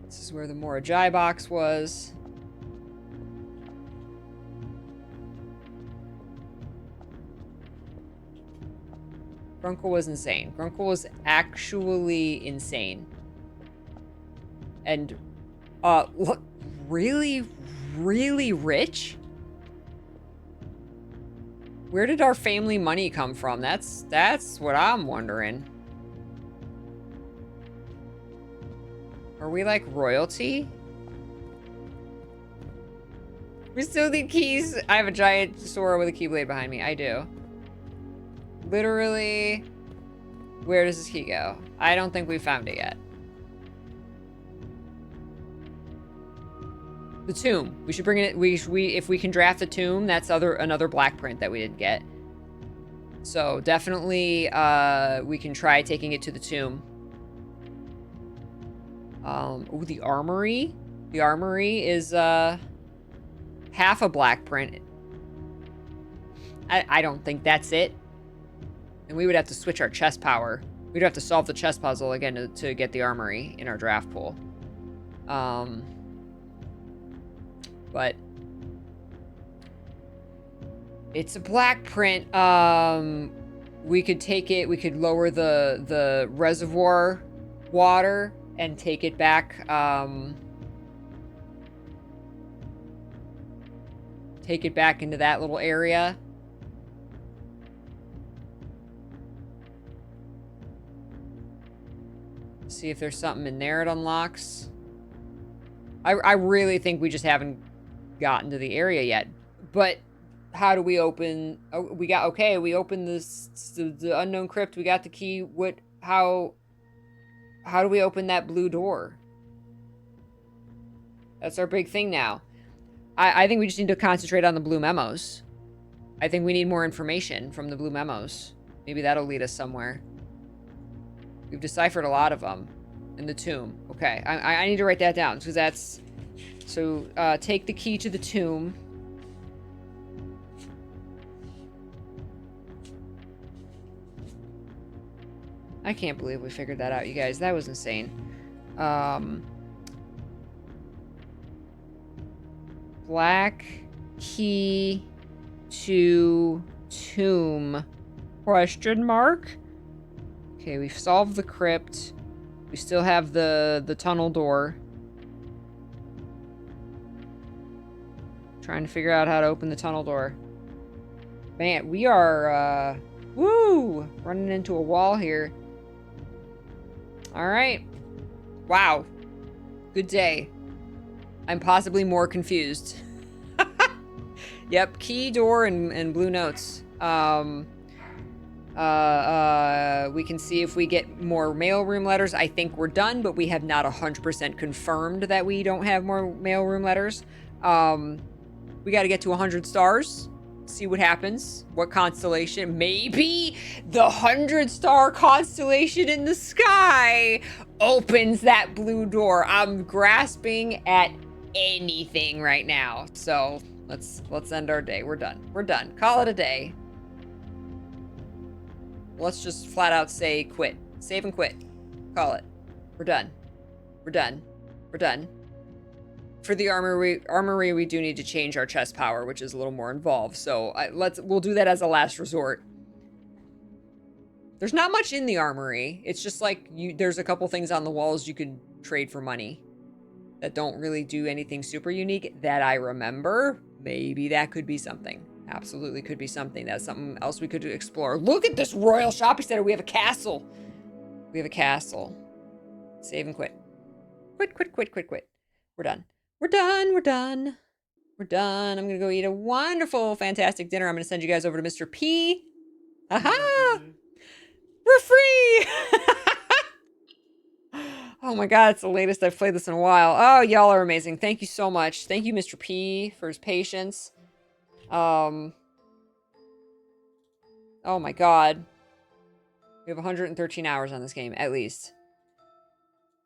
This is where the Morajai box was. Grunkle was insane. Grunkle was actually insane. And, look, really, really rich? Where did our family money come from? That's what I'm wondering. Are we like royalty? We still need keys. I have a giant Sora with a keyblade behind me. I do. Literally, where does this key go? I don't think we found it yet. The tomb. We should bring it. If we can draft the tomb, that's another black print that we didn't get. So definitely, we can try taking it to the tomb. Ooh, the armory. The armory is half a black print. I don't think that's it. And we would have to switch our chest power. We'd have to solve the chest puzzle again to get the armory in our draft pool. But it's a black print. We could take it. We could lower the reservoir water and take it back. Take it back into that little area. See if there's something in there it unlocks. I really think we just haven't gotten to the area yet. But how do we open? Oh, we opened the unknown crypt. We got the key. How do we open that blue door? That's our big thing now. I think we just need to concentrate on the blue memos. I think we need more information from the blue memos. Maybe that'll lead us somewhere. We've deciphered a lot of them in the tomb. Okay, I need to write that down because that's... So, take the key to the tomb. I can't believe we figured that out, you guys. That was insane. Black key to tomb? Question mark? Okay, we've solved the crypt. We still have the tunnel door. Trying to figure out how to open the tunnel door. Man, we are, woo, running into a wall here. All right. Wow. Good day. I'm possibly more confused. Yep, key, door, and blue notes. We can see if we get more mailroom letters. I think we're done, but we have not 100% confirmed that we don't have more mailroom letters. We got to get to 100 stars. See what happens. What constellation? Maybe the 100-star constellation in the sky opens that blue door. I'm grasping at anything right now. So let's end our day. We're done. We're done. Call it a day. Let's just flat out say quit. Save and quit. Call it. We're done. We're done. We're done. For the armory, we do need to change our chest power, which is a little more involved. So we'll do that as a last resort. There's not much in the armory. It's just like there's a couple things on the walls you could trade for money that don't really do anything super unique that I remember. Maybe that could be something. Absolutely could be something. That's something else we could explore. Look at this royal shopping center. We have a castle. We have a castle. Save and quit. Quit, quit, quit, quit, quit. We're done. We're done. We're done. We're done. I'm going to go eat a wonderful, fantastic dinner. I'm going to send you guys over to Mr. P. Aha! We're free! Oh my god, it's the latest I've played this in a while. Oh, y'all are amazing. Thank you so much. Thank you, Mr. P, for his patience. Oh my god. We have 113 hours on this game, at least.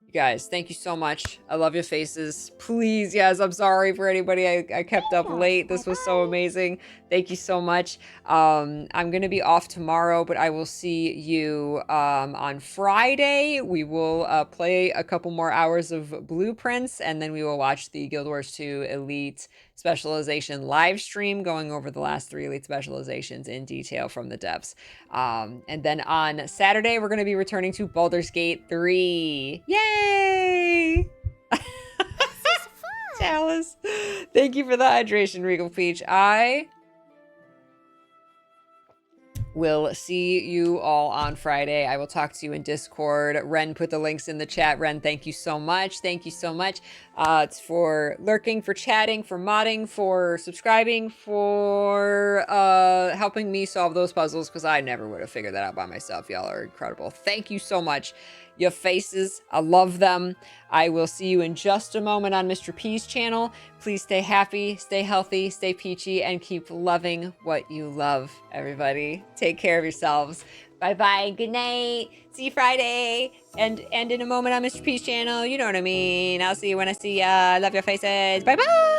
You guys, thank you so much. I love your faces. Please, yes, I'm sorry for anybody I kept up late. This was so amazing. Thank you so much. I'm going to be off tomorrow, but I will see you on Friday. We will play a couple more hours of Blueprints, and then we will watch the Guild Wars 2 Elite Specialization live stream, going over the last 3 Elite Specializations in detail from the devs. And then on Saturday, we're going to be returning to Baldur's Gate 3. Yay! Chalice. Thank you for the hydration, Regal Peach. I will see you all on Friday. I will talk to you in Discord. Ren put the links in the chat. Ren, thank you so much. Thank you so much. It's for lurking, for chatting, for modding, for subscribing, for helping me solve those puzzles, because I never would have figured that out by myself. Y'all are incredible. Thank you so much. Your faces, I love them. I will see you in just a moment on Mr. P's channel. Please stay happy, stay healthy, stay peachy, and keep loving what you love, everybody. Take care of yourselves. Bye-bye, good night. See you Friday. And in a moment on Mr. P's channel, you know what I mean. I'll see you when I see ya. Love your faces. Bye-bye.